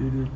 Dum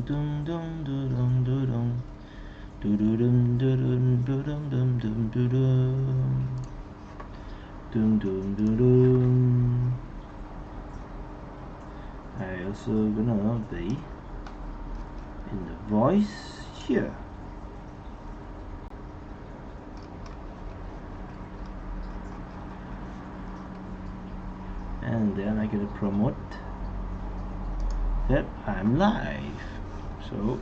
dum dum dum dum dum dum dum dum dum dum dum dum dum dum. I also gonna be in the voice here, and then I gotta promote that I'm live. So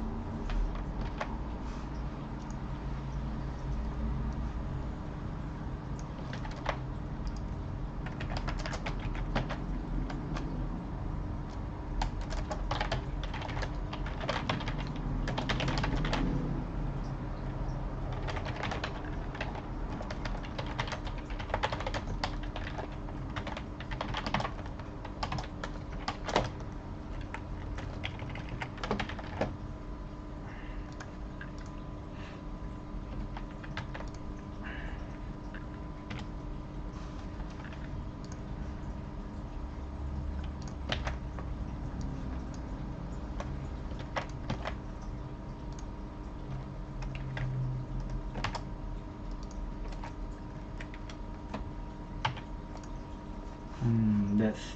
let's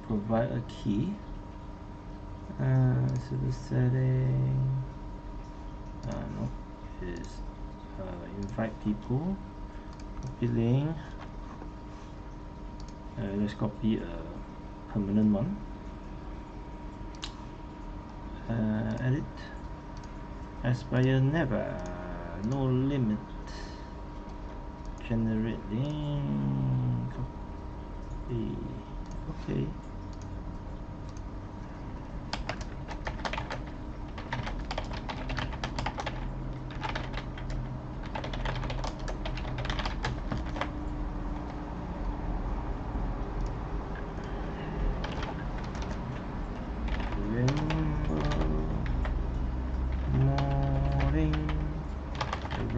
provide a key. So the setting, no, is invite people, copy link. Let's copy a permanent one. Edit, aspire never, no limit, generate link, copy, okay.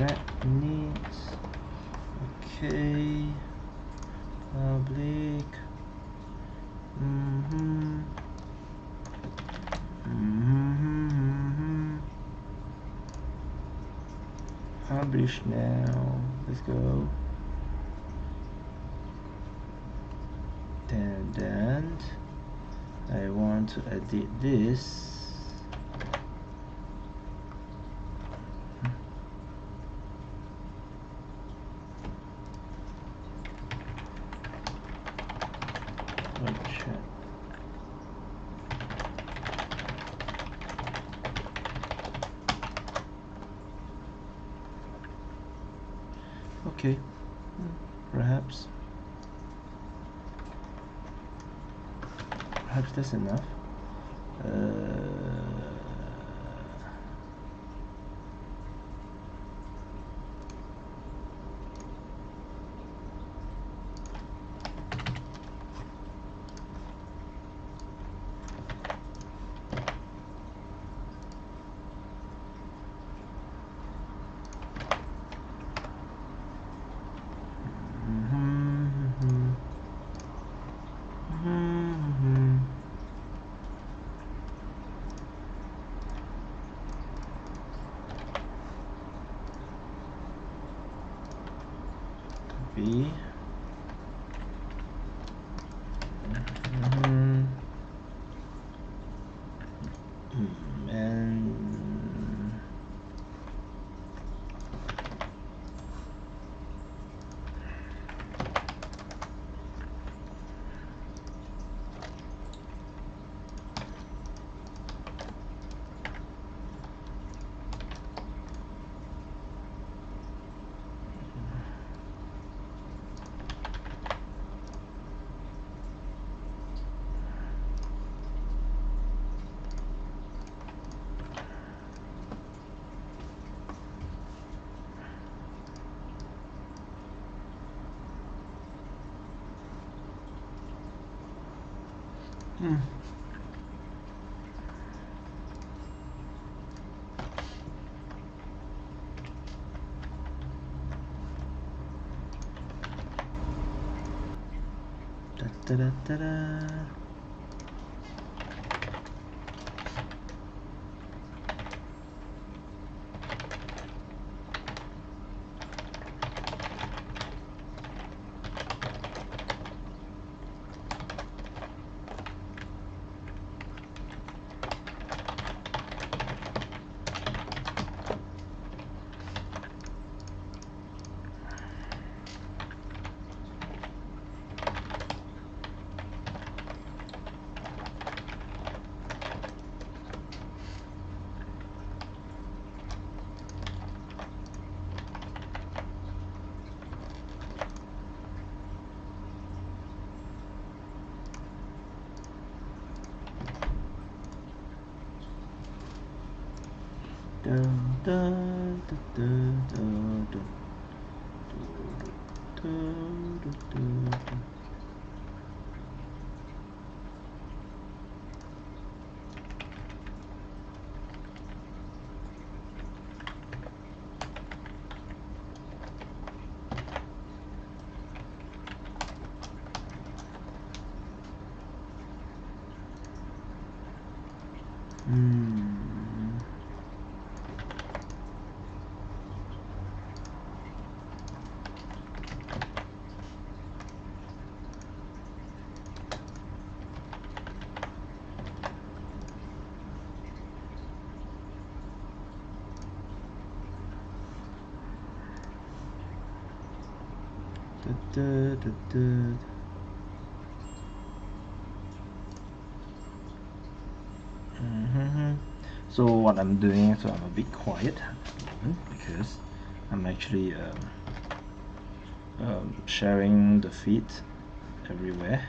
Arachnid, okay, public, publish now, let's go, then I want to edit this. Okay, perhaps that's enough. copy. And da da da da. So what I'm doing, so I'm a bit quiet because I'm actually sharing the feed everywhere,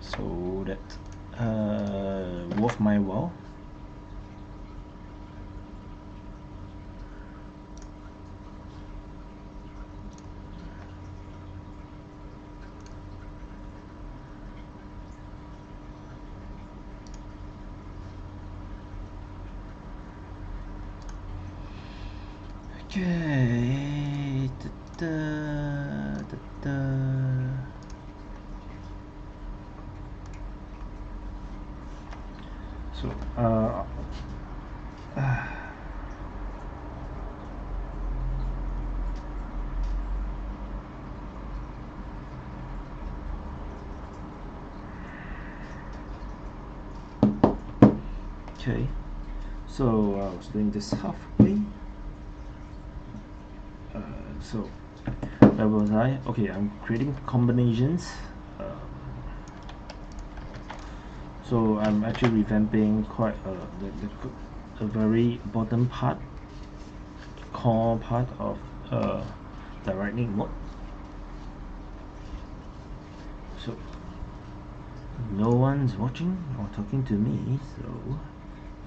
so that worth my while. Okay. So okay, so I was doing this halfway. So where was I? Okay, I'm creating combinations. So I'm actually revamping quite a very bottom part, core part of directing mode. So no one's watching or talking to me, so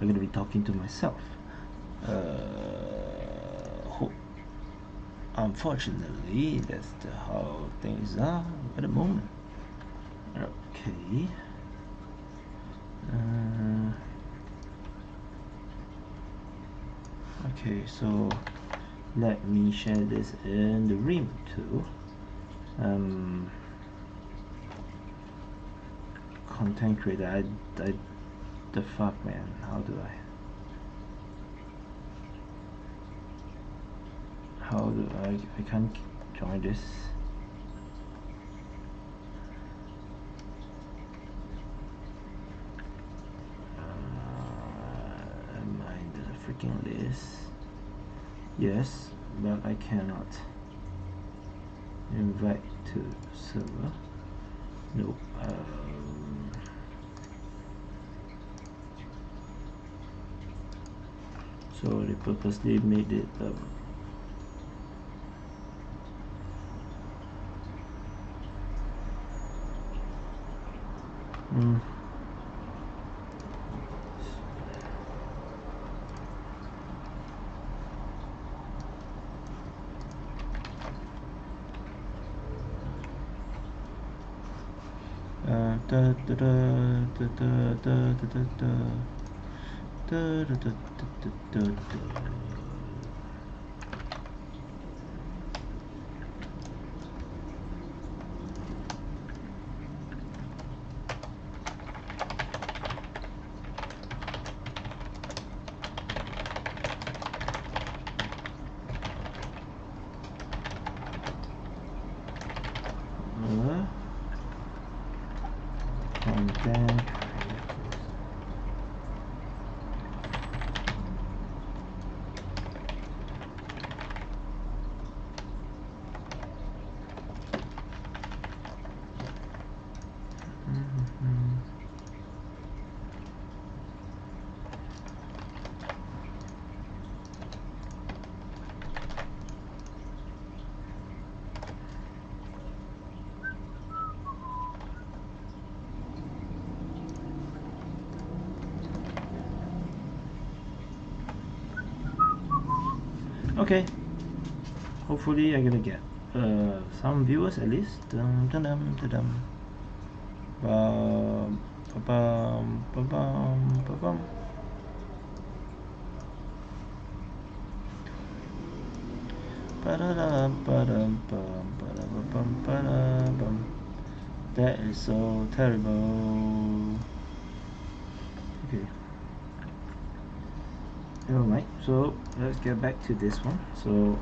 I'm gonna be talking to myself. Unfortunately, that's how things are at the moment. Okay. Okay, so let me share this in the Rim too. Content creator, the fuck, man, how do I can't join this. Am I in the freaking list? Yes, but I cannot invite to server. Nope. So they purposely made it content. Okay, hopefully I'm gonna get some viewers at least. Dum, dum, dum, dum, dum. Bum, ba-bum, ba-bum, ba-bum. Ba-da-dum, ba-dum, bum, ba-da-ba-bum, ba-da-bum. That is so terrible. Okay. Alright, so let's get back to this one. So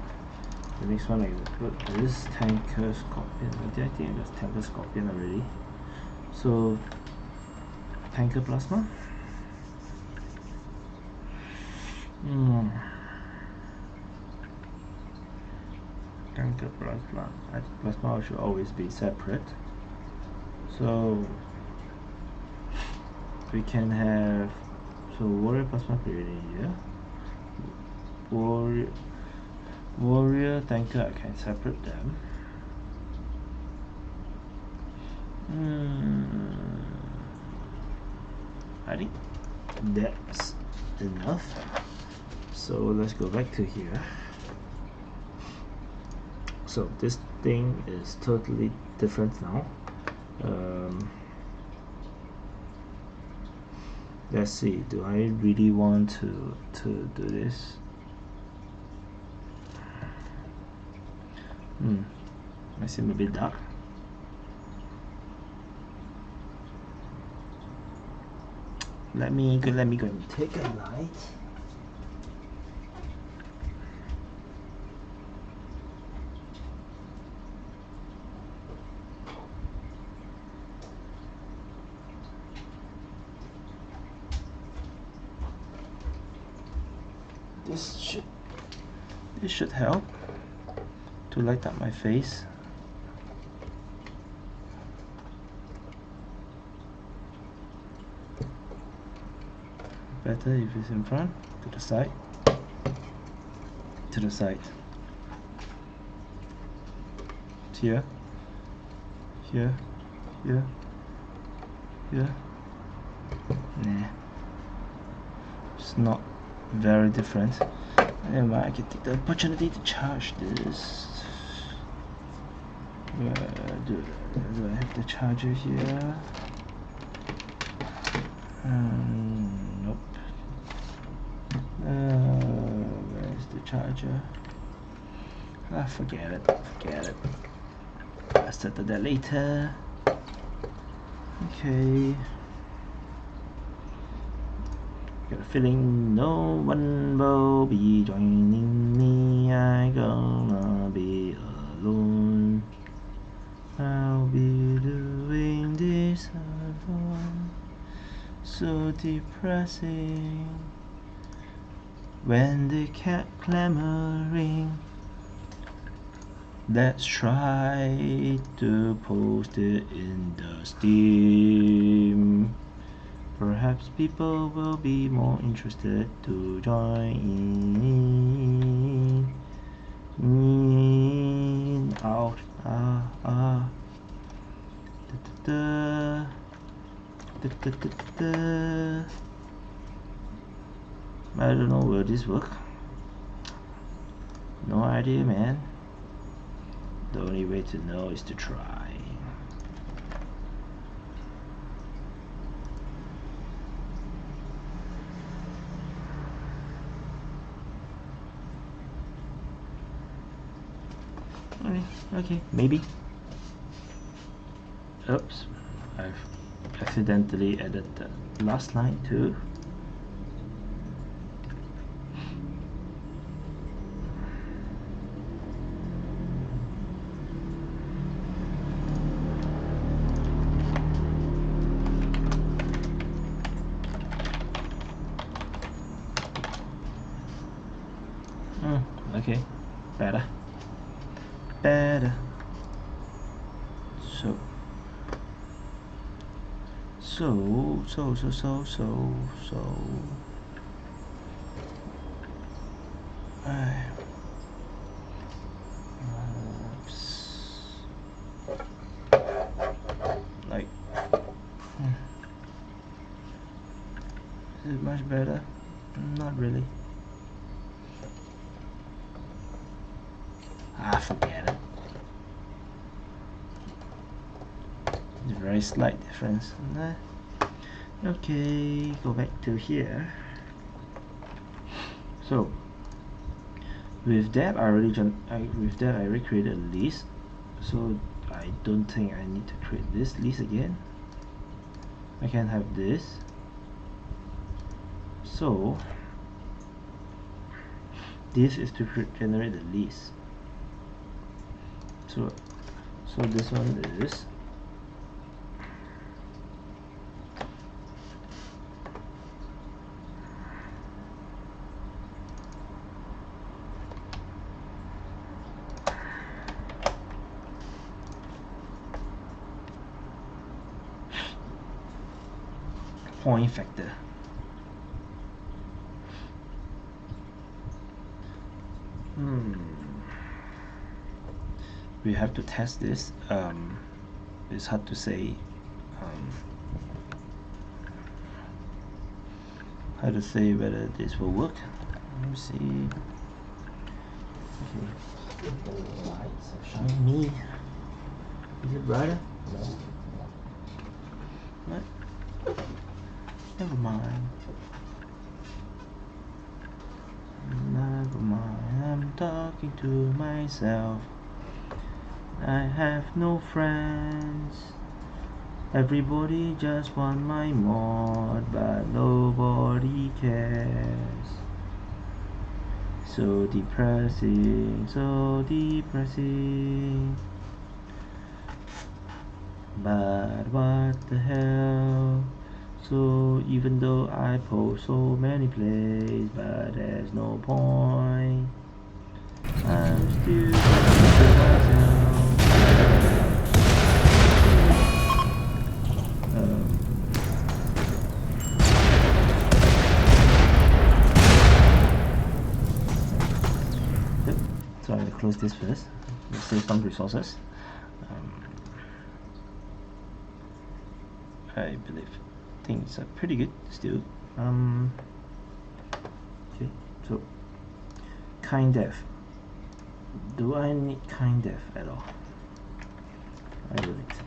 the next one I put is Tanker Scorpion. I think it was Tanker Scorpion already. So Tanker Plasma. Tanker Plasma. I think Plasma should always be separate. So we can have Warrior Plasma created here. Warrior Tanker, I can separate them. I think that's enough. So let's go back to here. So this thing is totally different now. Let's see, do I really want to do this? Might seem a bit dark. Let me go and take a light. This should help to light up my face. Better if it's in front, to the side, to the side. Here, here, here, here. Nah, it's not very different. And I can take the opportunity to charge this. Do I have the charger here? Nope. Where's the charger? Forget it. I'll settle that later. Okay. Got a feeling no one will be joining me. I'm gonna be alone. I'll be doing this alone. So depressing when they kept clamoring. Let's try to post it in the Steam. Perhaps people will be more interested to join in. Out. I don't know, will this work? No idea, man. The only way to know is to try. Okay, maybe. Oops, I've accidentally added the last line too. Okay, better. So like, is it much better? Not really. Forget it. It's a very slight difference. Okay, go back to here. So with that, I already created a list. So I don't think I need to create this list again. I can have this. So this is to generate the list. So this one is point factor. We have to test this. It's hard to say how to say whether this will work. Let me see. Okay. The lights are shiny. Is it brighter? No. What? Never mind. Never mind. I'm talking to myself. I have no friends. Everybody just want my mod, but nobody cares. So depressing, so depressing. But what the hell? So even though I post so many plays, but there's no point. I'm still myself. So I'm going to close this first. Let's save some resources. I believe things are pretty good still. Okay, so kind def. Do I need kind def at all? I don't think so.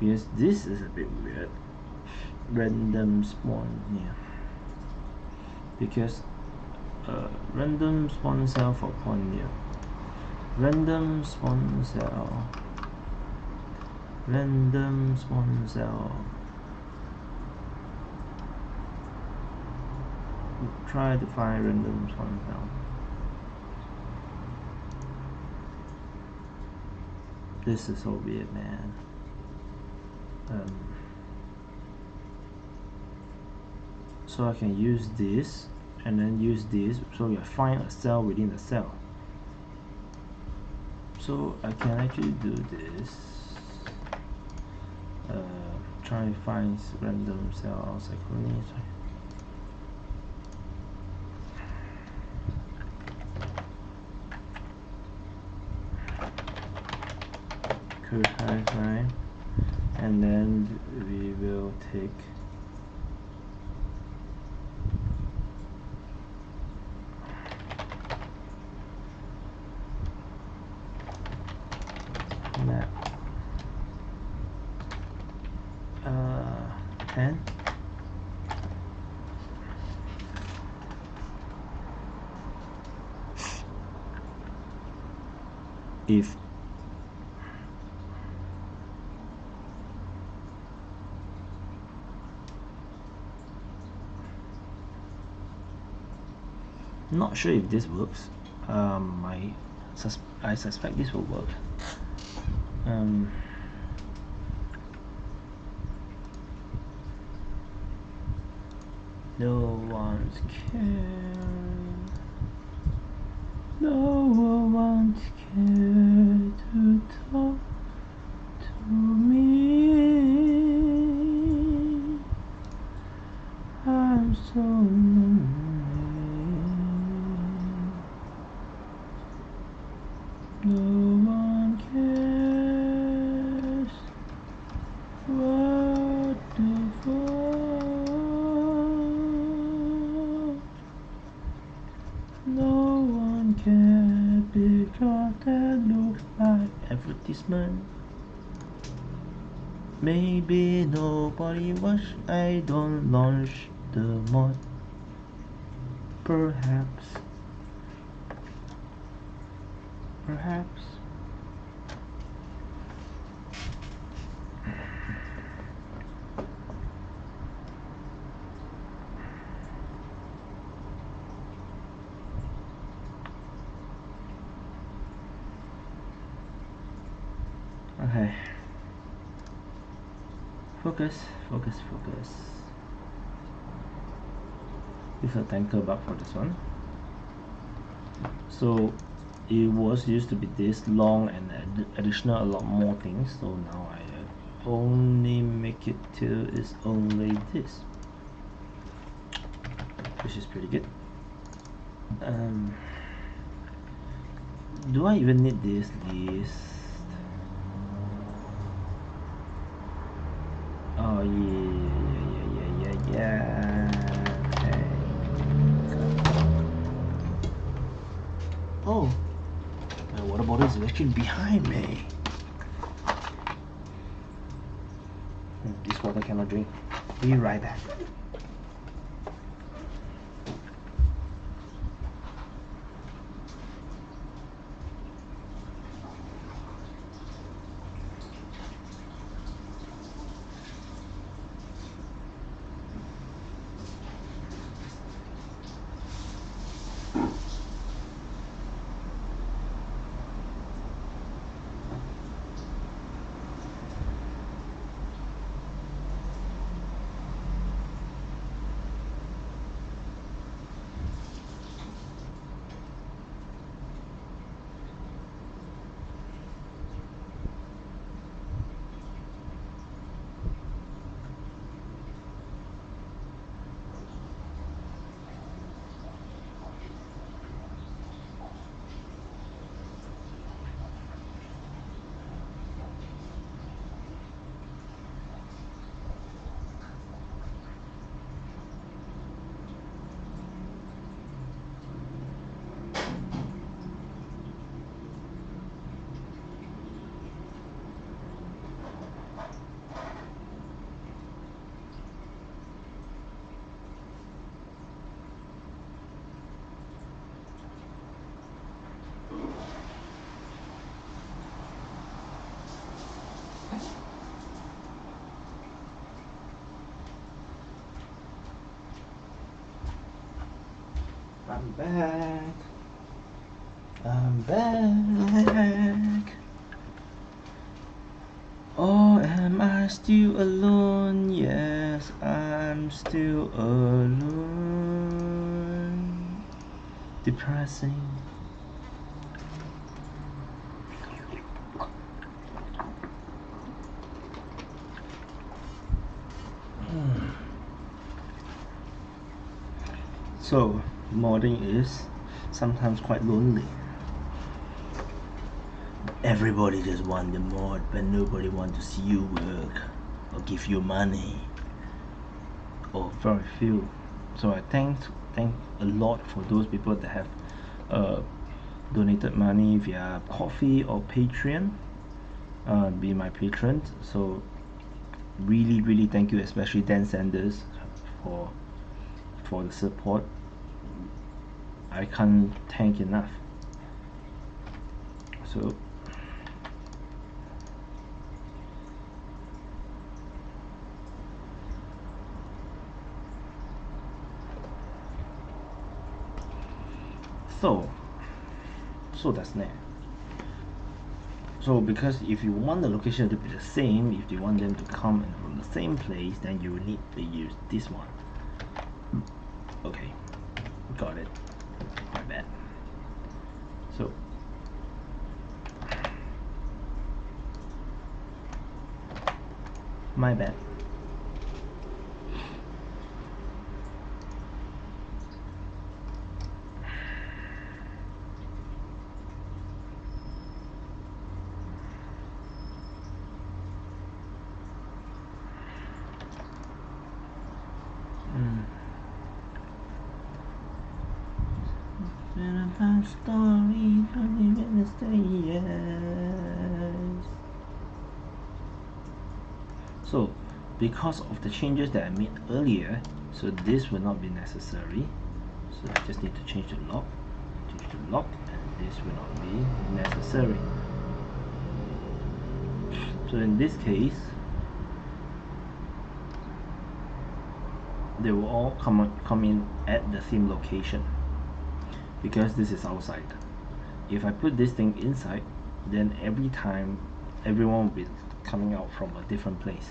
Because this is a bit weird. Random spawn here. because random spawn cell for pawn near, random spawn cell, random spawn cell. Try to find random spawn cell. This is so weird, man. So I can use this and then use this, so we find a cell within the cell. So I can actually do this. Try to find random cell outside colony. Right, and then we will take map 10. If not sure if this works. I suspect this will work. No one's care. No one's care to talk to me. I'm so lonely. No one cares what the fuck. No one cares because that looks like advertisement. Maybe nobody watch. I don't launch the mod. Perhaps. Okay. Focus. This is a tanker bug for this one. So it was used to be this long and additional a lot more things. So now I only make it till it's only this, which is pretty good. Do I even need this list? Oh yeah. Okay. Oh, my water bottle is actually behind me. This water cannot drink. Be right back. I'm back. I'm back. Oh, am I still alone? Yes, I'm still alone. Depressing. So, modding is sometimes quite lonely. Everybody just want the mod, but nobody want to see you work or give you money, or very few. So I thank a lot for those people that have donated money via Coffee or Patreon, be my patrons. So really thank you, especially Dan Sanders, for the support. I can't thank enough. So that's that. So because if you want the location to be the same, if you want them to come from the same place, then you will need to use this one. Okay, got it. My bad. So my bad. Story, yes. So because of the changes that I made earlier, so this will not be necessary. So I just need to change the lock, and this will not be necessary. So in this case, they will all come in at the same location, because this is outside. If I put this thing inside, then every time everyone will be coming out from a different place.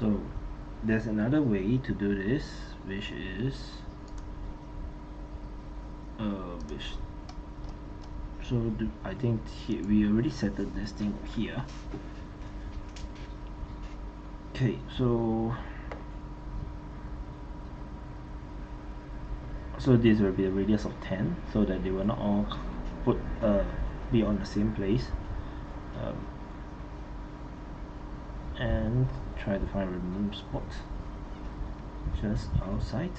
So there's another way to do this, which is I think here we already settled this thing here. Okay, so this will be a radius of 10, so that they will not all be on the same place, and try to find a room spot just outside.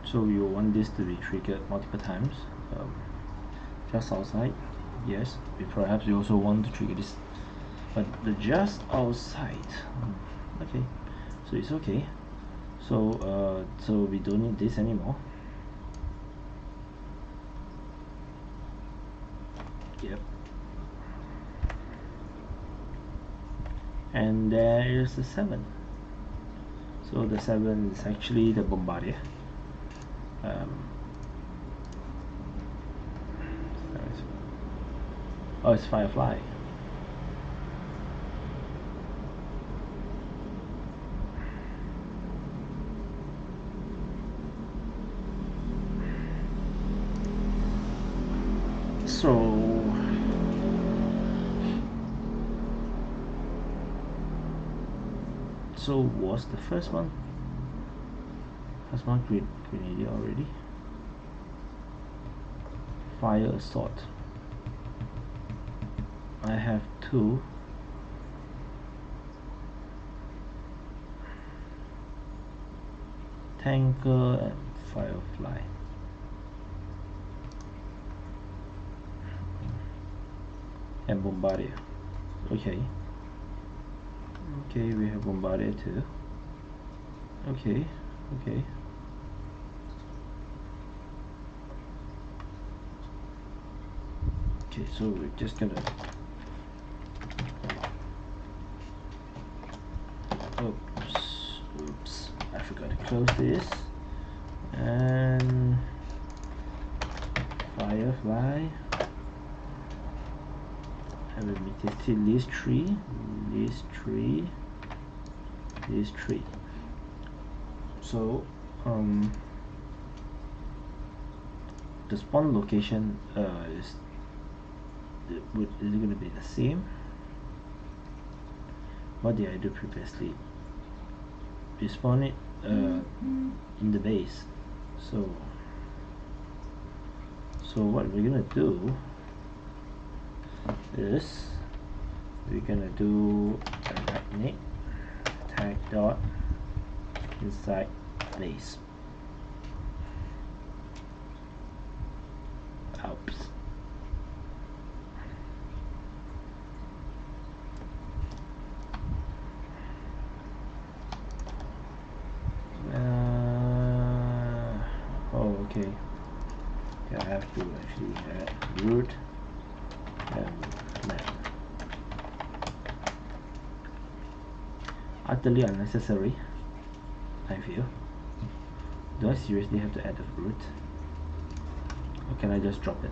So you want this to be triggered multiple times, just outside. Yes, perhaps you also want to trigger this, but the just outside. Okay, so it's okay. So we don't need this anymore. Yep. And there is the 7. So the 7 is actually the Bombardier. Oh, it's Firefly. So was the first one? First one Grenadier already. Fire Assault. I have 2. Tanker and Firefly. And Bombardier. Okay. Okay, we have Bombardier too. Okay. Okay, so we're just gonna oops, I forgot to close this. And Firefly. And we make this to list tree. So the spawn location is it going to be the same? What did I do previously? We spawn it in the base. So what we're gonna do is we're gonna do arachnid tag dot inside base. Oops. Okay. Yeah, I have to actually add root and map. Utterly unnecessary, I feel. Do I seriously have to add a root? Or can I just drop it?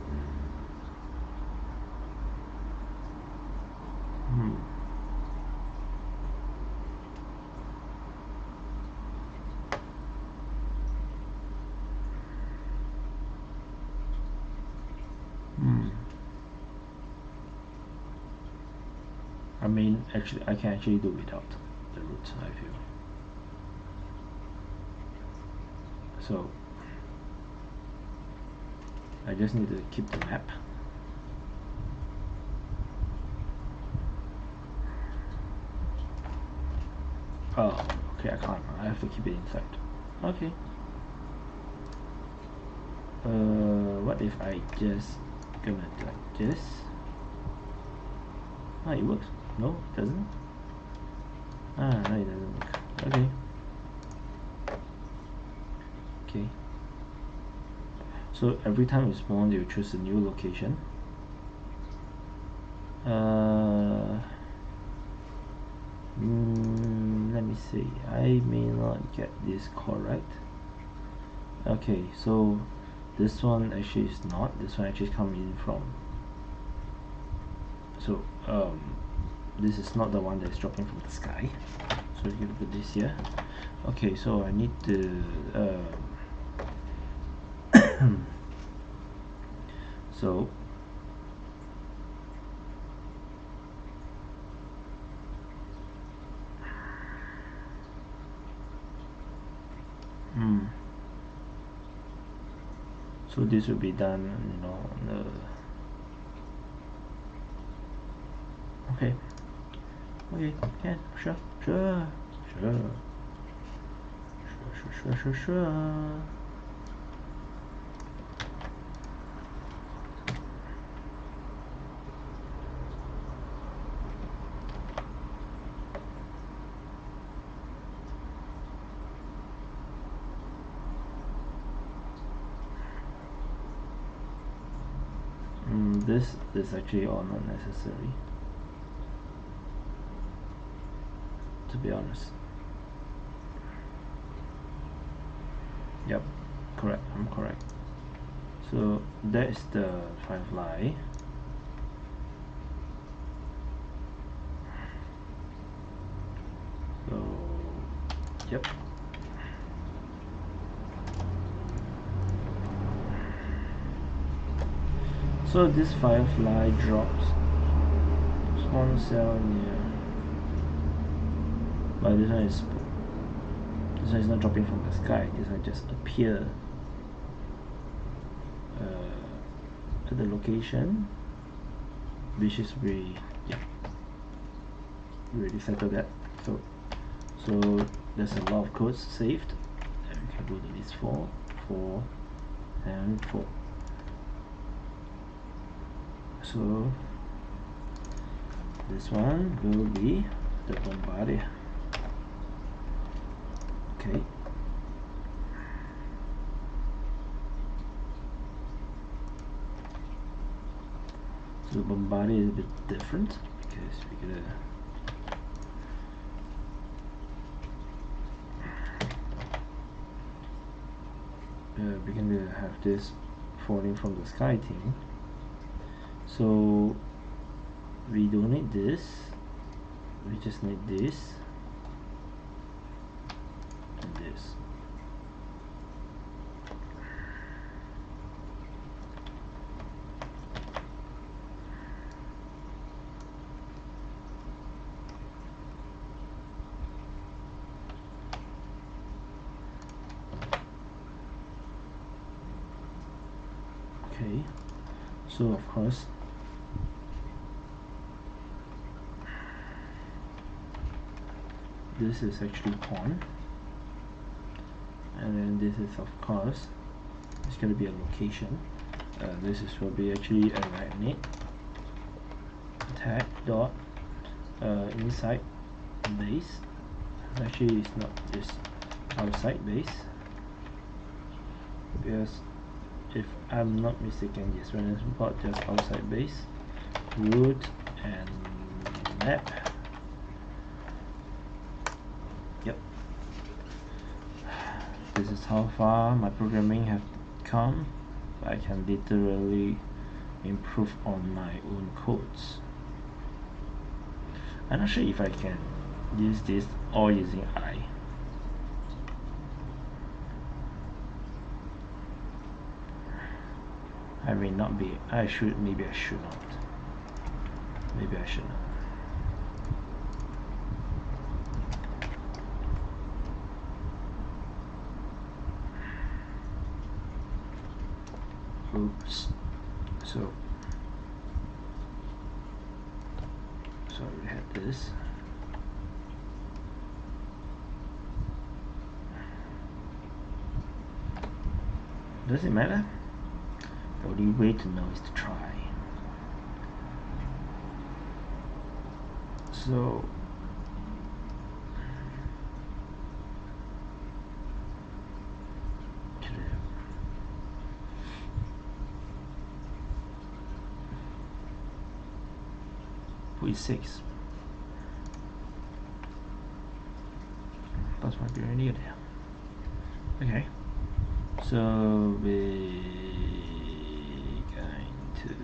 I mean, actually, I can actually do without the root, I feel. So I just need to keep the map. Oh, okay, I can't. I have to keep it inside. Okay. What if I just gonna do like this? Ah, it works. No, it doesn't. No, it doesn't work. Okay. So every time you spawn, you choose a new location. Let me see. I may not get this correct. Okay, so this one actually is not. This one actually comes in from. So this is not the one that's dropping from the sky. So we're gonna put this here. Okay, so I need to so so this will be done, you know, on the okay, yeah, sure. This is actually all not necessary, to be honest. Yep, correct, I'm correct. So that is the Firefly. So yep. So this Firefly drops spawn cell near, but this one is not dropping from the sky. This one just appear at the location, which is we already settled that. So there's a lot of codes saved, and we can go to this 4, 4, and 4. So this one will be the bombardier. Okay. So the bombardier is a bit different because we're gonna have this falling from the sky thing. So we don't need this. We just need this and this. Okay, so of course this is actually on, and then this is of course it's going to be a location. This is will be actually Arachnid tag dot inside base. Actually it's not, it's outside base, because if I'm not mistaken, yes, when it's about just outside base, root and map. Yep, this is how far my programming have come. I can literally improve on my own codes. I'm not sure if I can use this or using I. I may not be, I should, maybe I should not. Maybe I should not. Oops. So we had this. Does it matter? The only way to know is to try. So .6 plus my grenadier there. Okay, so we're going to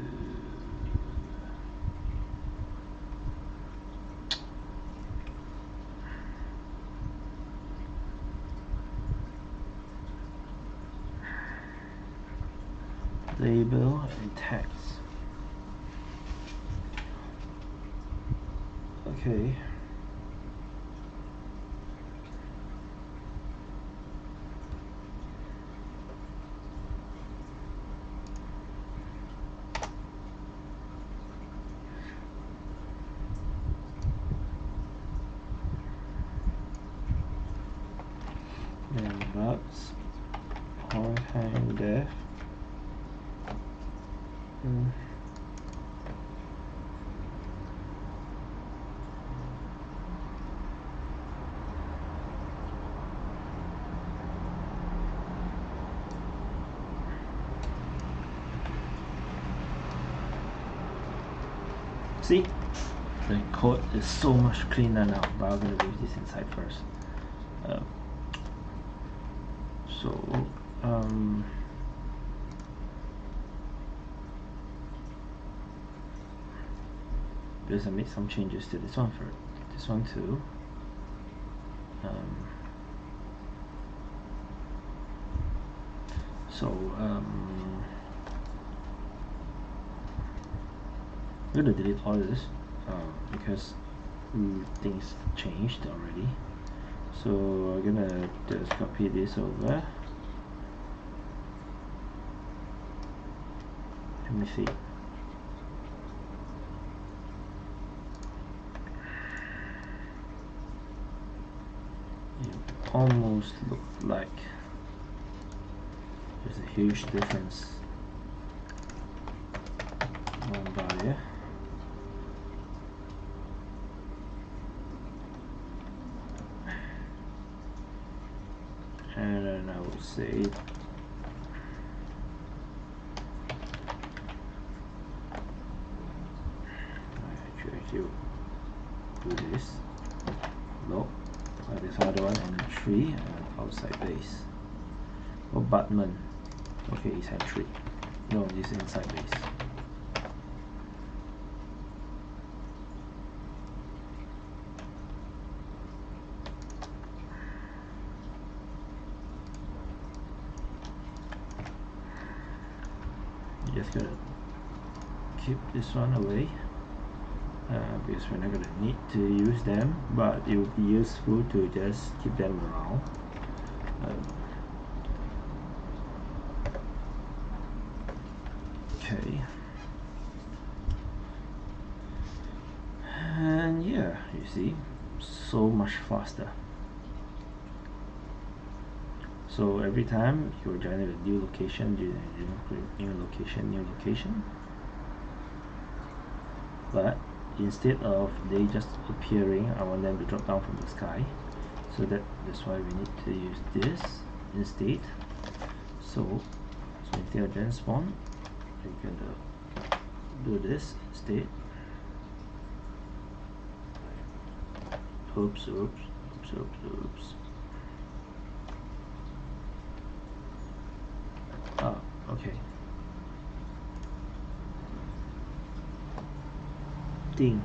label and text. Okay. And that's point hang def. See, the code is so much cleaner now, but I'm going to leave this inside first. Because I made some changes to this one for this one too. I'm gonna delete all this because things changed already. So I'm gonna just copy this over. Let me see. It almost looked like there's a huge difference. One barrier. and I would say I actually do this lock this other one and 3 outside base. Oh, Batman. Okay, it's entry. No, it's inside base. Just gonna keep this one away because we're not gonna need to use them, but it would be useful to just keep them around. Okay, and yeah, you see, so much faster. So every time you generate a new location, new location, but instead of they just appearing, I want them to drop down from the sky. So that's why we need to use this instead. So instead of gen spawn, we're gonna do this instead. Oops. Ah, okay. Ding.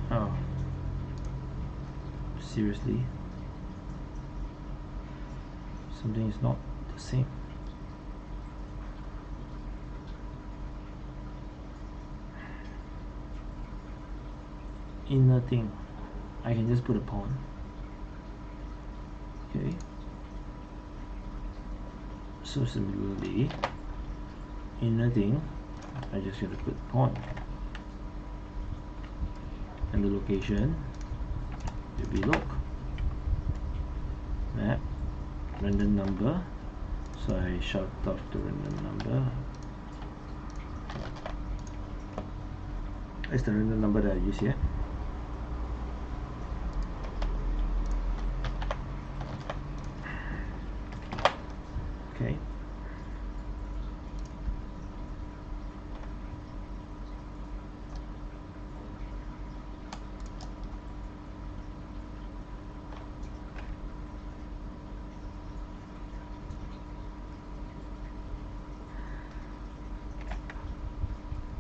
Oh. Seriously? Something is not the same. Inner thing. I can just put a pawn. Okay. So similarly, inner thing, I just gotta put pawn. And the location will be loc. Map, random number. So I shut off the random number. It's the random number that I use here. Okay.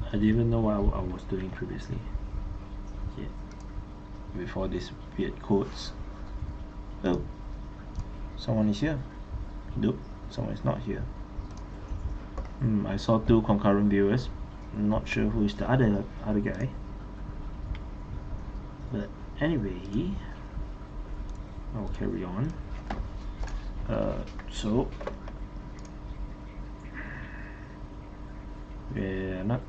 I didn't even know what I was doing previously. Yeah. Before these weird codes. Oh, someone is here. Nope, someone is not here. I saw 2 concurrent viewers. I'm not sure who is the other guy. But anyway, I'll carry on. So we're not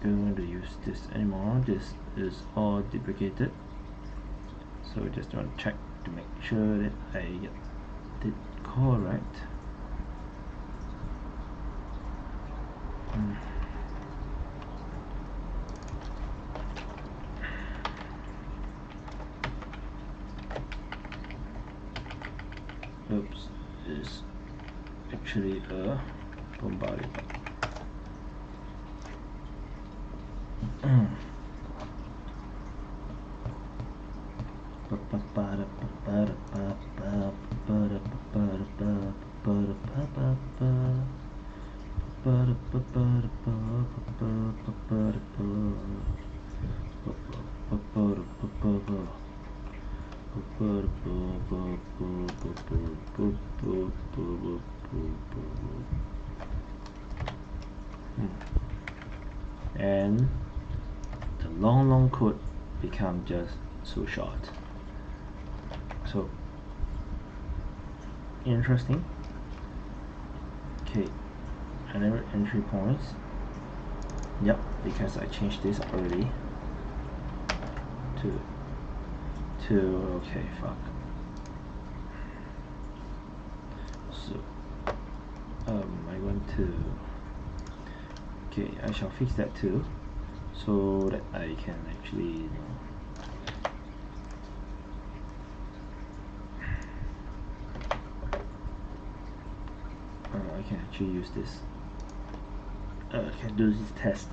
going to use this anymore. This is all deprecated. So we just want to check to make sure that I get it correct. Oops, is actually a bombardment. And the long code become just so short. So interesting. Okay, another entry points. Yep, because I changed this already to okay, fuck. So I want to, okay, I shall fix that too, so that I can actually, I can actually use this. I can do this test.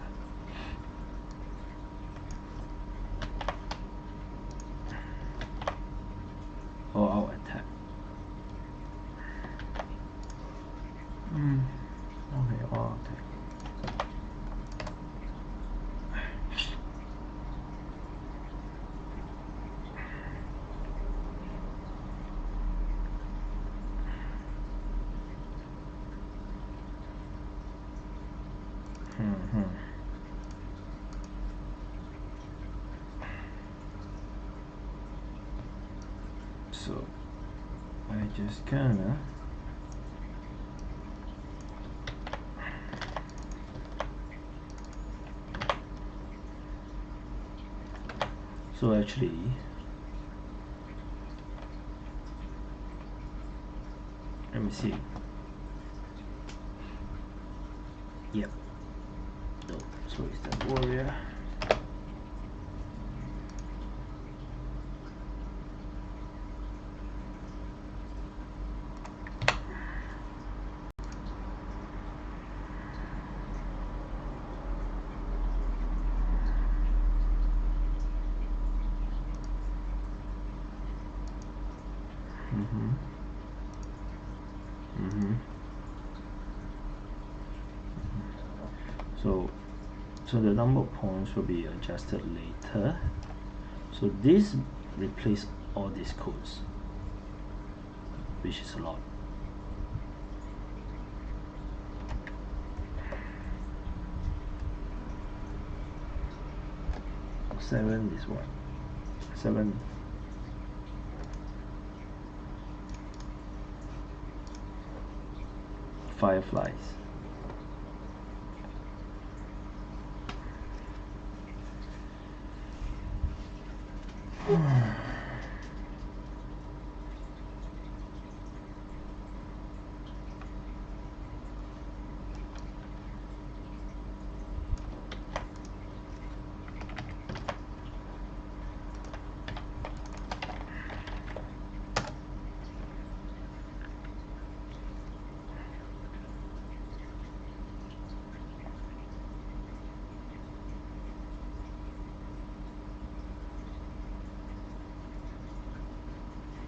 Or I'll attack. Okay, I'll attack. So I just kinda so actually let me see. Yep. No, so it's that warrior. So the number of points will be adjusted later. So this replace all these codes, which is a lot. Seven is what? 7 fireflies.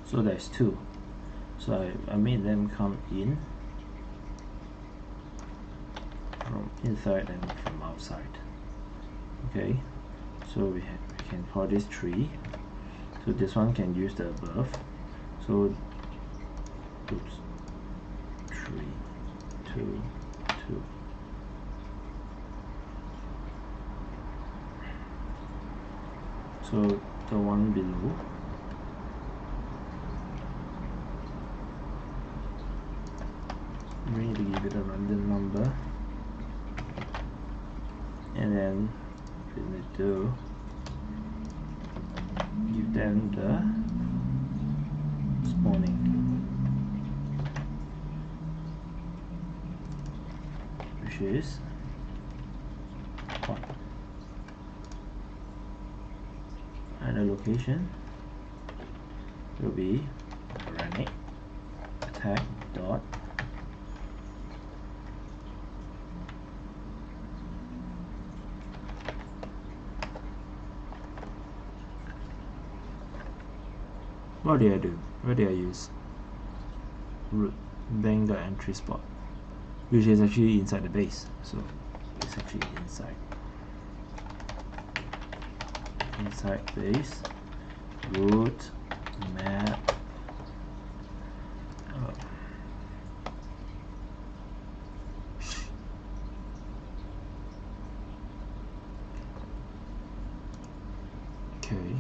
So there's 2. So I made them come in from inside and from outside. Okay, so we can call this 3. So this one can use the above. So oops, 3, 2, 2. So the one below, we need to give it a random number, and then we need to give them the spawning, which is 1. And the location will be Arachnid attack dot what did I do? What did I use? Root bank the entry spot, which is actually inside the base. So it's actually inside base, root map. Okay.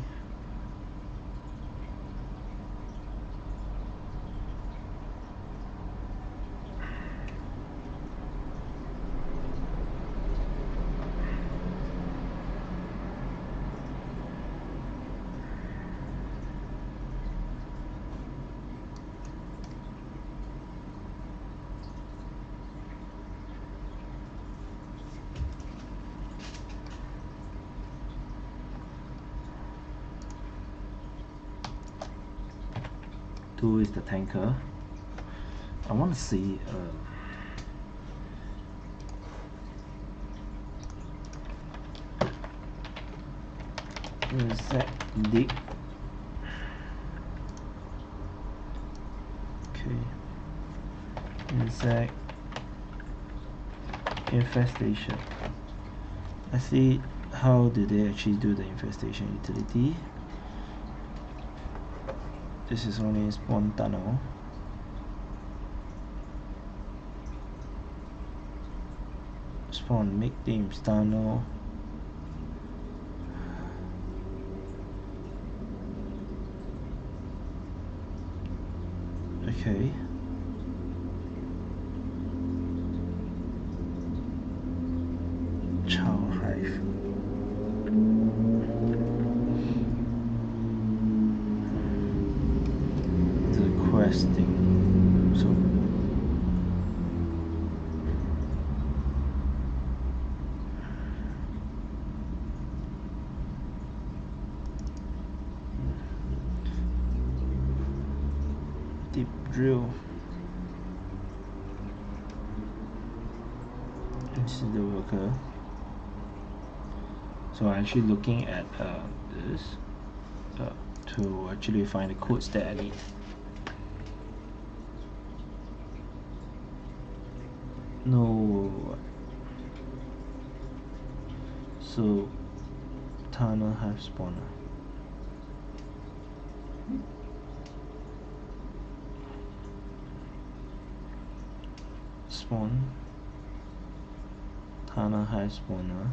Two is the tanker. I want to see insect dig. Okay, insect infestation. Let's see how do they actually do the infestation utility. This is only spawn tunnel. Spawn make teams tunnel. Okay. Child hive. The questing. So deep drill. This is the worker. So I'm actually looking at this to actually find the codes that I need. No. So tunnel hive spawner. Spawn tunnel hive spawner.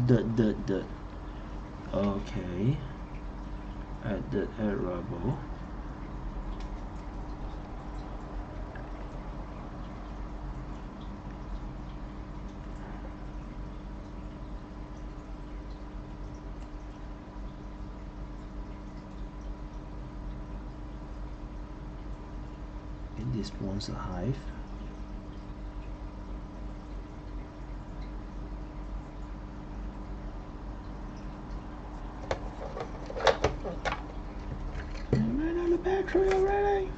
Dirt. Okay. Add dirt, add rubble. And this spawns a hive. Battery already.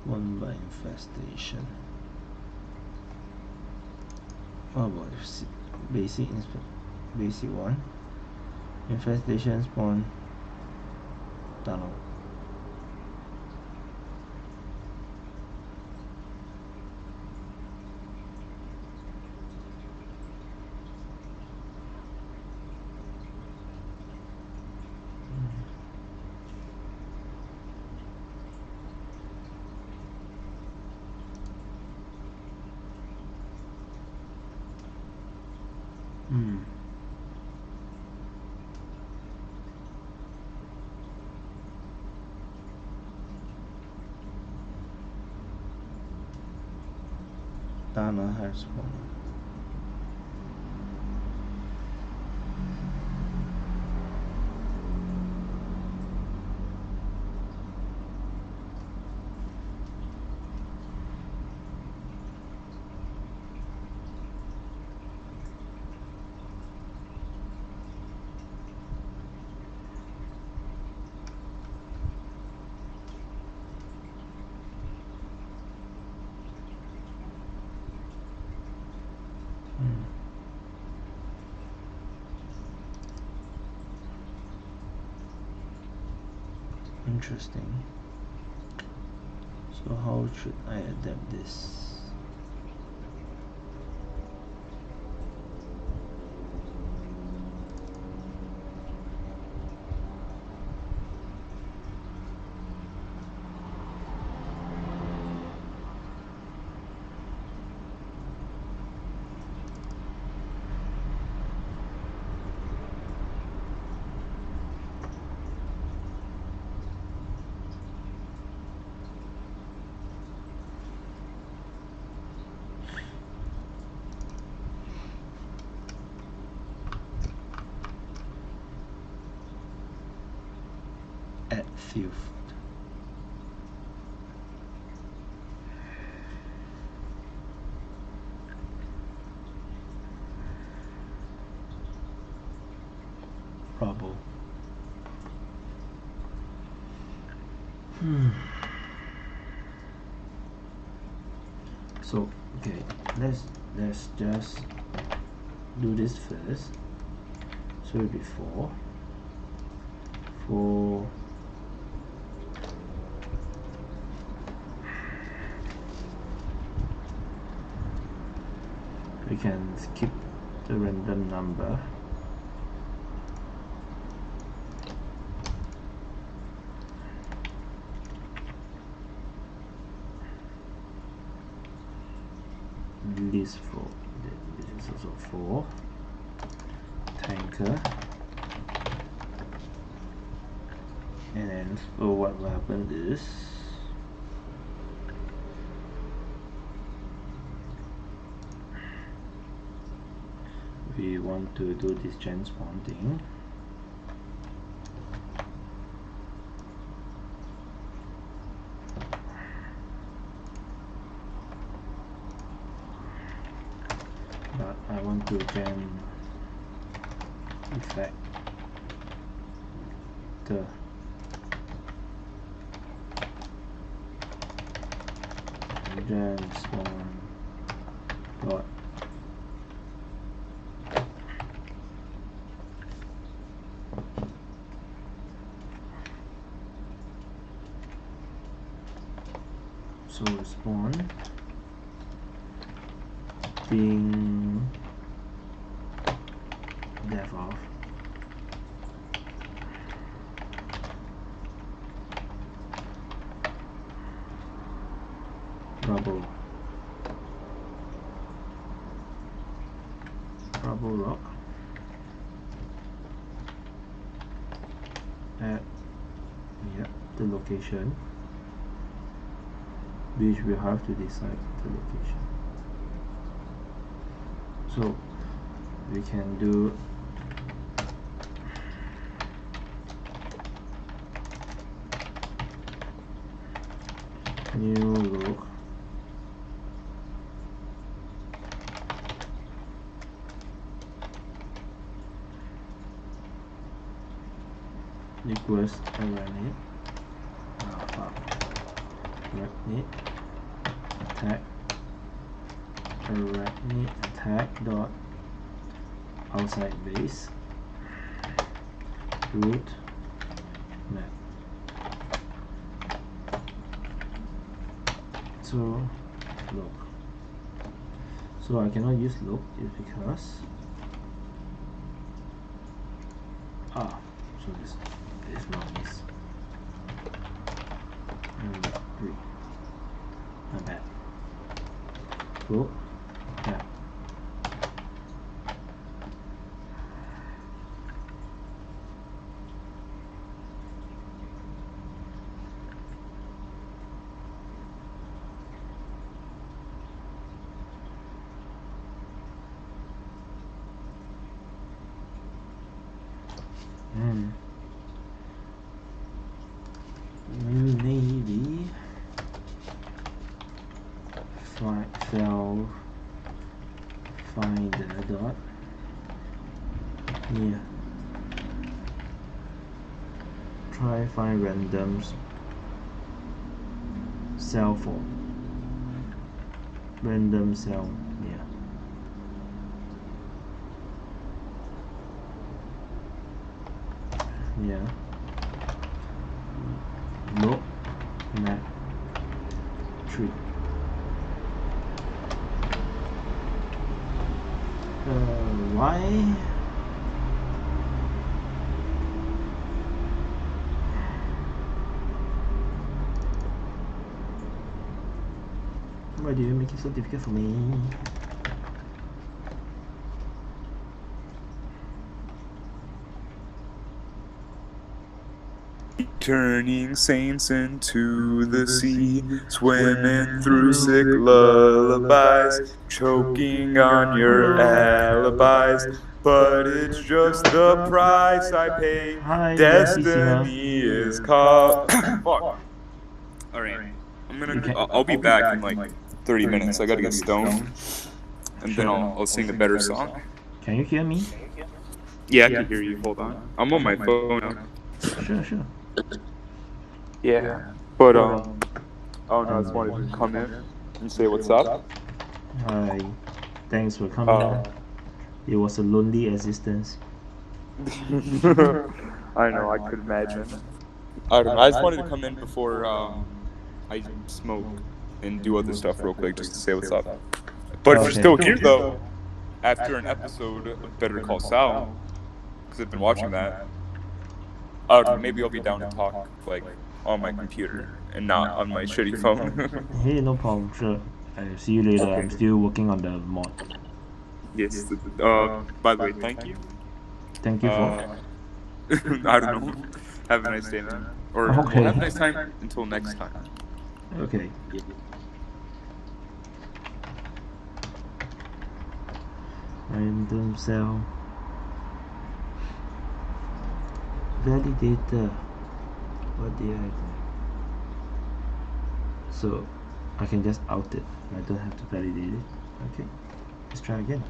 One by infestation. What about basic one? Infestation spawn tunnel. Tunnel hive spawner. Interesting. So how should I adapt this? add field. Rubble. So okay, let's just do this first. So it'll be 4. We can skip the random number. List 4. This is also 4. Tanker. And then so what will happen is we want to do this gen spawn thing. But I want to gen effect the gen spawn dot so spawn being dev of rubble rock at the location, which we have to decide the location. So we can do new look equals Arachnid attack Arachnid attack dot outside base root map. So look, so I cannot use look is because so this is not this. And 3. My bad. Look. Yeah. Maybe find the dot here. Try find random cell for random cell here. Yeah. Look map tree. Why? Why do you make it so difficult for me? Turning saints into the sea, swimming through sick lullabies, choking on your alibis, but it's just the price I pay. Hi, Destiny is called. Fuck. All right, I'll be back in like 30 minutes. I gotta get stoned, and then I'll sing a better song. Can you hear me? Yeah, I can hear you. Hold on. I'm on my phone now. Sure. Yeah, but oh no, I just wanted to come in and say what's up. Hi. Thanks for coming. It was a lonely existence. I know, I could imagine. I don't know. I just wanted to come in before I smoke and do other stuff real quick just to say what's up. But if you're still here though, after an episode of Better Call Saul, because I've been watching that, I don't know, maybe I'll be down to talk like on my computer and not on my shitty phone. Hey, no problem. Sure. I'll see you later. I'm still working on the mod. Yes. By the way, thank you. Thank you for. I don't know. Have a nice day, man. Or well, have a nice time until next time. Okay. Random cell. Validator. What did I do? So I can just out it. I don't have to validate it. Okay. Let's try again.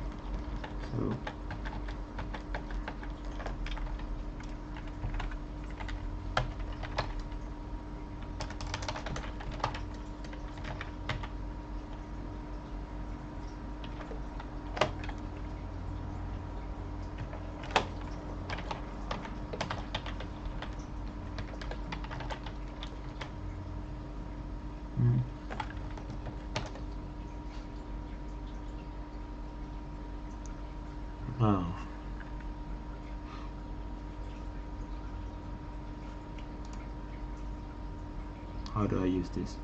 So wow. How do I use this?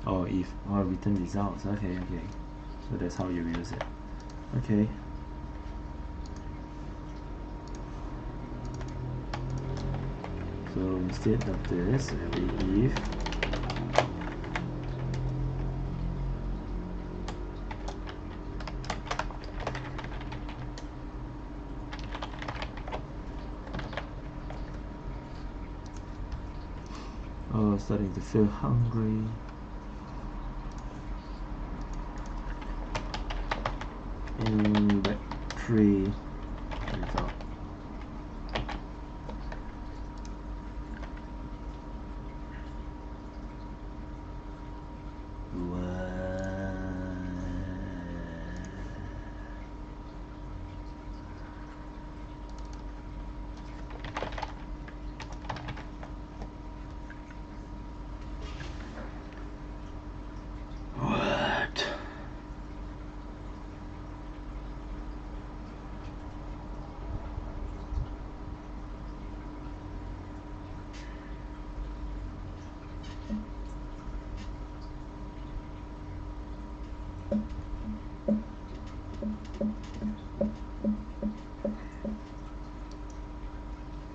Oh, if return results. Okay. So that's how you use it. Okay. So instead of this, it'll be if starting to feel hungry. In back 3 result.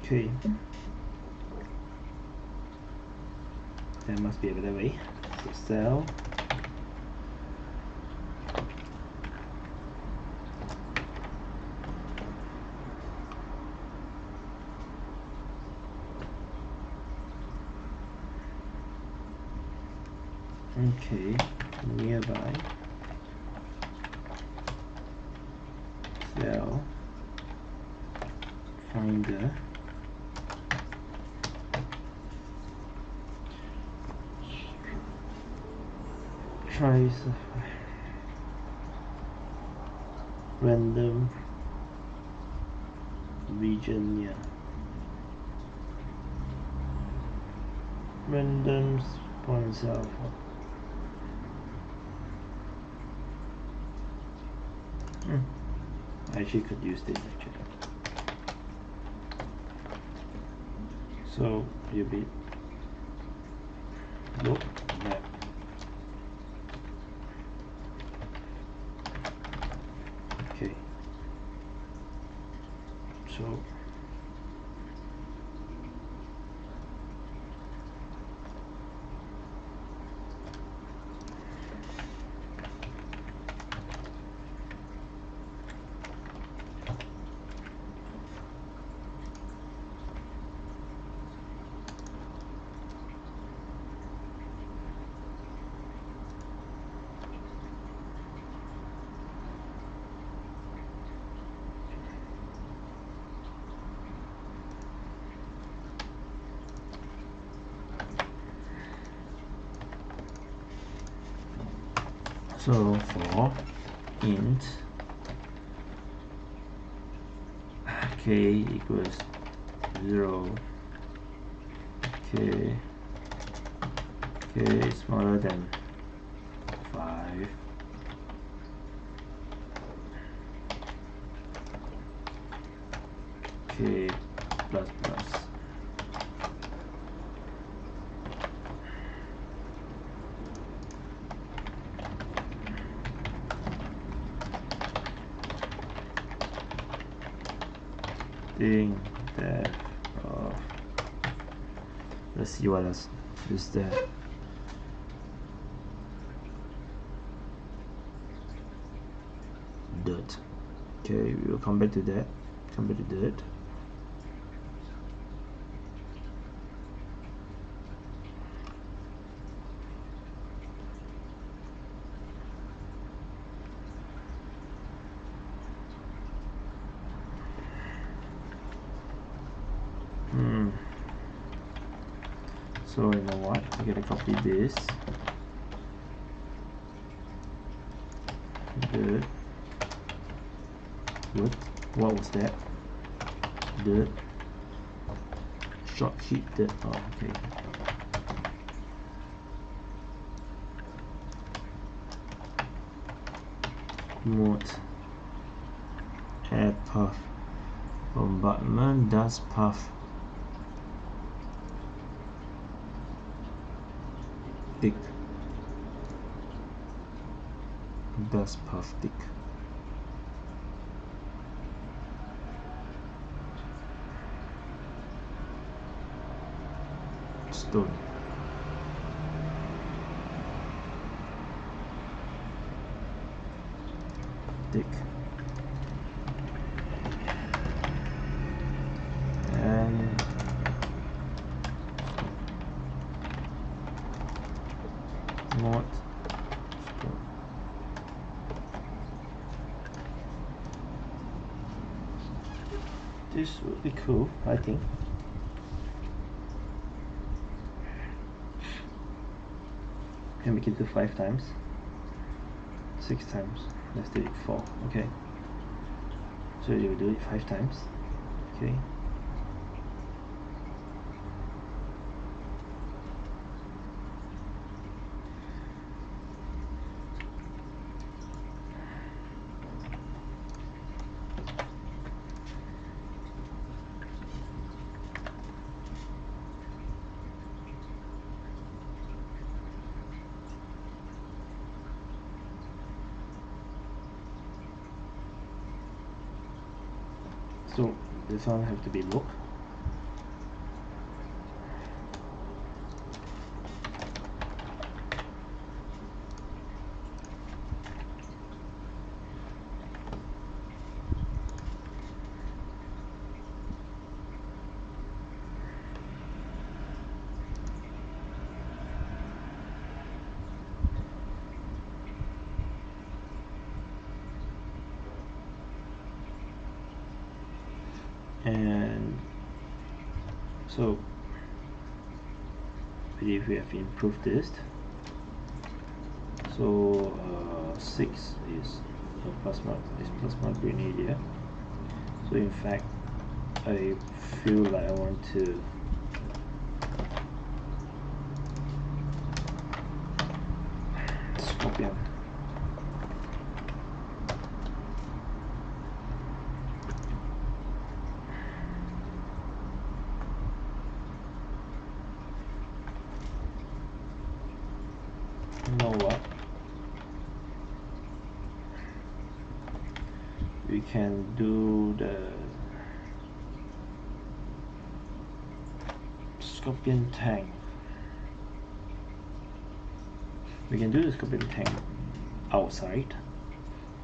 Okay. There must be a better way. So cell. Okay, nearby cell finder tries random region, yeah, random point cell. I actually could use this actually. So you'll be look map. Okay. So So for int k equals 0, k is smaller than 5, k plus plus. Thing that of, let's see what else is there. Dirt. Okay, we will come back to that. Come back to dirt. So you know what? I'm gonna copy this. Dirt. What was that? Dirt. Short keep dirt. Oh, okay. Mode. Add path. Bombardment dust path. Thick. Dust path thick. Stone. Thick. And mod stone. This would be cool, I think. Can make it to 5 times, 6 times. Let's do it 4. Okay. So you do it 5 times. Okay. So this one have to be look. And so I believe we have improved this. So 6 is plasma green area. So in fact I feel like I want to scorpion. You know what? We can do the scorpion tank. We can do the scorpion tank outside,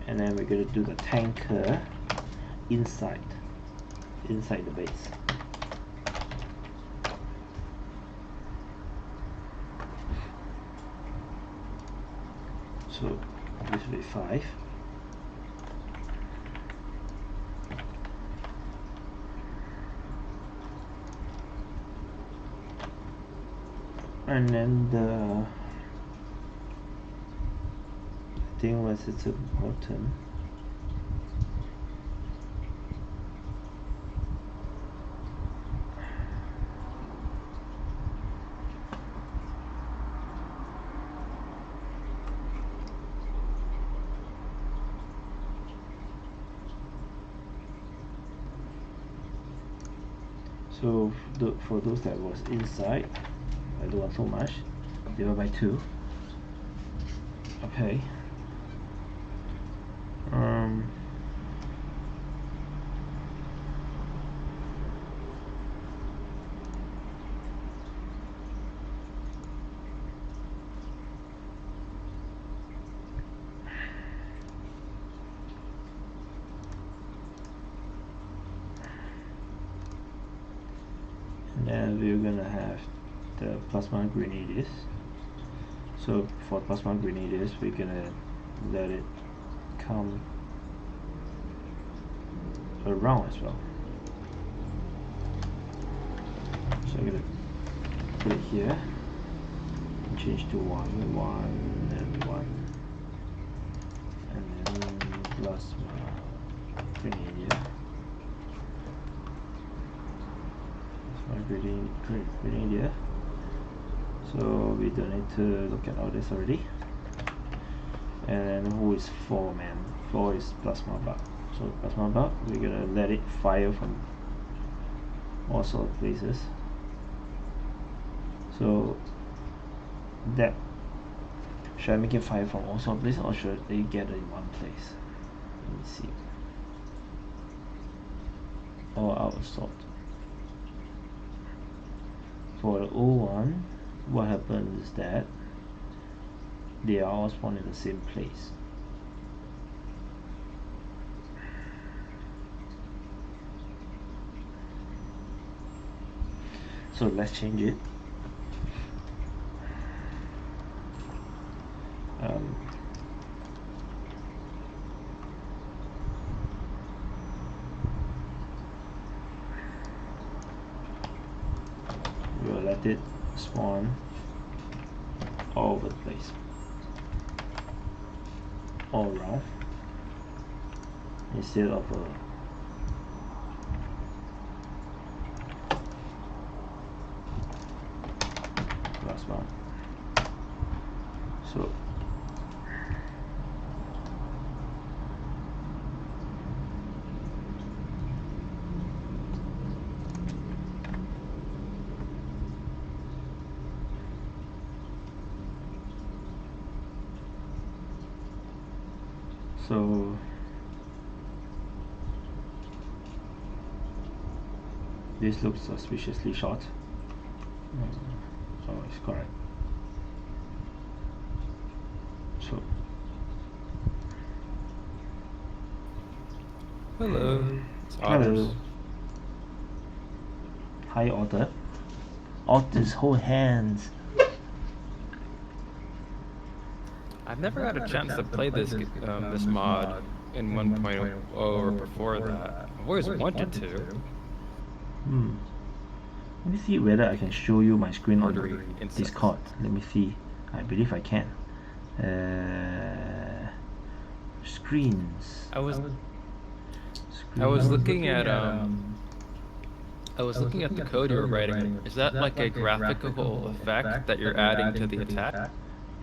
and then we're gonna do the tanker inside the base. So this will be 5. And then the think once it's important. So for those that was inside, I don't want so much, divide by 2. Okay. And then we're gonna have the plasma grenadiers. So for plasma grenadiers, we're gonna let it come around as well. So I'm gonna put it here and change to 1, and 1, and then plasma grenadier. Grenadier. So we don't need to look at all this already. And then who is 4 man? 4 is plasma bug. So plasma bug, we're gonna let it fire from all sorts of places. So that, should I make it fire from all sorts of places, or should they gather in one place? Let me see. All out of sort. For the O1, what happens is that they are all spawned in the same place. So let's change it. We'll let it spawn all over the place, all around, instead of a plasma. So this looks suspiciously short. So it's correct. So hello. Hello. Hi, Otter. Otters hold hands. I've never had a chance to play this this mod in 1.0 or before that. I've always wanted to. Let me see whether I can show you my screen on the Discord. Let me see. I believe I can. Screens. I was looking at the code you were writing. Is that like a graphical effect that you're adding to the attack?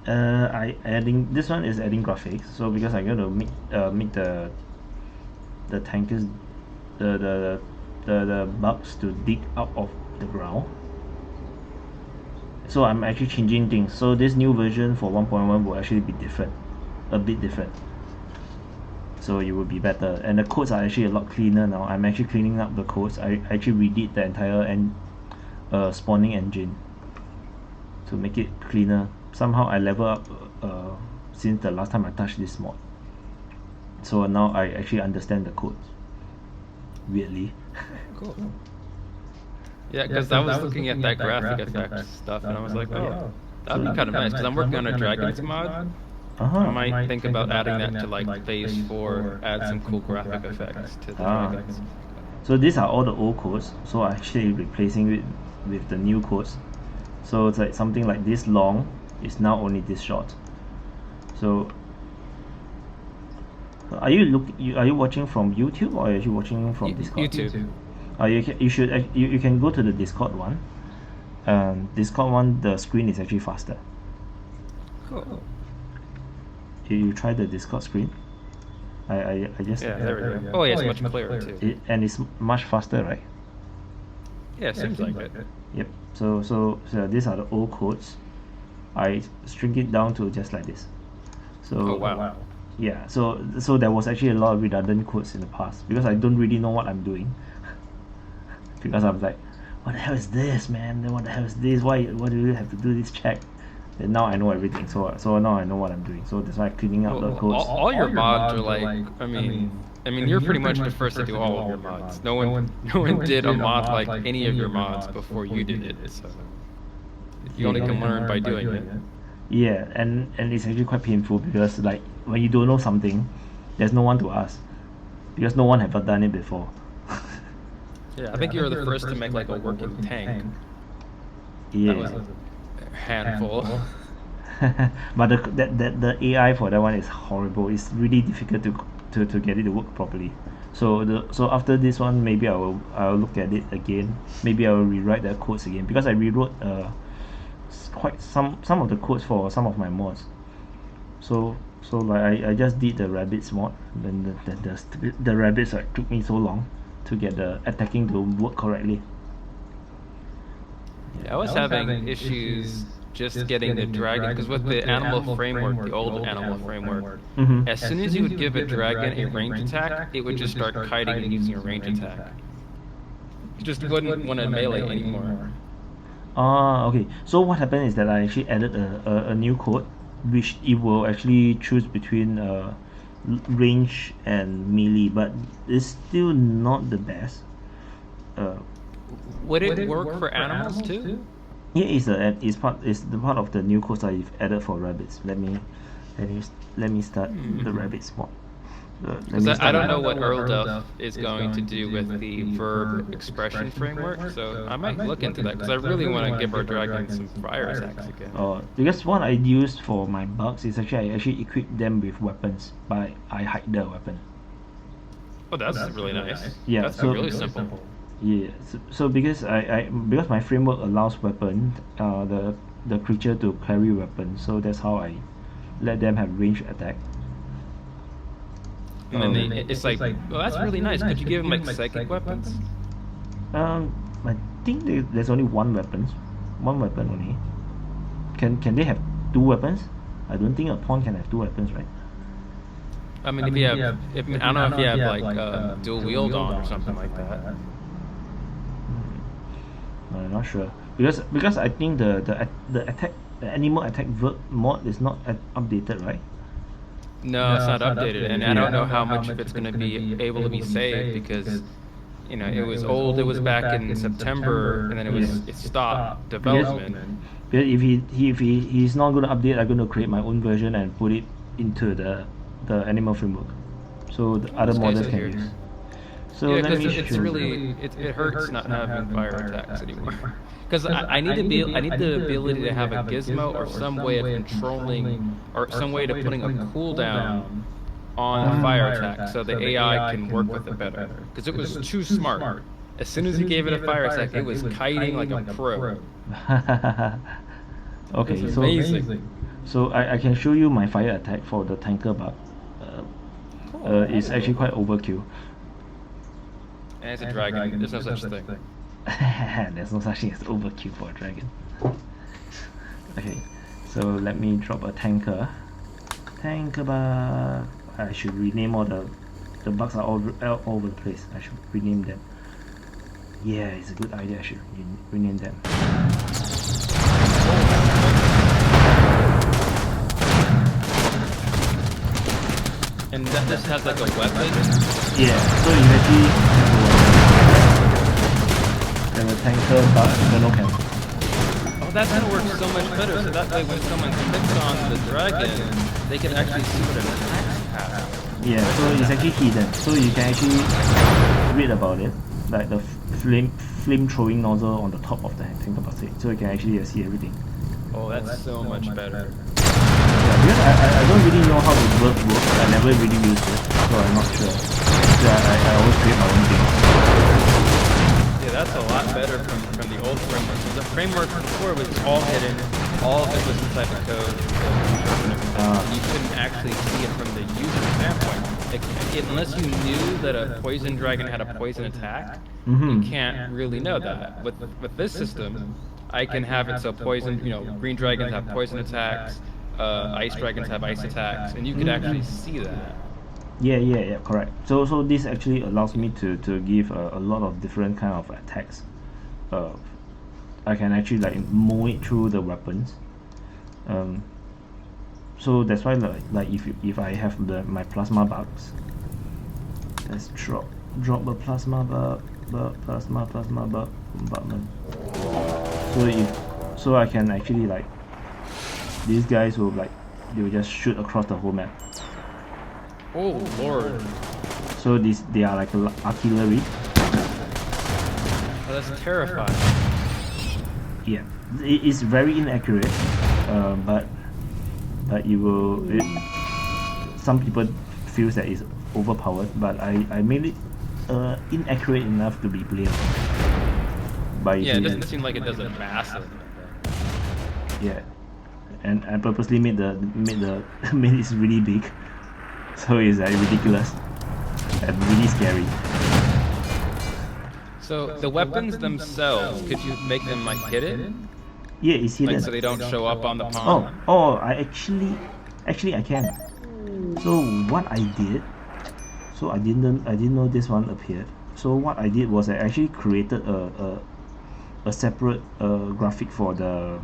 This one is adding graphics. So because I'm going to make the tankers, the bugs to dig out of the ground. So I'm actually changing things. So this new version for 1.1 will actually be different, a bit different. So it will be better, and the codes are actually a lot cleaner now. I'm actually cleaning up the codes. I actually redid the entire spawning engine to make it cleaner. Somehow I level up since the last time I touched this mod. So now I actually understand the codes. Weirdly. Cool. Yeah, because I was looking at that graphic effects stuff, and I was like, oh, that'd be kind of nice. Because I'm working on a Dragons mod. I might think about adding that to like phase 4, add some cool graphic effects to the Dragons. So these are all the old codes. So I'm actually replacing it with the new codes. So it's like something like this long is now only this short. So Are you watching from YouTube or are you watching from Discord? YouTube. You can go to the Discord one. Discord one, the screen is actually faster. Cool. You try the Discord screen. I just Yeah, there we go. Oh yeah, it's much clearer too. and it's much faster, right? Yeah, it seems like it. Yep. So these are the old codes. I shrink it down to just like this. So Oh wow. yeah, so there was actually a lot of redundant codes in the past because I don't really know what I'm doing. Because I'm like, what the hell is this, man? Then what the hell is this? Why do you have to do this check? And now I know everything. So now I know what I'm doing. So that's why I'm cleaning up the codes. All your mods are like, I mean, you're pretty much the first to do all of your mods. No one did a mod like any of your mods before you did it. So you only can learn by doing it. Yeah, and it's actually quite painful because like when you don't know something, there's no one to ask because no one ever done it before. Yeah, I think you were the first to make like a working tank. Yeah. That was a handful. But the AI for that one is horrible. It's really difficult to get it to work properly. So after this one, maybe I'll look at it again. Maybe I will rewrite the codes again because I rewrote quite some of the codes for some of my mods. So like I just did the rabbits mod. Then the rabbits like took me so long to get the attacking to work correctly. Yeah, I was having issues just getting the dragon because with the animal framework, the old animal framework, as soon as you would give a dragon a range attack, it would just start kiting and using a range attack. You just wouldn't want to melee anymore. Okay. So what happened is that I actually added a new code, which it will actually choose between range and melee, but it's still not the best. Would it work for animals too? Yeah, it's the part of the new codes that I've added for rabbits. Let me start the rabbits mod. Because I don't know what Earl is going to do with the verb expression framework, so I might look into that because I really want to give our dragon some fire attacks again. Because what I used for my bugs is I actually equip them with weapons, but I hide the weapon. Oh, that's really nice. Yeah, that's so really simple. Yeah, so because because my framework allows weapon, the creature to carry weapons, so that's how I let them have range attack. And then it's like, well, that's really nice. Could you give them like psychic weapons? I think there's only one weapon only. Can they have two weapons? I don't think a pawn can have two weapons, right? I mean, if you have, I don't know if you have like dual wield on or something like that. I'm not sure because I think the animal attack verb mod is not updated, right? No, it's not updated, and I don't know how much of it's going to be able to be saved because it was old. It was back in September, and then it stopped development. Because if he's not going to update, I'm going to create my own version and put it into the animal framework, so the other modders can use. So yeah, because it's really it hurts not having fire attacks anymore. Because I need the ability to have a gizmo or some way of controlling or some way to putting a cooldown on a fire attack so the AI can work with it better. Because it was too smart. As soon as you gave it a fire attack, it was kiting like a pro. Okay, it's so amazing. So I can show you my fire attack for the tanker bug. It's actually quite overkill. And it's a dragon. There's no such thing. There's no such thing as overkill for a dragon. Okay, so let me drop a tanker. Tanker bug. I should rename all the bugs are all over the place. I should rename them. Yeah, it's a good idea. I should rename them. And that just has like a weapon? Yeah, so you actually have a weapon. And the tanker but Inferno can. Oh, that's gonna work so much better, so that way when someone clicks on the dragon, they can actually see what an attack has. Yeah, so it's actually hidden. So you can actually read about it. Like the flame throwing nozzle on the top of the tanker basket. So you can actually see everything. Oh, that's so much better. Yeah, because I don't really know how the verb works. I never really used it. so I'm not sure. So I always create my own thing. Yeah, that's a lot better from the old framework. The framework before was all hidden, all of it was inside the code, you couldn't actually see it from the user standpoint. Unless you knew that a poison dragon had a poison attack, you can't really know that. With this system, I can have it so poison, green dragons have poison attacks, ice dragons have ice attacks, and you could actually see that. Yeah, correct. So this actually allows me to give a lot of different kind of attacks. I can actually like mow it through the weapons. So that's why like if I have my plasma bugs, let's drop a plasma bug, plasma bug bombardment. So I can actually like, these guys will like, they will just shoot across the whole map. Oh lord. So they are like artillery. Oh, that's terrifying. Yeah, it is very inaccurate, but you will. Some people feel that it's overpowered, but I made it inaccurate enough to be playable. Yeah, it doesn't seem like it does it massive. Yeah, and I purposely made made it really big, so it's like ridiculous and really scary. So the weapons themselves, could you make them like hidden? Yeah, it's hidden. Like so they don't show up on the pond? Oh, I actually I can. So what I did, so I didn't know this one appeared. So what I did was I actually created a separate graphic for the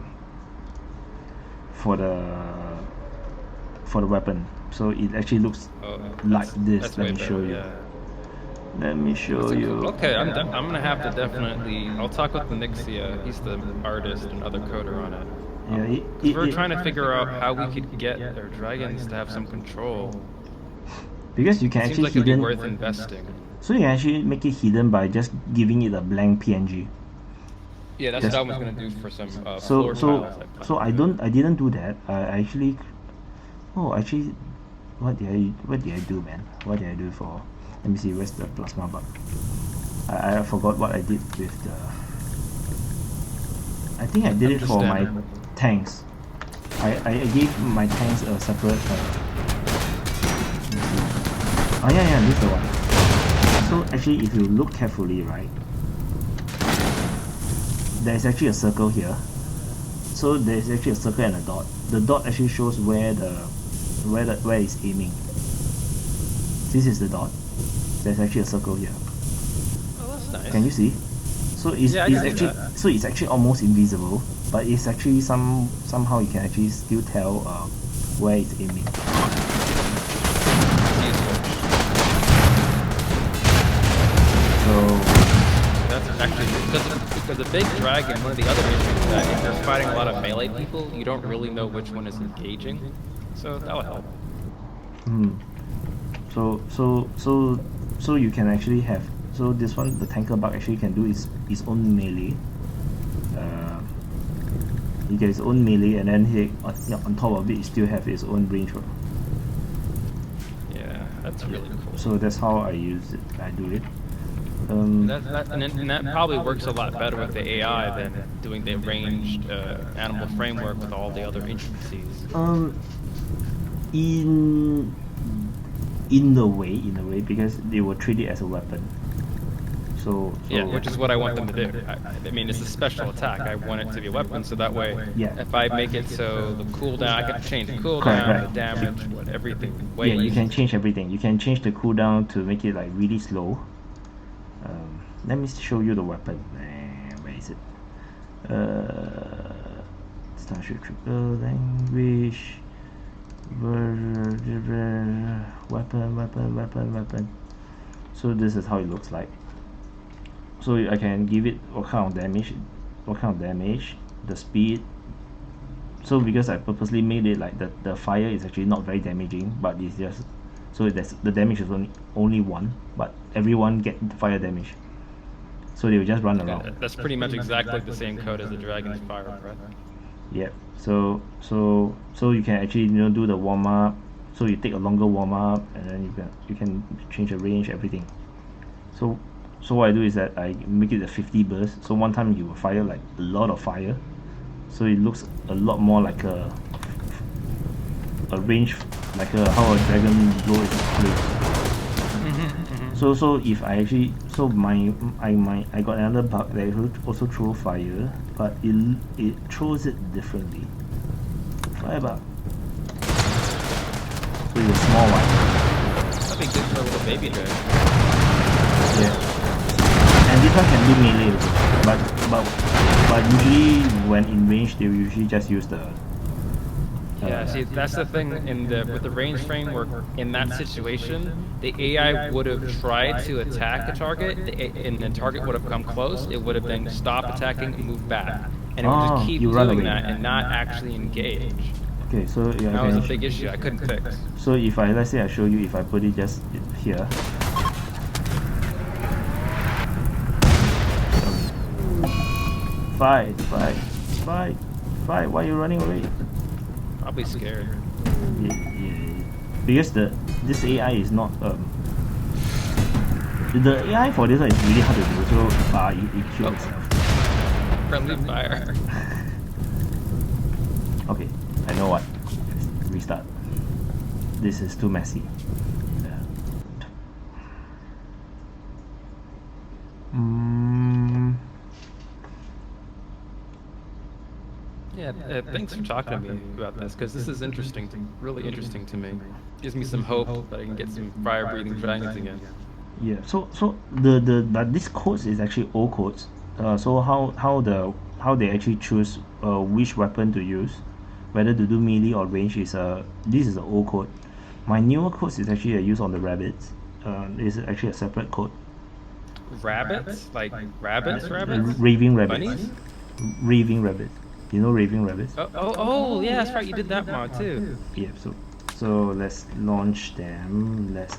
weapon. So it actually looks like this. Let me show you. Yeah. Let me show you. Okay, I'm gonna have to definitely. I'll talk with the Nixia. He's the artist and other coder on it. Yeah, we're trying to figure out how we could get their dragons to have some control. Because you can Seems actually like it'd be hidden. worth investing. So you can actually make it hidden by just giving it a blank PNG. Yeah, that's what I was gonna do for some So floor tiles. I didn't do that. I actually. Oh, actually, what did I do, man? What did I do for? Let me see, where's the plasma bug? I forgot what I did with the. I think I did it for my tanks. I gave my tanks a separate. Oh yeah, this is the one. So actually, if you look carefully, right, there is actually a circle here. So there is actually a circle and a dot. The dot actually shows where it's aiming. This is the dot. There's actually a circle here. Oh, that's nice. Can you see? So it's actually almost invisible, but it's actually somehow you can actually still tell where it's aiming. So that's actually because a big dragon, one of the other issues is that if you're fighting a lot of melee people, you don't really know which one is engaging. So that'll help. So you can actually have, so this one, the tanker bug actually can do its own melee. He gets its own melee, and then on top of it still have its own range. Yeah, that's really cool. So that's how I use it. I do it. And that probably works a lot better with the AI than doing the ranged animal framework with all the other intricacies. In a way, because they will treat it as a weapon. So yeah, which is what I want them to do. I mean, it's a special attack. I want it to be a weapon, so that way, if I make it so the cooldown, I can change the cooldown, the damage, everything. You can change everything. You can change the cooldown to make it like really slow. Let me show you the weapon. Where is it? Starship Trooper language. Weapon. So this is how it looks like. So I can give it what kind of damage, the speed. So because I purposely made it like the fire is actually not very damaging, but it's just so the damage is only 1, but everyone get fire damage. So they will just run around. That's pretty much exactly the same code as the dragon's fire breath. Yep. So you can actually do the warm up, So you take a longer warm up, and then you can change the range, everything. So what I do is that I make it a 50 burst. So one time you will fire like a lot of fire. So it looks a lot more like a range, like how a dragon blow is placed. So if I actually, I got another bug that also throw fire, but it throws it differently. Fire bug. So it's a small one. That'd be good for a little baby dragon. Yeah. And this one can do melee, but usually when in range they will usually just use the. Yeah, see, that's the thing with the range framework. In that situation, the AI would have tried to attack a target, and the target would have come close. It would have then stopped attacking and moved back, and it would just keep doing that and not actually engage. Okay, so yeah, that was a big issue I couldn't fix. So if let's say I show you, if I put it just here. Fight! Why are you running away? I'll be scared. Yeah. Because this AI is not the AI for this one is really hard to do. So it killed itself. Friendly fire. Okay, I know what. Restart. This is too messy. Yeah, thanks for talking to me about this, because this is interesting, really interesting to me. Gives me some hope that I can get some fire-breathing dragons again. Yeah. So but this codes is actually old codes. So how they actually choose which weapon to use, whether to do melee or range is this is an old code. My newer codes is actually a use on the rabbits. Is actually a separate code. Rabbits? Like rabbits? Raving rabbits. Bunnies? Raving rabbits. You know raving rabbits? Oh, yeah, that's right. You did that mod too. Yeah. So let's launch them. Let's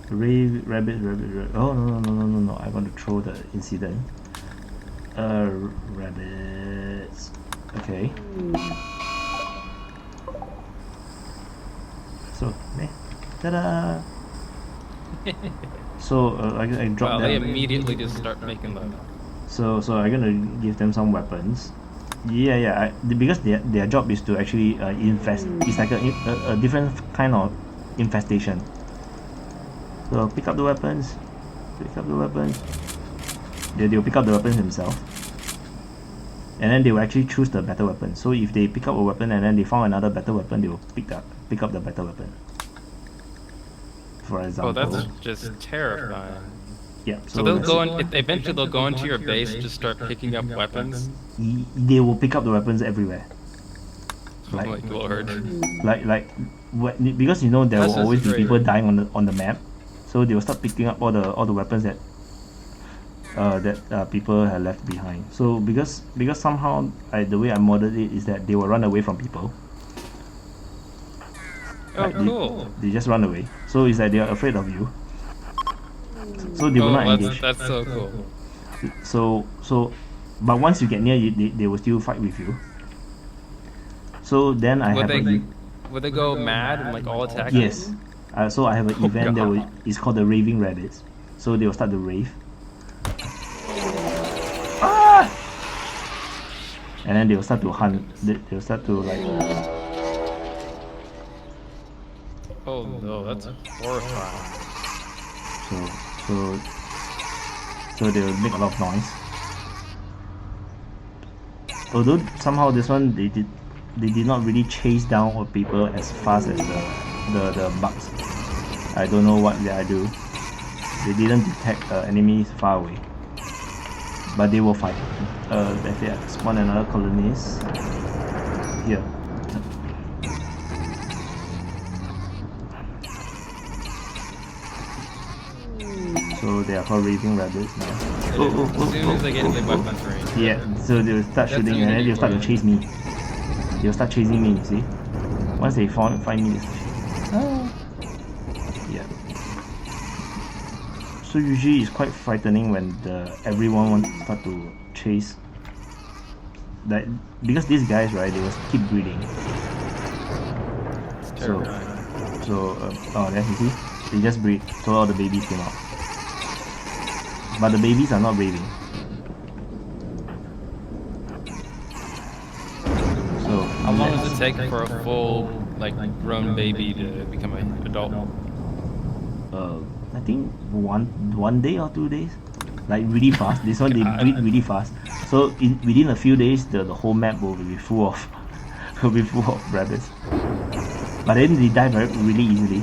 rabbit. Oh no! I want to throw the incident. Rabbits. Okay. So, ta-da! So I drop them. They immediately just start making them. So I'm gonna give them some weapons. Yeah. Because their job is to actually infest. It's like a different kind of infestation. So pick up the weapons. They'll pick up the weapons themselves. And then they will actually choose the better weapon. So if they pick up a weapon and then they found another better weapon, they will pick up the better weapon. For example. Oh, that's just terrifying. Yeah. So they'll go eventually they'll go into your base and just start picking up weapons. They will pick up the weapons everywhere. Like, oh my lord. Because there will always be people dying on the map, so they will start picking up all the weapons that people have left behind. So because somehow the way I modeled it is that they will run away from people. Oh, cool. They just run away. So it's like they are afraid of you. So they will not engage. That's so cool. So, but once you get near, they will still fight with you. So then would they go mad and like all attack? Yes. So I have an event is called the Raving Rabbits. So they will start to rave. And then they will start to hunt. They will start to like. Oh no, that's horrifying. So they will make a lot of noise. Although somehow this one they did not really chase down all people as fast as the bugs. I don't know what they do. They didn't detect enemies far away, but they will fight. They spawn another colonist here. So they are called raving rabbits now. As soon as they get in the weapons range. Yeah, so they will start shooting and then they will start to chase me. They will start chasing me, you see? Once they find me, they start chasing. Yeah. So usually it's quite frightening when everyone wants to start to chase. Because these guys, right, they will keep breeding. It's terrifying. So there you see, they just breed, so all the babies came out. But the babies are not breeding. So how long does it take for a full like grown baby to become an adult? I think one day or 2 days, like really fast. This one they breed really fast. So within a few days, the whole map will be full of rabbits. But then they die really easily.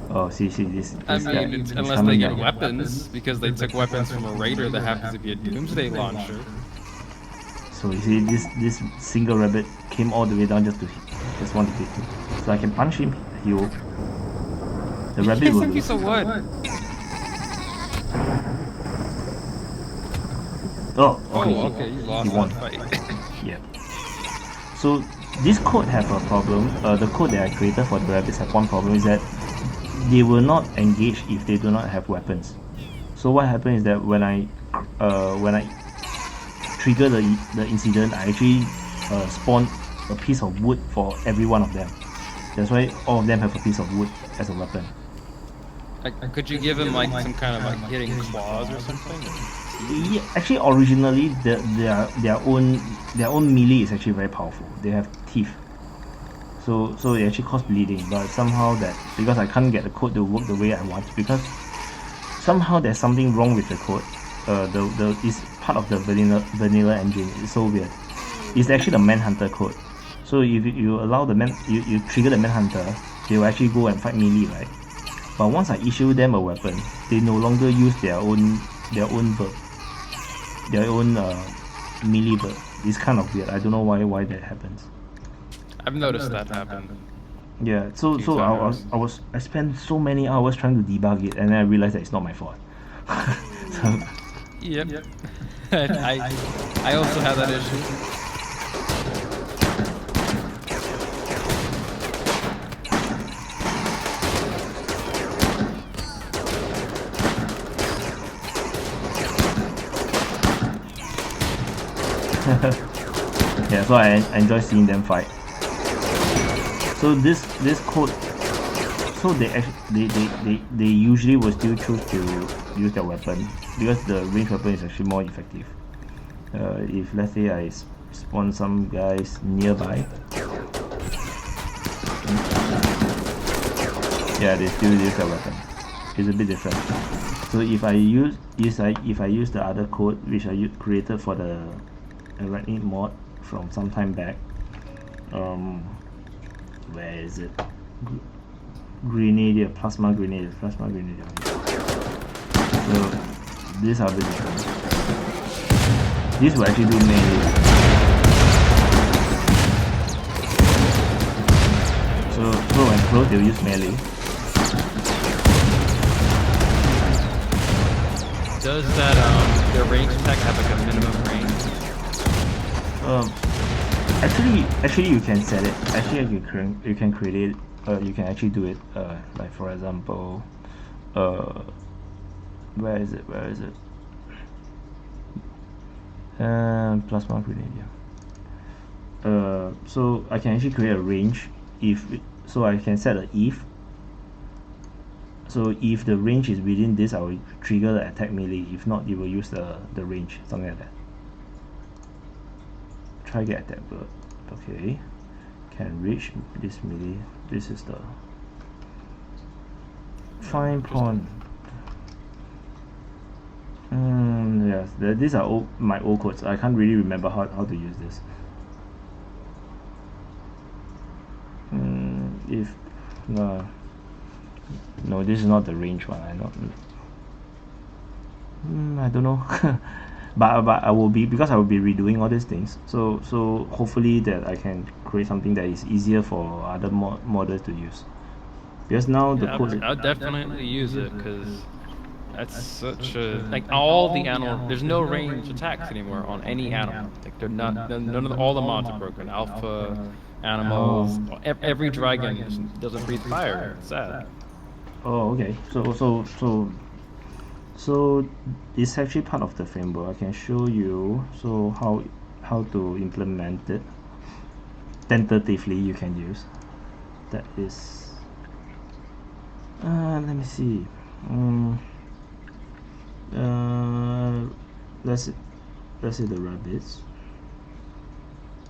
Oh, see this I guy, mean, he's unless coming they get down. weapons, because they took weapons from a raider that happens to be a doomsday launcher. So you see, this single rabbit came all the way down just want to hit me. So I can punch him. He will. The rabbit will lose. Piece of wood. Oh, Oh, okay, you lost won. that fight. Yeah. So this code have a problem. The code that I created for the rabbits have one problem, is that they will not engage if they do not have weapons. So what happens is that when I trigger the incident, I actually spawn a piece of wood for every one of them. That's why all of them have a piece of wood as a weapon. Could you give him like some kind of like hitting claws or something? Yeah, actually, originally their own melee is actually very powerful. They have teeth, so it actually cause bleeding. But somehow that, because I can't get the code to work the way I want, because somehow there's something wrong with the code. It's part of the vanilla engine. It's so weird. It's actually the manhunter code. So if you allow you trigger the manhunter, they will actually go and fight melee, right? But once I issue them a weapon, they no longer use their own verb, their own melee verb. It's kind of weird. I don't know why that happens. I've noticed that happen. Yeah. So I spent so many hours trying to debug it, and then I realized that it's not my fault. So, Yep. I also have that issue. yeah, so I enjoy seeing them fight. So this code, so they usually will still choose to use their weapon, because the ranged weapon is actually more effective. If let's say I spawn some guys nearby, yeah, they still use their weapon. It's a bit different. So if I use the other code which I created for the Arachnid mod from some time back, where is it? Grenadier, plasma grenadier. So these are the different. This will actually do melee. So when close, they'll use melee. Does that their range attack have like a minimum range? Actually you can set it. Actually you can create it. You can actually do it. Like for example, where is it? Plasma grenadier. So I can actually create a range. So I can set a if. So if the range is within this, I will trigger the attack melee. If not, it will use the range, something like that. Try get attack bird. Okay, can reach this melee. This is the fine pawn. Yes, these are my old codes. I can't really remember how to use this. If no, this is not the range one. I don't know. but I will be, because I will be redoing all these things. So hopefully that I can create something that is easier for other modders to use. Because now the code. I'll definitely use it, because that's such a, like, all the animal. There's no range attacks anymore on any animal. Like they're not. None of all the mods are broken. Alpha animals, every dragon doesn't breathe fire. It's sad. Oh, okay. So it's actually part of the framework. I can show you how to implement it. Tentatively, you can use that is let me see. Let's see the rabbits.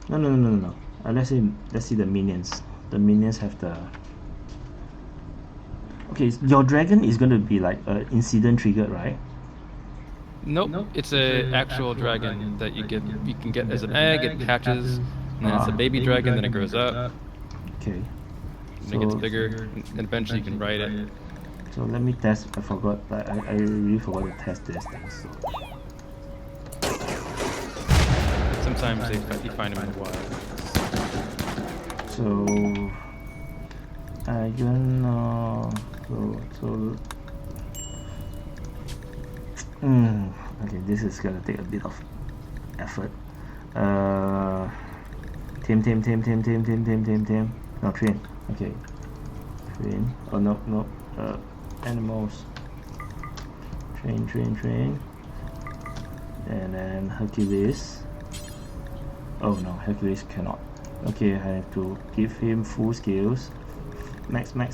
No. Let's see the minions. The minions have the. Okay, your dragon is going to be like an incident triggered, right? Nope, it's a actual dragon that you can get as an egg. It hatches, and then it's a baby dragon. Then it grows up. Okay. And it gets bigger, and eventually you can ride it. So let me test. I forgot. I really forgot to test this thing. So. Sometimes you find them in the wild. So I don't know. Okay, this is gonna take a bit of effort. Tame. No, train. Okay, train. Oh no. Animals. Train. And then Hercules. Oh no, Hercules cannot. Okay, I have to give him full skills. Max. Then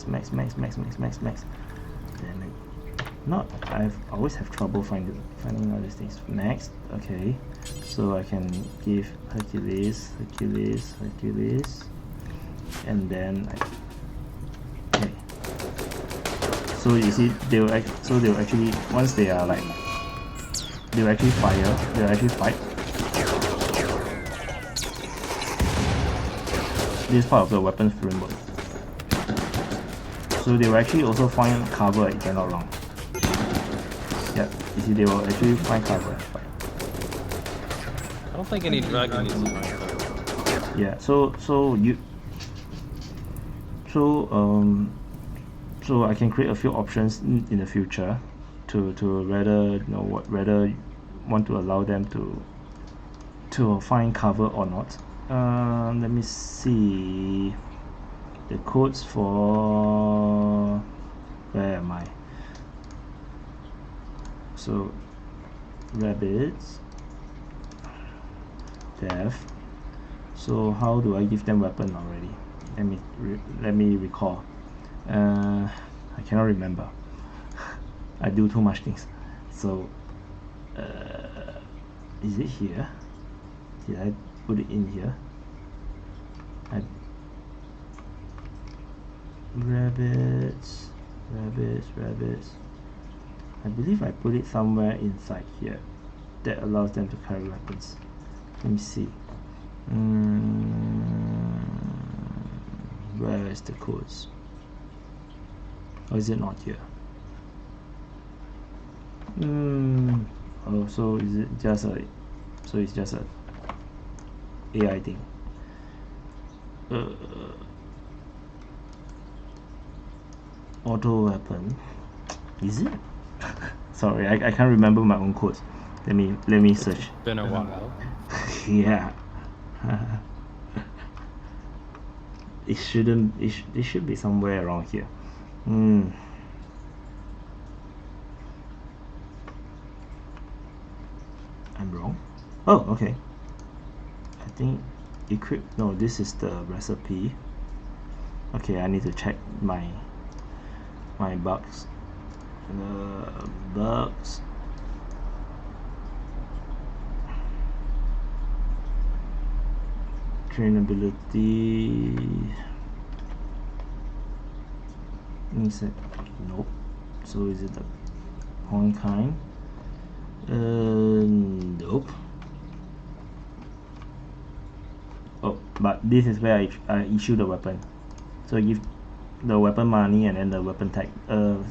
I always have trouble finding all these things. Next, okay. So I can give Hercules, and then okay. So you see, they'll actually once they are like, they'll actually fight. This part of the weapons framework. So they will actually also find cover if they're not wrong. Yeah, you see, they will actually find cover. I don't think any dragon needs to find cover. Yeah, so I can create a few options in the future to whether want to allow them to find cover or not. Let me see the codes for where am I? So rabbits, death. So how do I give them weapon already? Let me recall. I cannot remember. I do too much things. So is it here? Did I put it in here? Rabbits. I believe I put it somewhere inside here that allows them to carry weapons. Let me see. Where is the codes? Or is it not here? Oh, so is it just a? So it's just a AI thing. Auto weapon. Is it? Sorry, I can't remember my own codes. Let me search. It's been a while. Yeah. It should be somewhere around here. I'm wrong. Oh, okay. I think equip. No, this is the recipe. Okay, I need to check my bugs. Bugs. Trainability. Nope. So is it the point kind? Nope. Oh, but this is where I issue the weapon. So I give the weapon money and then the weapon tag.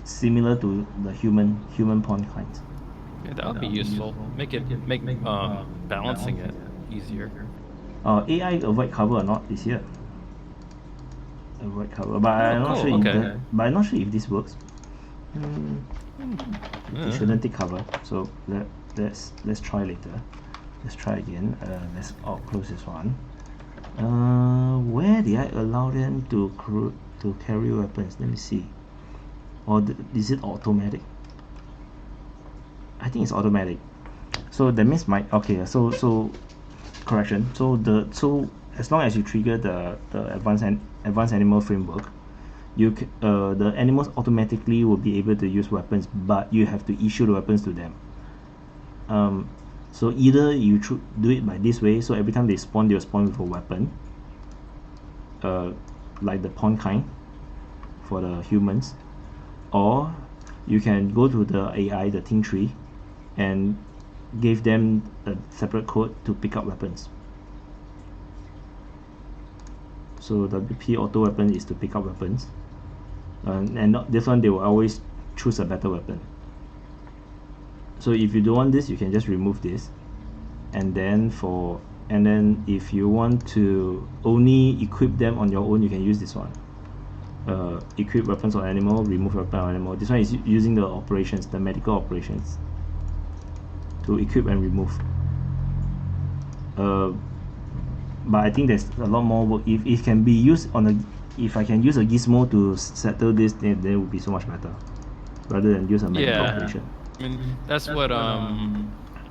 Similar to the human pawn kind. Yeah, that would be useful. Make balancing it easier. AI avoid cover or not is here. Avoid cover, but I'm not sure. Okay. But I'm not sure if this works. It shouldn't take cover. So let's try later. Let's try again. Let's close this one. Where did I allow them to carry weapons? Let me see. Or is it automatic? I think it's automatic. So that means my okay. So correction. So as long as you trigger the advanced animal framework, the animals automatically will be able to use weapons, but you have to issue the weapons to them. So either you do it by this way, so every time they spawn, they'll spawn with a weapon, like the pawn kind for the humans, or you can go to the AI, the Ting tree, and give them a separate code to pick up weapons. So WP auto weapon is to pick up weapons, and this one they will always choose a better weapon. So if you don't want this, you can just remove this, and then if you want to only equip them on your own, you can use this one. Equip weapons on animal, remove weapon on animal. This one is using the operations, the medical operations, to equip and remove. But I think there's a lot more work. If it can be used if I can use a gizmo to settle this, then it would be so much better, rather than use a medical operation. I mean, that's what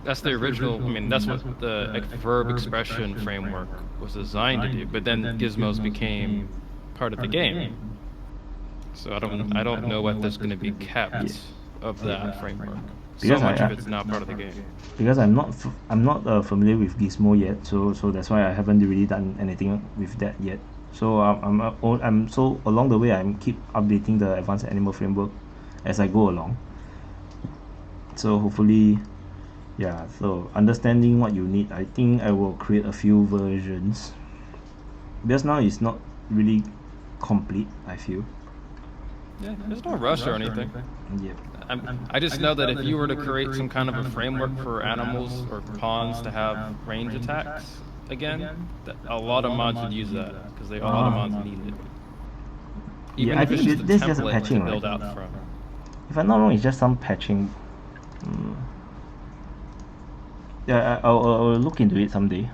that's the original. I mean, that's what the verb expression framework was designed to do. But then gizmos became part of the game. So I don't know what there's going to be kept of that framework. Because so much of it's not part of the game. Because I'm not familiar with Gizmo yet, so that's why I haven't really done anything with that yet. So so along the way I'm keep updating the advanced animal framework as I go along. So hopefully, yeah. So understanding what you need, I think I will create a few versions. Because now it's not really complete, I feel. Yeah, there's no rush or anything. Yeah. I just know that if you were to create some kind of a framework for animals or pawns to have range attacks again, a lot of mods would use that because a lot of mods need it. Even I if it's think just a this is just template patching, to build right? out from. If I'm not wrong, it's just some patching. Yeah, I'll look into it someday.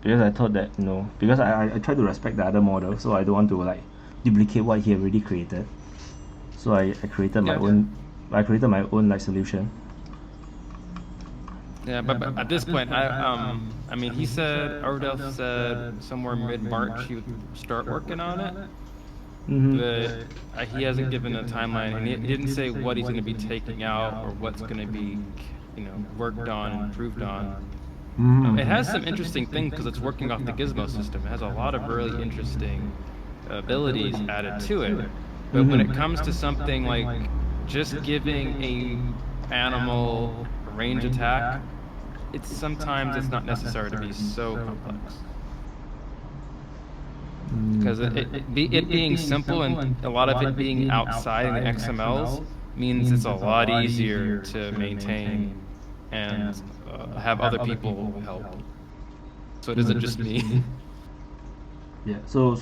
Because I thought that, because I try to respect the other model, so I don't want to like duplicate what he already created. So I created my own. I created my own like solution. Yeah, but at this point, I mean, he said, Ardell said somewhere mid-March he would start working on it. But he hasn't given a timeline, and he didn't say what he's going to be taking out or what's going to be, worked on and improved on. It has some interesting things because it's working off the Gizmo system. It has a lot of really interesting abilities added to it. But when it comes to something like just giving a animal a range attack, sometimes it's not necessary to be so complex. Because it being simple and a lot of it being outside in the XMLs means it's a lot easier to maintain and have other people help. So it isn't just me. Yeah, so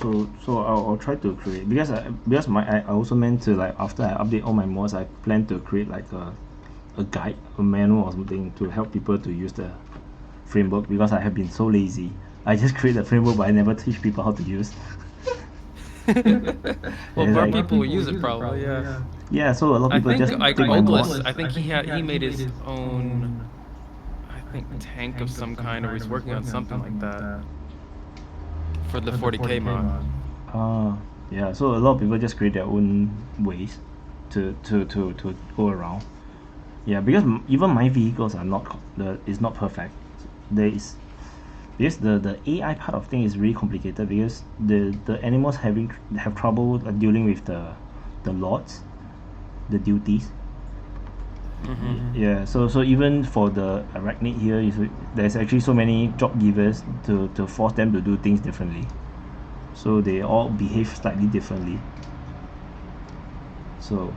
I'll try to create, because I also meant to, like, after I update all my mods, I plan to create like a guide, a manual or something to help people to use the framework, because I have been so lazy. I just create the framework but I never teach people how to use. Well, more people will use it probably, yeah. Yeah, so a lot of people just like take my mods. Oglis, I think he made his own, tank of some kind, or he's working on something like that for the 40k mod. Yeah, so a lot of people just create their own ways to go around. Yeah, because even my vehicles are not perfect. Because the AI part of thing is really complicated, because the animals have trouble dealing with the lords, the duties. Yeah, so even for the Arachnid here, there's actually so many job givers to force them to do things differently. So they all behave slightly differently. So,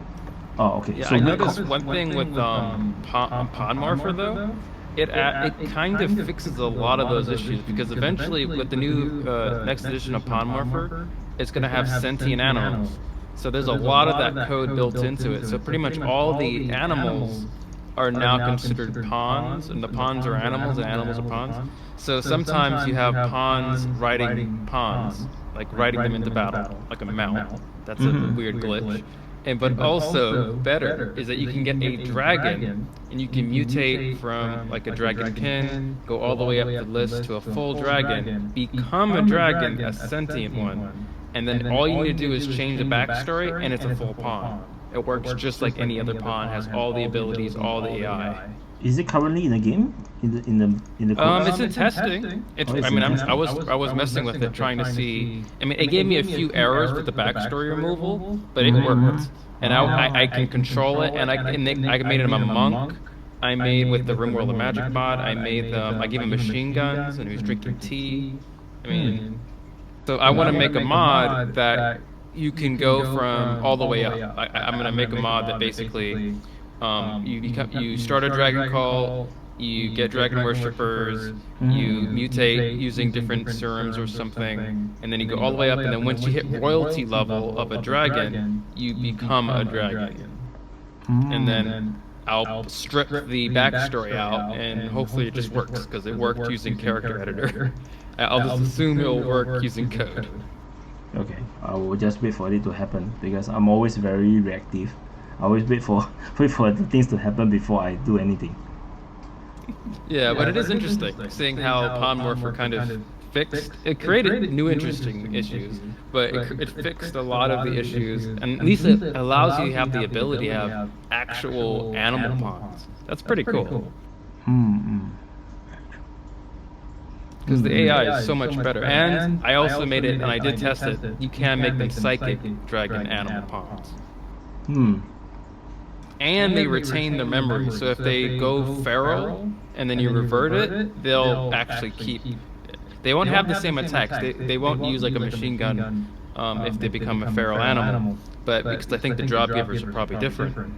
okay. Yeah, so I noticed one thing with Pawn Morpher though. It kind of fixes a lot of those issues, because eventually with the new next edition of Pawn Morpher, it's going to have sentient animals. So there's a lot of that code built into it. So pretty much all the animals are now considered pawns, and the pawns are animals, and animals are pawns. So sometimes you have pawns riding pawns, like riding them into battle, like a mount. That's a weird glitch. but also better is that you can get a dragon, and you can mutate from like a dragonkin, go all the way up the list to a full dragon, become a dragon, a sentient one, and then all you need to do is change the backstory, and it's a full pawn. It works just like any other pawn, has all the abilities, all the AI. Is it currently in the game? In the code? It's in testing. I was messing with it, trying to see. I mean, it gave me a few errors with the backstory removal, but it worked. And I can control it, and I made him a monk. I made with the Rimworld of Magic mod. I gave him machine guns, and he was drinking tea. I mean, so I want to make a mod that you can go from all the way up. I'm gonna make a mod that basically. You start a dragon call, you get dragon worshippers, you mutate using different serums or something, and then you go all the way up, and then once you hit royalty level of a dragon, you become a dragon. And then I'll strip the backstory out, and hopefully it just works, because it worked using character editor. I'll just assume it'll work using code. Okay, I will just wait for it to happen, because I'm always very reactive. I always wait for the things to happen before I do anything. Yeah, but it is interesting seeing how pawn morpher kind of fixed. It created new interesting issues, but it fixed a lot of the issues, and at least it allows you to have the ability to have actual animal pawns. That's pretty cool. Because the AI is so much better, and I also made it, and I did test it. You can make them psychic dragon animal pawns. And they retain their memory, so if they go feral and then you revert it, they'll actually keep. They won't have the same attacks. They won't use like a machine gun if they become a feral animal. But because I think the job givers are probably different.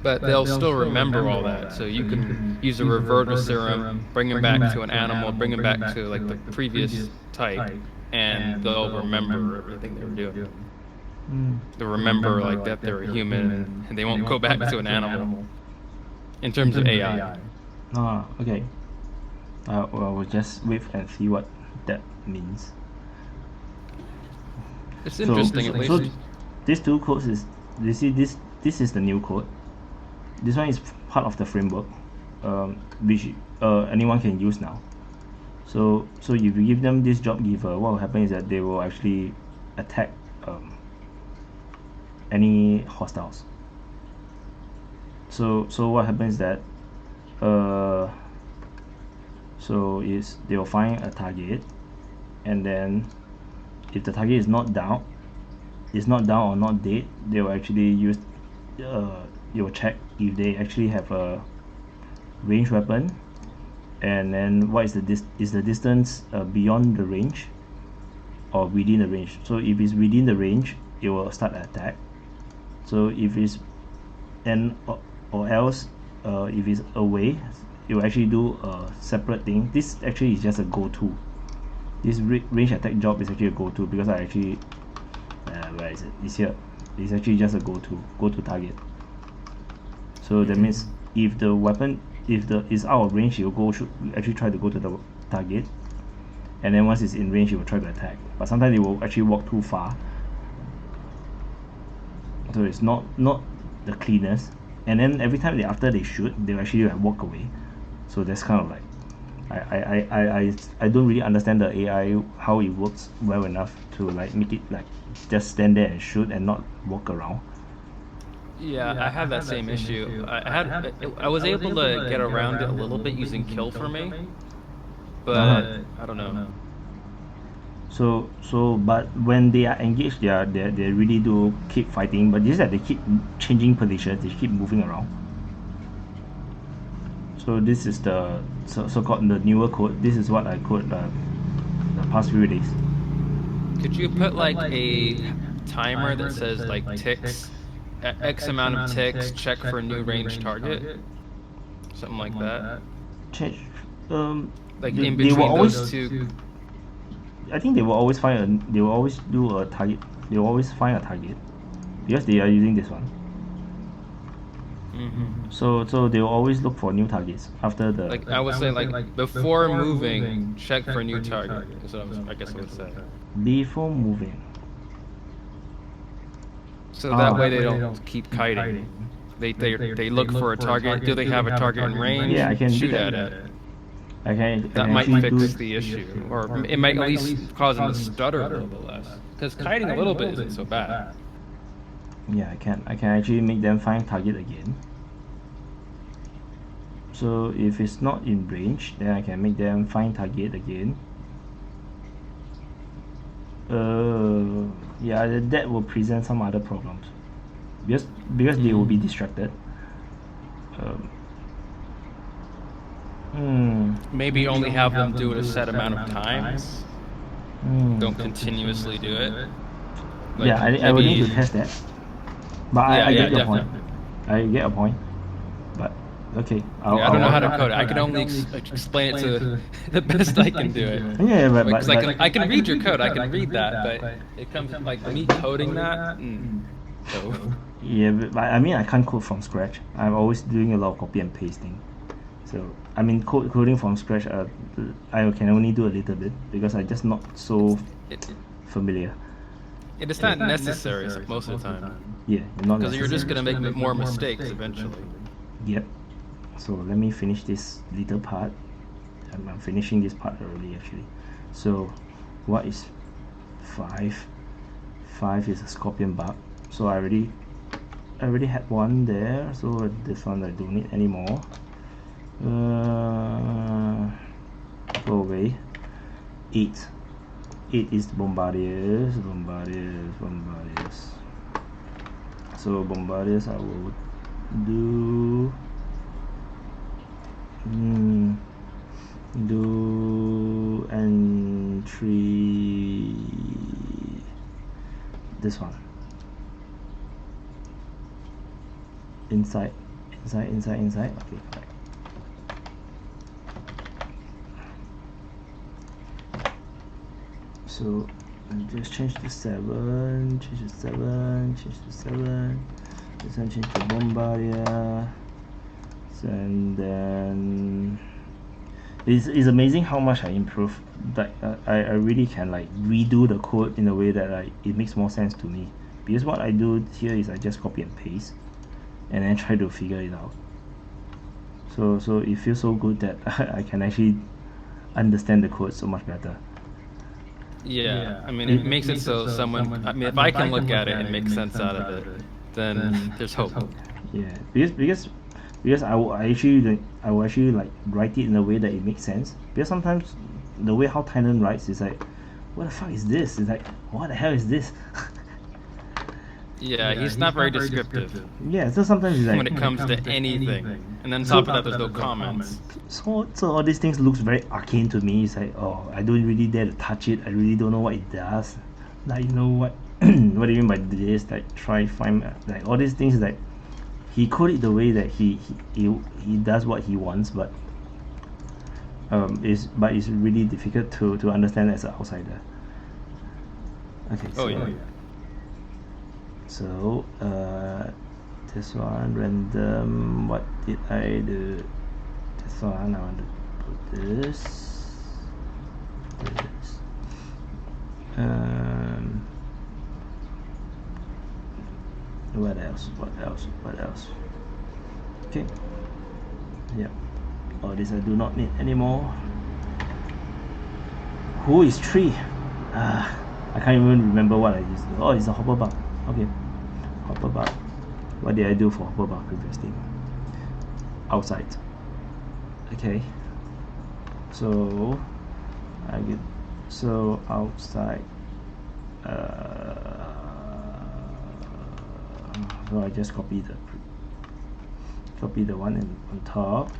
But they'll still remember all that. So you can use a reverter serum, bring them back to an animal, bring them back to like the previous type, and they'll remember everything they were doing. They'll remember like that they're a human, and they won't go back to an animal. In terms of AI. Okay. Well, we'll just wait and see what that means. It's interesting, at least. So these two codes is, you see, this is the new code. This one is part of the framework, which anyone can use now. So if you give them this job giver, what will happen is that they will actually attack any hostiles. So what happens is that they will find a target, and then if the target is not down or not dead, they will actually use you will check if they actually have a ranged weapon, and then what is the distance beyond the range or within the range. So if it's within the range, it will start an attack. So if it's or else if it's away, it will actually do a separate thing. This actually is just a go-to. This range attack job is actually a go-to, because I actually where is it? It's here. It's actually just a go-to target. So that means if the weapon is out of range, you will actually try to go to the target, and then once it's in range, you will try to attack. But sometimes it will actually walk too far, so it's not the cleanest. And then every time after they shoot, they will actually walk away. So that's kind of like, I don't really understand the AI, how it works well enough to like make it like just stand there and shoot and not walk around. Yeah, I had that same issue. I was able to get around it a little bit using kill for me, but I don't know. So but when they are engaged, they really do keep fighting. But this is that they keep changing positions, they keep moving around. So this is the so-called the newer code. This is what I code the past few days. Could you put like a timer that says like ticks, X amount of ticks, check for a new range target? Something like that. Check. Like in between those two. I think they will always do a target. They will always find a target, because they are using this one. So they will always look for new targets after the. Like I would say, like before moving, check for a new target. Is what I guess I would say. Before moving. So that way they don't keep kiting. They look for a target. Do they have a target in range? Yeah, I can shoot at it. That might fix the issue, or it might at least cause them to stutter a little bit less. Because kiting a little bit isn't so bad. Yeah, I can actually make them find target again. So if it's not in range, then I can make them find target again. Yeah, that will present some other problems because they will be distracted. Maybe only have them do it a set amount of times. Don't continuously do it. Like yeah, I will need to test that. But I get your point. I get a point. But okay, I don't know how to code it. I can only explain it to the best I can do it. Yeah, but I can read your code. I can read that, but it comes like me coding that. So. Yeah, but I mean I can't code from scratch. I'm always doing a lot of copy and pasting. So I mean coding from scratch. I can only do a little bit because I'm just not so familiar. It's not necessary most of the time. Yeah, not because you're just gonna make more mistakes eventually. Yep. So let me finish this little part. I'm finishing this part already actually. So what is 5? 5 is a scorpion bug. So I already had one there. So this one I don't need anymore. Go away. 8 is bombardiers. So bombardiers I will do entry, this one, inside, okay, right. So just change to 7, this one change to bombardier, and then it's amazing how much I improve. Like I really can like redo the code in a way that like it makes more sense to me, because what I do here is I just copy and paste and then try to figure it out. So it feels so good that I can actually understand the code so much better. Yeah, I mean, it makes it so someone. I mean, if I can look at it and make sense out of it, then there's hope. Yeah, because I will actually like write it in a way that it makes sense. Because sometimes the way how Thailand writes is like, what the fuck is this? It's like, what the hell is this? Yeah, he's not very descriptive. Yeah, so sometimes it's like when it comes to anything, and then on top of that, there's no comments. So all these things looks very arcane to me. It's like, oh, I don't really dare to touch it. I really don't know what it does. Like, you know what? What do you mean by this? Like, try find like all these things. Like, he coded it the way that he does what he wants, but it's really difficult to understand as an outsider. Okay. So, yeah. So this one random. What did I do? This one I want to put this. What else? Okay. Yeah. All this I do not need anymore. Who is 3? I can't even remember what I used. Oh, it's a hopper bug. Okay, hopper bug. What did I do for hopper bug previously? Outside. Okay. So I get outside. So I just copy the one on top.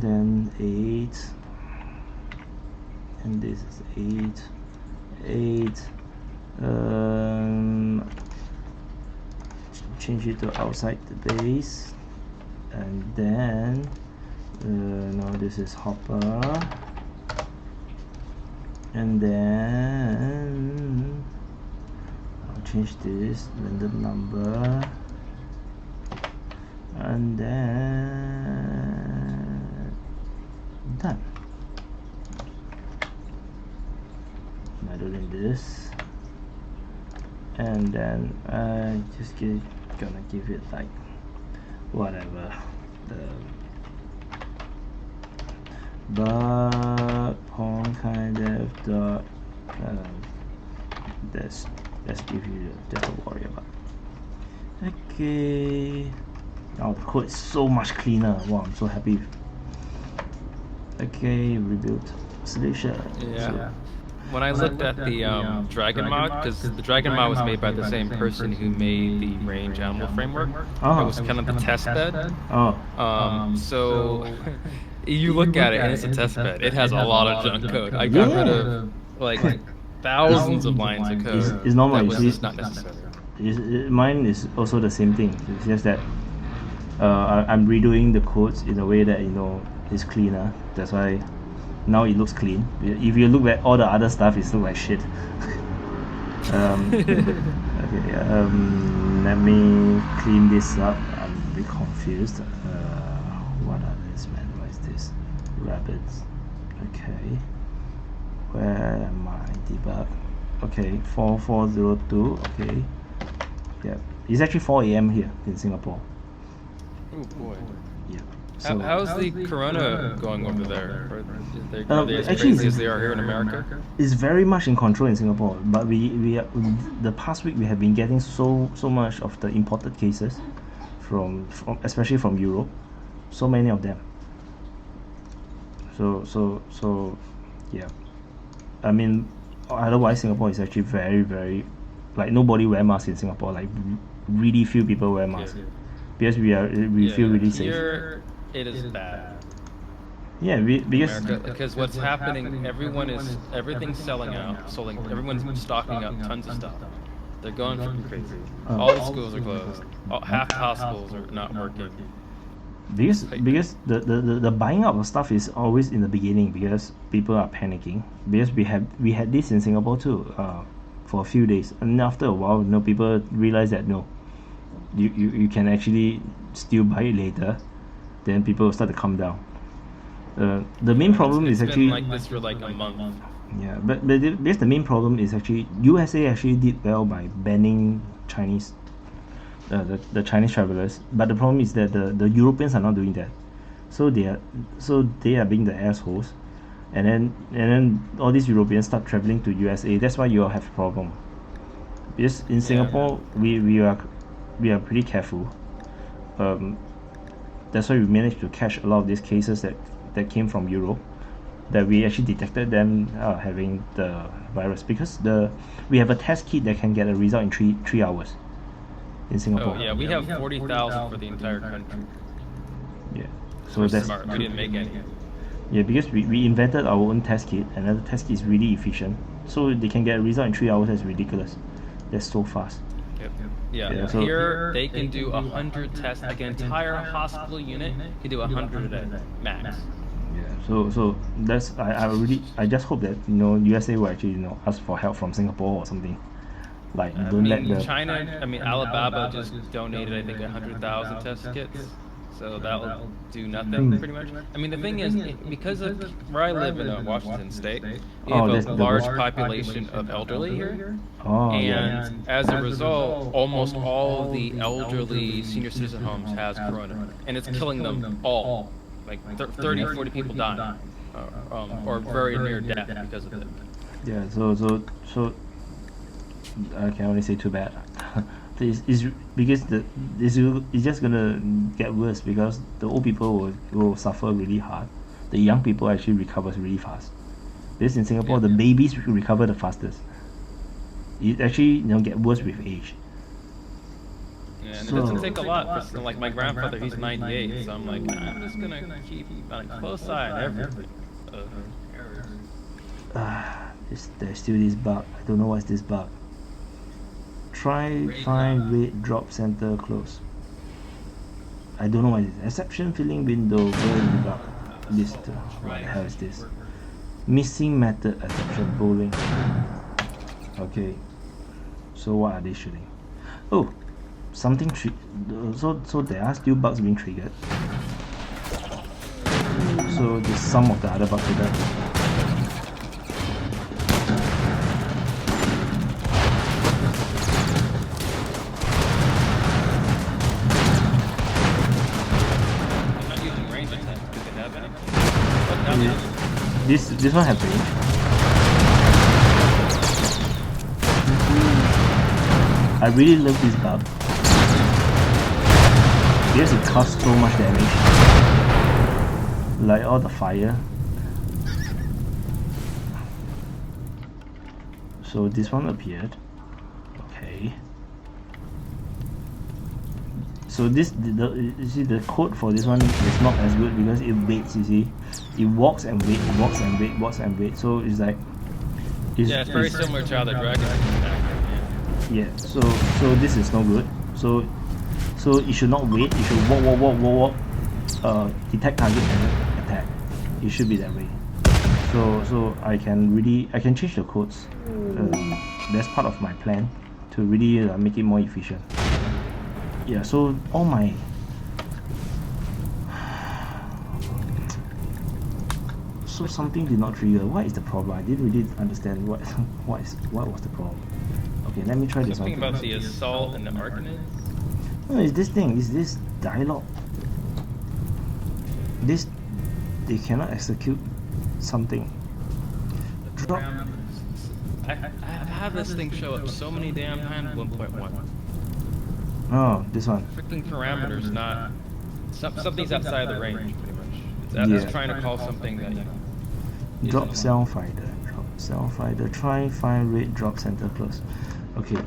Then 8, and this is 8. Change it to outside the base, and then now this is hopper, and then I'll change this random number, and then done. Now doing this, and then gonna give it like whatever the but pawn kind of dot let's give you just don't worry about. Okay, now the code is so much cleaner. Wow, I'm so happy. Okay, rebuild solution. Yeah. So, when I looked at the Dragon mod, because the Dragon mod was made by the same person who made the Range Animal framework. It was kind of the test bed. So you look at it and it's a test bed. It has a lot of junk code. I got rid of like thousands of lines of code. It's normal. That was just not necessary. Mine is also the same thing. It's just that I'm redoing the codes in a way that is cleaner. That's why now it looks clean. If you look at all the other stuff, it looks like shit. Okay, let me clean this up. I'm a bit confused. What are these, man? What is this? Rabbits. Okay. Where am I? Debug. Okay, 4402. Okay. Yeah, it's actually 4 a.m. here in Singapore. Oh boy. Yeah. So how's the corona going over there? Are they as actually, crazy as they are here in America? It's very much in control in Singapore, but the past week we have been getting so much of the imported cases from especially from Europe, so many of them. So yeah, I mean, otherwise Singapore is actually very like nobody wear masks in Singapore. Like really few people wear masks because we feel really safe. Here it is bad. Yeah, because what's happening, everything's selling out. Everyone's stocking up tons of stuff. They're going freaking crazy. All the schools are closed. Half the hospitals are not working. Because the buying up of stuff is always in the beginning because people are panicking. Because we had this in Singapore too, for a few days, and after a while, people realize that you can actually still buy it later. Then people will start to calm down. The main problem is actually been like this for like a month. Yeah, but because the main problem is actually USA actually did well by banning Chinese, the Chinese travelers. But the problem is that the Europeans are not doing that, so they are being the assholes, and then all these Europeans start traveling to USA. That's why you all have a problem. Because in Singapore we are pretty careful. That's why we managed to catch a lot of these cases that came from Europe, that we actually detected them having the virus, because we have a test kit that can get a result in 3 hours in Singapore. Oh yeah, we have 40,000 for the entire country. Yeah, so that's smart. We didn't make any. Yeah, because we invented our own test kit, and the test kit is really efficient, so they can get a result in 3 hours. That's ridiculous. That's so fast. Yeah, so here they can do 100 tests, like an entire hospital unit can do 100 a day, max. Yeah, so that's I just hope that USA will actually ask for help from Singapore or something. Like China, Alibaba just donated I think 100,000 test kits, so that'll do nothing pretty much. The thing is, because of where I live in Washington State, we have a large population of elderly here, and as a result, almost all of the elderly senior citizen homes has corona, and it's killing them all. Like 30, 40 people dying, or very near death because of it. Yeah, so I can only say too bad. It's because it's just gonna get worse, because the old people will suffer really hard. The young people actually recovers really fast. Because in Singapore, the babies recover the fastest. It actually get worse with age. Yeah, and it doesn't take a lot. For, like my grandfather, he's 98, so I'm like, I'm just gonna keep a close eye on everything. There's still this bug. I don't know what's this bug. Try find rate drop center close. I don't know what it is. Exception filling window bowling bug. What the hell is this? Missing method exception bowling. Okay. So what are they shooting? Oh, something so there are still bugs being triggered. So there's some of the other bugs that this one have range. I really love this bug. Because it costs so much damage. Like all the fire. So this one appeared. Okay. So this you see the code for this one is not as good because it waits. You see, it walks and wait, walks and wait, walks and wait. So it's like it's very similar to how the dragon. Yeah. So this is no good. So it should not wait. It should walk. Detect target and attack. It should be that way. So I can change the codes. That's part of my plan to really make it more efficient. Yeah, so all my so something did not trigger. What is the problem? I didn't really understand what was the problem. Okay, let me try this one. Something about the assault and the Arachnid? No, it's this thing. It's this dialogue. They cannot execute something. Drop. I've had this thing show up so many damn times. 1.1. Oh, this one. Freaking parameters, not something's outside of the range, pretty much. It's trying to call something that drop cell finder. Drop cell finder. Try find rate. Drop center close. Okay.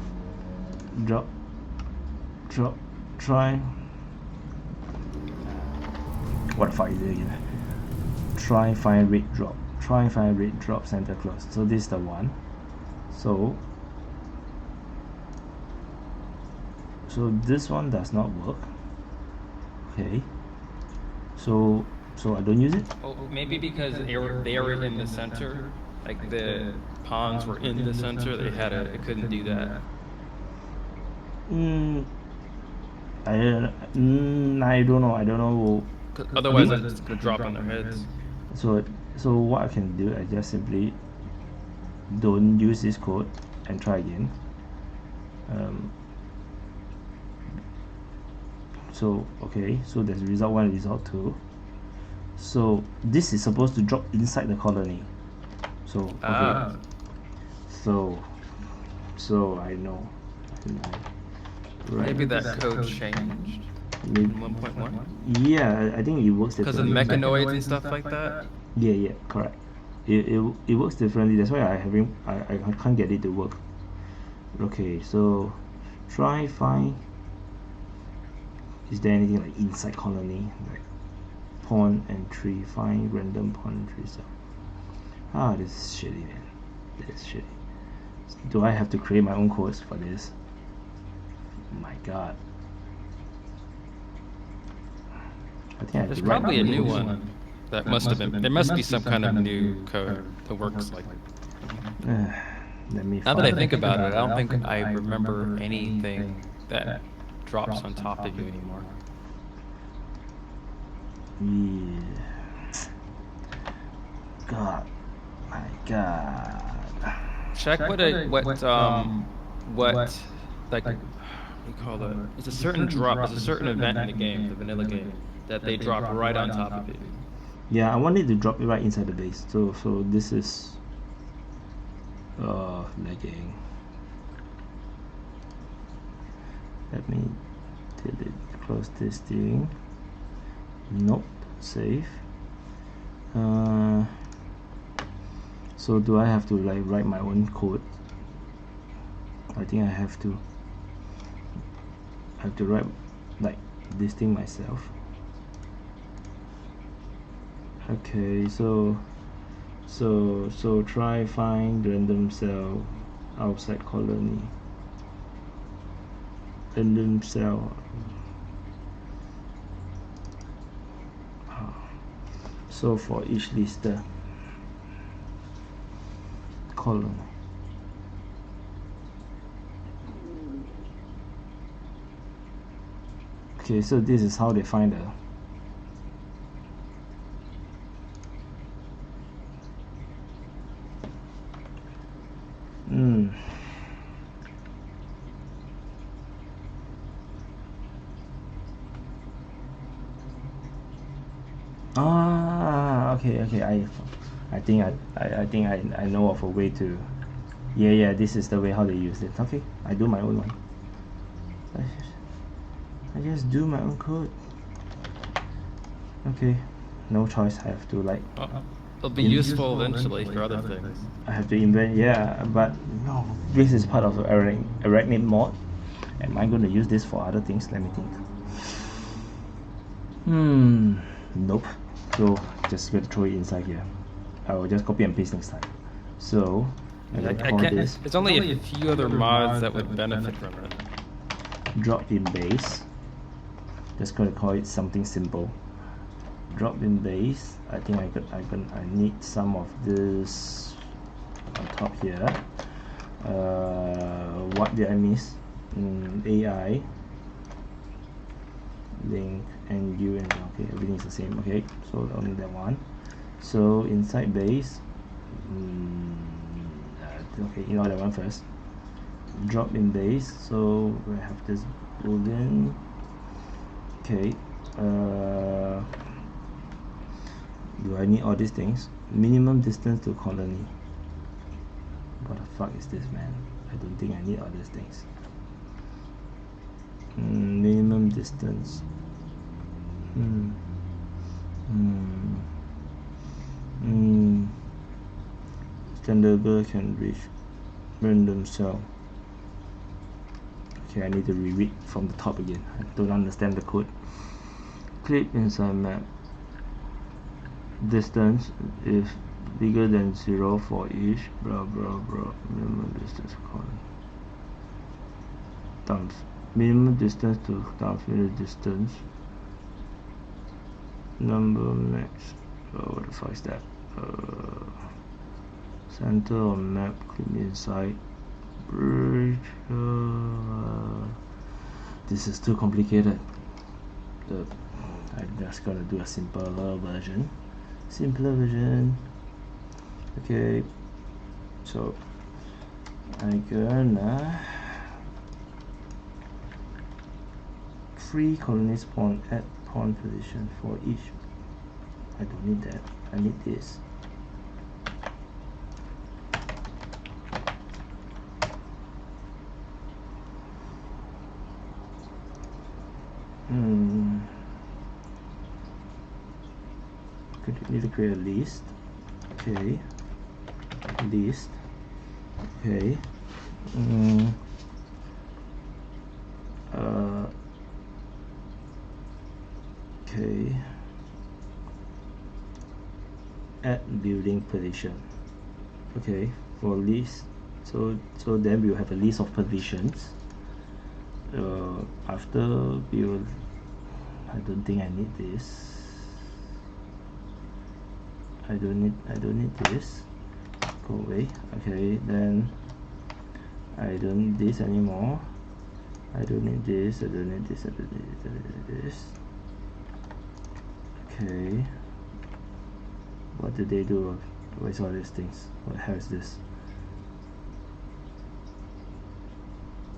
Drop. Try. What the fuck is it again? Try find rate drop. Try find rate drop center close. So this is the one. So this one does not work. Okay. So I don't use it. Oh, maybe because they were in the center, like the pawns were in the center. It couldn't do that. I don't know. Otherwise, it's gonna drop on their heads. So what I can do, I just simply don't use this code and try again. So okay, so there's result 1, result 2. So this is supposed to drop inside the colony. So okay. So I know. Right. Maybe that code changed in 1.1. Yeah, I think it works because of mechanoids and stuff like that. Yeah, correct. It works differently. That's why I can't get it to work. Okay, so try find. Is there anything like inside colony, like pawn entry, find random pawn entry stuff? This is shitty, man. This is shitty. Do I have to create my own codes for this? My god. I think there's probably a new one that must have been. There must be some kind of new code that works like. Let me. Now that I think about it, I don't think I remember anything that drops on top of you anymore. Yeah. God. My god. Check what like you call it. It's a certain drop. It's a certain event in the game, the vanilla game, that they drop right on top of it. Yeah, I wanted to drop it right inside the base. So this is lagging. Let me delete, close this thing. Nope, save. So do I have to like write my own code? I think I have to. I have to write like this thing myself. Okay, so try find random cell outside colony. Random cell. So for each lister column. Okay, so this is how they find the okay, I think I know of a way to. Yeah, this is the way how they use it. Okay, I do my own one. I just do my own code. Okay, no choice. I have to like. It'll be useful eventually for other things. I have to invent. Yeah, but no, this is part of the Arachnid mod. Am I going to use this for other things? Let me think. Nope. So just gonna throw it inside here. I will just copy and paste next time. So There's only a few other mods that would benefit from it. Drop in base. Just gonna call it something simple. Drop in base. I think I need some of this on top here. What did I miss? AI link and you and okay, everything is the same. Okay, so only that one. So inside base, okay, you know that one first. Drop in base. So we have this boolean. Okay. Do I need all these things? Minimum distance to colony. What the fuck is this, man? I don't think I need all these things. Minimum distance. Standard can reach random cell. Okay, I need to reread from the top again. I don't understand the code. Clip inside map. Distance is bigger than 0 for each blah. Minimum distance colony. Times minimum distance to minimum distance. Number max. What the fuck is that? Center on map. Clip inside. Bridge. This is too complicated. I'm just gonna do a simpler version. Okay, so I'm gonna free colony spawn at pawn position for each. I don't need that. I need this. Need to create a list. Okay, list. Okay. Okay. Add building position. Okay, for list. So then we will have a list of positions. After build, I don't think I need this. I don't need this. Go away. Okay, then I don't need this anymore. I don't need this. I don't need this. I don't need this. Okay. What do they do? What is all these things? What the hell is this?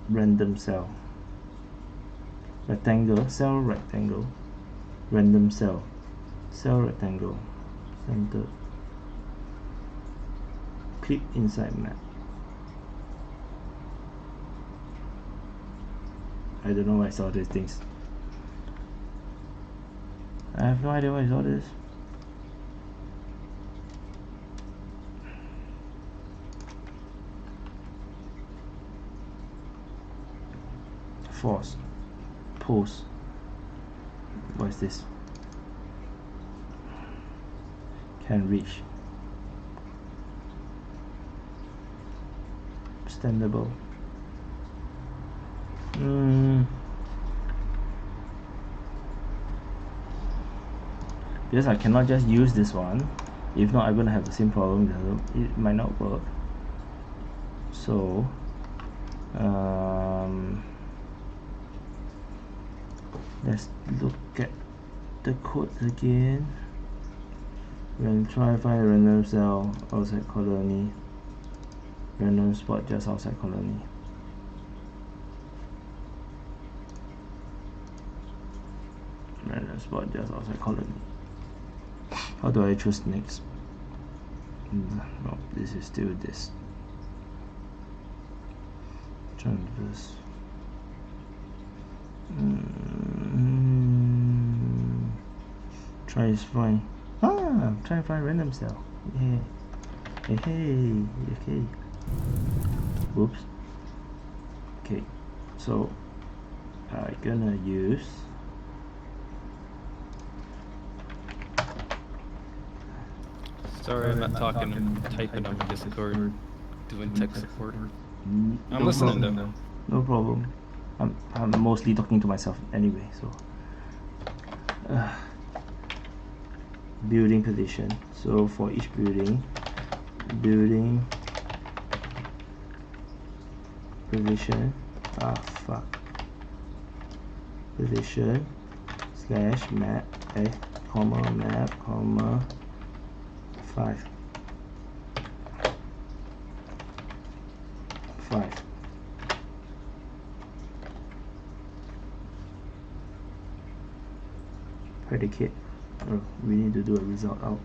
Random cell. Rectangle. Cell rectangle. Random cell. Cell rectangle. Center. Click inside map. I don't know what is all these things. I have no idea what is all this. Force. Pose. What is this? Can reach. Extendable. Because I cannot just use this one. If not, I'm gonna have the same problem. It might not work. So, let's look at the code again. When try find a random cell outside colony, random spot just outside colony. Random spot just outside colony. How do I choose next? No, this is still this. Transverse. Try is fine. Try and find random cell. Yeah. Hey. Okay. Whoops. Okay. So I'm gonna use Sorry, I'm not talking, I'm typing on Discord, doing tech support. I'm no listening problem. though. No problem. I'm mostly talking to myself anyway, so building position. So for each building position, position slash map, comma map, comma 5. Predicate. Oh, we need to do a result out.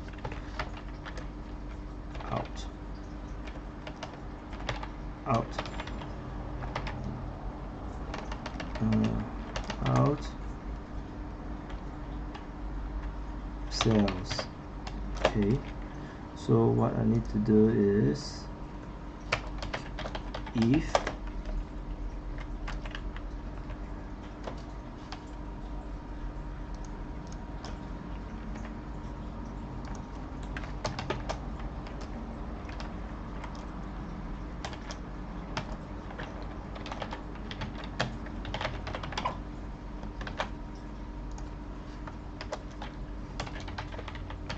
Out cells. Okay, so what I need to do is if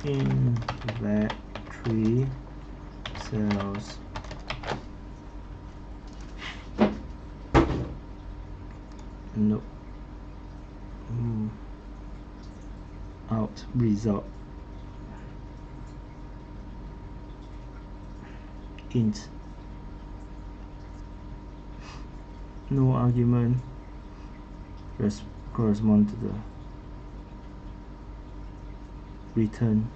inventory cells out result int no argument correspond to the return.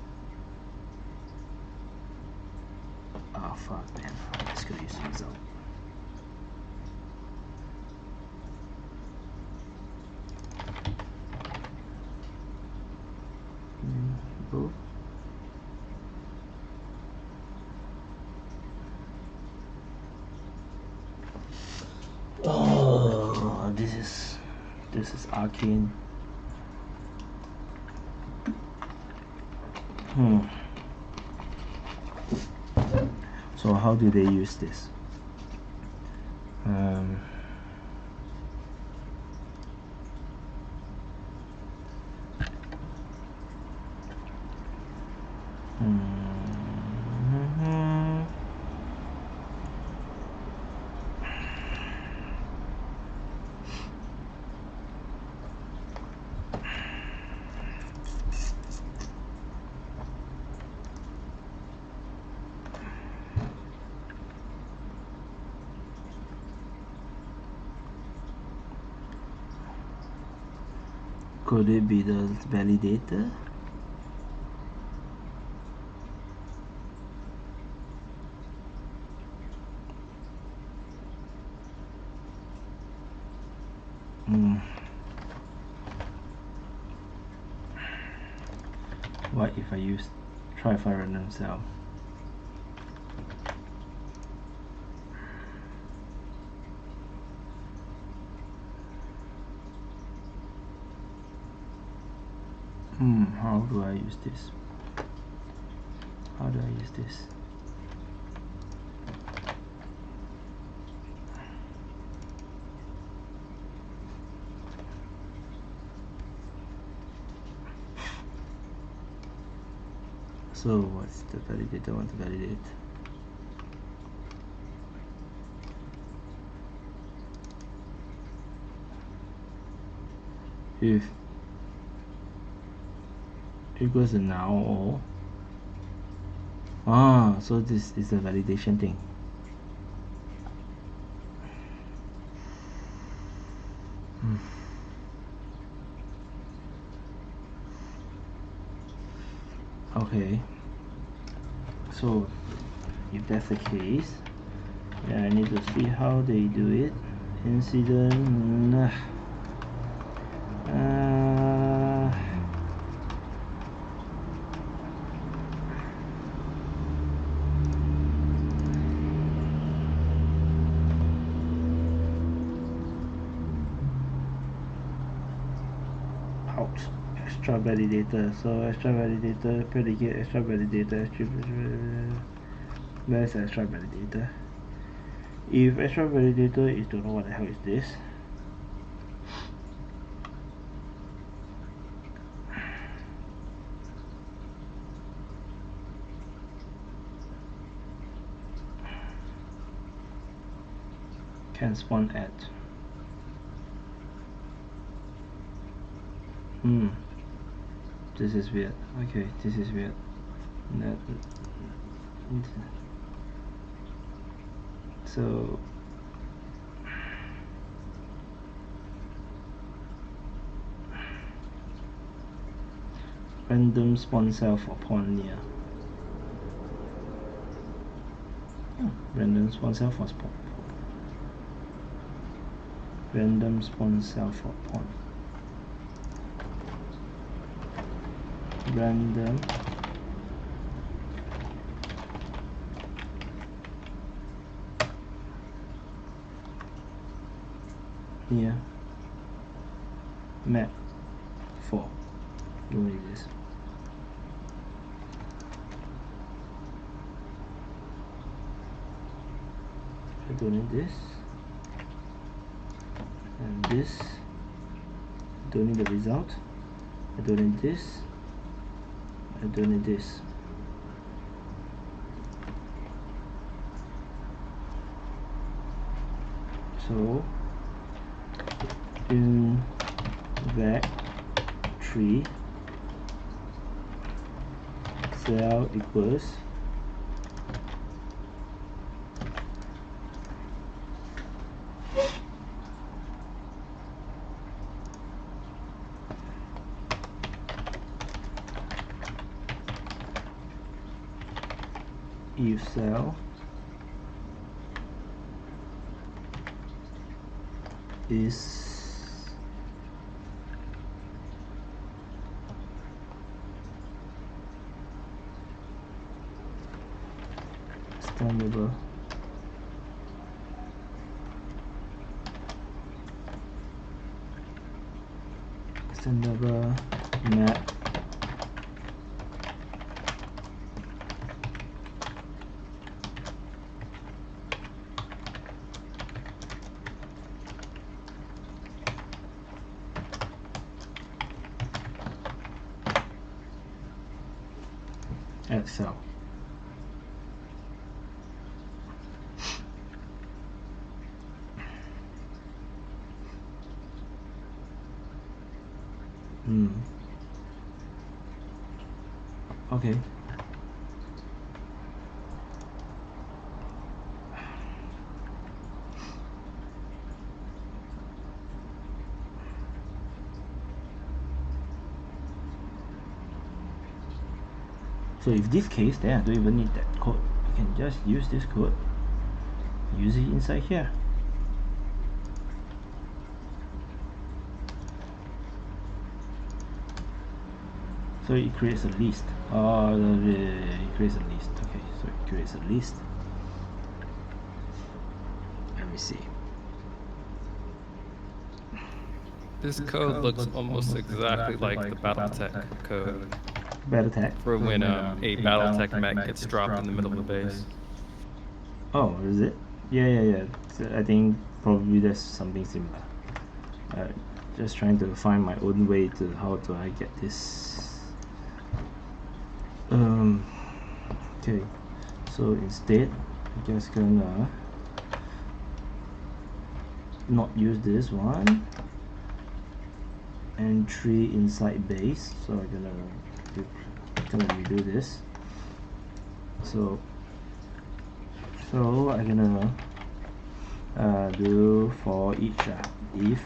Fuck, man. Let's go use the result. Both. Oh, this is arcane. So how do they use this? Could it be the validator? What if I use try for random cell? How do I use this? How do I use this? So what's the validator want to validate? If equals a now or so this is the validation thing. Okay, So if that's the case, yeah, I need to see how they do it. Incident. Out. Extra validator. So extra validator, predicate extra validator, where's extra validator? If extra validator is, don't know what the hell is this. Can spawn at. This is weird. Okay, this is weird. So random spawn self upon near. Random spawn self was spawn. Random spawn self upon. Random near map 4. Don't need this. I don't need this. And this. Don't need the result. I don't need this. I don't need this. So in that tree cell equals if cell is extendable map Excel. Okay. So if this case, then I don't even need that code. I can just use this code, use it inside here. So it creates a list. It creates a list. Okay, so it creates a list. Let me see. This code looks almost exactly like the BattleTech code. BattleTech? For when a BattleTech mech gets dropped in the middle of the base. Oh, is it? Yeah. So I think probably there's something similar. Just trying to find my own way to how do I get this. Okay, so instead I'm just gonna not use this one. Entry inside base, so I'm gonna redo this. So I'm gonna do for each if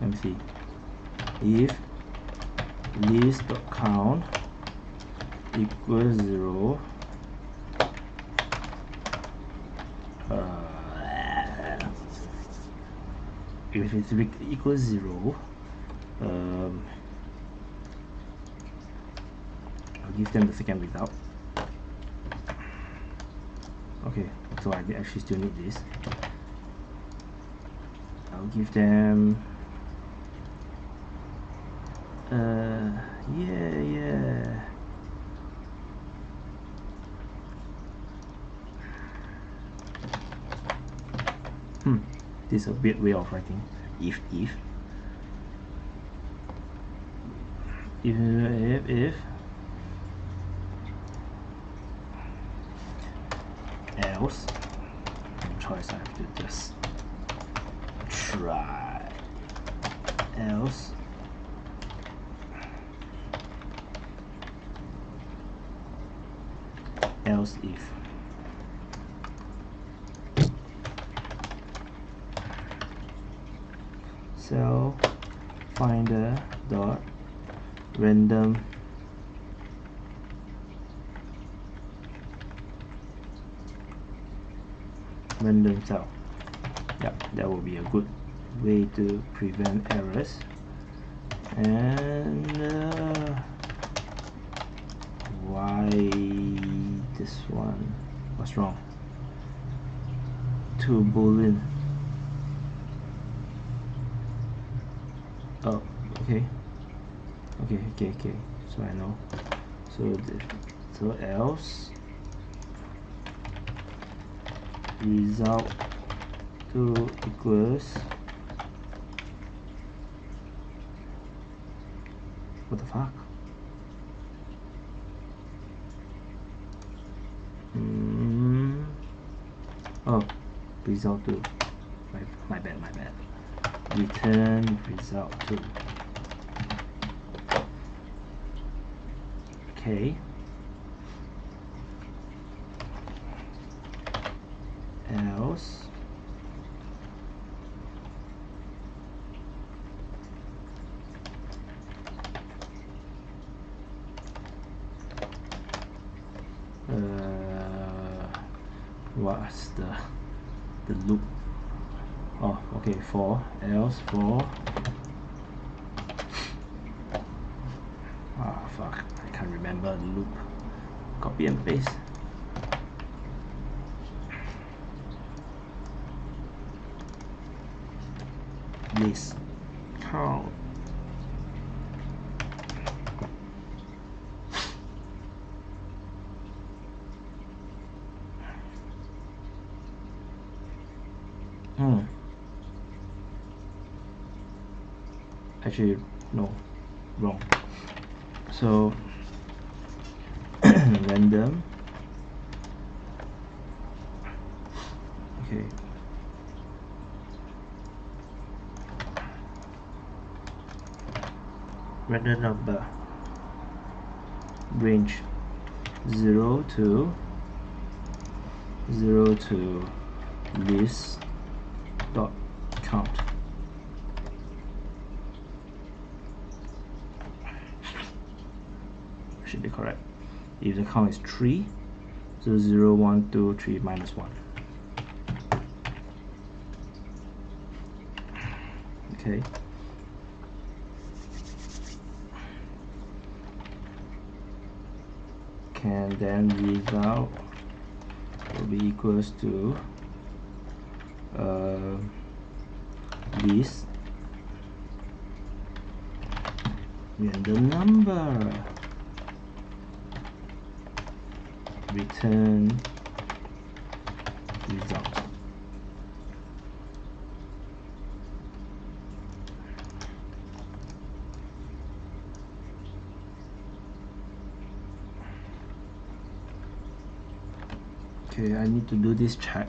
let me see, if list.count equals 0, if it's equals 0, I'll give them the second result. Okay, so I actually still need this. I'll give them yeah. This is a weird way of writing. If else, no choice, I have to just try. Else if cell finder dot random cell. Yeah, that will be a good way to prevent errors. And why this one? What's wrong? To boolean. Oh, okay. So I know. So else result to equals, what the fuck? Oh, result to, my bad. Return result to. Okay. Else what's the loop? Oh, okay, for else for fuck, I can't remember the loop. Copy and paste. List count actually no, wrong. So random, okay, random number range 0 to list dot count. Should be correct. If the count is 3, so 0, 1, 2, 3 minus 1. Okay. Can then result will be equals to list random number return result. Okay, I need to do this check.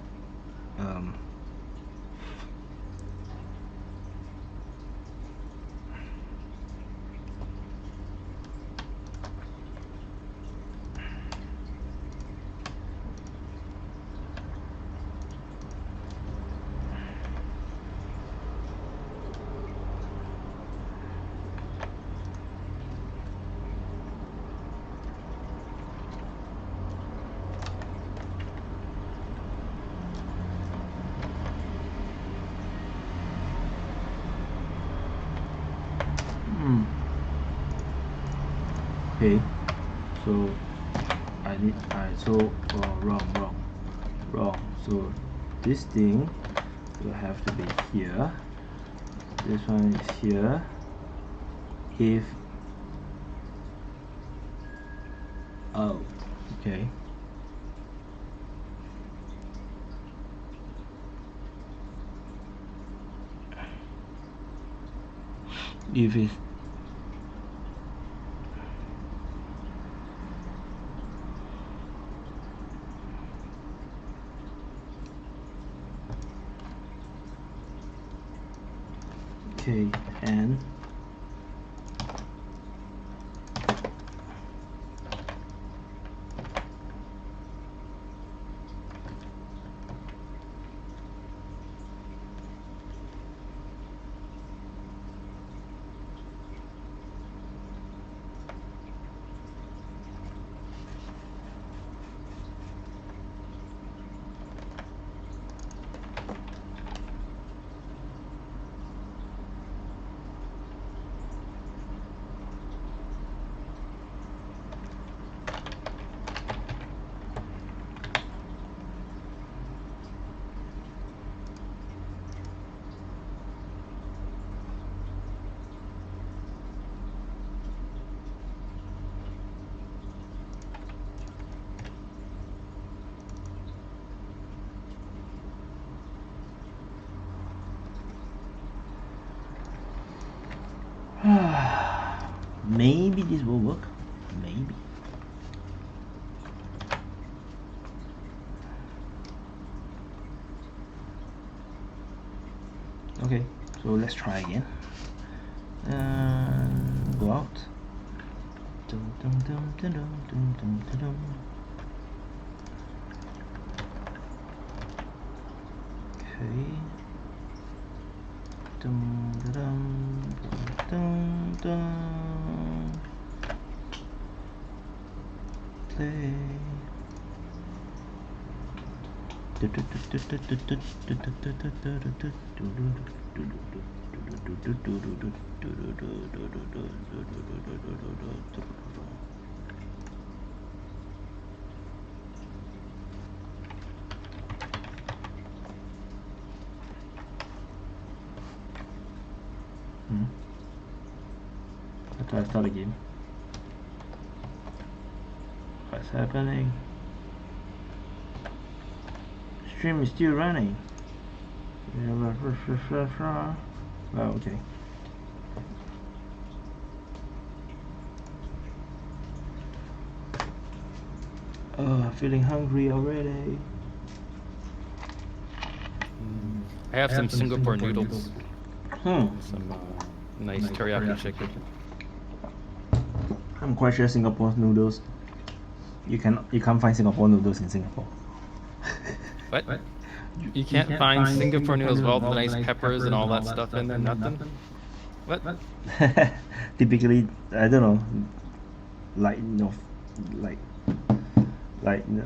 Okay, so wrong. So this thing will have to be here. This one is here. If okay. If it's okay, and maybe this will work. Maybe. Okay, so let's try again. Go out. Okay. Play. How do I start a game? What's happening? Stream is still running. Oh, okay. Feeling hungry already. I have some Singapore noodles. Some nice teriyaki chicken. I'm quite sure Singapore noodles. You can't find Singapore noodles in Singapore. What? You can't find Singapore noodles with all the nice peppers and all that stuff in there? Nothing? What? Typically, I don't know.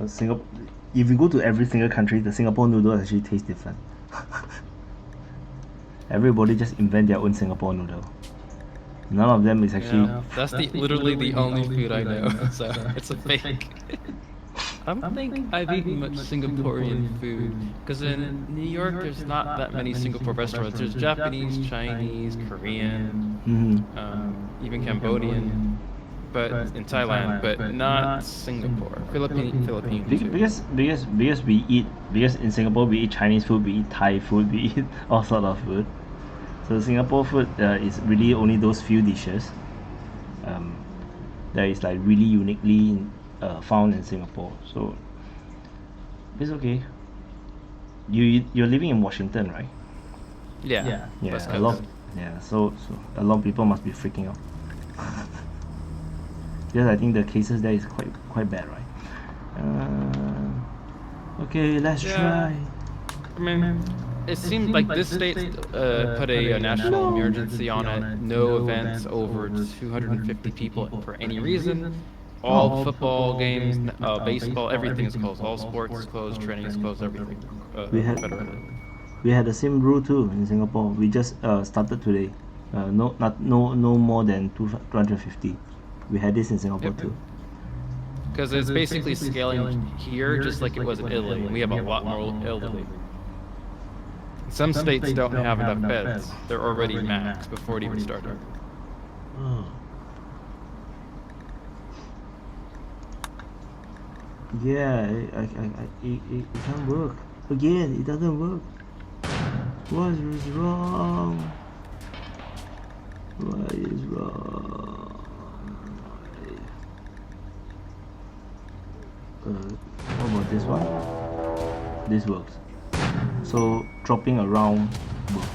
Singapore. If you go to every single country, the Singapore noodle actually tastes different. Everybody just invent their own Singapore noodle. None of them is actually. Yeah, that's literally the only food I know, so it's a fake. I don't think I've eaten much Singaporean food, because in New York there's not that many Singapore restaurants. There's Japanese, Chinese, Korean, even Cambodian, but in Thailand, but not Singapore. Philippine too. Because in Singapore we eat Chinese food, we eat Thai food, we eat all sort of food. So Singapore food is really only those few dishes that is like really uniquely found in Singapore. So it's okay. You're living in Washington, right? Yeah. Yeah. So a lot of people must be freaking out. Because I think the cases there is quite bad, right? Okay, let's try. I mean, it seems like this state put a national emergency on it. No events over 250 people for any reason. All football games, baseball, everything is closed. All sports is closed, training is closed, everything. We had the same rule too in Singapore. We just started today. No more than 250. We had this in Singapore too. Because it's basically scaling here just like it was in Italy. We have a lot more elderly. Some states don't have enough beds. They're already maxed before it even started. Oh. Yeah, it can't work. Again, it doesn't work. What is wrong? What is wrong? What about this one? This works. So dropping around works.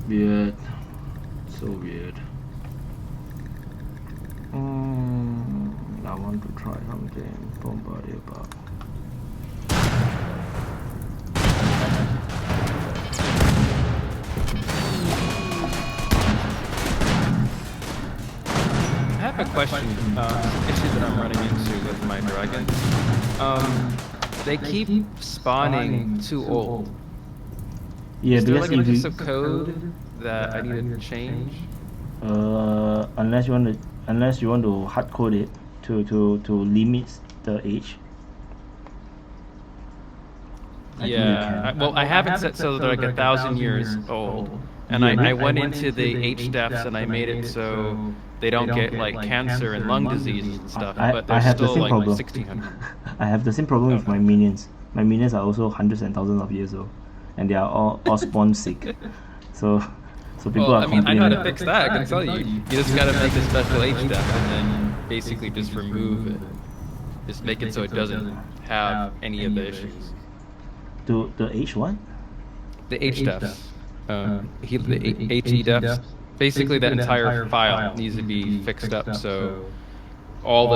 Weird. So weird. I want to try something. Bombardier bar. I have a question, issue that I'm running into with my dragons. They keep spawning too old. Yeah, is there because like a if piece of code that I need to change? Unless you want to hard code it to limit the age. Yeah, well, I have it set so that like 1,000 years old, and I went into the age depths and I made it so they don't get like cancer and lung diseases and stuff, but they're still like 1,600. I have the same problem with my minions. My minions are also hundreds and thousands of years old, and they are all spawn sick. So people are complaining. I know how to fix that. I can tell you. You just gotta make a special age depth and then basically just remove it. Just make it so it doesn't have any of the issues. The H what? The H depths. The HE depths. Basically, that entire file needs to be fixed up so all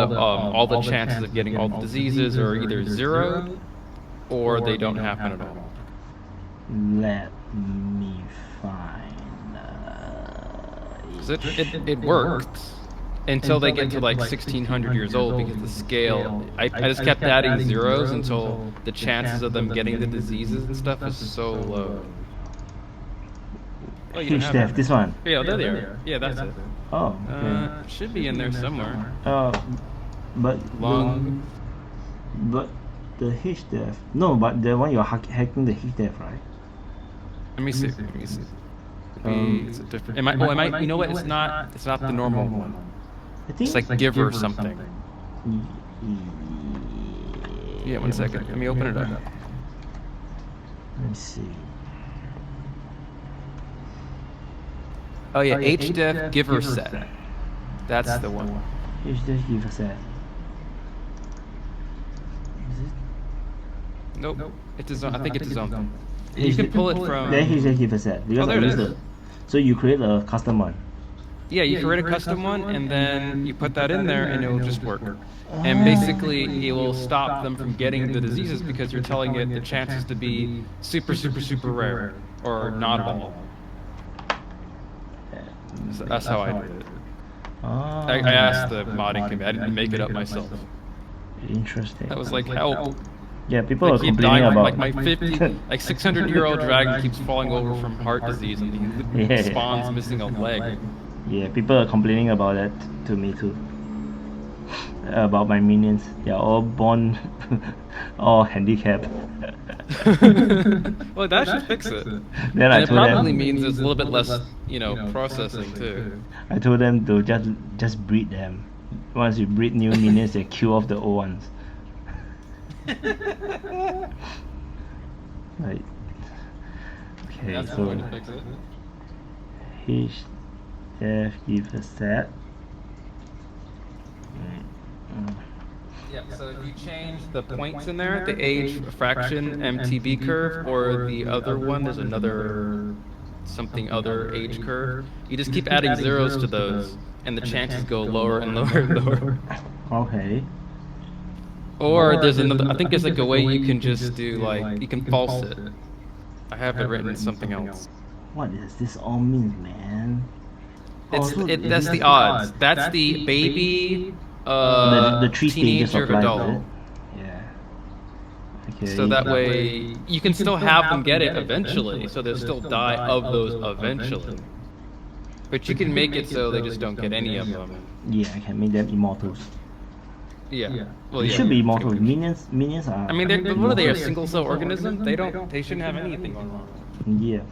the chances of getting all the diseases are either zero or they don't happen at all. Let me find. It worked until they get to like 1,600 years old because the scale. I just kept adding zeros until the chances of them getting the diseases and stuff is so low. Oh, you H def, this one. Yeah, there they are. Yeah, that's it. Oh, okay. Should be in there somewhere. But the H def. No, but the one you're hacking the H def, right? Let me see. It's a different. Am I? You know what? It's not the normal one. I think it's like give or something. Yeah, 1 second. Let me open it up. Let me see. Oh yeah, HDEF giver set. That's the one. HDEF giver set. Is it? Nope. It's his own. I think it's his own thing. You can pull it from. Then HDEF giver set. Because there it is. So you create a custom one. Yeah, you create a custom one, and then you put that in there, and it will just work. And basically, it will stop them from getting the diseases because you're telling it the chances to be super, super, super rare, or not at all. So that's how I did it. I asked the modding community. I didn't make it up myself. Interesting. I was like, help. Yeah, people are complaining about like my 600-year-old dragon keeps falling over from heart disease and he spawns missing a leg. Yeah, people are complaining about that to me too. About my minions, they are all born all handicapped. Well, that should fix it. Then and it probably means there's a little bit less, processing too. I told them to just breed them. Once you breed new minions, they kill off the old ones. Right. Okay, that's so one way to fix it. HF give a set. Yeah, so if you change the points in there, the age fraction MTB curve, or the other one, there's another other age curve. You just keep adding zeros to those, and the chances go lower and lower and lower. Okay. Or there's another, I think there's like a way you can just do like, you can false it. I have it written in something else. What does this all mean, man? That's the odds. That's the baby, the 3 stages teenager, of life, adult. is it? Yeah. Okay. So that way you can still have them get it eventually, so they'll still die of those eventually. But you can make it so they just don't get any of them. Yeah, I can make them immortals. Yeah. Well, They yeah. should be immortal. Minions are. I mean, what are they? A single cell organism? They shouldn't have anything going on. Yeah.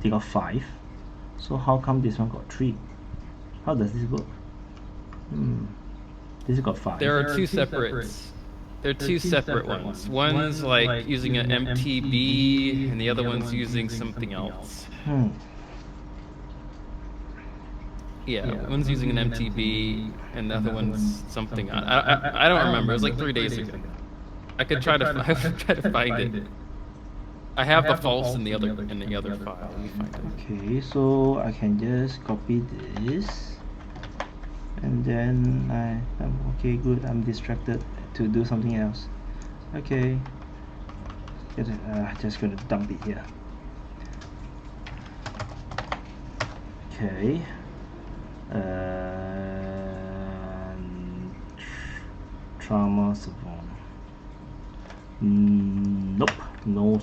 They got 5. So how come this one got 3? How does this work? This got 5. There are 2 separates. There are 2 separate ones. One's like using an MTB, and the other one's using something else. Yeah, one's using an MTB, and the other one's something. I don't remember. It was like 3 days ago. I could try to find it. I have the false in the other file. Let me find it. Okay, so I can just copy this, and then I'm okay. Good. I'm distracted to do something else. Okay. Just gonna dump it here. Okay. Trauma savant. Nope, no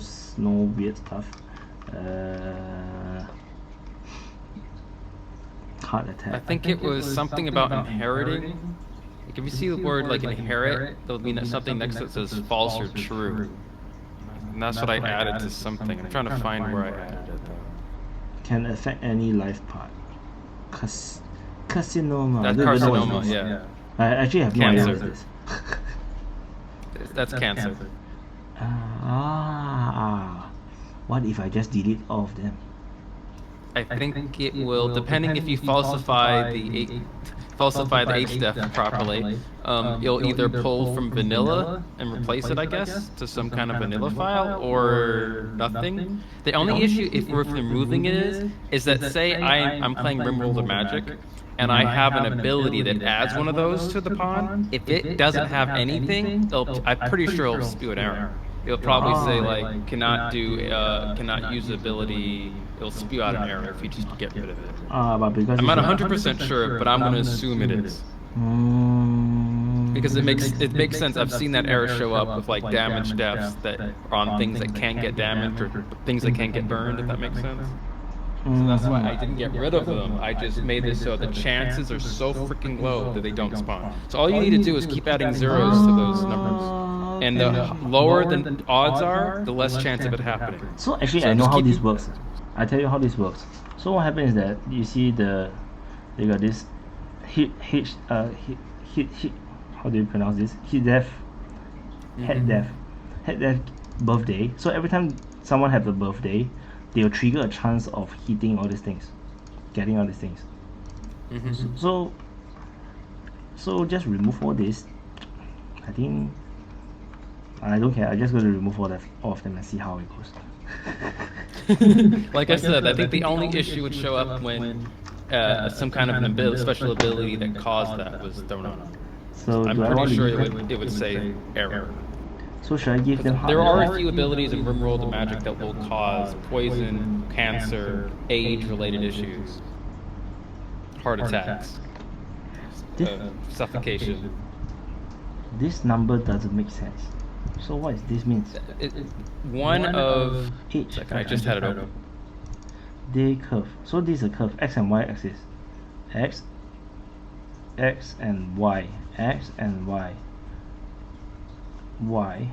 weird stuff. Heart attack. I think it was something about inheriting. Like if you see the word like inherit, there'll be something next to it that says false or true. And that's what I added to something. I'm trying to find where I added it though. Can affect any life part. Carcinoma. That's carcinoma, yeah. I actually have no idea what this. That's cancer. What if I just delete all of them? I think it will, depending if you falsify the HDEF properly. You'll either pull from vanilla and replace it, I guess, to some kind of vanilla file, or nothing. The only issue if we're removing it is that say I'm playing Rimworld of Magic, and I have an ability that adds one of those to the pawn. If it doesn't have anything, I'm pretty sure it'll spew an error. It'll probably say like cannot use ability. It'll spew out an error if you just get rid of it. But because I'm not 100% sure, but I'm going to assume it is. Because it makes sense. I've seen that error show up with like damage deaths that are on things that can't get damaged or things that can't get burned, if that makes sense. So that's why I didn't get rid of them. I just made this so the chances are so freaking low that they don't spawn. So all you need to do is keep adding zeros to those numbers. And the lower the odds are, the less chance of it happening. So actually I know how this works. I tell you how this works. So what happens is that you see they got this hit how do you pronounce this? Head death birthday. So every time someone has a birthday, they'll trigger a chance of hitting all these things, getting all these things. So just remove all this. I think I don't care. I just going to remove all of them and see how it goes. Like I said, I think the only issue would show up when some kind of an special ability that caused that was thrown on. So I'm pretty sure it would say error. So should I give them? There are a few abilities in Rimworld of Magic that will cause poison, cancer, age-related issues, heart attacks, suffocation. This number doesn't make sense. So what does this mean? One of H. I just had it open. Day curve. So this is a curve, x and y axis. X and y. X and y. Y.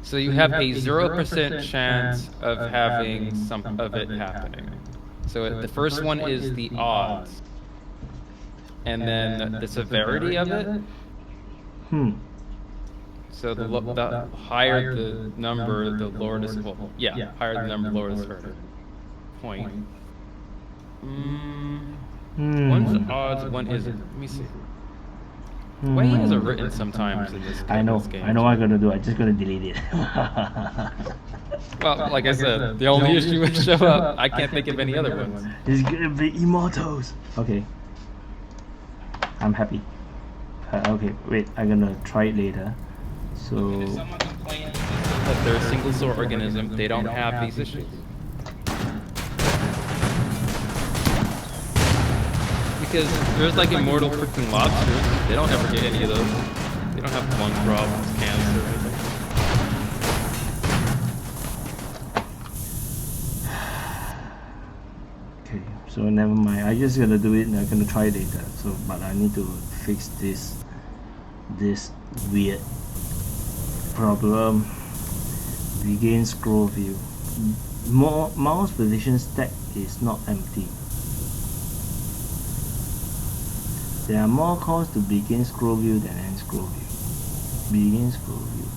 So you have a 0% chance of having some of it happening. So the first one is the odds, and then the severity of it. So the higher the number, the lower the higher the number, lower the point. One's the odds, one isn't. Let me see. Way is it written sometimes in this game? I know what I'm gonna do. I'm just gonna delete it. Well, like I said, the only issue would show up. I can't think of any other ones. It's gonna be immortals. Okay. I'm happy. Okay, wait. I'm gonna try it later. So. If someone complains that they're a single cell organism, they don't have these issues. because there's like immortal freaking lobsters. They don't ever get any of those. They don't have lung problems, cancer, or anything. Okay, so never mind. I just gonna do it and I'm gonna try it later. So, but I need to fix this weird problem. Begin scroll view. Mouse position stack is not empty. There are more calls to begin scroll view than end scroll view. Begin scroll view.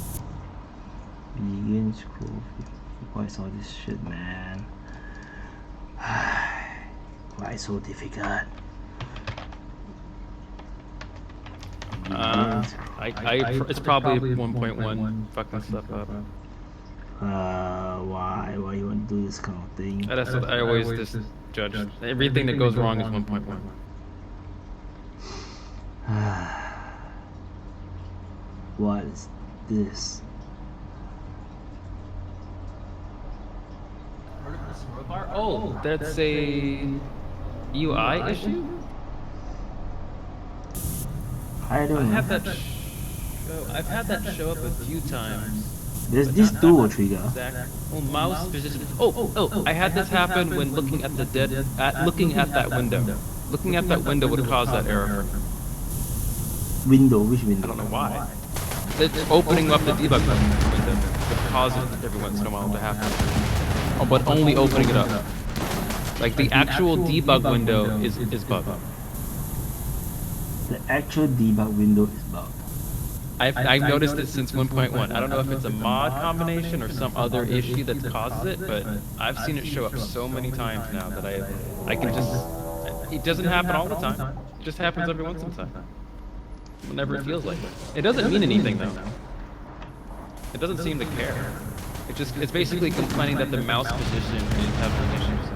Begin scroll view. What is all this shit, man? Why so difficult? It's probably 1.1 fucking stuff up. Why you want to do this kind of thing? That's what I always just judge. Everything that goes wrong is 1.1. What is this? Oh, that's a UI issue? I don't know. I've had that show up a few times. There's this dual trigger. Oh, mouse position. Oh! I had this happen when looking at looking at that window. Looking at that window would cause that error. Window? Which window? I don't know why. It's opening up the debug window would cause it every once in a while to happen. Oh, but only opening it up. Like the actual debug window is bugged. The actual debug window is bugged. I've noticed it since 1.1. I don't know if it's a mod combination or some other issue that causes it, but I've seen it show up so many times now that I can just... It doesn't happen all the time. It just happens every once in a time. Whenever it feels like it. It doesn't mean anything though. It doesn't seem to care. It's basically complaining that the mouse position is having issues.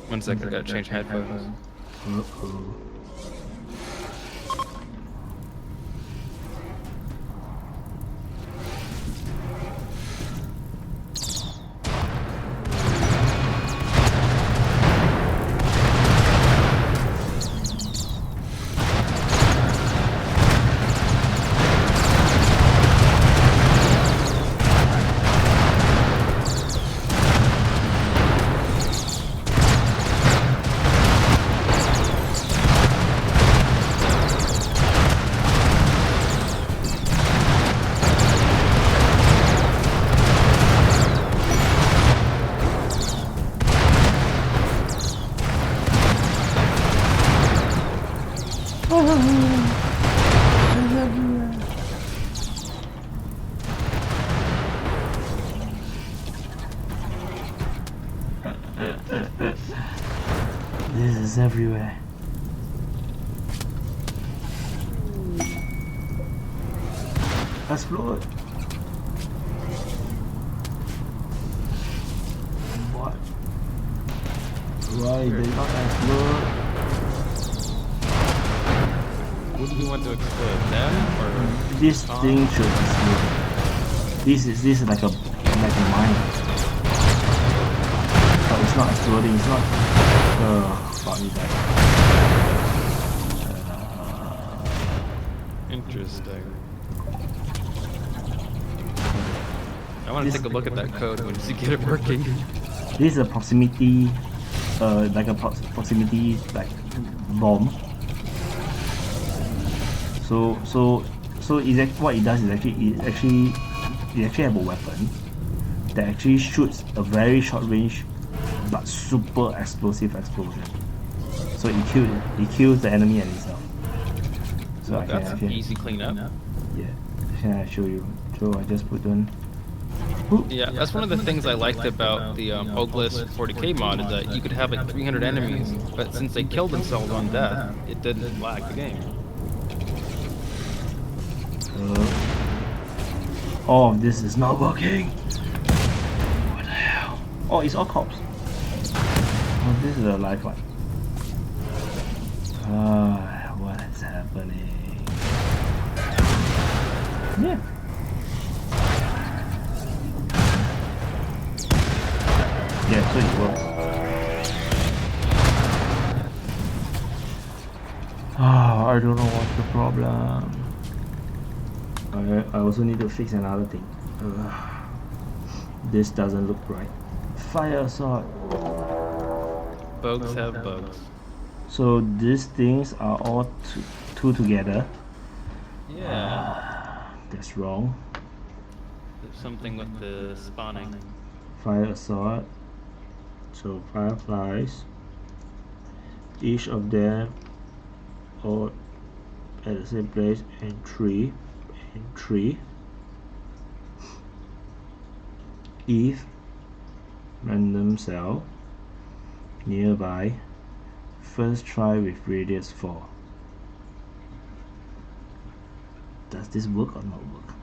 One second, I gotta change headphones. Uh-oh. This is everywhere. Explode. What? Why they not explode? What do you want to explode? Them or this thing should explode. This is like a mine. But it's not exploding. It's not. Fuck that. Interesting. I want to take a look at that code once you get it working. This is a proximity, like a proximity bomb. So what it does is actually have a weapon that actually shoots a very short range but super explosive explosion. So it kills the enemy and itself. So that's easy cleanup. Yeah, can I show you? So I just put on. Yeah, that's one of the things I liked about the Oglis 40k mod is that you could have like 300 enemies, but since they killed themselves on death, it didn't lag the game. All of this is not working. What the hell? Oh, it's all cops. Oh, this is a live one. What is happening? Yeah. Yes. So it works. Ah, I don't know what's the problem. I also need to fix another thing. This doesn't look right. Fire assault. Bugs have bugs. So these things are all two together. Yeah. That's wrong. There's something with the spawning. Fire assault. So fireflies. Each of them all at the same place, and three. If random cell nearby, first try with radius 4. Does this work or not work?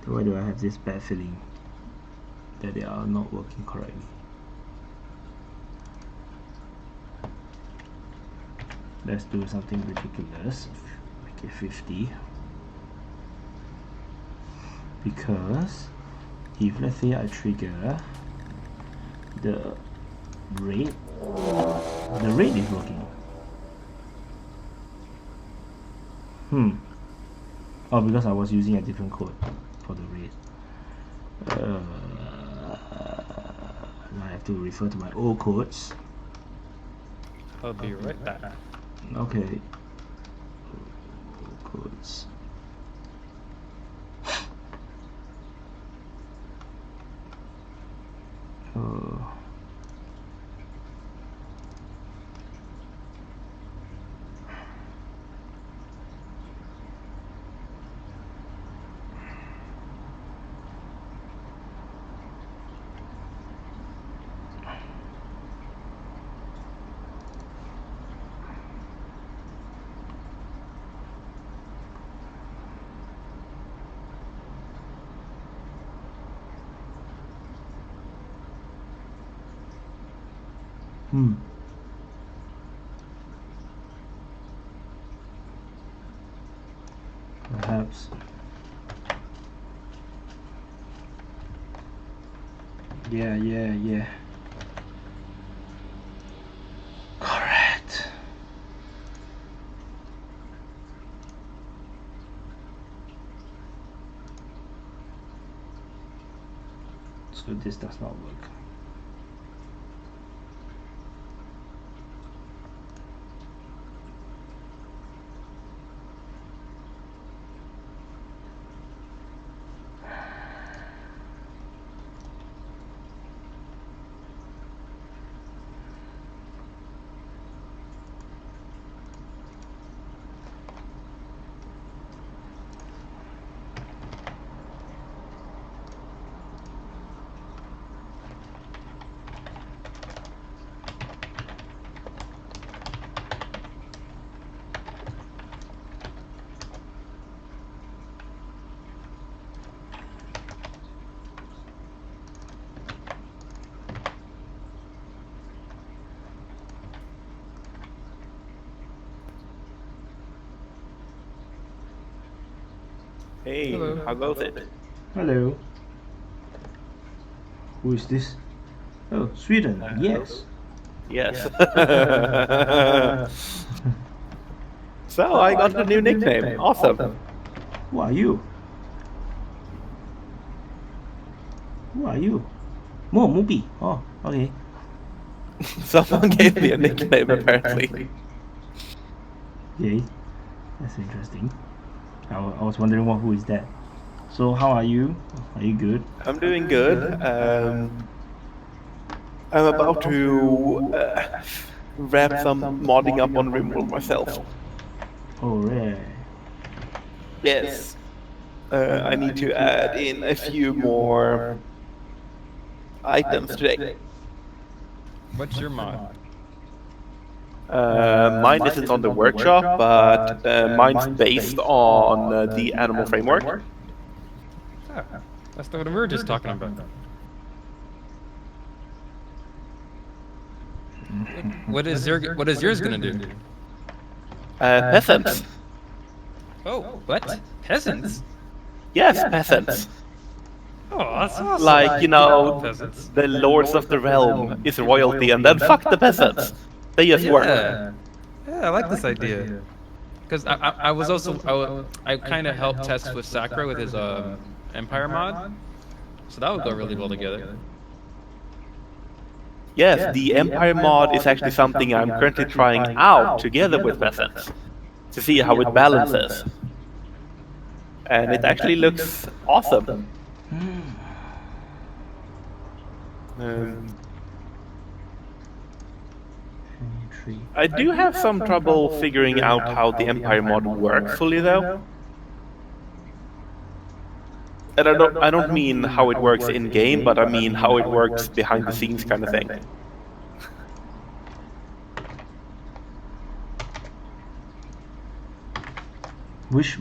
Why do I have this bad feeling that they are not working correctly? Let's do something ridiculous. Make it 50. Because if let's say I trigger the rate is working. Oh, because I was using a different code for the rate. I have to refer to my old codes. I'll be right back. Okay. Codes. Oh. Perhaps. Yeah. Correct. So this does not work. Hey, Hello. how goes it? Hello. Who is this? Oh, Sweden. Yes. Yes. So I got a new nickname. Awesome. Who are you? Who are you? Mubi. Oh, okay. Someone gave me a nickname apparently. Okay, that's interesting. I was wondering who is that. So how are you? Are you good? I'm doing good. I'm about to wrap some modding up on Rimworld myself. Oh, rare. Yes. I need to add in a few more items today. What's your mod? Mine isn't on the workshop, but mine's based on the animal framework. Oh, that's the one we were just talking about. What is yours gonna do? Peasants. Oh, what? Peasants? Yes, peasants. Oh, that's awesome. Like, you know, peasants. the lords of the realm is royalty, and then fuck the peasants. They just work. Yeah, I like this idea. Because I was also, I kind of helped test with Sakura with his Empire mod. So that would go really well together. Yes, the Empire mod is actually something I'm currently trying out together with peasants to see how it balances. And it actually looks awesome. I do have some trouble figuring out how the Empire mod works fully, though. And I don't mean how it works in game, but I mean how it works behind the scenes, kind of thing. Which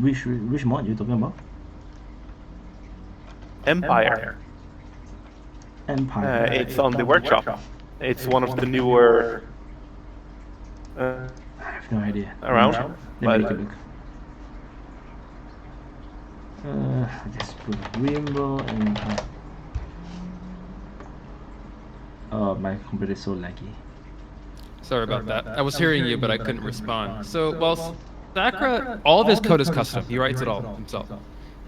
mod you talking about? Empire. Empire. It's on the workshop. It's one of the newer. I have no idea. Around. Let me take a look. I just put Rimworld and oh, my computer is so laggy. Sorry about that. I was hearing you, but I couldn't respond. So, well, Sakura, all of his code is custom. He writes it all himself.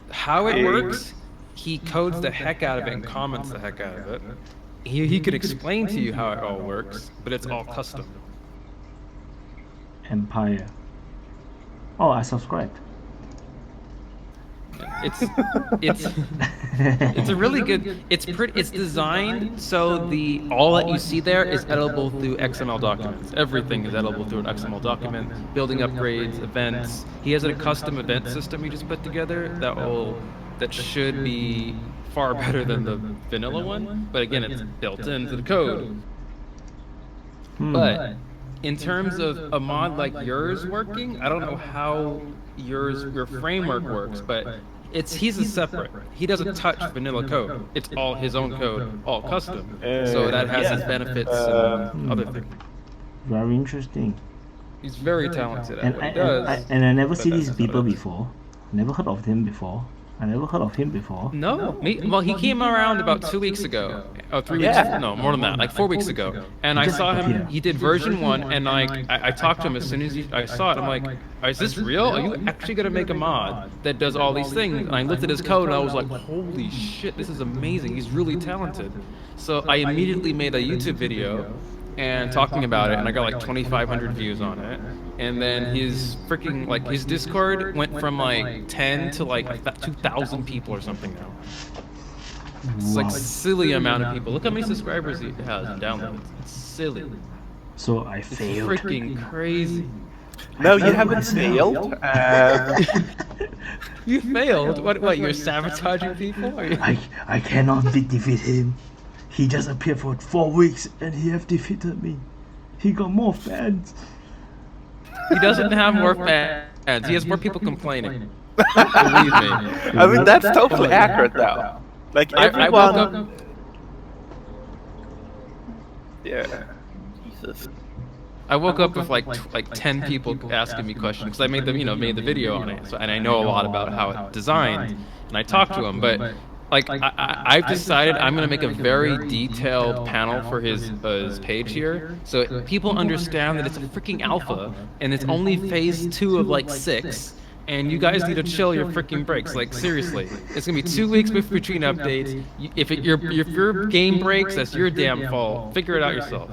How it works, he codes the heck out of it and comments the heck out of it. He could explain to you how it all works, but it's all custom. Empire. Oh, I subscribed. It's a really good. It's designed so all that you see there is editable through XML documents. Everything is editable through an XML document. Building upgrades, events. He has a custom event system he just put together that should be far better than the vanilla one. But again, it's built into the code. But in terms of a mod like yours working, I don't know how your framework works, but he's a separate. He doesn't touch vanilla code. It's all his own code, all custom. So that has its benefits and other things. Very interesting. He's very talented at And what he does. I never see these people before. Never heard of him before. I never heard of him before. No, well, he came around about 2 weeks ago. Oh, 3 weeks? No, more than that, like 4 weeks ago. And I saw him. He did version 1, and I talked to him as soon as I saw it. I'm like, is this real? Are you actually gonna make a mod that does all these things? And I looked at his code, and I was like, holy shit, this is amazing. He's really talented. So I immediately made a YouTube video and talking about it, and I got like 2,500 views on it. And then his freaking, like, his Discord went from like 10 to like 2,000 people or something now. It's like silly amount of people. Look how many subscribers he has and downloads. It's silly. So I failed. It's freaking crazy. No, you haven't failed. You failed? What, you're sabotaging people? I cannot defeat him. He just appeared for 4 weeks and he have defeated me. He got more fans. He doesn't have more fans. He has more people complaining. Believe me. I mean, that's totally accurate, though. Like, everyone... Yeah. Jesus. I woke up with like 10 people asking me questions because I made the video on it, and I know a lot about how it's designed, and I talked to him. But like I've decided I'm gonna make a very detailed panel for his page here, so people understand that it's a freaking alpha, and it's only phase 2 of like 6. And you guys need to chill your freaking breaks. Like, seriously. It's gonna be 2 weeks between updates. If your game breaks, that's your damn fault. Figure it out yourself.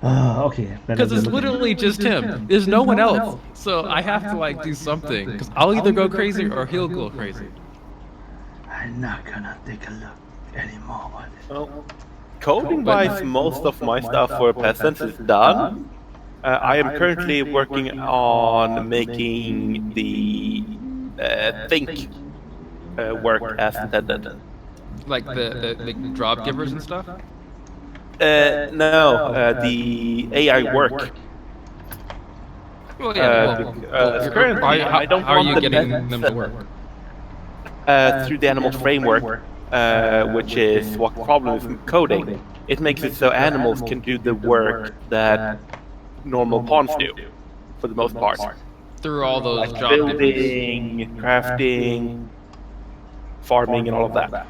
Okay. Because it's literally just him. There's no one else. So I have to like do something. Because I'll either go crazy or he'll go crazy. I'm not gonna take a look anymore on it. Well, coding-wise, most of my stuff for peasants is done. I am currently working on making the think work as intended. Like the job givers and stuff? No, the AI work. Well, yeah. Currently, I don't how are want you getting them to work? Through the animal framework, which is what the problem is with coding. It makes it so animals can do the work that normal pawns do, for the most part. Through all those Like job building, crafting, farming, and all of that.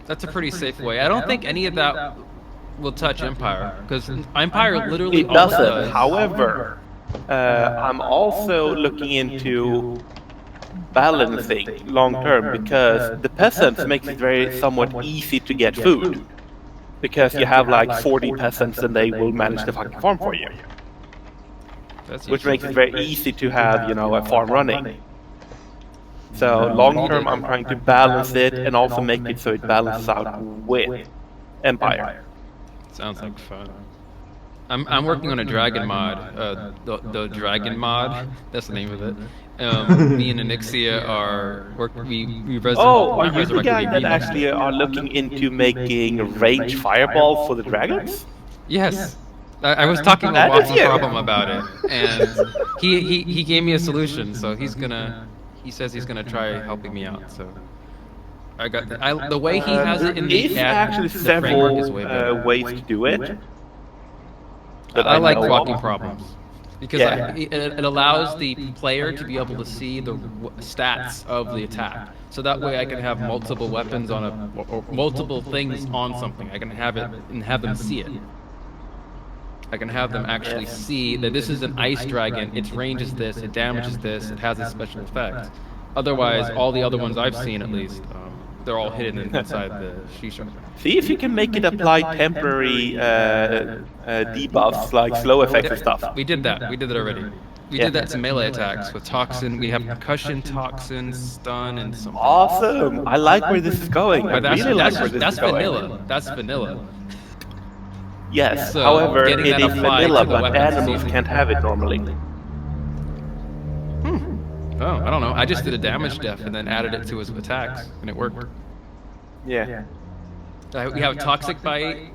That's a pretty safe way. I don't think any of that will touch Empire, because Empire literally It doesn't. However, I'm also looking into balancing long term, because the peasants makes it very somewhat easy to get food, because you have like 40 peasants and they will manage the fucking farm for you, which makes it very easy to have, you know, a farm running. So long term, I'm trying to balance it and also make it so it balances out with Empire. Sounds like fun. I'm working on a dragon mod. The dragon mod. That's the name of it. Me and Anixia are we Oh, are you the guy that actually are looking into making range fireballs for the dragons? Yes. I was talking with Walking Problem about it, and he gave me a solution. So he says he's gonna try helping me out. So I got the way he has it in the actually several ways to do it. I like Walking Problems because it allows the player to be able to see the stats of the attack. So that way I can have multiple weapons on or multiple things on something. I can have it and have them see it. I can have them actually see that this is an ice dragon, its range is this, it damages this, it has a special effect. Otherwise, all the other ones I've seen at least, they're all hidden inside the Shisha. See if you can make it apply temporary debuffs like slow effects and stuff. We did that already. We did that to melee attacks with Toxin. We have Concussion, Toxin, Stun, and some. Awesome! I like where this is going. I really like where this is going. Vanilla. That's vanilla. Yes, So, however, getting it that is applied vanilla, to the but weapons enemies is- can't have it normally. Oh, I don't know. I just did a damage def and then added it to his attacks, and it worked. Yeah. We have Toxic Bite.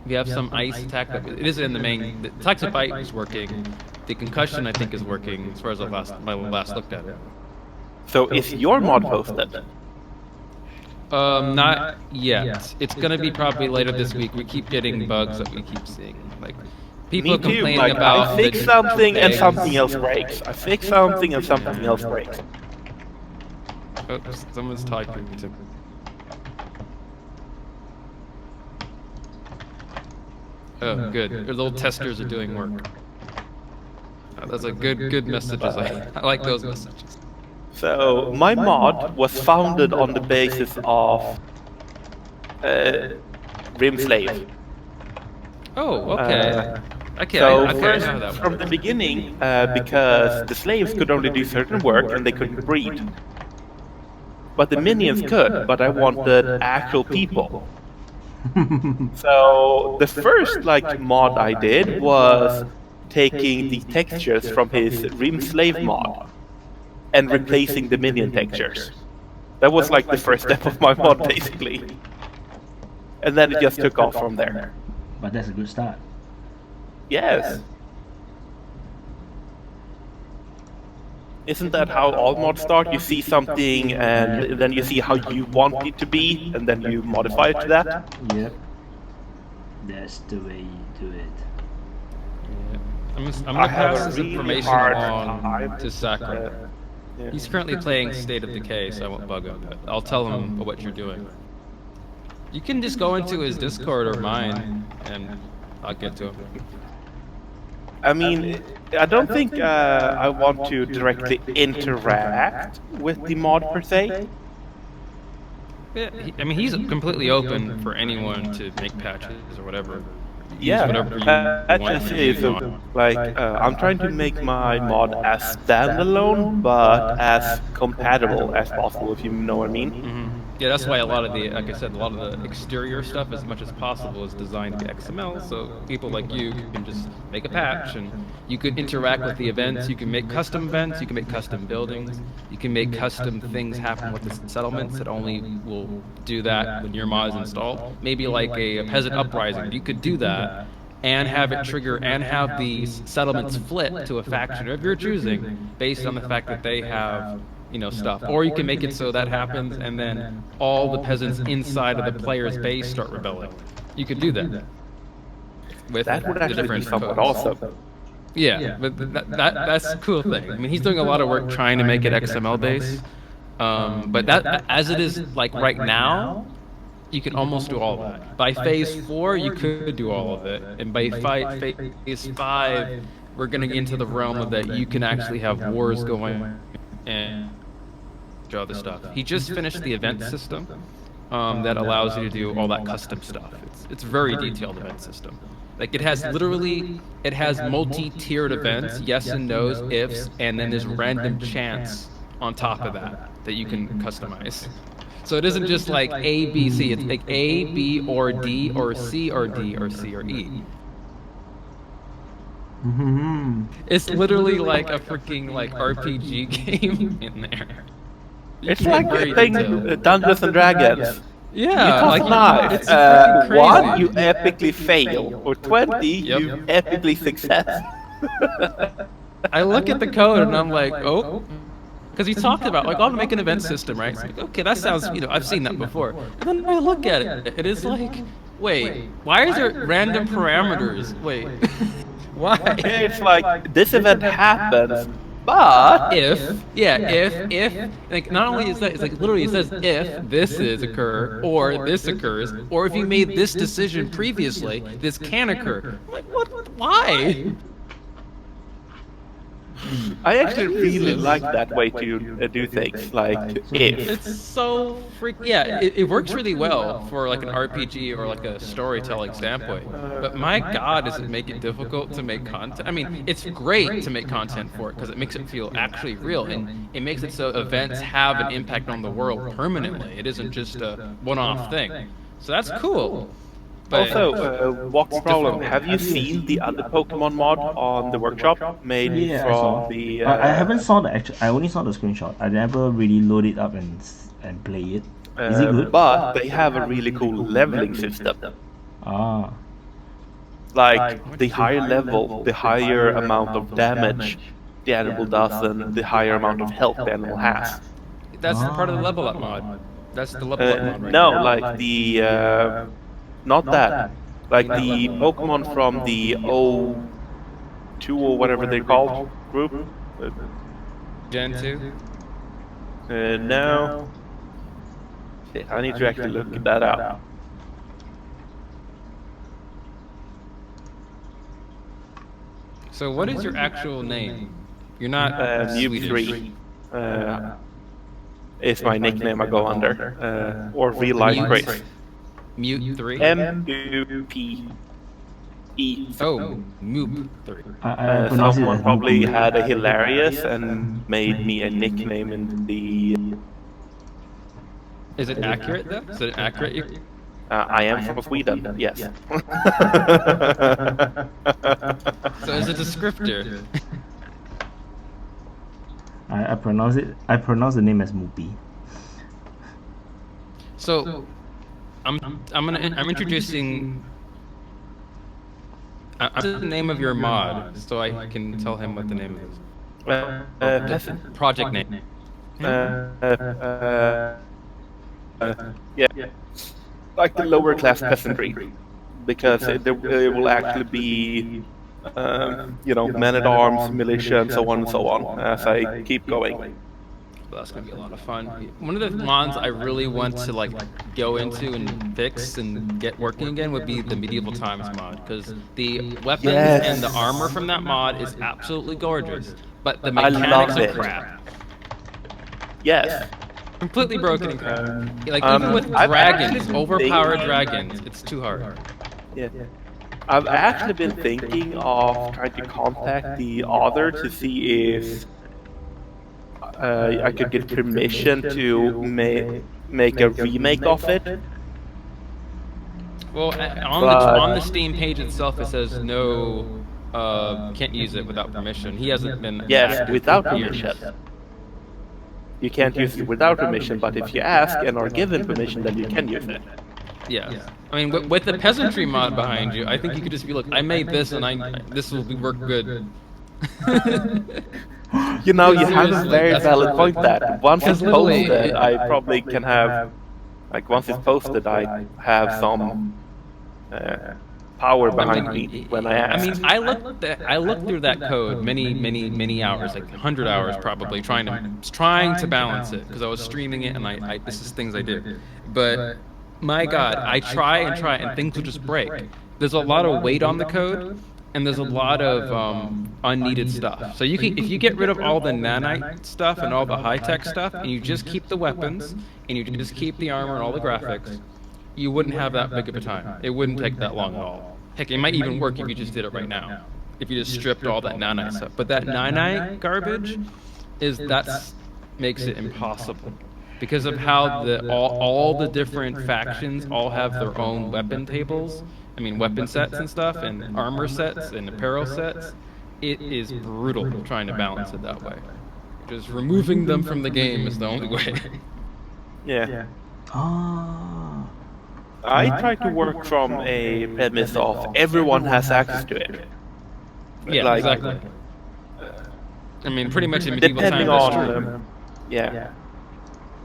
We have some ice attack. It isn't in the main. The Toxic Bite is working. The Concussion, I think, is working as far as my last looked at it. So is your mod posted? Not yet. It's gonna be probably later this week. We keep getting bugs that we keep seeing. Like people Me are too. complaining Like, about. I fix something and something else breaks. I fix something and something else breaks. Oh, someone's talking to me. Oh, good. Your little testers are doing work. That's a good messages. I like those messages. So my mod was founded on the basis of Rim Slave. Oh, okay. Okay, So I first, know that from one. the beginning, because the slaves could only do certain work and they couldn't breed. But the minions could, but I wanted actual people. So the first mod I did was taking the textures from his Rim Slave mod and replacing the minion textures. That was like the first step of my mod basically. And then it just took off from there. But that's a good start. Yes. Isn't that how all mods start? You see something and then you see how you want it to be and then you modify it to that? Yep. That's the way you do it. I'm gonna pass this information along time to Sakura. He's currently playing State of Decay, so I won't bug him, but I'll tell him what you're doing. You can just go into his Discord or mine, and I'll get to him. I mean, I don't think I want to directly interact with the mod per se. Yeah, I mean, he's completely open for anyone to make patches or whatever. Yeah, whatever you that want just to is use I'm trying to make my mod as standalone, but as compatible as possible, if you know what I mean. Mm-hmm. Yeah, that's why a lot of like I said, a lot of the exterior stuff, as much as possible, is designed to be XML, so people like you can just make a patch, and you can interact with the events, you can make custom events, you can make custom buildings, you can make custom things happen with the settlements that only will do that when your mod is installed. Maybe like a peasant uprising, you could do that, and have it trigger, and have these settlements flip to a faction of your choosing, based on the fact that they have stuff. Or you can make it so that happens and then all the peasants inside of the player's base start rebelling. You could do that with That would the actually be different somewhat codes. awesome. Yeah, but that's a cool thing. I mean, he's doing a lot of work trying to make it XML based. But that, as it is like right now, you can almost do all of that. By phase 4, you could do all of it, and by phase 5, we're gonna get into the realm of that you can actually have wars going and other stuff. He just finished the event system that allows you to do all that custom stuff. It's very detailed event system. Like it has multi-tiered events, yes and no's, ifs, and then there's random chance on top of that you can customize. So it isn't just like A, B, C. It's like A, B, or D, or C, or D, or C, or E. It's literally like a freaking like RPG game in there. It's like playing Dungeons and Dragons. Yeah, like it's crazy. 1, you epically fail, or 20, you epically success. I look at the code and I'm like, oh, because he talked about like, I'll make an event system, right? It's like, okay, that sounds, I've seen that before. And then I look at it, it is like, wait, why is there random parameters? Wait, why? It's like this event happens. But if like not only is that, it's like literally it says if this is occur or this occurs, or if you made this decision previously, this can occur. I'm like, what? Why? I actually really like that way to do things, like if. It's so it works really well for like an RPG or like a storytelling standpoint. But my God, does it make it difficult to make content? I mean, it's great to make content for it because it makes it feel actually real, and it makes it so events have an impact on the world permanently. It isn't just a one-off thing. So that's cool. But also, what's the problem? Have you seen the other Pokemon mod on the workshop made from the? I haven't saw the actual. I only saw the screenshot. I never really load it up and play it. Is it good? But they have a really cool leveling system. Ah. Like the higher level, the higher amount of damage the animal does, and the higher amount of health the animal has. That's part of the level up mod. That's the level up mod, right? No, like the. Not that. Like the Pokemon from the O2 or whatever they're called group. Gen 2? No. I need to actually look that up. So what is your actual name? You're not Mewtwo 3. Is my nickname I go under. Or real life Chris. Mute 3? M-U-P-E. Oh, Moop 3. Someone probably had a hilarious and made me a nickname in the... Is it accurate though? Is it accurate? I am from Sweden, yes. So is it a descriptor? I pronounce the name as Moopy. So I'm introducing the name of your mod, so I can tell him what the name is. Project name. Yeah, like the lower class peasantry, because it will actually be, men-at-arms, militia, and so on, as I keep going. Well, that's gonna be a lot of fun. One of the mods I really want to like go into and fix and get working again would be the medieval times mod, because the weapons and the armor from that mod is absolutely gorgeous, but the mechanics are crap. Yes. Completely broken and crap. Like even with dragons, overpowered dragons, it's too hard. Yeah. I've actually been thinking of trying to contact the author to see if I could get permission to make a remake of it. Well, on the Steam page itself, it says no, can't use it without permission. He hasn't been. Yes, without permission. You can't use it without permission, but if you ask and are given permission, then you can use it. Yeah. I mean, with the peasantry mod behind you, I think you could just be like, I made this and this will work good. You have a very valid point that once it's posted, I probably can have, once it's posted, I have some power behind me when I asked. I mean, I looked through that code many hours, like 100 hours probably, trying to balance it because I was streaming it and I this is things I do. But my God, I try and things will just break. There's a lot of weight on the code, and there's a lot of unneeded stuff. So if you get rid of all the nanite stuff and all the high-tech stuff, and you just keep the weapons, and you just keep the armor and all the graphics, you wouldn't have that big of a time. It wouldn't take that long at all. Heck, it might even work if you just did it right now. If you just stripped all that nanite stuff. But that nanite garbage makes it impossible. Because of how all the different factions all have their own weapon tables. I mean, weapon sets and stuff, and armor sets and apparel sets. It is brutal trying to balance it that way. Just removing them from the game is the only way. Yeah. I try to work from a premise of everyone has access to it. Yeah, exactly. I mean, pretty much in medieval times, that's true. Yeah.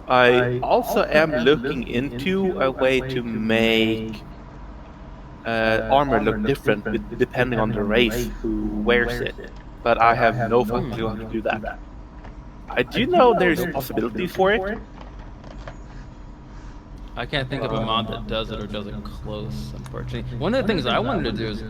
I also am looking into a way to make armor look different depending on the race who wears it, but I have no fucking clue how to do that. I do know there's possibilities for it. I can't think of a mod that does it or does it close, unfortunately. One of the things I wanted to do is,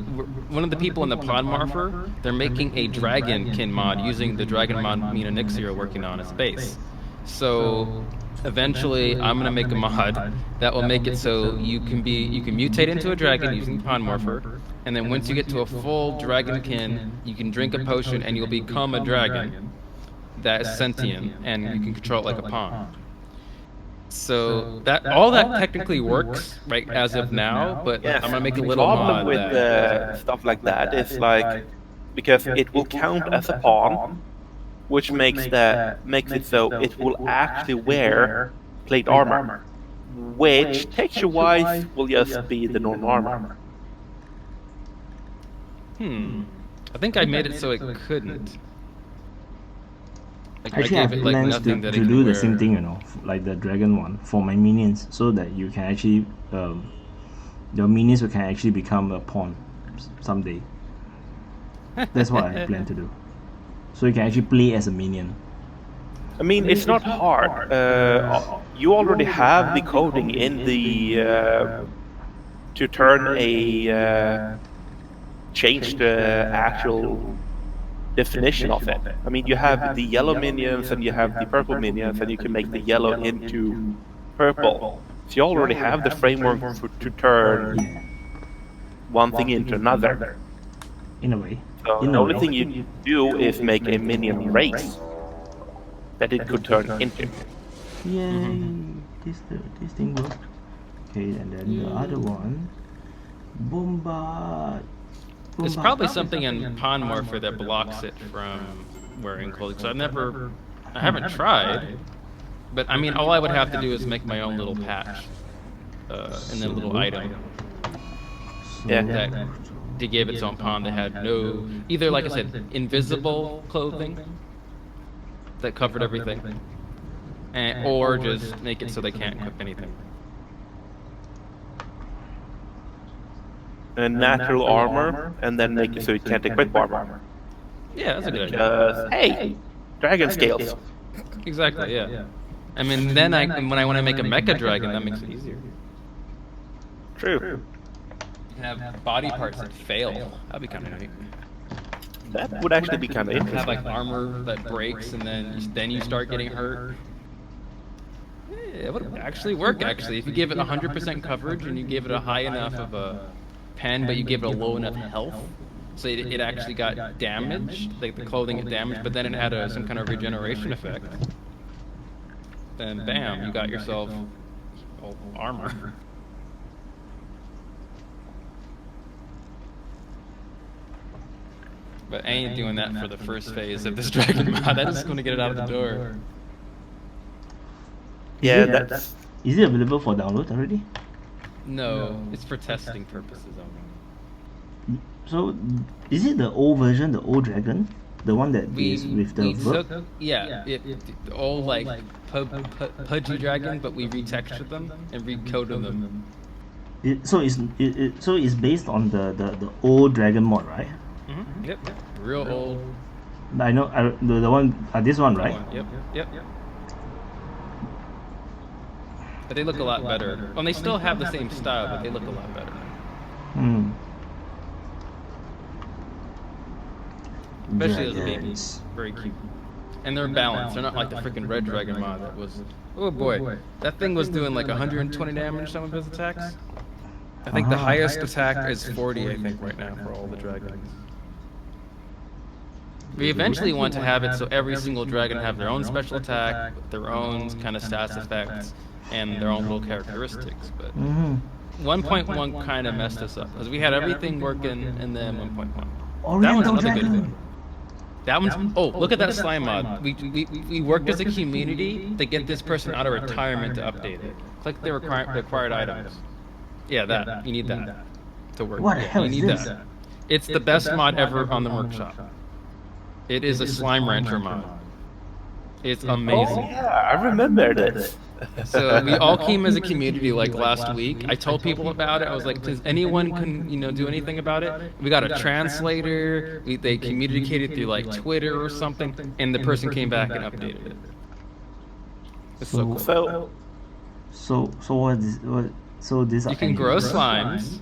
one of the people in the Pod Morpher, they're making a Dragonkin mod using the Dragon mod me and Nixie are working on as base. So eventually I'm gonna make a mod that will make it so you can mutate into a dragon using Pod Morpher, and then once you get to a full Dragonkin, you can drink a potion and you'll become a dragon that is sentient and you can control it like a pawn. So all that technically works right as of now, but yes, I'm gonna make a little mod with stuff like that is like, because it will count as a pawn, which makes it so it will actually wear plate armor, which texture-wise will just be the normal armor. I think I made it so it couldn't. Like, actually, I have plans to do the same thing, like the dragon one for my minions, so that you can actually, your minions can actually become a pawn someday. That's what I plan to do. So you can actually play as a minion. I mean, it's not hard. You already have the coding in the to turn change the actual definition of it. I mean, you have the yellow minions and you have the purple minions, and you can make the yellow into purple. So you already have the framework to turn one thing into another. In a way. So the only thing you do is make a minion race that it could turn into. Yay! This thing worked. Okay, and then the other one, bombard. There's probably something in Pod Morpher that blocks it from wearing clothing. So I haven't tried, but I mean, all I would have to do is make my own little patch, and then a little item. That to give its own pawn that had no, either like I said, invisible clothing that covered everything, or just make it so they can't equip anything. And natural armor, and then make it so it can't equip armor. Yeah, that's a good idea. Hey, dragon scales. Exactly, yeah. I mean, then when I want to make a mecha dragon, that makes it easier. True. You can have body parts that fail. That'd be kind of neat. That would actually be kind of interesting. Have like armor that breaks, and then you start getting hurt. Yeah, it would actually work. Actually, if you give it 100% coverage and you give it a high enough of a pen, but you give it a low enough health, so it actually got damaged, like the clothing got damaged, but then it had some kind of regeneration effect. Then bam, you got yourself armor. But I ain't doing that for the first phase of this dragon mod. I'm just going to get it out of the door. Yeah, that's... Is it available for download already? No, it's for testing purposes only. So, is it the old version, the old dragon? The one that is with the verb? The old like pudgy dragon, but we retextured them and recoded them. So it's based on the old dragon mod, right? Yep. Real old. I know. The one. This one, right? Yep. But they look a lot better. Well, they still have the same style, but they look a lot better. Especially as a baby. Very cute. And they're balanced. They're not like the freaking red dragon mod that was... Oh boy. That thing was doing like 120 damage some of his attacks. I think the highest attack is 40, I think, right now for all the dragons. We eventually want to have it so every single dragon have their own special attack, their own kind of stats effects, and their own little characteristics. But 1.1 kind of messed us up because we had everything working in the 1.1. That one's another good thing. That one's... Oh, look at that slime mod. We worked as a community to get this person out of retirement to update it. Click the required items. Yeah, that. You need that to work. What the hell is this? That. It's the best mod ever on the workshop. It is a slime rancher mod. It's amazing. Oh yeah, I remember this. So we all came as a community like last week. I told people about it. I was like, does anyone do anything about it? We got a translator. They communicated through like Twitter or something, and the person came back and updated it. It's so cool. So what is what? So this you can grow slimes.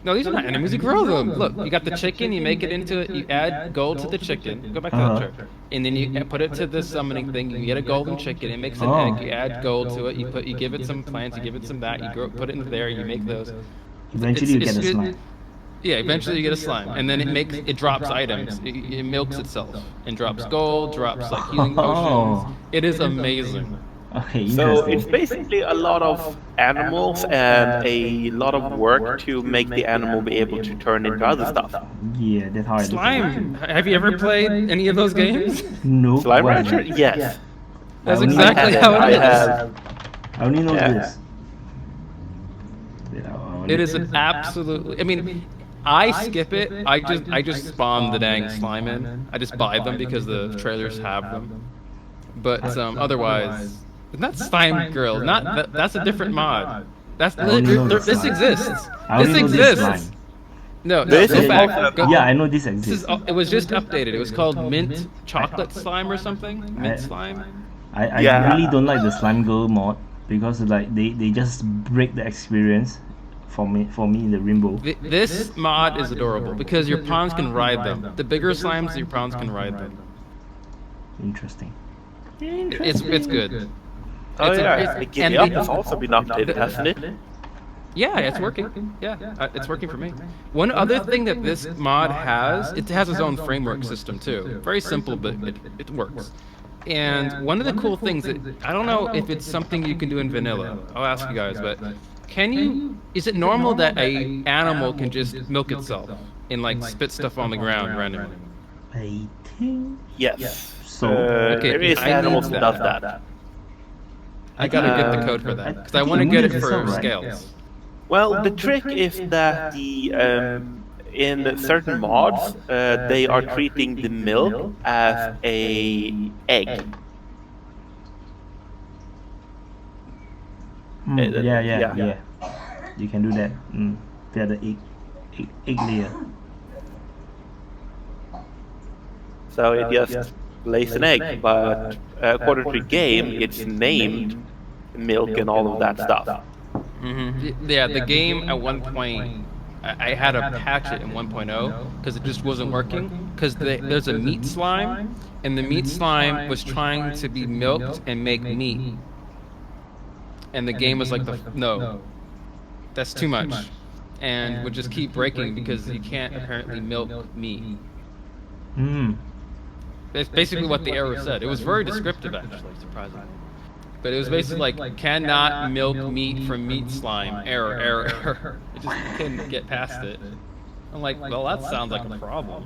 No, these are not enemies. You grow them. Look, you got the chicken. You make it into it. You add gold to the chicken. Go back to that chart. And then you put it to the summoning thing. You get a golden chicken. It makes an egg. You add gold to it. You give it some plants. You give it some that. You put it in there. You make those. Eventually, you get a slime. Yeah, eventually you get a slime, and then it drops items. It milks itself and drops gold. Drops like healing potions. It is amazing. Okay, so it's basically a lot of animals and a lot of work to make the animal be able to turn into other stuff. Yeah, that's how I Slime. Have you ever played any of those games? No. Slime Rancher? Yes. That's exactly how it is. I only know this. It is an absolutely... I mean, I skip it. I just spawn the dang slime in. I just buy them because the trailers have them. But otherwise... Not Slime Girl. That's a different mod. This exists. This exists. No, go back. Yeah, I know this exists. It was just updated. It was called Mint Chocolate Slime or something. Mint Slime. I really don't like the Slime Girl mod because like they just break the experience for me in the Rainbow. This mod is adorable because your pawns can ride them. The bigger slimes, your pawns can ride them. Interesting. It's good. Oh yeah, the Giddy Up has also been updated, hasn't it? Yeah, it's working. Yeah, it's working for me. One other thing that this mod has, it has its own framework system too. Very simple, but it works. And one of the cool things that, I don't know if it's something you can do in vanilla. I'll ask you guys, but is it normal that a animal can just milk itself and like spit stuff on the ground randomly? I think... Yes. So, there is animals that does that. I gotta get the code for that, because I want to get it for scales. Well, the trick is that in certain mods, they are treating the milk as a egg. Yeah. You can do that. They're the egg layer. So it just lays an egg, but according to the game, it's named milk and all of that stuff. Yeah, the game at one point, I had to patch it in 1.0 because it just wasn't working. Because there's a meat slime, and the meat slime was trying to be milked and make meat. And the game was like, no, that's too much. And would just keep breaking because you can't apparently milk meat. That's basically what the error said. It was very descriptive, actually, surprisingly. But it was basically like, cannot milk meat from meat slime. Error. It just couldn't get past it. I'm like, well, that sounds like a problem.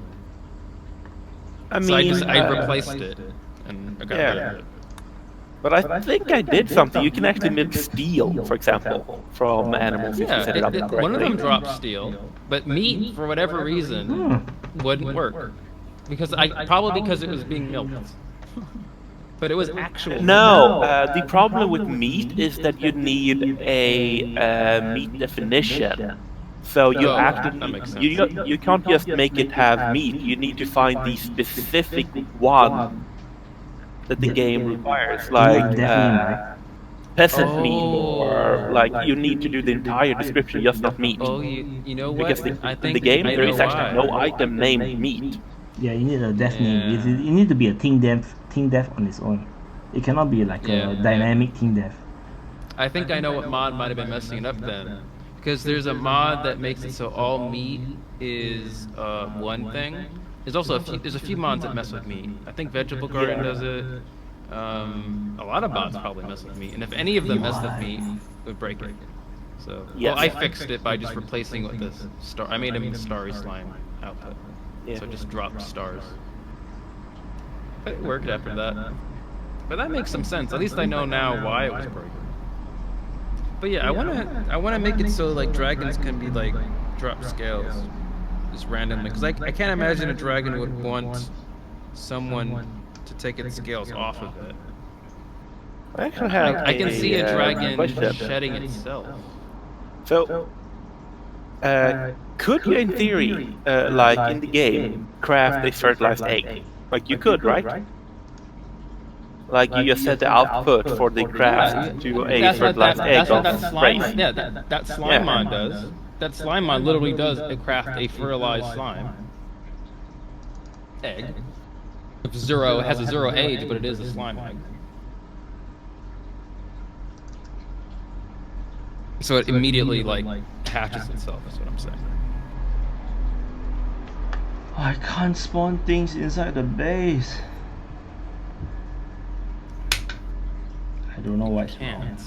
I mean, so I replaced it and I got rid of it. But I think I did something. You can actually milk steel, for example, from animals if you set it up correctly. One of them dropped steel, but meat, for whatever reason, wouldn't work. Probably because it was being milked. But it was actual. No, the problem with meat is that you need a meat definition. So you that actually makes sense. you can't just make it have meat. You need to find the specific one that the game requires, You need like death name, right? peasant meat, or like you need to do the entire description, just not meat. Oh, you know what? Because I in think the game I there know is actually why. no item named meat. Yeah, you need a death name. Yeah. You need to be a team death on its own. It cannot be like a dynamic team death. I think I know what mod might have been messing it up then. Because there's a mod that makes it so all meat is one thing. There's also there's a few mods that mess with meat. I think Vegetable Garden does it. A lot of mods probably mess with meat. And if any of them mess with meat, it would break it. So well, I fixed it by just replacing with this star. I made him starry slime output. So it just dropped stars. But it worked after that. But that makes some sense. At least I know now why it was broken. But yeah, I wanna make it so like dragons can be like drop scales just randomly, because I can't imagine a dragon would want someone to take its scales off of it. I actually have I can see a dragon question. shedding itself. So, could you, in theory, like in the game, craft a fertilized egg? Like you could, right? Like you just set the output for the craft to a fertilized egg of race. Yeah, that slime mod does. That slime mod literally does craft a fertilized slime egg. It has a 0 age, but it is a slime egg. So it immediately like hatches itself. Is what I'm saying. I can't spawn things inside the base. I don't know why it's wrong.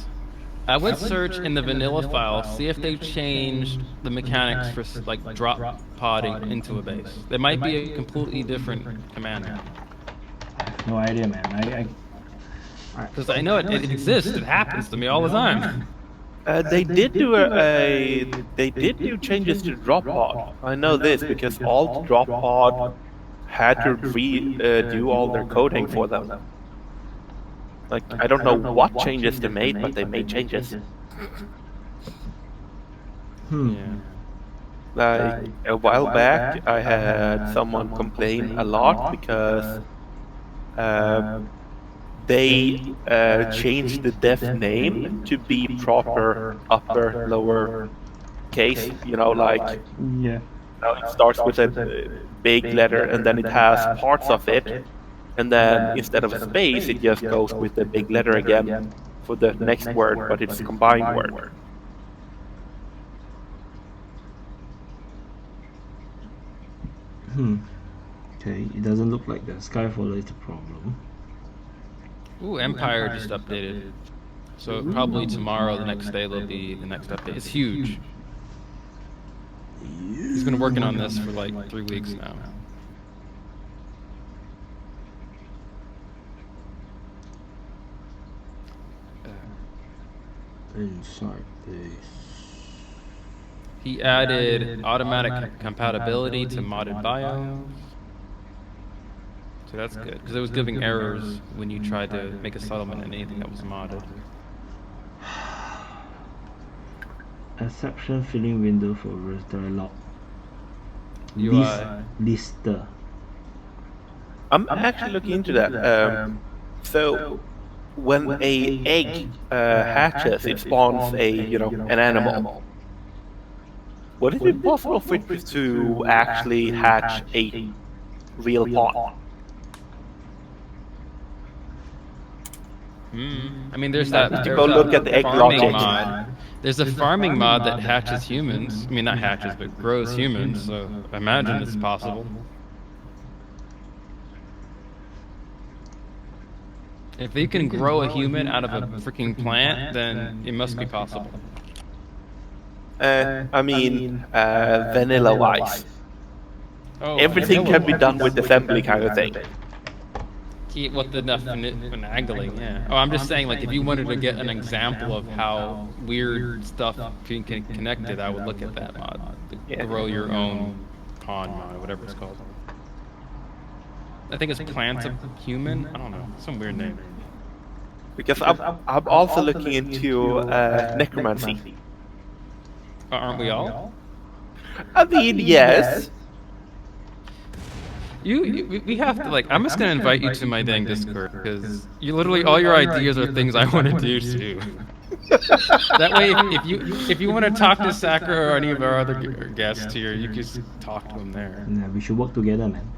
I would search in the vanilla file, see if they've changed the mechanics for like drop podding into a base. There might be a completely different command now. I have no idea, man. Because I know it exists. It happens to me all the time. They did do changes to drop pod. I know this because all the drop pod had to do all their coding for them. Like I don't know what changes they made, but they made changes. Yeah. Like a while back, I had someone complain a lot because they changed the def name to be proper upper lower case. You know, like Yeah. it starts with a big letter and then it has parts of it. And then instead of a space, it just goes with the big letter again for the next word, but it's a combined word. Okay, it doesn't look like the Skyfall is the problem. Ooh, Empire just updated. So probably tomorrow, the next day, there'll be the next update. It's huge. He's been working on this for like 3 weeks now. Inside this. He added automatic compatibility to modded biomes. So that's good, because it was giving errors when you tried to make a settlement in anything that was modded. Exception filling window for verse dialogue. UI. Lister. I'm actually looking into that. So when a egg hatches, it spawns an animal. Would it be possible for it to actually hatch a real pawn? I mean, there's that. To go look at the egg farming logic. mod. There's a farming mod that hatches humans. I mean, not hatches, but grows humans. So I imagine it's possible. If they can grow a human out of a freaking plant, then it must be possible. I mean, vanilla-wise. Oh, Everything can be done with assembly kind of thing. What the finagling, yeah. Oh, I'm just saying, like, if you wanted to get an example of how weird stuff can connect it, I would look at that mod. Grow your own pawn mod, whatever it's called. I think it's Plants of Human. I don't know, some weird name. Because I'm also looking into necromancy. Aren't we all? I mean, yes. We have to, like, I'm just gonna invite you to my dang Discord, because you literally, all your ideas are things I want to do too. That way, if you want to talk to Sakura or any of our other guests here, you can just talk to them there. Yeah, we should work together, man.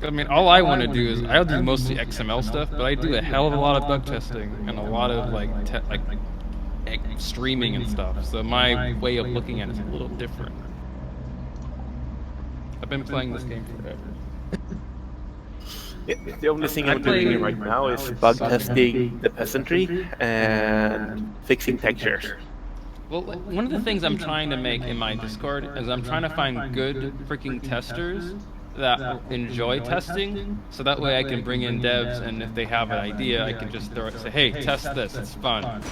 I mean, all I want to do is, I'll do mostly XML stuff, but I do a hell of a lot of bug testing and a lot of like streaming and stuff. So my way of looking at it is a little different. I've been playing this game forever. The only thing I'm doing right now is bug testing the peasantry and fixing textures. Well, one of the things I'm trying to make in my Discord is I'm trying to find good freaking testers that enjoy testing, so that way I can bring in devs, and if they have an idea, I can just throw it and say, hey, test this, it's fun.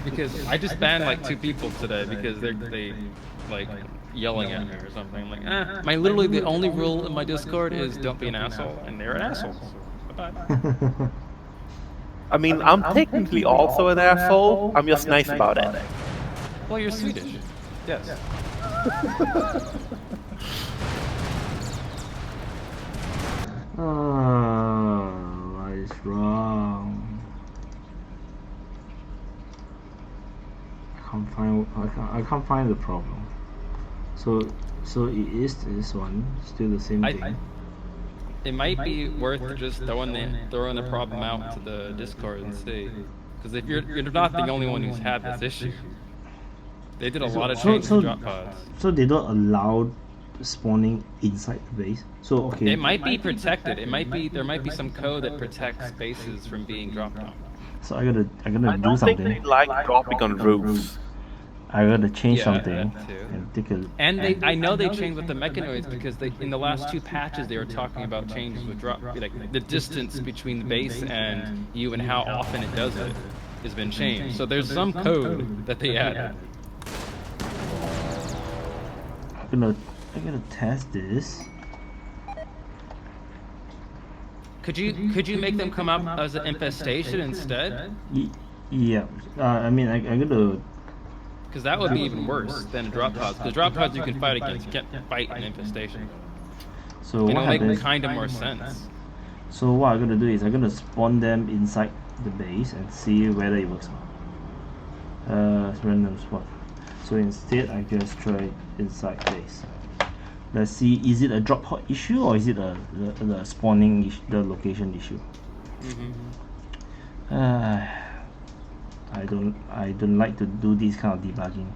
Because I just banned like 2 people today because they like yelling at me or something. I'm like, literally the only rule in my Discord is don't be an asshole, and they're an asshole. So bye-bye. I mean, I'm technically also an asshole. I'm just nice about it. Well, you're Swedish. Yes. What is wrong? I can't find the problem. So it is this one, still the same thing. It might be worth just throwing the problem out to the Discord and see, because if you're not the only one who's had this issue. They did a lot of changes to drop pods. So they don't allow spawning inside the base. So okay. It might be protected. There might be some code that protects bases from being dropped on. So I gotta do something. I think they like dropping on roofs. I gotta change something and take a. And I know they changed with the mechanoids because in the last 2 patches they were talking about changes with drop, like the distance between the base and you and how often it does it has been changed. So there's some code that they added. I'm gonna test this. Could you make them come up as an infestation instead? Yeah. I mean, I'm gonna. Because that would be even worse than drop pods. Because drop pods you can fight against, you can't fight an infestation. So it'll make kind of more sense. So what I'm gonna do is I'm gonna spawn them inside the base and see whether it works. Random spawn. So instead, I just try inside base. Let's see, is it a drop pod issue or is it the spawning the location issue? I don't like to do this kind of debugging.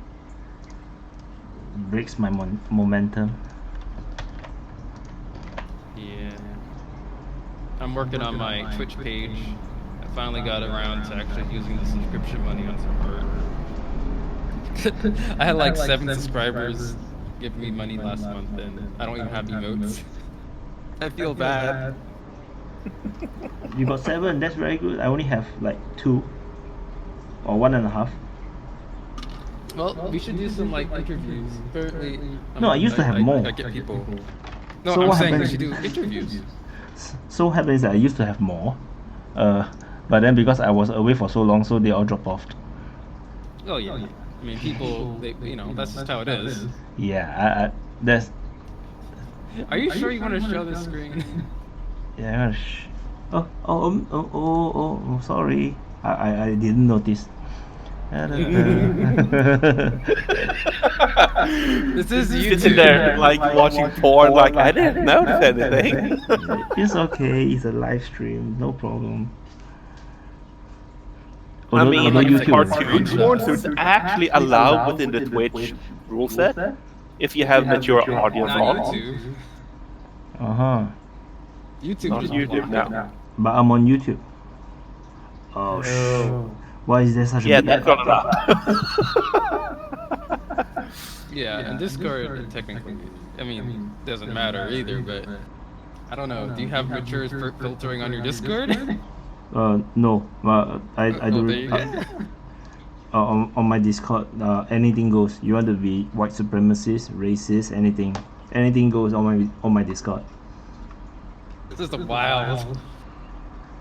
It breaks my momentum. Yeah. I'm working on my Twitch page. I finally got around to actually using the subscription money on support. I had like 7 subscribers give me money last month, and I don't even have emotes. I feel bad. You got 7, that's very good. I only have like 2 or 1.5. Well, we should do some like interviews. Apparently, no, I used to have more. I get people. No, so I'm saying we should do interviews. So happens that I used to have more, but then because I was away for so long, so they all dropped off. Oh yeah. I mean, people, that's just how it is. Yeah, that's. Are you sure you want to show this screen? Yeah. Oh, sorry. I didn't notice. This is you sitting there like watching porn, like I didn't notice anything. It's okay. It's a live stream. No problem. I mean, it's cartoon porn, so it's actually allowed within the Twitch rule set if you have mature audience on. YouTube. On YouTube now. But I'm on YouTube. Oh shit. Why is there such a big... that's not enough. Yeah, and Discord technically, I mean, doesn't matter either, but I don't know. Do you have mature filtering on your Discord? No. I do. On my Discord, anything goes. You want to be white supremacist, racist, anything. anything goes on my Discord. This is the wild.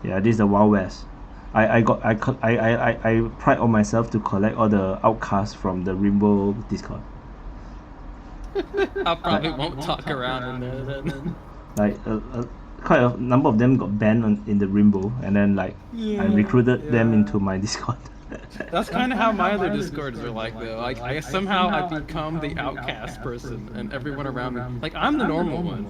Yeah, this is the Wild West. I pride on myself to collect all the outcasts from the Rimworld Discord. I probably won't talk around in there then. Like quite a number of them got banned in the Rimworld, and then like I recruited them into my Discord. That's kind of how my other Discords are like though. Like I somehow I become the outcast person, and everyone around me, like I'm the normal one.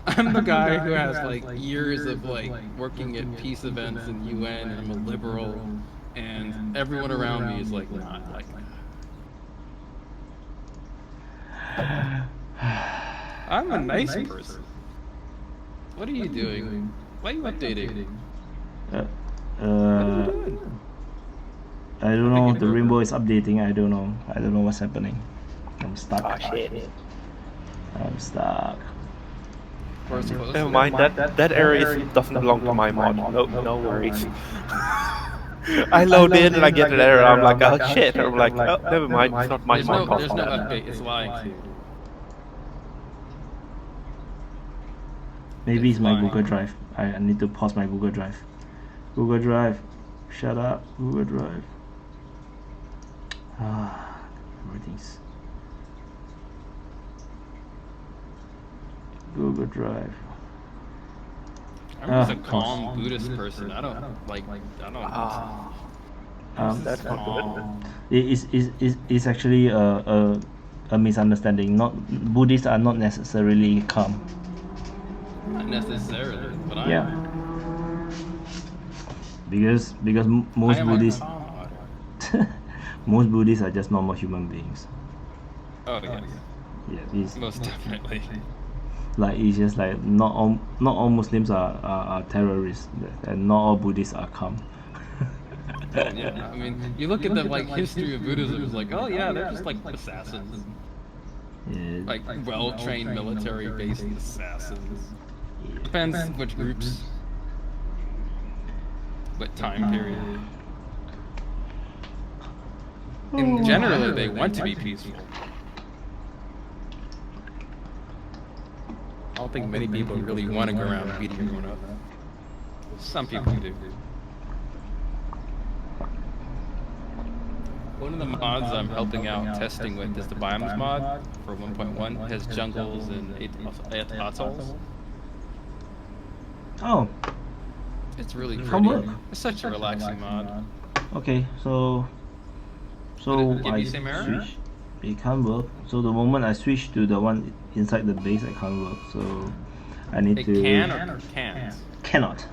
I'm the guy who has like years of like working at peace events and UN, and I'm a liberal, and everyone around me is like not like that. I'm a nice person. What are you doing? Why are you updating? What are you doing? I don't know. The rainbow is updating. I don't know. I don't know what's happening. I'm stuck. Oh shit. I'm stuck. Never mind. That area doesn't belong to my mod. No worries. I load in and I get an error. I'm like, oh shit. I'm like, oh, never mind. It's not my mod. There's no update. It's lying to you. Maybe it's my Google Drive. I need to pause my Google Drive. Google Drive. Shut up. Google Drive. Everything's Google Drive. I'm just a calm Buddhist person. I don't. That's not good. It's actually a misunderstanding. Not Buddhists are not necessarily calm. Not necessarily, but I Yeah. Because most Buddhists most Buddhists are just normal human beings. Oh yes. Yeah, it's Most definitely. like it's just like not all Muslims are terrorists, and not all Buddhists are calm. Yeah, I mean, you look at the like history of Buddhism. It's like, oh yeah, they're just like assassins, Yeah. like well-trained military-based assassins. Depends which groups, what time period. And generally, they want to be peaceful. I don't think many people really want to go around beating everyone up. Some people do. One of the mods I'm helping out testing with is the Biomes mod for 1.1. It has jungles and atolls. Oh, It's really From pretty. work. It's such a relaxing mod. okay. So Did it give I you same error? switch. It can't work. So the moment I switch to the one inside the base, it can't work. So I need It to can or can't? cannot.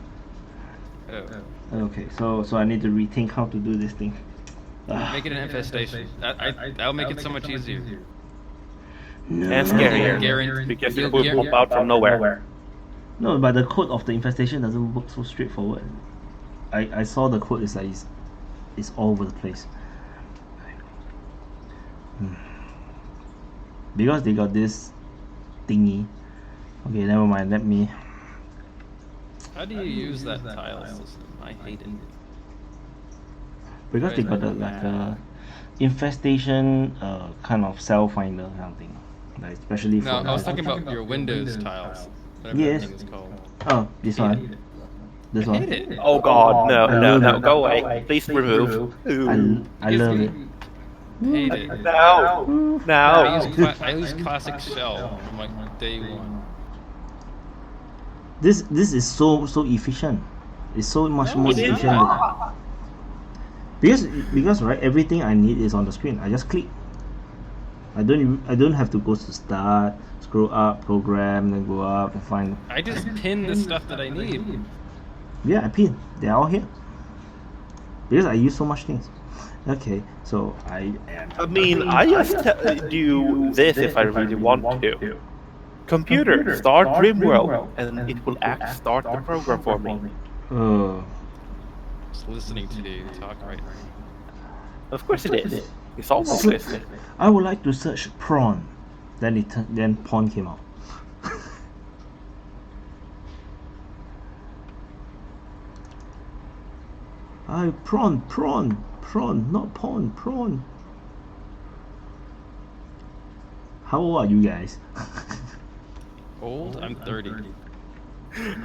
Oh. Okay. So I need to rethink how to do this thing. Make it an infestation. That'll make it so much easier. And scarier. Guarantee- Because you'll it will guar- pop out from nowhere. No, but the code of the infestation doesn't work so straightforward. I saw the code is like it's all over the place. Because they got this thingy. Okay, never mind. Let me. How do you use that tile system? I hate it. Because they got a infestation kind of cell finder kind of thing. Like especially for. No, I was talking about your Windows tiles. Whatever Yes. that thing is called. Oh, this one. This I one. hate it. Oh god, I love no, it. go away. Please remove. I love it. Hate it. No, no. I use classic shell from like day one. This is so efficient. It's so much more it is efficient. Because right, everything I need is on the screen. I just click. I don't have to go to start, scroll up, program, then go up and find. I just pin the stuff that I need. Yeah, I pin. They're all here. Because I use so much things. Okay, so I mean, I just do this if I really want to. Computer, start Rimworld, and it will start the program for me. Just listening to you talk right now. Of course it is. It's always listening. I would like to search prawn. Then pawn came out. Prawn, not pawn, prawn. How old are you guys? old? I'm 30.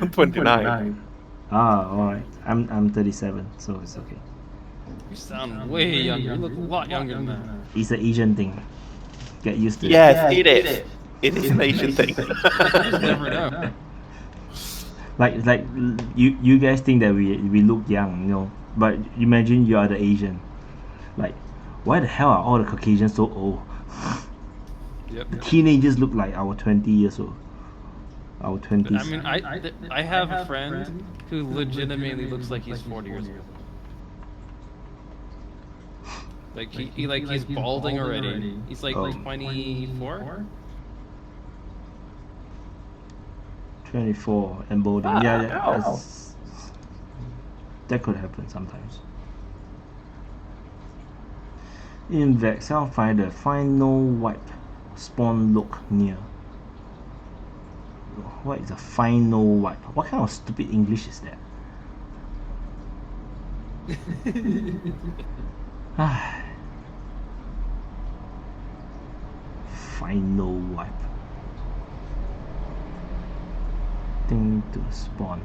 I'm 29. Ah, alright. I'm 37, so it's okay. You sound way younger. You look a lot younger than that. It's an Asian thing. Get used to it. Yes, it is. It is an Asian thing. You just never know. Like you guys think that we look young, you know, but imagine you are the Asian. Like, why the hell are all the Caucasians so old? Yep. The teenagers look like our 20 years old. Our 20s. I mean, I have a friend who legitimately looks like he's 40 years old. Like he's balding already. He's like 24. 24 and balding. Yeah, that could happen sometimes. In Vex, I'll find the final wipe spawn look near. What is a final wipe? What kind of stupid English is that? Final wipe. Thing to spawn.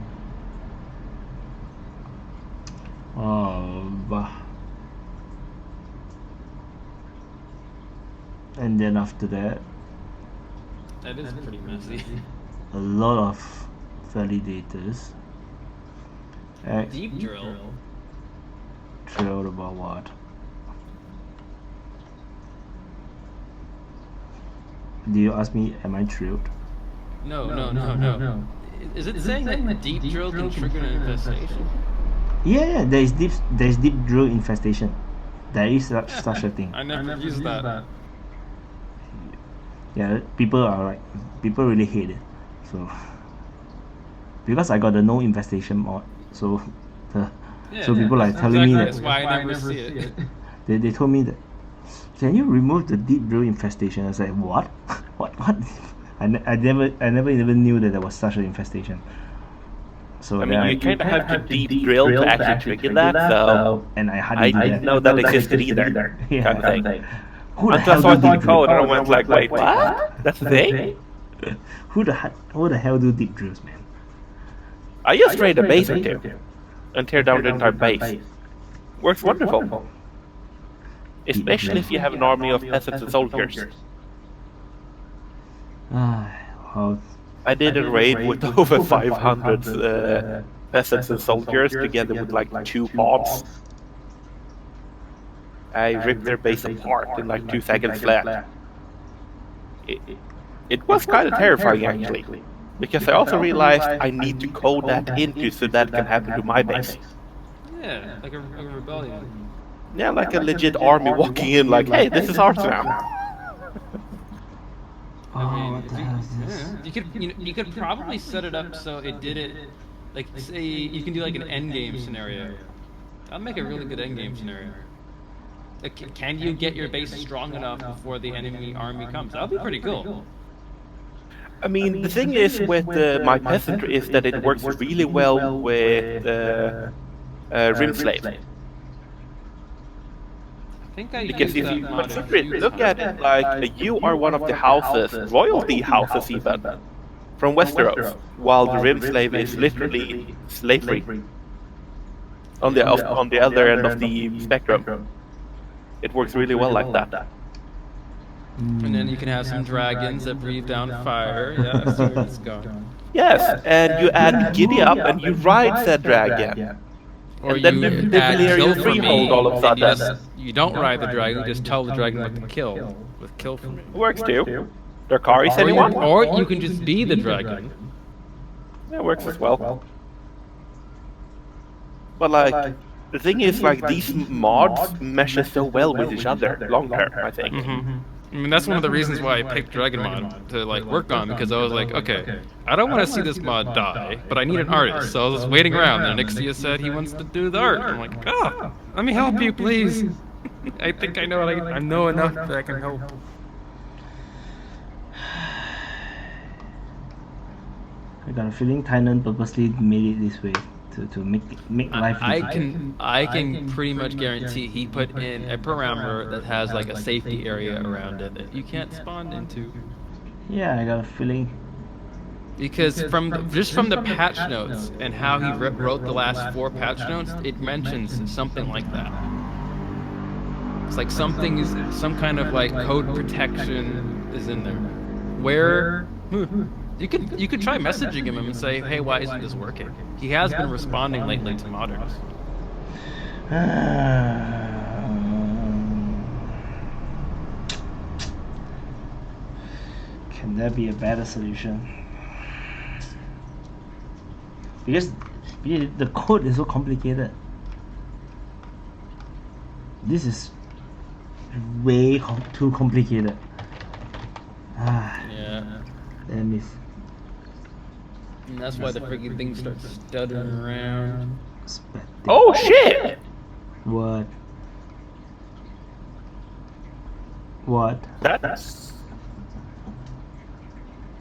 And then after that, That is pretty messy. a lot of validators. Deep drill. Drilled about what? Do you ask me, am I thrilled? No. Is it saying that deep drill can trigger an infestation? Yeah, there is deep drill infestation. There is such a thing. I never used that. Yeah, people really hate it. So because I got the no infestation mod, so people are telling me that. That's why I never see it. They told me that, can you remove the deep drill infestation? I was like, what? what? I never even knew that there was such an infestation. So I mean, you kind of have to deep drill to actually trigger that, so... And I didn't know that existed either, Yeah. kind of thing. Who the Until I hell saw do it in the deep code, and I drill? went like, wait, what? That's a thing? Who the hell do deep drills, man? I just raid a base or two, and tear down the entire base. Works wonderful. Especially if you have an army of peasants and soldiers. Well, I did a raid with over 500 peasants and soldiers together with like 2 pods. I ripped their base apart in like 2 seconds flat. It was kind of terrifying actually, because I also realized I need to code that into so that can happen to my base. Yeah, like a rebellion. Yeah, like a legit army walking in like, hey, this is ours now. what the hell is this? You could probably set it up so it did it, like say you can do like an end game scenario. That'd make a really good end game scenario. Like, can you get your base strong enough before the enemy army comes? That'd be pretty cool. I mean, the thing is with my peasantry is that it works really well with Rimslave. Because if you look at it like you are one of the houses, royalty houses even, from Westeros, while the Rimslave is literally slavery on the other end of the spectrum. It works really well like that. And then you can have some dragons that breathe down fire. Yeah, I see where it's going. Yes, and you add Giddy Up and you ride said dragon. Or and then you you add clear kill your for freehold me, all of a and sudden. you don't ride the dragon, you just tell the dragon what to kill. With kill for me. Works too. Darkaris, anyone? Or you can just be the dragon. That works as well. But like, the thing is, like, these mods mesh so well with each other long term, I think. I mean, that's one of the reasons why I picked Dragon Mod to like work on, because I was like, okay, I don't want to see this mod die, but I need an artist. So I was waiting around, and Ixia said he wants to do the art. I'm like, let me help you, please. I think I know I know enough that I can help. I got a feeling Tynan purposely made it this way to make life easy. I can pretty much guarantee he put in a parameter that has like a safety area around it that you can't spawn into. Yeah, I got a feeling Because just from the patch notes and how he wrote the last 4 patch notes, it mentions something like that. It's like some kind of like code protection is in there. Where you could try messaging him and say, hey, why isn't this working? He has been responding lately to modders. Can there be a better solution? Because the code is so complicated. This is way too complicated. Yeah. Damn it. And that's why the freaking thing starts stuttering around. Oh shit! What? What? That's...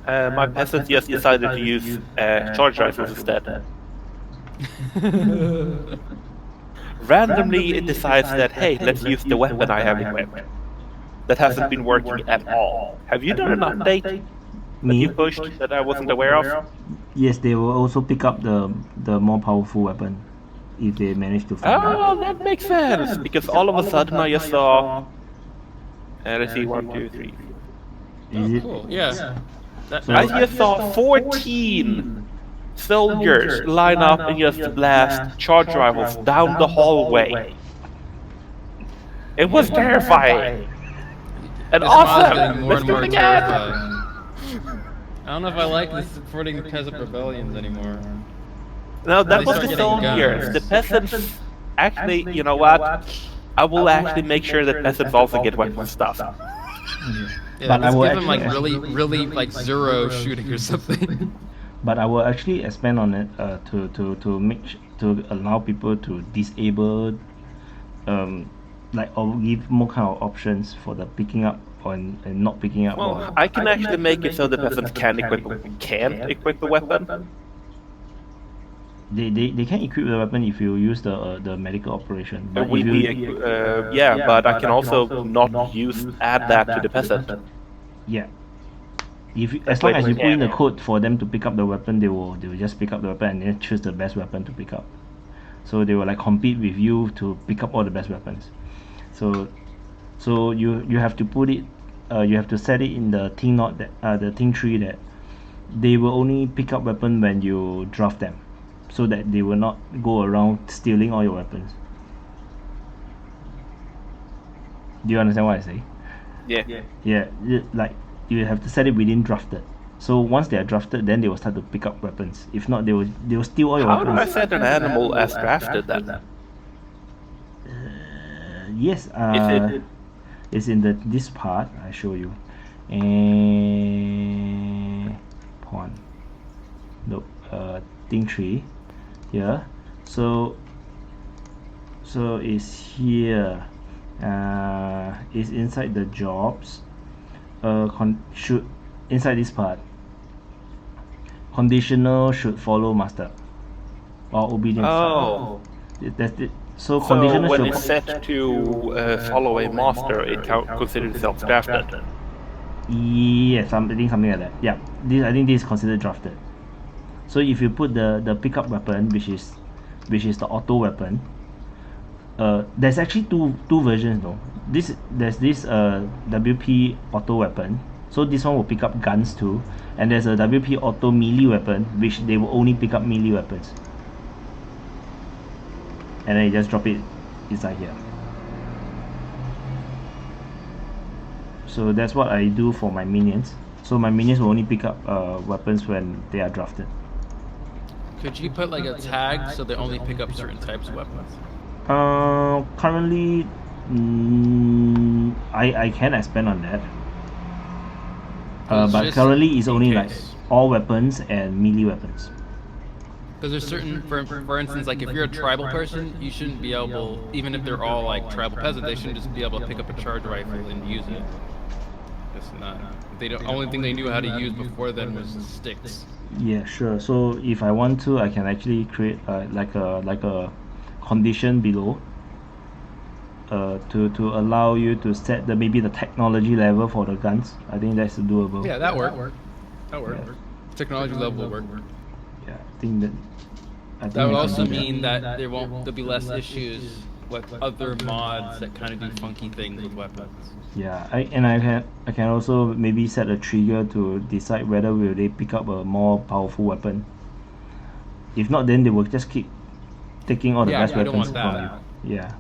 my peasant just decided to use charge rifles instead. Randomly it decides that, hey, let's use the weapon I have equipped. That hasn't been working at all. Have you done an update that you pushed that I wasn't aware of? Yes, they will also pick up the more powerful weapon if they manage to find it. Oh, that makes sense, because all of a sudden I just saw... let's see, 1, 2, 3. Is it? Cool. Yeah. I just saw 14 soldiers line up and just blast charge rifles down the hallway. It was terrifying. And awesome! More Let's and do more it again! terrifying. I don't know if I like this supporting peasant rebellions anymore. No, that They was start the getting soldiers. guns. The peasants, actually, you know what? I will actually make sure that peasants also get weapon stuff. Yeah, But I let's will give them like actually- really like zero shooting or something. But I will actually expand on it to allow people to disable or give more kind of options for the picking up and not picking up. Well, I can actually make it so the peasants can't equip the weapon. They can equip the weapon if you use the medical operation. It But will if be, you, yeah, but I can also not add that to the peasant. yeah, as long as you put in the Yeah. code for them to pick up the weapon, they will just pick up the weapon and then choose the best weapon to pick up. So they will like compete with you to pick up all the best weapons. So you have to put it, you have to set it in the thing the thing tree that they will only pick up weapon when you draft them, so that they will not go around stealing all your weapons. Do you understand what I say? Yeah. Like you have to set it within drafted. So once they are drafted, then they will start to pick up weapons. If not, they will steal all your How do I weapons. set an animal as drafted then? Yes. it- It's in this part. I show you. Pawn. Nope. Thing tree. Here. So it's here. It's inside the jobs. Should inside this part. Conditional should follow master or obedience. Oh. That's it. So So conditional when should it's set to follow a master, it considers itself drafted. yeah, something like that. Yeah, I think this is considered drafted. So if you put the pickup weapon, which is the auto weapon, there's actually two versions though. There's this WP auto weapon. So this one will pick up guns too, and there's a WP auto melee weapon, which they will only pick up melee weapons. And then you just drop it inside here. So that's what I do for my minions. So my minions will only pick up weapons when they are drafted. Could you put like a tag so they only pick up certain types of weapons? Currently, I can expand on that. It's But just currently it's in only like case. all weapons and melee weapons. Because there's certain, for instance, like if you're a tribal person, you shouldn't be able, even if they're all like tribal peasants, they shouldn't just be able to pick up a charge rifle and use it. It's not. The only thing they knew how to use before then was sticks. Yeah, sure. So if I want to, I can actually create like a condition below. To allow you to set maybe the technology level for the guns. I think that's doable. Yeah, that worked. That worked. technology level will work. Yeah, I think that. That would also mean that there'll be less issues with other mods that kind of do funky things with weapons. Yeah, I can also maybe set a trigger to decide whether will they pick up a more powerful weapon. If not, then they will just keep taking all the best weapons from you. Yeah.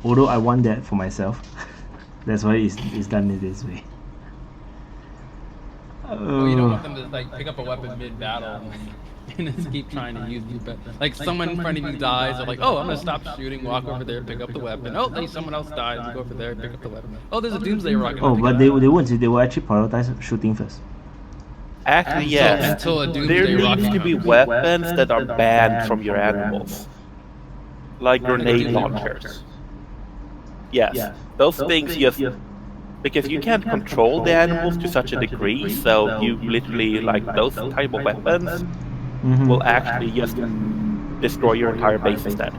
Although I want that for myself, that's why it's done in this way. Oh, you don't want them to like pick up a weapon mid-battle and just keep trying to use it. Like someone in front of you dies, they're like, oh, I'm gonna stop shooting, walk over there, pick up the weapon. Oh, hey, someone else dies, you go over there, pick up the weapon. Oh, there's a doomsday rocket. Oh, but they won't. They will actually prioritize shooting first. Actually, yes. Until a doomsday there needs rocket to be comes. weapons that are banned from your animals, like grenade launchers. Yes, those things just because you can't control the animals to such a degree, so you literally like those type of weapons will actually just destroy your entire base instead.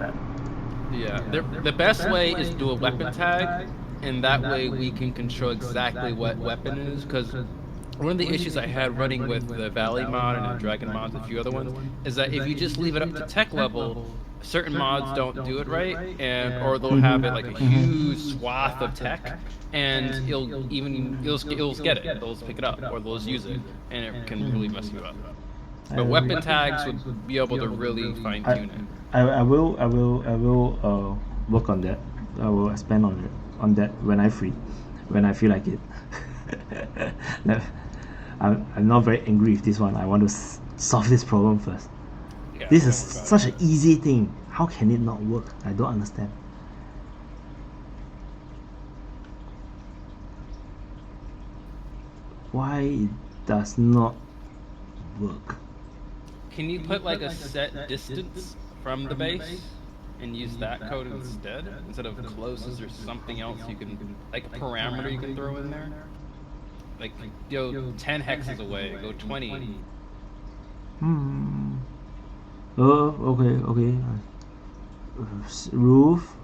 Yeah, the best way is to do a weapon tag, and that way we can control exactly what weapon it is. Because one of the issues I had running with the Valley mod and the Dragon mods, a few other ones, is that if you just leave it up to tech level, certain mods don't do it right, or they'll have it like a huge swath of tech, and you'll get it, they'll pick it up, or they'll use it, and it can really mess you up. But weapon tags would be able to really fine tune it. I will work on that. I will expand on that when I feel like it. I'm not very angry with this one. I want to solve this problem first. Yeah, this is such an easy thing. How can it not work? I don't understand. Why it does not work? Can you put like a set distance from the base and use that code instead of closest or something else you can, like a parameter you can throw in there? Like, 10 hexes away, go 20. Okay. Roof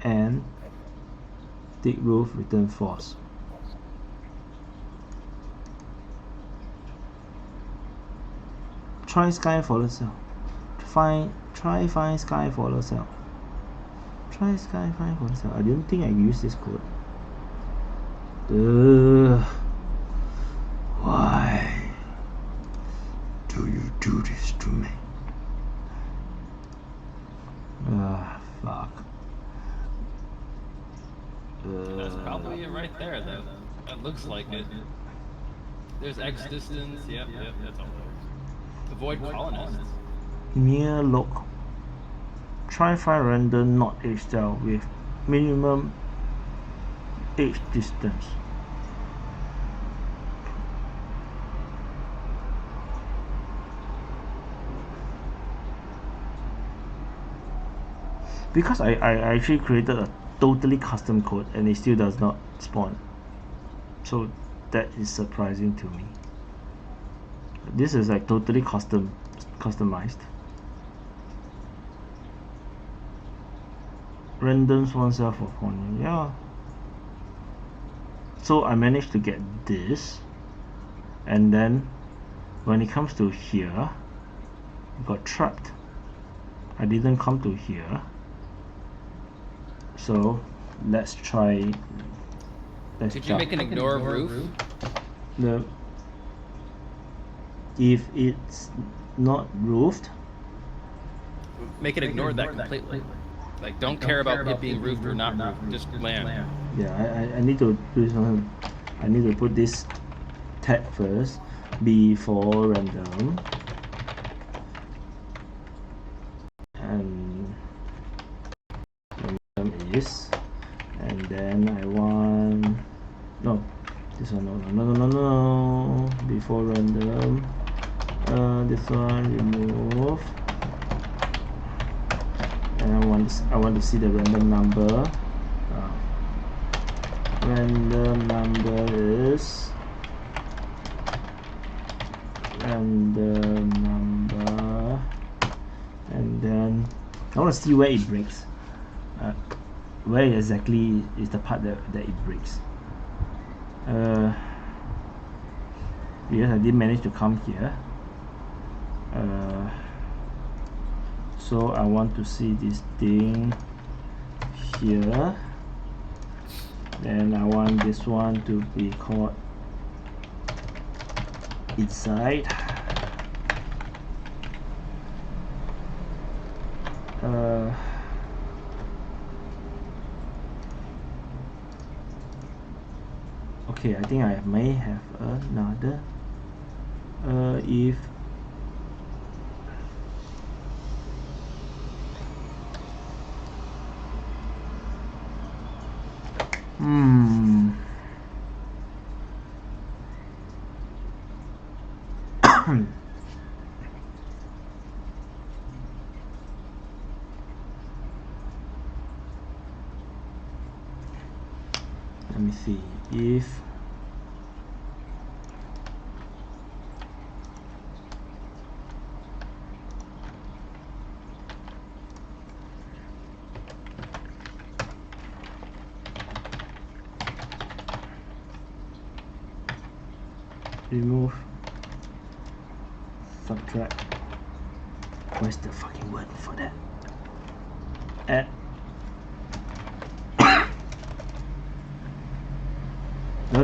and take roof, return false. Try sky follow cell. Try find sky follow cell. Try sky find follow cell. I don't think I use this code. Why do you do this to me? Fuck. That's probably it right there, though. That looks like it. There's X distance. Yep, that's all there. Avoid colonists. Near loc. Try find random not edge cell with minimum edge distance. Because I actually created a totally custom code and it still does not spawn, so that is surprising to me. This is like totally customized. Randoms oneself opponent, yeah. So I managed to get this, and then when it comes to here, it got trapped. I didn't come to here. So let's try. Did you make an ignore roof? No. If it's not roofed, make it ignore that completely. Like, don't care about it being roofed or not roofed. Just land. Yeah, I need to do something. I need to put this tag first. Before random. And random is. And then I want. No. This one, no. Before random. This one remove. And I want to see the random number. Random number is random number, and then I want to see where it breaks. Where exactly is the part that it breaks? because I didn't manage to come here. So I want to see this thing here. Then I want this one to be called inside. Okay, I think I may have another. If let me see if remove, subtract, where's the fucking word for that? Add. No,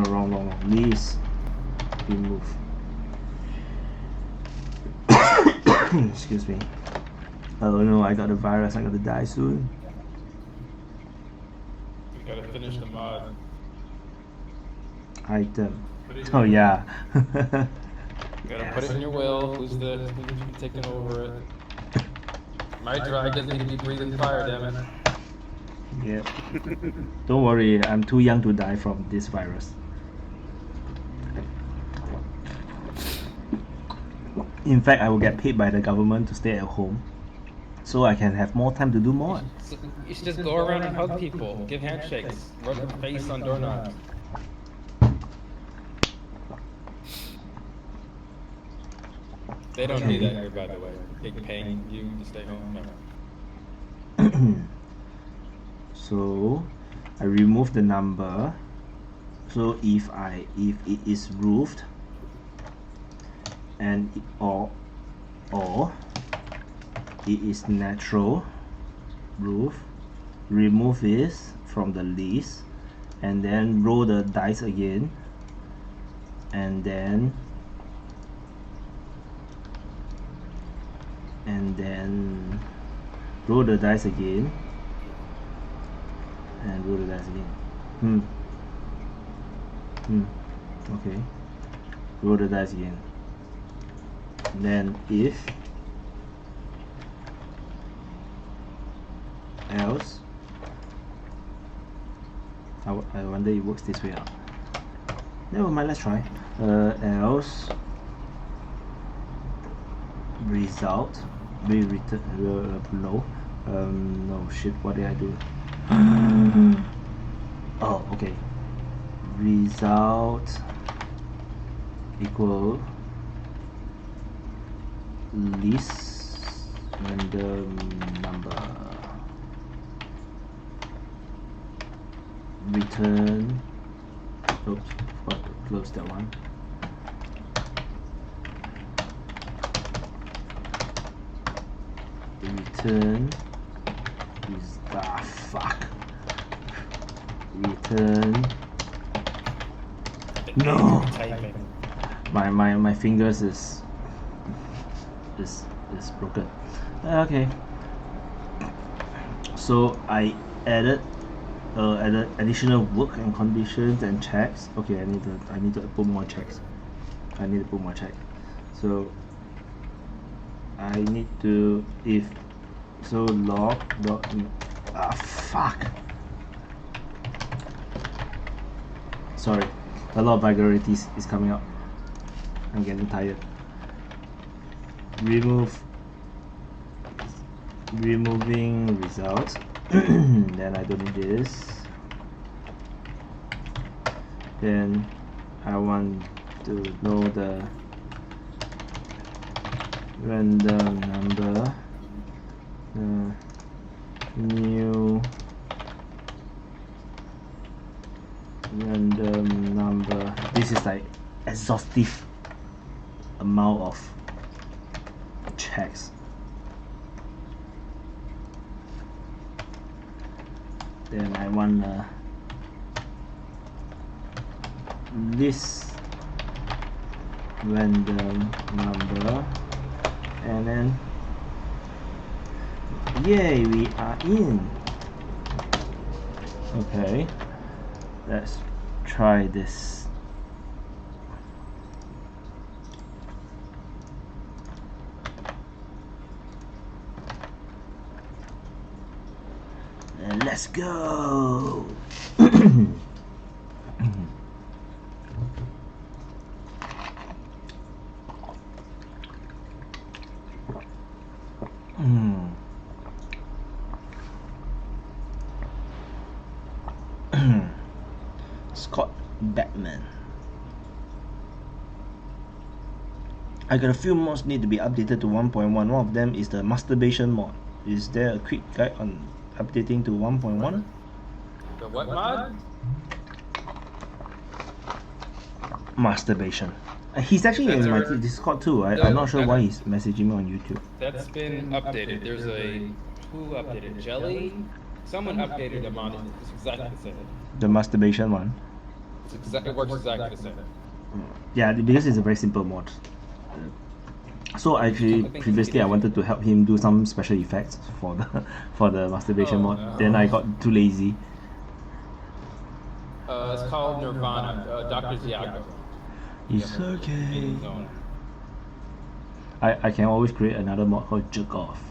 wrong. List, remove. Excuse me. Oh no, I got a virus, I'm gonna die soon. You gotta finish the mod. Item. Oh yeah. You gotta put it in your will. Who's taking over it? My dragon need to be breathing fire, damn it. Yep. Don't worry, I'm too young to die from this virus. In fact, I will get paid by the government to stay at home, so I can have more time to do more. You should just go around and hug people, give handshakes, rub your face on doorknobs. They don't do that here, by the way. Big paying you to stay home. No. So I remove the number. So if it is roofed and or it is natural roof, remove this from the list and then roll the dice again, and then roll the dice again and roll the dice again. Okay, roll the dice again. Then if else, I wonder it works this way out. Never mind, let's try. Else result will return below. No shit, what did I do? Oh, okay. Result equal list random number, return, oops, forgot to close that one. Return is fuck. Return. No. My fingers is broken. Okay. So I added additional work and conditions and checks. Okay, I need to put more checks. So I need to log fuck. Sorry, a lot of vulgarities is coming out. I'm getting tired. Removing results. Then I don't need this. Then I want to know the random number, new random number. This is like exhaustive amount of checks. Then I want this random number, and then yay, we are in. Okay, let's try this. And let's go. Scott Batman. I got a few mods need to be updated to 1.1. One of them is the masturbation mod. Is there a quick guide on updating to 1.1? The what mod? Masturbation. He's actually in my Discord too. I'm not sure why he's messaging me on YouTube. That's been updated. There's who updated? Jelly? Someone updated the mod. It's exactly the same. The masturbation one. It works exactly the same. Yeah, because it's a very simple mod. So actually, previously I wanted to help him do some special effects for the masturbation mod. No. Then I got too lazy. It's called Nirvana. Dr. Ziago. It's okay. I can always create another mod called Jerk Off.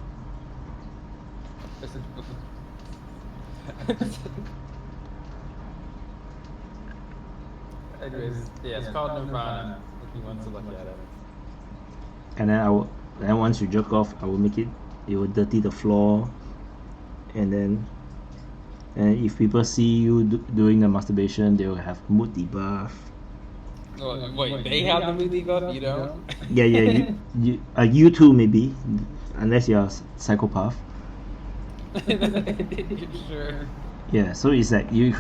Anyways, yeah, it's called Nirvana. If you want to look at it. And then once you jerk off, I will make it. It will dirty the floor, and if people see you doing the masturbation, they will have mood debuff. Oh, wait, they have the mood debuff, you don't? Yeah, you too maybe, unless you're a psychopath. Sure. Yeah, so it's like you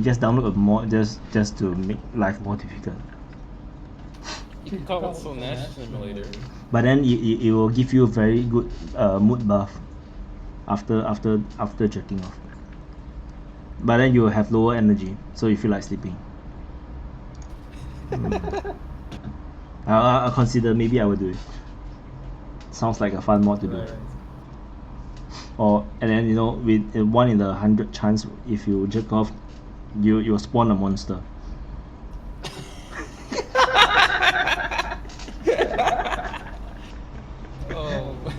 just download a mod just to make life more difficult. You can call it Slanesh Simulator. But then it will give you a very good mood buff after jerking off. But then you will have lower energy, so you feel like sleeping. I'll consider, maybe I will do it. Sounds like a fun mod to do. And then with 1 in 100 chance, if you jerk off, you'll spawn a monster.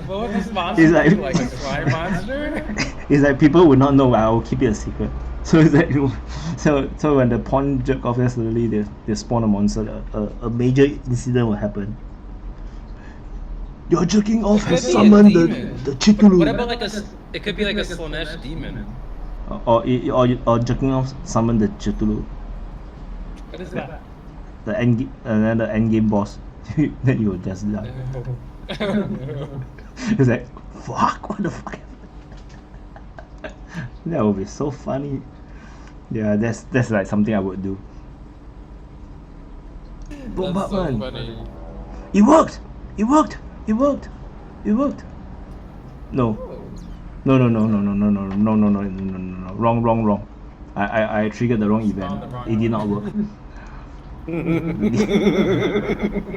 What would this monster be, like a slime monster? It's like people would not know, I will keep it a secret. So it's like so when the pawn jerk off, then suddenly they spawn a monster, a major incident will happen. Your jerking off has summoned the Chitulu. What about it could be like a Slanesh demon. Or jerking off summon the Chitulu. What is that? The end game boss. Then you will just die. It's like, fuck, what the fuck? That would be so funny. Yeah, that's like something I would do. Boom, That's so Batman. funny. It worked! It worked! It worked! It worked! No. No. Wrong. I triggered the wrong event. It did not work.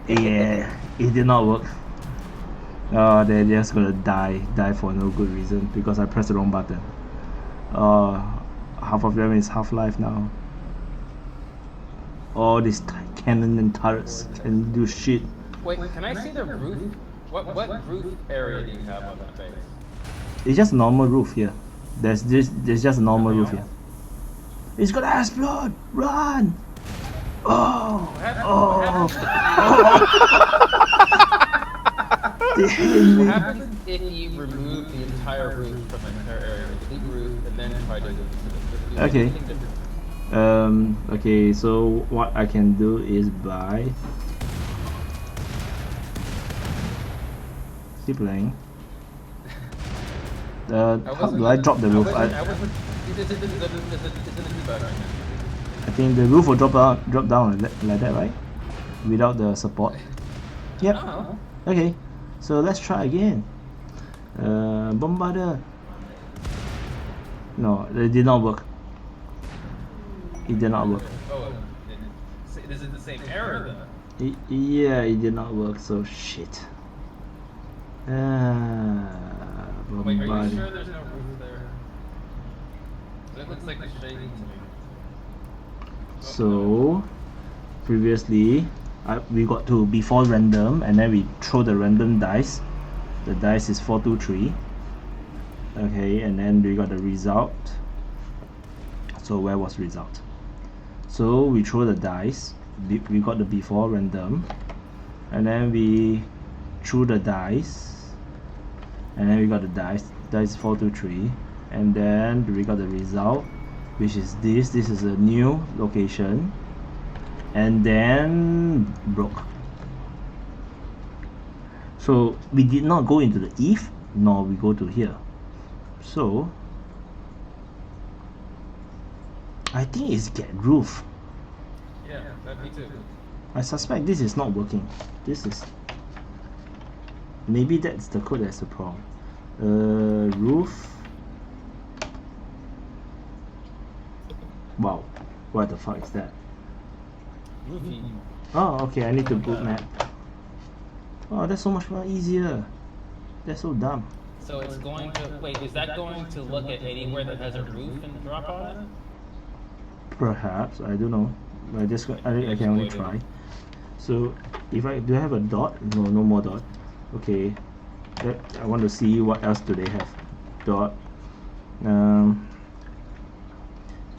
Yeah, it did not work. They're just gonna die for no good reason because I pressed the wrong button. Half of them is Half-Life now. All these cannon and turrets can do shit. Wait, can I see the roof? What roof area do you have on that base? It's just a normal roof here. There's just a normal roof here. It's gonna explode! Run! Oh! What happens if you remove the entire roof from the entire area, complete roof, and then try to do Okay. Okay, so what I can do is buy. Keep playing. How do I drop the roof? I think the roof will drop down like that, right? without the support. Yep. Oh. Okay, so let's try again. Bombarder. No, it did not work. It did not work. Oh, is it the same error though? Yeah, it did not work, so shit. Wait, are you Bombarder. sure there's no roof there? That looks like a shading to me. So, previously, we got to before random, and then we throw the random dice. The dice is 4, 2, 3. Okay, and then we got the result. So where was result? So we throw the dice. We got the before random, and then we threw the dice, and then we got the dice. Dice 4, 2, 3, and then we got the result, which is this. This is a new location, and then broke. So we did not go into the if, nor we go to here. So I think it's get roof. Yeah, that me too. I suspect this is not working. This is maybe that's the code that's the problem. Roof. Wow, what the fuck is that? Roofy. Oh, okay, I need to boot map. Oh, that's so much more easier. That's so dumb. So it's going to wait. Is that going to look at anywhere that has a roof and drop on it? Perhaps, I don't know. I can only try. So if I do I have a dot? No, no more dot. Okay. I want to see what else do they have. Dot.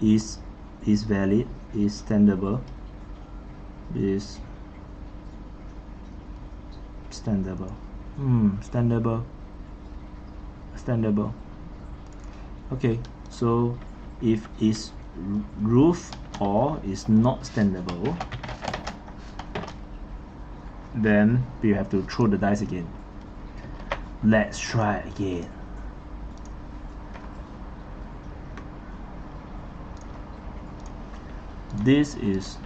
Is valid, is standable, is standable. Standable. Okay, so if is roof or is not standable, then we have to throw the dice again. Let's try again. This is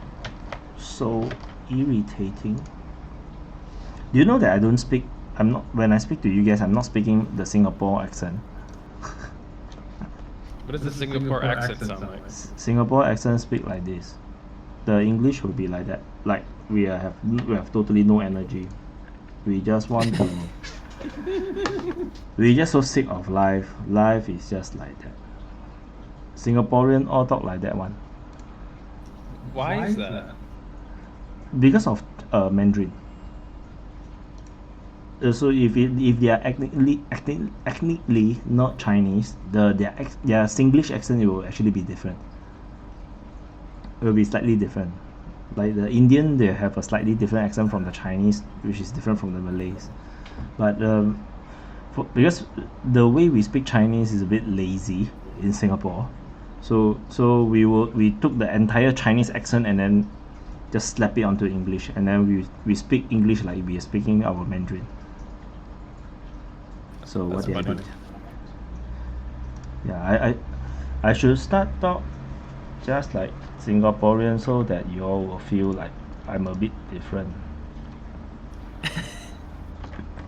so irritating. Do you know that I don't speak? I'm not. When I speak to you guys, I'm not speaking the Singapore accent. What does the Singapore accent sound like? Singapore accent speak like this. The English will be like that. Like we have totally no energy. We just want to. We're just so sick of life. Life is just like that. Singaporean all talk like that one. Why is that? Because of Mandarin. So if they are ethnically not Chinese, their Singlish accent will actually be different. It will be slightly different. Like the Indian, they have a slightly different accent from the Chinese, which is different from the Malays. But because the way we speak Chinese is a bit lazy in Singapore, so we took the entire Chinese accent and then just slap it onto English, and then we speak English like we are speaking our Mandarin. So what did I do? Yeah, I should start talk just like Singaporean so that you all will feel like I'm a bit different.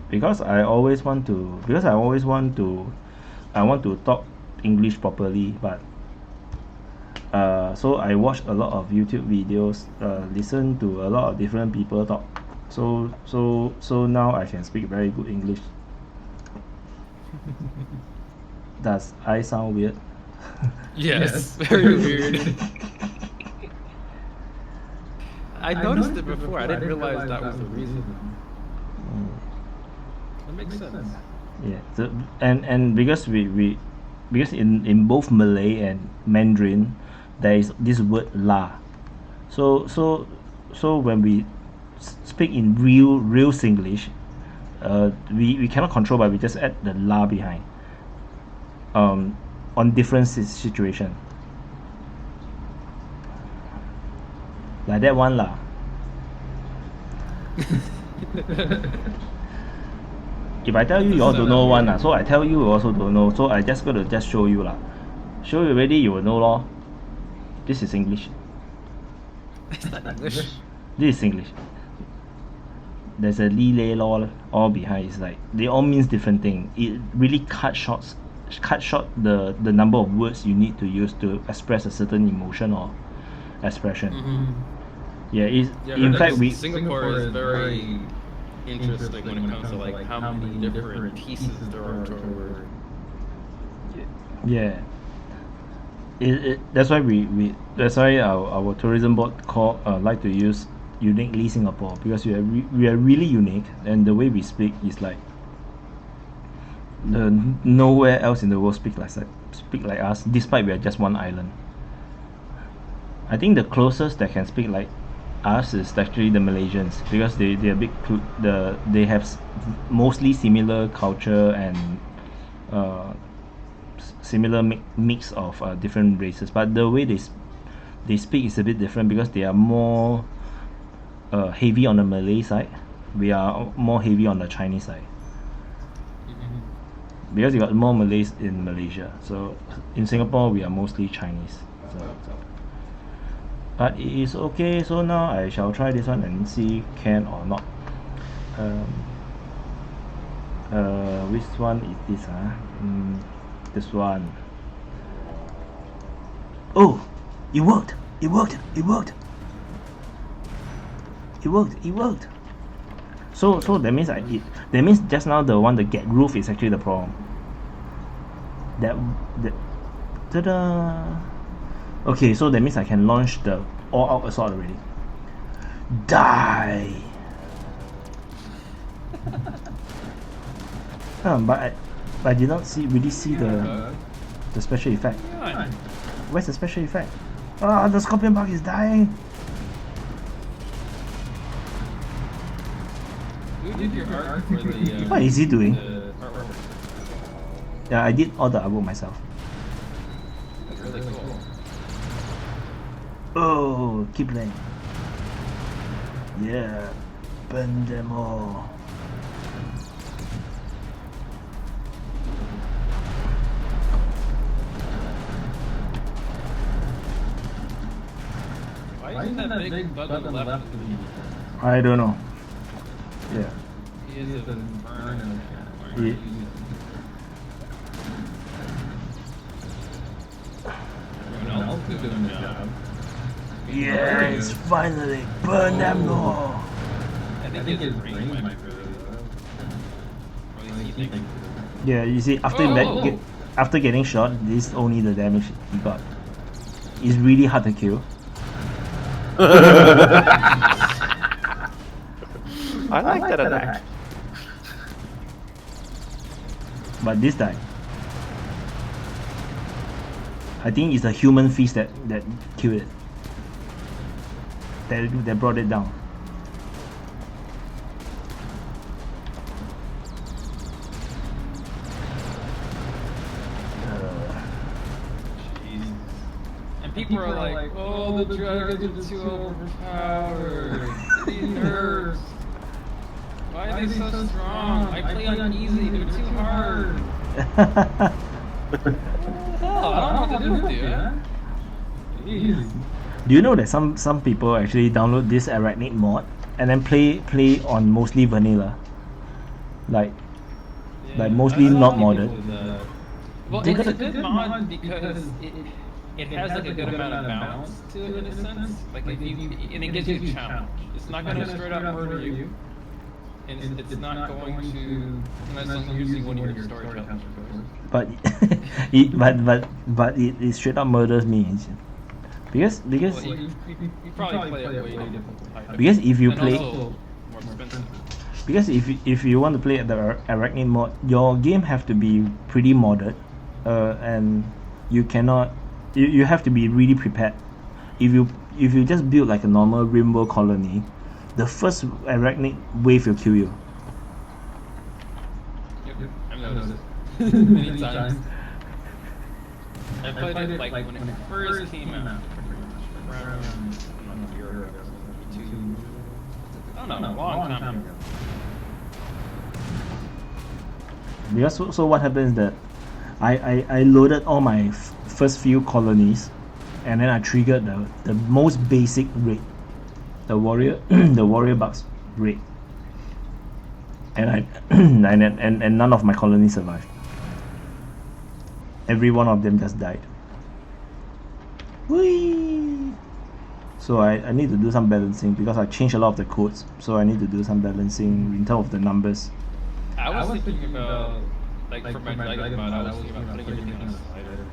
Because I want to talk English properly, but so I watch a lot of YouTube videos, listen to a lot of different people talk. So now I can speak very good English. Does I sound weird? Yes, very weird. I noticed it before. I didn't realize that was the reason. That makes sense. Yeah. So, and because because in both Malay and Mandarin there is this word la. So when we speak in real Singlish, we cannot control, but we just add the la behind. On different situation. Like that one lah. If I tell you, you all don't know one lah. So I tell you, you also don't know. So I just gotta show you lah. Show you already, you will know lor. This is English. Is that English? This is English. there's a li lei law all behind. It's like they all means different thing. It really cut short the number of words you need to use to express a certain emotion or expression. Yeah, in fact Singapore is very interesting when it comes to like how many different pieces there are to a word. Yeah. That's why that's why our tourism board like to use uniquely Singapore, because we are really unique, and the way we speak is like nowhere else in the world speak like us, despite we are just one island. I think the closest that can speak like us is actually the Malaysians, because they are big. They have mostly similar culture and similar mix of different races, but the way they speak is a bit different, because they are more heavy on the Malay side. We are more heavy on the Chinese side, because you got more Malays in Malaysia. So in Singapore we are mostly Chinese. But it is okay. So now I shall try this one and see can or not. Which one is this? This one. Oh, it worked! It worked! It worked! It worked! It worked! So that means that means just now the one, the get roof, is actually the problem. Ta-da! Okay, so that means I can launch the all-out assault already. Die! But I did not really see the special effect. Where's the special effect? Ah, the scorpion bug is dying! Who did your art for the, what is he doing? Yeah, I did all the artwork myself. That's really cool. Oh, keep playing. Yeah, burn them all. Why isn't that big bug on the left? I don't know. Yeah. He is a burn. He- Everyone else is doing the job. Yes, finally, burn them all. I think his brain might be really low. Or at least he thinks. Yeah, you see, after getting shot, this is only the damage he got. It's really hard to kill. I like that attack. But this time, I think it's the human fist that killed it. That brought it down. And people are like, oh, the dragons are too overpowered. The nerfs. Why are they so strong? I play on easy, they're too hard. Hell, I don't know what to do with you, man. Jeez. Do you know that some people actually download this Arachnid mod and then play on mostly vanilla, like mostly not modded? Well, it's a good mod because it has like a good amount of balance to it in a sense. Like if you, and it gives you a challenge. It's not going to straight up murder you, and it's not going to, unless you're using one of your storytellers. But it straight up murders me. Because Well, you probably play it way different. because if you And play also more expensive. because if you want to play the Arachnid mod, your game have to be pretty modded, and you cannot you have to be really prepared. If you just build like a normal Rimworld colony, the first Arachnid wave will kill you. Yep, I've noticed it many times. I played it like when it first came out, around a year ago, I don't know, a long time ago. Because so what happens is that I loaded all my first few colonies, and then I triggered the most basic raid, the warrior the warrior bugs raid, and and none of my colonies survived. Every one of them just died. Whee! So I need to do some balancing because I changed a lot of the codes. So I need to do some balancing in terms of the numbers. I was thinking about, like for my dragon mod, I was thinking about putting everything on a slider.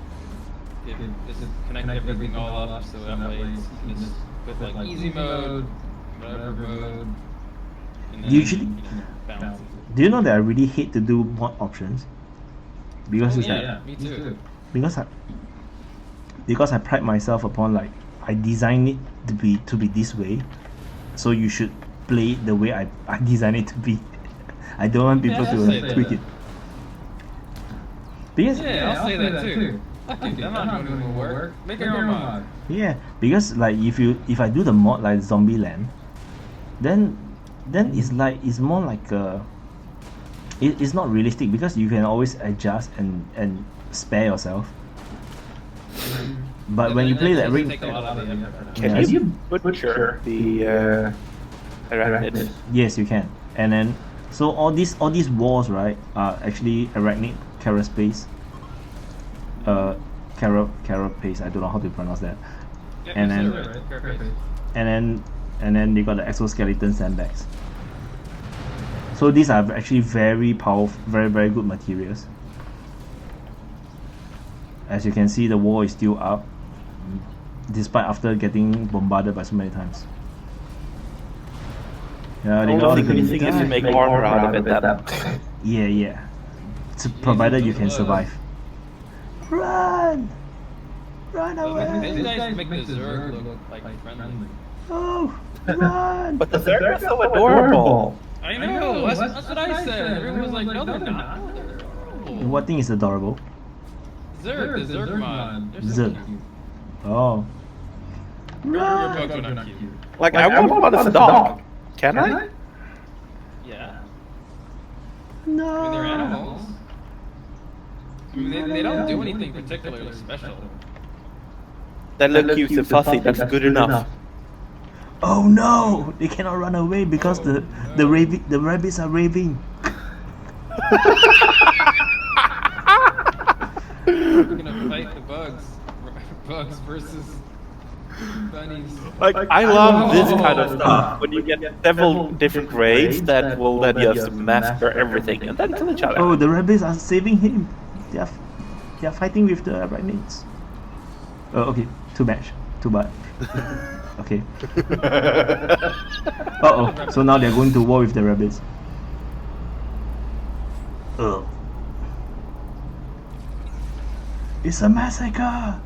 Just connect everything all up so that way you can just put like easy mode, whatever mode, and then Usually, balance. do you know that I really hate to do mod options? Because it's Yeah, me too. because I pride myself upon like I designed it to be this way, so you should play it the way I designed it to be. I don't want people to tweak it. Because Yeah, I'll say that too. Fuck it, I'm not doing any more work. Make your own mod. yeah, because like if I do the mod like Zombieland, then it's more like it's not realistic because you can always adjust and spare yourself. But when you play that ring, Can you butcher the arachnids? yes, you can. And then so all these walls, right, are actually arachnid carapace. Carapace. I don't know how to pronounce that. And then they got the exoskeleton sandbags. So these are actually very powerful, very good materials. As you can see, the wall is still up, despite after getting bombarded by so many times. Yeah, they got The all the only good thing is to make armor out of it. Yeah. So, provided you can survive. Run away! These guys make the Zerg look like friendly. Oh, run! But the Zerg are so adorable. I know, that's what I said. Everyone was like, no, they're not. No, they're adorable. What thing is adorable? Zerg, the Zerg mod. They're so Zerg. cute. Oh. Your bugs are not cute. Like, I want one as a dog. Can I? Yeah. No. I mean, they're animals. I mean, they don't do anything particularly special. They look cute and fussy, that's good enough. Oh no! They cannot run away because the rabbits are raving. We're gonna fight the bugs. Bugs versus bunnies. Like, I love this kind of stuff, when you get several different raids that will let you just massacre everything and then kill each other. Oh, the rabbits are saving him. They are fighting with the arachnids. Oh, okay. Too bad. Okay. Uh-oh. So now they're going to war with the rabbits. Ugh. It's a massacre!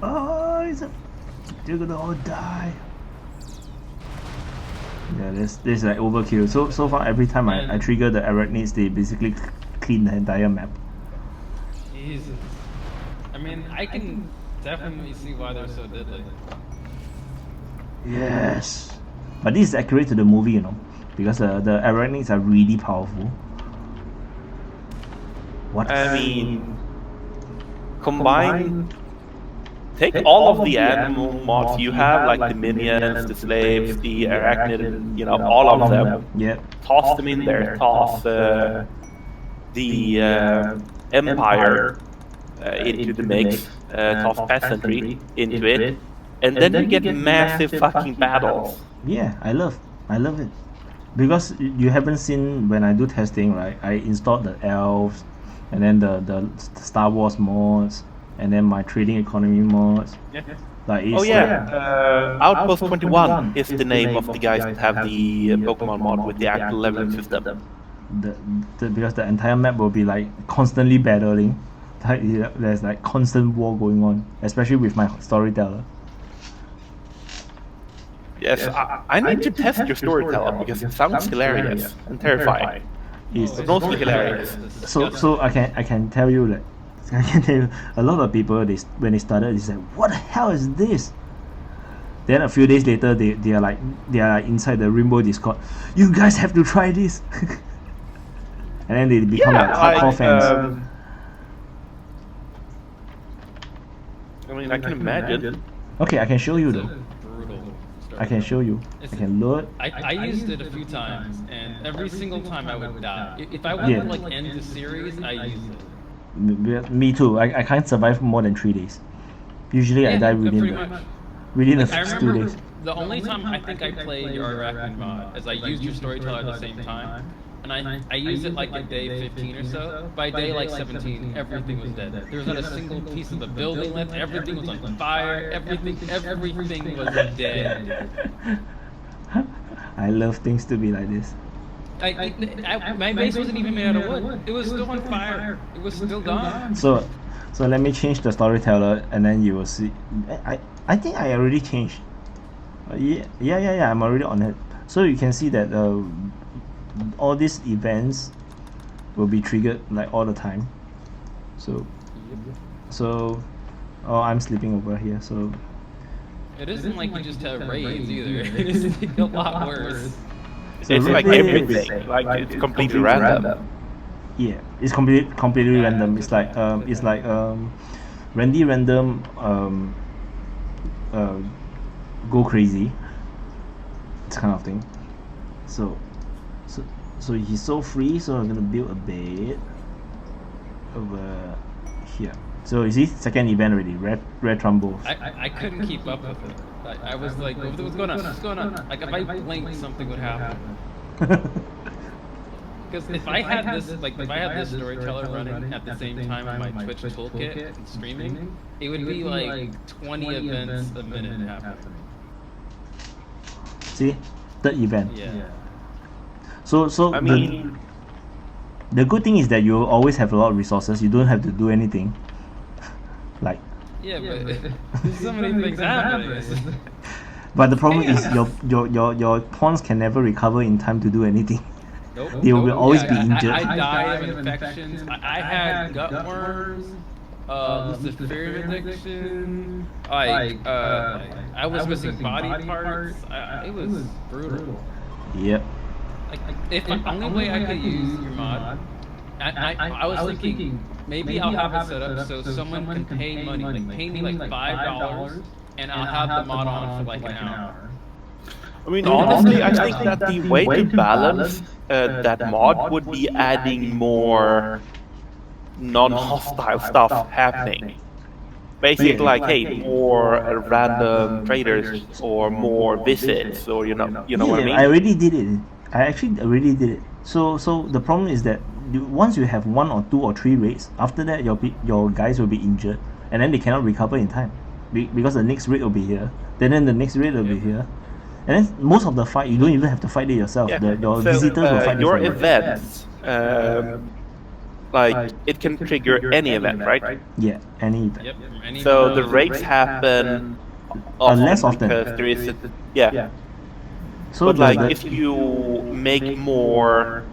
Oh, they're gonna all die. Yeah, this like overkill. So far, every time I trigger the arachnids, they basically clean the entire map. Jesus. I mean, I can definitely see why they're so deadly. Yes, but this is accurate to the movie, you know, because the arachnids are really powerful. What? I mean, take all of the animal mods you have, like the minions, the slaves, the arachnid, you know, all of them. Yep. Toss them in there. Toss the empire into the mix. Toss peasantry into it, and then you get massive fucking battles. Yeah, I love it, because you haven't seen when I do testing, right? I installed the elves, and then the Star Wars mods, and then my trading economy mods. Like it's Outpost 21 is the name of the guys that have the Pokemon mod with the actual leveling system. Because the entire map will be like constantly battling. Like, there's like constant war going on, especially with my storyteller. Yes, I need to test your storyteller because it sounds hilarious and terrifying. It's mostly hilarious. So I can tell you that a lot of people when they started, they said, "What the hell is this?" Then a few days later, they are inside the Rimworld Discord. You guys have to try this, and then they become like hardcore fans. I mean, I can imagine. Okay, I can show you though. Brutal I can show you. I can load. I used it a few times, and every single time I would die. If I want to like end the series, I use it. Me too. I can't survive more than 3 days. Usually I die within the first 2 days. The only time I think I played your Arachnid mod is I used your storyteller at the same time, and I used it like at day 15 or so. By day like 17, everything was dead. There was not a single piece of the building left. Everything was on fire. Everything was dead. I love things to be like this. My base wasn't even made out of wood. It was still on fire. It was still gone. So let me change the storyteller, and then you will see. I think I already changed. Yeah. I'm already on it. So you can see that all these events will be triggered like all the time. So oh, I'm sleeping over here. So it isn't like you just have raids either. It's like a lot worse. So it's like everything. Like it's completely random. Yeah, it's completely random. It's like Randy random go crazy. This kind of thing. So he's so free. So I'm gonna build a bed over here. So you see, second event already. Red Trumbo. I couldn't keep up with it. I was like, what's going on? What's going on? Like if I blinked, something would happen. Because if I had this storyteller running at the same time on my Twitch toolkit and streaming, it would be like 20 events a minute happening. See, third event. Yeah. So I mean, the good thing is that you always have a lot of resources. You don't have to do anything. Like. Yeah, but there's so many things happening. But the problem is your pawns can never recover in time to do anything. Nope. They will always be injured. I died of infections. I had gut worms, Luciferian addiction. I was missing body parts. It was brutal. Yep. If the only way I could use your mod, I was thinking maybe I'll have it set up so someone can pay money, like pay me like $5, and I'll have the mod on for like an hour. I mean, honestly, I think that the way to balance that mod would be adding more non-hostile stuff happening. Basically, like, hey, more random traders or more visits, or you know what I mean. I already did it. I actually already did it. So the problem is that once you have 1 or 2 or 3 raids, after that your guys will be injured, and then they cannot recover in time, because the next raid will be here. Then the next raid will be here. And then most of the fight, you don't even have to fight it yourself. Yeah. Your visitors will fight your it for you. events, like it can trigger any event, right? Yeah, any event. Yep. So the raids happen less often because there is yeah. So But like if you make more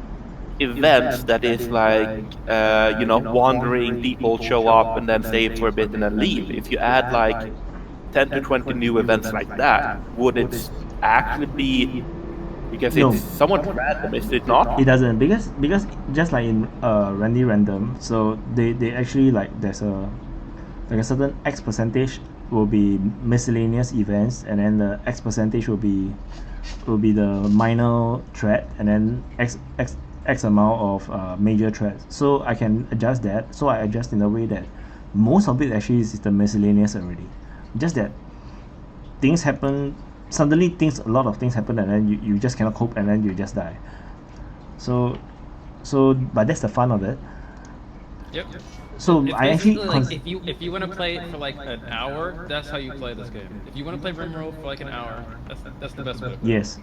events that is like wandering people show up and then stay for a bit and then leave. If you add like 10 to 20 new events like that, would it actually be, because it's somewhat random, is it not? It doesn't, because just like in Randy Random, so they actually like there's a certain X percentage will be miscellaneous events, and then the X percentage will be the minor threat, and then X amount of major threats. So I can adjust that. So I adjust in a way that most of it actually is the miscellaneous already. Just that things happen suddenly, a lot of things happen, and then you just cannot cope, and then you just die. So but that's the fun of it. Yep. So it's I actually like if you want to play it for like an hour, that's how you play this game. If you want to play Rimworld for like an hour, that's the best way. Yes.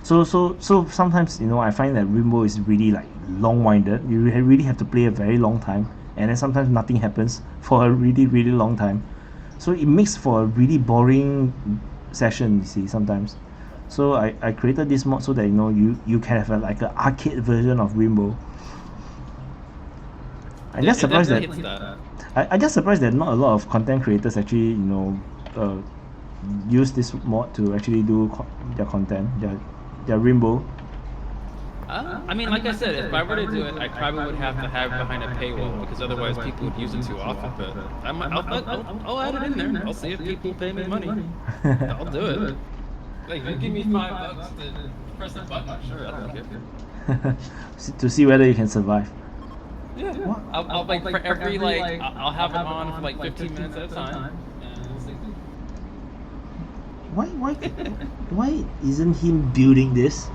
So sometimes I find that Rimworld is really like long-winded. You really have to play a very long time, and then sometimes nothing happens for a really really long time. So it makes for a really boring session, you see, sometimes. So I created this mod so that you can have like an arcade version of Rimworld. I'm just surprised that not a lot of content creators actually use this mod to actually do their content, their Rimworld. I mean, like I said, if I were to do it, I probably would have to have behind a paywall, because otherwise people would use it too often. But I'll add it in there. I'll see if people pay me money. I'll do it. Like, you give me $5 to press the button, sure, I don't care. To see whether you can survive. Yeah. I'll like for every like I'll have it on for like 15 minutes at a time. Why isn't him building this?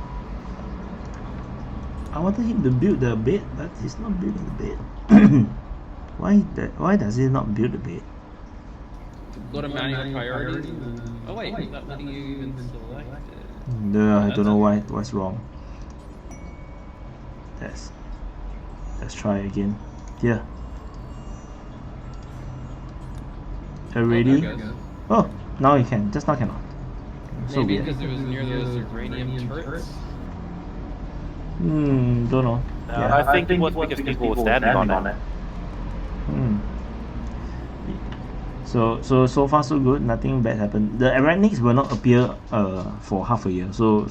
I wanted him to build the bed, but he's not building the bed. Why does he not build the bed? Go to manual priority. Oh wait, what do you even select it? No, I don't know what's wrong. Let's try again. Yeah. Already? Oh, now you can. Just now cannot. So Maybe weird. because it was near those uranium turrets. Don't know. Yeah. I think it was because people were standing on it. So far so good. Nothing bad happened. The Arachnids will not appear for half a year. So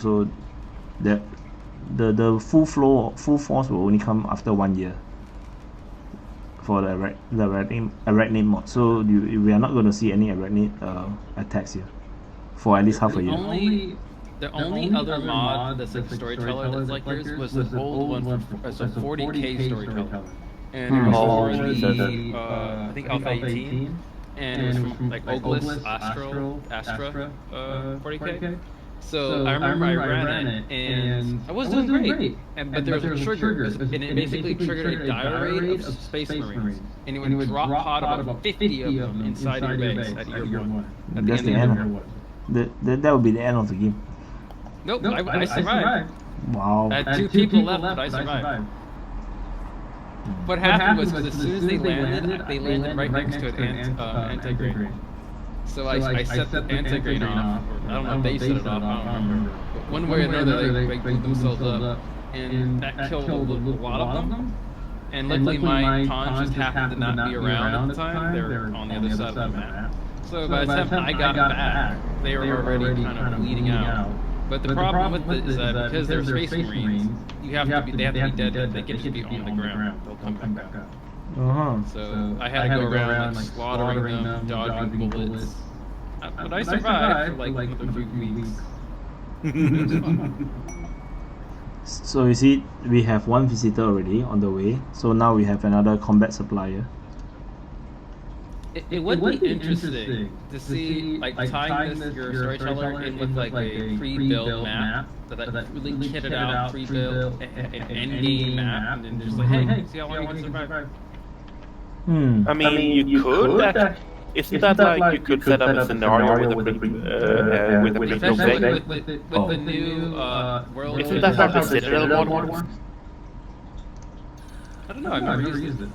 the full force will only come after 1 year for the Arachnid mod. So we are not going to see any Arachnid attacks here for at least half a year. The only other mod that's like storyteller that's like yours was the old one for 40k storyteller, and it was for the I think Alpha 18, and it was from like Oglis, Astra 40k. So I remember I ran it, and I was doing great, but there was a trigger, and it basically triggered a diarrhea of space marines, and it would drop pod about 50 of them inside your base at year 1. That's the end. That would be the end of the game. Nope, I survived. Wow. I had 2 people left, but I survived. What happened was, as soon as they landed right next to an anti-grain. So I set the anti-grain off, or I don't know if they set it off, I don't remember. But one way or another, they blew themselves up, and that killed a lot of them. And luckily my pawns just happened to not be around at the time, they were on the other side of the map. So by the time I got back, they were already kind of bleeding out. But the problem with it is that because they're space marines, they have to be dead. They can't just be on the ground. They'll come back up. So I had to go around like slaughtering them, dodging bullets. But I survived for like another few weeks. So you see, we have 1 visitor already on the way. So now we have another combat supplier. It would be interesting to see like tying your storyteller in with like a pre-built map that really kitted out pre-built an end-game map, and then just like, hey, see how long you can survive. I mean, you could. Isn't that like you could set up a scenario with a pre-built thing? With the new world. Isn't that how the Citadel mod works? I don't know. I've never used it.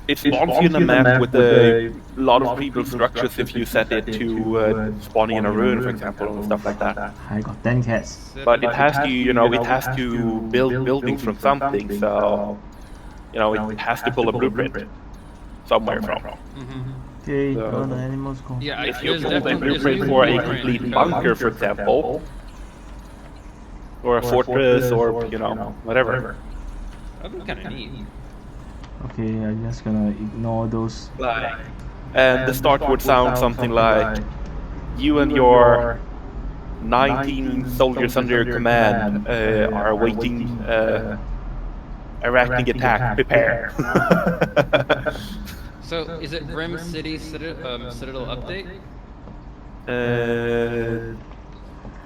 It spawns you in a map with a lot of pre-built structures if you set it to spawning in a ruin, for example, and stuff like that. I got 10 cats. But it has to, build buildings from something, so, it has to pull a blueprint somewhere from. Okay, all the animals go. Yeah, if you pull a blueprint for a complete bunker, for example, or a fortress, or, whatever. That'd be kind of neat. Okay, I'm just gonna ignore those. And the start would sound something like, you and your 19 soldiers under your command are awaiting Arachnid attack, prepare. So, is it Rim City Citadel update?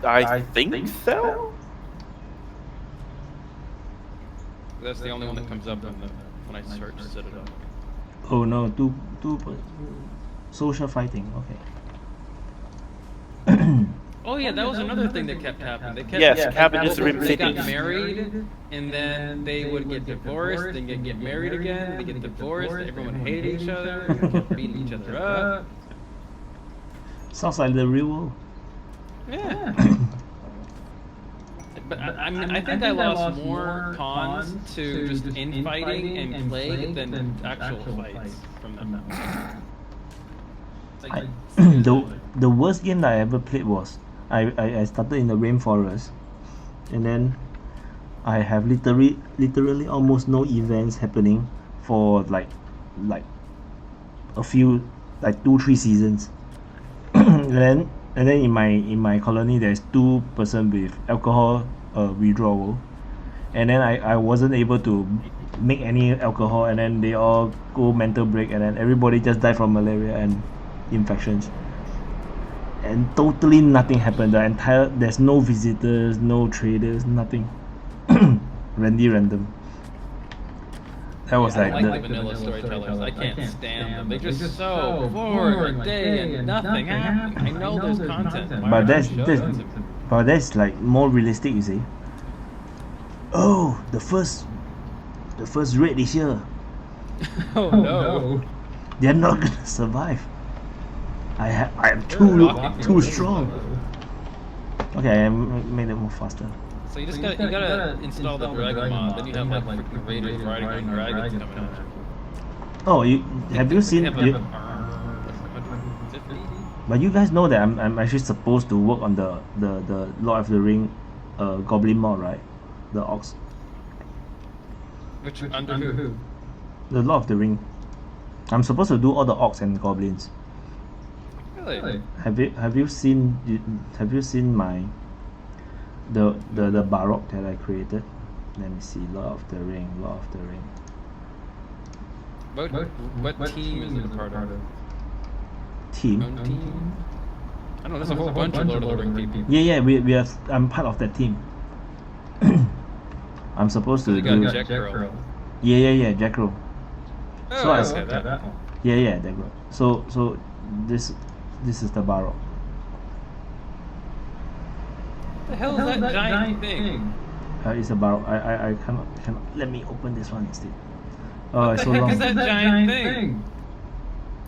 I think so? That's the only one that comes up when I search Citadel. Oh no, two social fighting, okay. Oh yeah, that was another thing that kept happening. They kept, yes, cabbages Rim City. They City. got married, and then they would get divorced, then get married again, they get divorced, everyone hated each other, they kept beating each other up. Sounds like the real world. Yeah. But I think I lost more pawns to just infighting and plague than actual fights from them. The worst game that I ever played was I started in the rainforest, and then I have literally almost no events happening for like a few, like 2-3 seasons. And then And then in my colony there's 2 person with alcohol withdrawal, and then I wasn't able to make any alcohol, and then they all go mental break, and then everybody just died from malaria and infections, and totally nothing happened. There's no visitors, no traders, nothing. Random. That was I like the vanilla storytellers. I can't stand them. They're just so boring, like day and nothing happening. I know there's content. But that's like more realistic, you see. Oh, the first raid is here. Oh no! They're not gonna survive. I am too strong. Okay, I made it more faster. So you gotta install the dragon mod. Then you have like freaking raiders riding on dragons coming out. Oh, have you seen? But you guys know that I'm actually supposed to work on the Lord of the Ring, Goblin mod, right? The Ox. Which under who? The Lord of the Ring. I'm supposed to do all the Orcs and Goblins. Really? Have you seen my the Baroque that I created? Let me see. Lord of the Ring. What team is it a part of? Team? Team? I don't know, there's a whole bunch of Lord of the Ring people. Yeah, we are. I'm part of that team. I'm supposed to do. Jack Girl. Yeah, Jack Girl. Oh, So okay, that one. Yeah, that girl. So this is the Baroque. What the hell is that giant thing? It's a Baroque. I cannot. Let me open this one instead. Oh, What it's the so heck long. is that giant thing?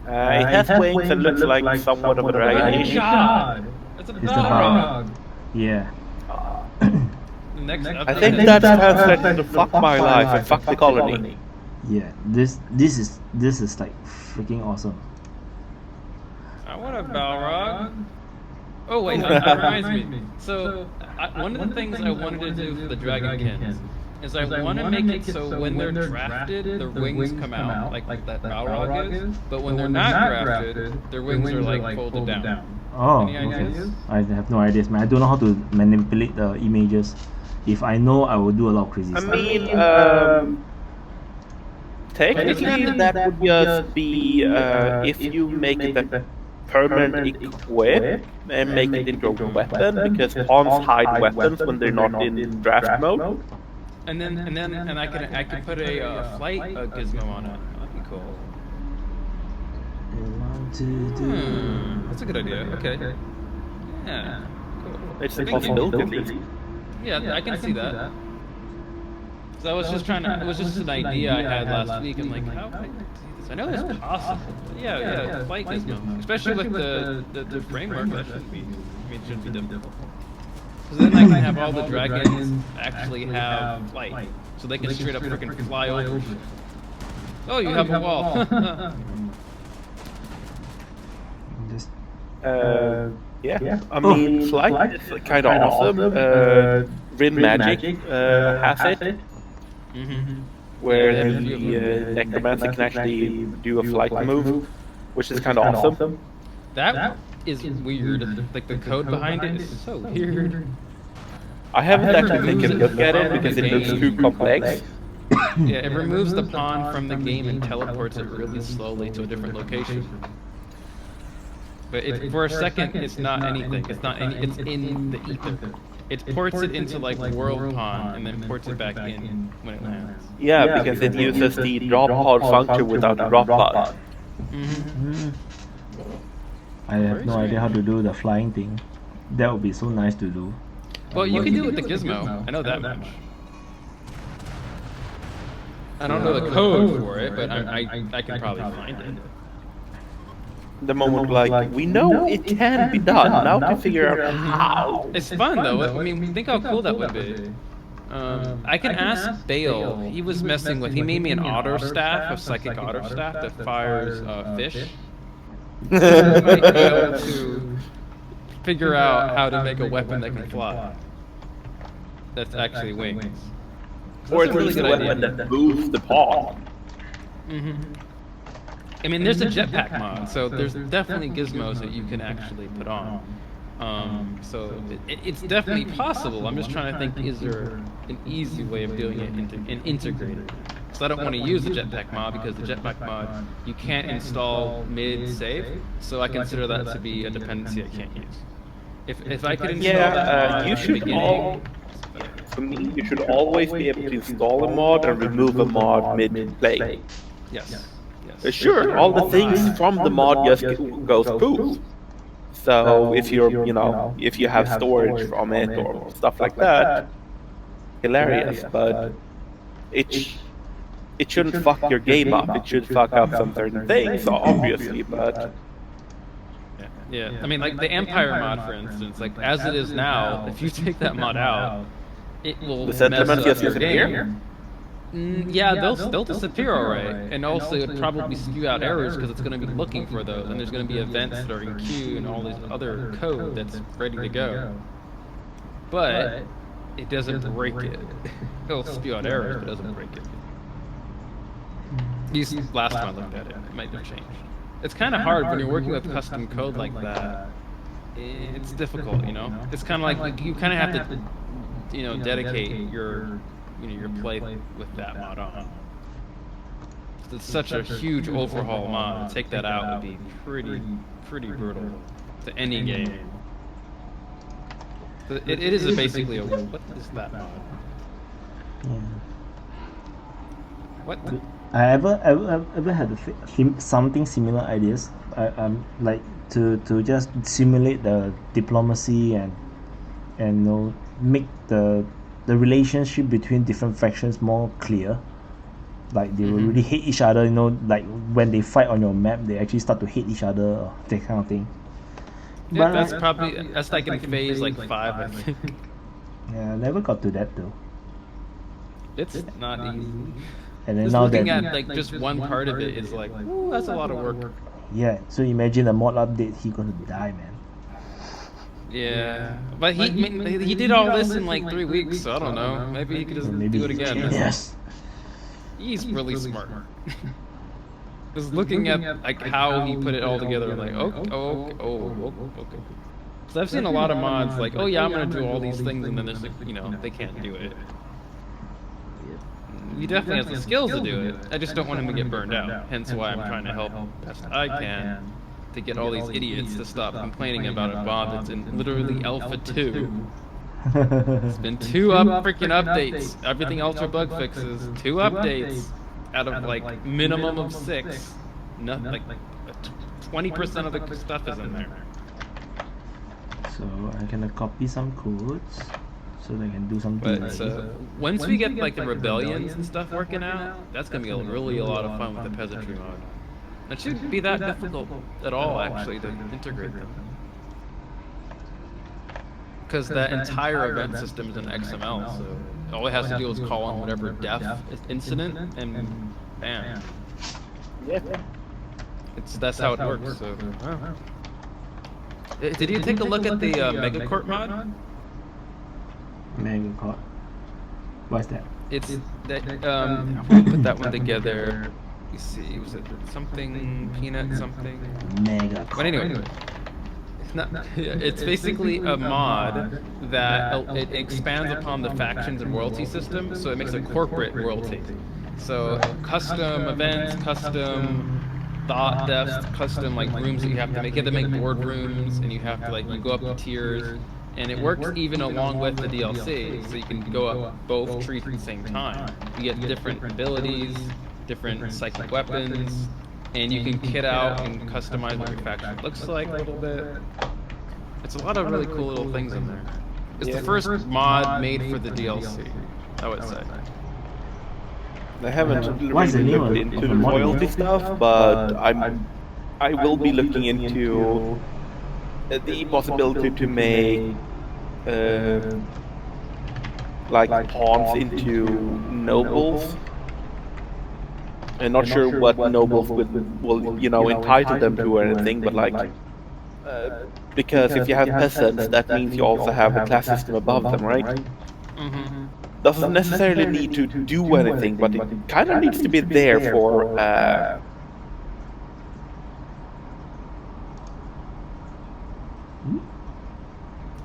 It has wings and looks like somewhat of a Oh dragon. god! It's a It's the Balrog! Yeah. Next I think that translates to fuck my life and fuck the colony. Yeah. This is like freaking awesome. I want a Balrog. Oh wait, that reminds me. So, one of the things I wanted to do for the Dragonkins is I want to make it so when they're drafted, their wings come out, like that Balrog is, but when they're not drafted, their wings are like folded down. Oh, Any okay. ideas? I have no ideas, man. I don't know how to manipulate the images. If I know, I will do a lot of crazy I stuff. mean, technically that would just be if you make it a permanent equip and make it into a weapon, because pawns hide weapons when they're not in draft mode. And I can put a flight gizmo on it. That'd be cool. That's a good idea. Okay. Yeah. Cool. It's a possibility at least. Yeah, I can see that. So I was just trying to. It was just an idea I had last week. I'm like, how can I do this? I know it's possible. But yeah, flight gizmo, especially with the framework. That shouldn't be. I mean, it shouldn't be difficult. Because then I can have all the dragons actually have flight, so they can straight up freaking fly over. Oh, you have a wall. Yeah, I mean, flight is kind of awesome. Rim Magic has it, where the necromancer can actually do a flight move, which is kind of awesome. That is weird. Like the code behind it is so weird. I haven't actually taken a look at it because it looks too complex. Yeah, it removes the pawn from the game and teleports it really slowly to a different location. But for a second, it's not anything. It's in the ether. It ports it into like world pawn and then ports it back in when it lands. Yeah, because it uses the drop pod function without the drop pod. I have no idea how to do the flying thing. That would be so nice to do. Well, you can do it with the gizmo. I know that much. I don't know the code for it, but I can probably find it. The moment, like, we know it can be done, now to figure out how. It's fun though. I mean, think how cool that would be. I can ask Bale. He was messing with. He made me an auto staff, a psychic auto staff that fires fish. He might be able to figure out how to make a weapon that can fly. That's actually wings. Or at least a weapon that moves the paw. I mean, there's a jetpack mod, so there's definitely gizmos that you can actually put on. So it's definitely possible. I'm just trying to think, is there an easy way of doing it and integrated? So I don't want to use the jetpack mod because the jetpack mod you can't install mid-save, so I consider that to be a dependency I can't use. If I could install that mod you at the should beginning, for me, you should always be able to install a mod and remove a mod mid-play. yes. Sure, all the things from the mod just goes poof. So if you're, if you have storage from it or stuff like that, hilarious. But it shouldn't fuck your game up. It should fuck up some certain things, obviously. But yeah, I mean, like the Empire mod, for instance, like as it is now, if you take that mod out, it will the settlements mess just up your disappear. game. Yeah, they'll disappear, all right, and also it'd probably spew out errors because it's going to be looking for those, and there's going to be events that are in queue and all this other code that's ready to go. But it doesn't break it. It'll spew out errors, but it doesn't break it. Last time I looked at it, it might have changed. It's kind of hard when you're working with custom code like that. It's difficult, It's kind of like you kind of have to, dedicate your play with that mod on. It's such a huge overhaul mod. To take that out would be pretty brutal to any game. So it is basically a what is that mod? Yeah. What? I ever had something similar ideas. Like to just simulate the diplomacy and make the relationship between different factions more clear. Like they will really hate each other, like when they fight on your map, they actually start to hate each other, that kind of thing. Yeah, that's like in phase like 5, I think. Yeah, I never got to that though. It's not easy. And then Just now looking that at like just one part of it is like, ooh, that's a lot of work. yeah, so imagine a mod update, he gonna die, man. Yeah, but he did all this in like 3 weeks, so I don't know. Maybe he could just do it again. Yes. He's really smart. Just looking at like how he put it all together, I'm like, okay. So I've seen a lot of mods like, oh yeah, I'm gonna do all these things, and then there's like, they can't do it. He definitely has the skills to do it. I just don't want him to get burned out. Hence why I'm trying to help best I can to get all these idiots to stop complaining about a mod that's in literally Alpha 2. It's been 2 freaking updates. Everything else are bug fixes. 2 updates out of like minimum of 6. Nothing, like 20% of the stuff is in there. So I'm gonna copy some codes so they can do something. But once we get like the rebellions and stuff working out, that's gonna be really a lot of fun with the peasantry mod. It shouldn't be that difficult at all, actually, to integrate them. Because that entire event system is in XML, so all it has to do is call on whatever death incident, and bam. yeah, That's how it works. So, did you take a look at the Megacorp mod? Megacorp. What's that? It's that I'm gonna put that one together. You see, was it something peanut something? Megacorp. But anyway, it's not. It's basically a mod that it expands upon the factions and royalty system, so it makes a corporate royalty. So custom events, custom thought deaths, custom like rooms that you have to make. You have to make board rooms, and you have to you go up the tiers. And it works even along with the DLC, so you can go up both trees at the same time. You get different abilities, different psychic weapons, and you can kit out and customize what your faction looks like a little bit. It's a lot of really cool little things in there. It's the first mod made for the DLC, I would say. I haven't really looked into the royalty stuff, but I will be looking into the possibility to make like pawns into nobles. I'm not sure what nobles will entitle them to or anything, but because if you have peasants, that means you also have a class system above them, right? Mm-hmm. Doesn't necessarily need to do anything, but it kind of needs to be there for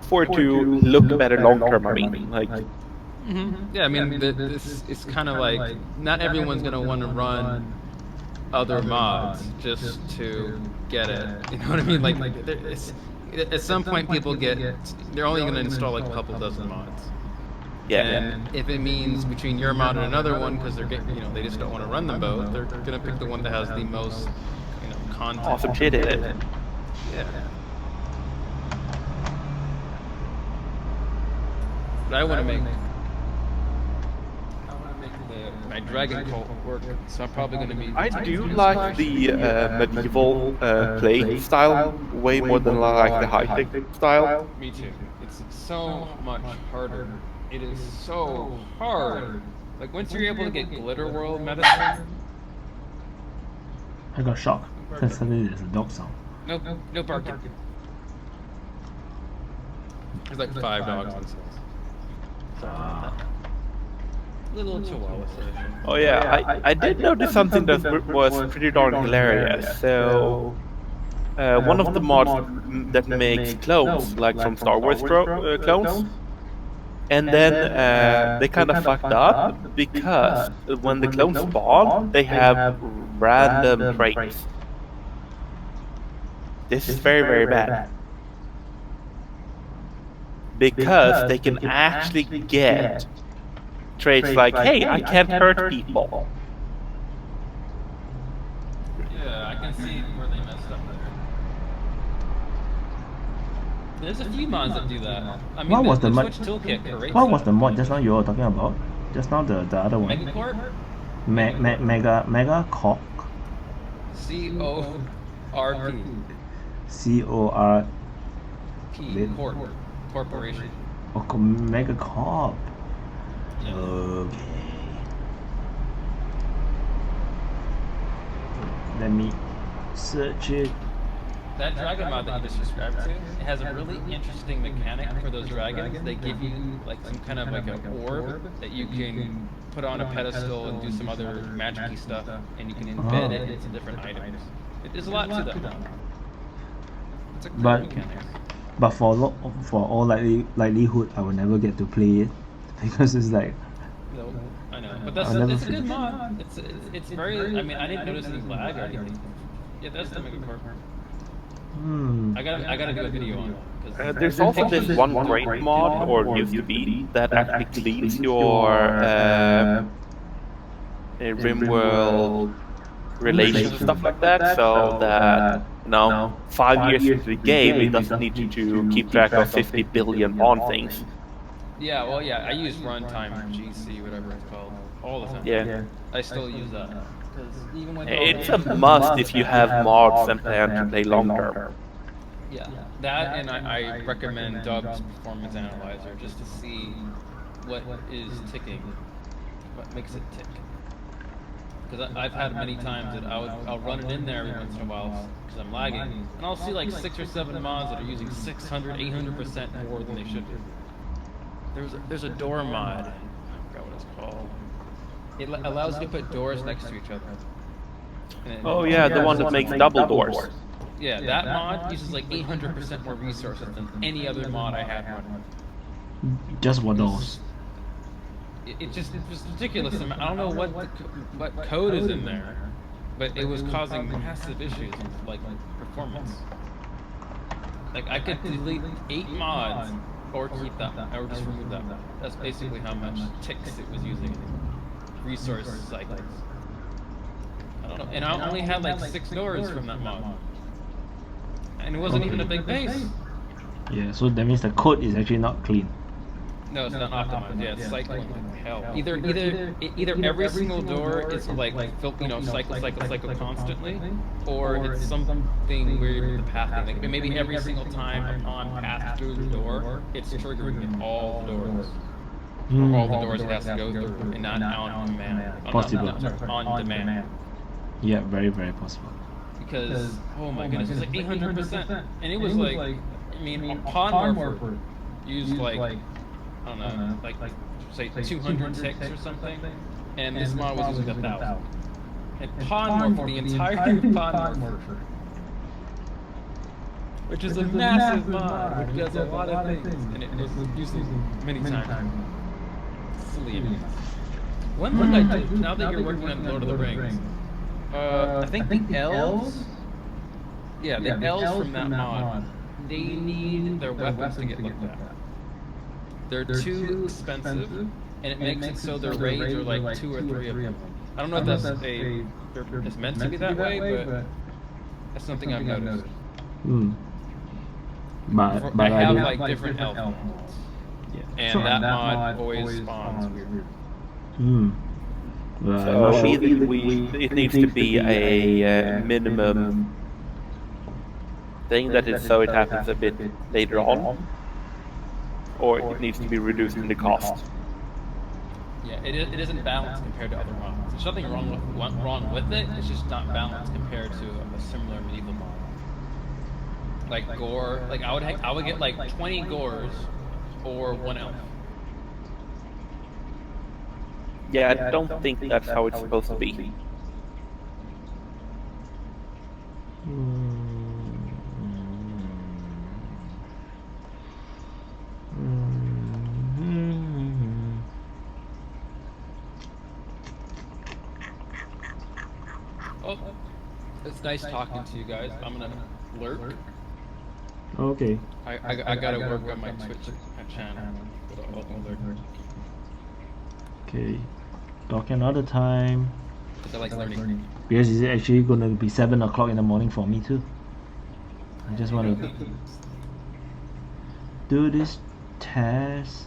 for it to look better long term. I mean, like. Yeah, I mean, this is kind of like not everyone's gonna want to run other mods just to get it. You know what I mean? Like, at some point, people they're only gonna install like a couple dozen mods. Yeah. And if it means between your mod and another one, because they just don't want to run them both, they're gonna pick the one that has the most, content. Awesome shit in it. Yeah. But I want to make my dragon cult work, so I'm probably going to be. I do like the medieval play style way more than I like the high-tech style. Me too. It's so much harder. It is so hard. Like, once you're able to get Glitter World medicine. I got shocked because suddenly there's a dog sound. No barking. There's like 5 dogs on cells. Little chihuahua selection. Oh yeah, I did notice something that was pretty darn hilarious. So, one of the mods that makes clones, like from Star Wars clones, and then they kind of fucked up because when the clones spawn, they have random traits. This is very, very bad. Because they can actually get traits like, hey, I can't hurt people. Yeah, I can see where they messed up there. There's a few mods that do that. I mean, What was the Switch toolkit creates What was the mod just now you were talking about? Just now the other one. Megacorp? Megacorp. C-O-R-P. C-O-R. Corporation. Oh, Megacorp. Yeah. Okay. Let me search it. That dragon mod that you just subscribed to, it has a really interesting mechanic for those dragons. They give you like some kind of like an orb that you can put on a pedestal and do some other magic-y stuff, and you can embed it into different items. There's a lot to that. It's a cool mechanic. But for all likelihood, I will never get to play it because it's like. No, I know, but it's a good mod. It's very. I mean, I didn't notice any lag or anything. Yeah, that's the Megacorp. I gotta do a video on it. There's also this one great mod, or used to be, that actually cleans your Rimworld relations and stuff like that, so that now 5 years into the game, it doesn't need you to keep track of 50 billion pawn things. Yeah, well, yeah, I use runtime GC, whatever it's called, all the time. Yeah. I still use that. Even when It's a must if you have mods and plan to play long term. Yeah, that, and I recommend Dub's Performance Analyzer just to see what is ticking, what makes it tick. Because I've had many times that I'll run it in there every once in a while because I'm lagging, and I'll see like 6 or 7 mods that are using 600, 800% more than they should do. There's a door mod, I forgot what it's called. It allows you to put doors next to each other. Oh yeah, the one that makes double doors. Yeah, that mod uses like 800% more resources than any other mod I have running. Just for those. It was ridiculous. I don't know what code is in there, but it was causing massive issues with like performance. Like I could delete 8 mods or keep that, or just remove that mod. That's basically how much ticks it was using. Resource cycles. I don't know. And I only had like 6 doors from that mod. And it wasn't even a big base. Yeah, so that means the code is actually not clean. No, it's not optimized. Yeah, it's cycling like hell. Either every single door is like cycle constantly, or it's something weird with the pathing. Like maybe every single time a pawn passes through the door, it's triggering all the doors. Or all the doors it has to go through, and not on command. Possible. On demand. Yeah, very, very possible. Because, oh my goodness, it's like 800%. And it was like, I mean, Pawn Morpher used like, I don't know, like say 200 ticks or something. And this mod was using 1,000. And Pawn Morpher, the entire Pawn Morpher, which is a massive mod, which does a lot of things, and it was used many times. Silly. One thing I do, now that you're working on Lord of the Rings, I think the elves, yeah, the elves from that mod, they need their weapons to get looked at. They're too expensive, and it makes it so their raids are like 2 or 3 of them. I don't know if it's meant to be that way, but that's something I've noticed. But I have don't. like different elf mods, and so that mod always spawns weird. So it needs to be a minimum thing that is so it happens a bit later on, or it needs to be reduced in the cost. Yeah, it isn't balanced compared to other mods. There's nothing wrong with it. It's just not balanced compared to a similar medieval mod. Like gore, like I would get like 20 gores or 1 elf. Yeah, I don't think that's how it's supposed to be. Oh, it's nice talking to you guys. I'm gonna lurk. Okay. I gotta work on my Twitch channel. Okay. Talk another time. Because I like learning. Because it's actually gonna be 7 o'clock in the morning for me too. I just wanna do this test.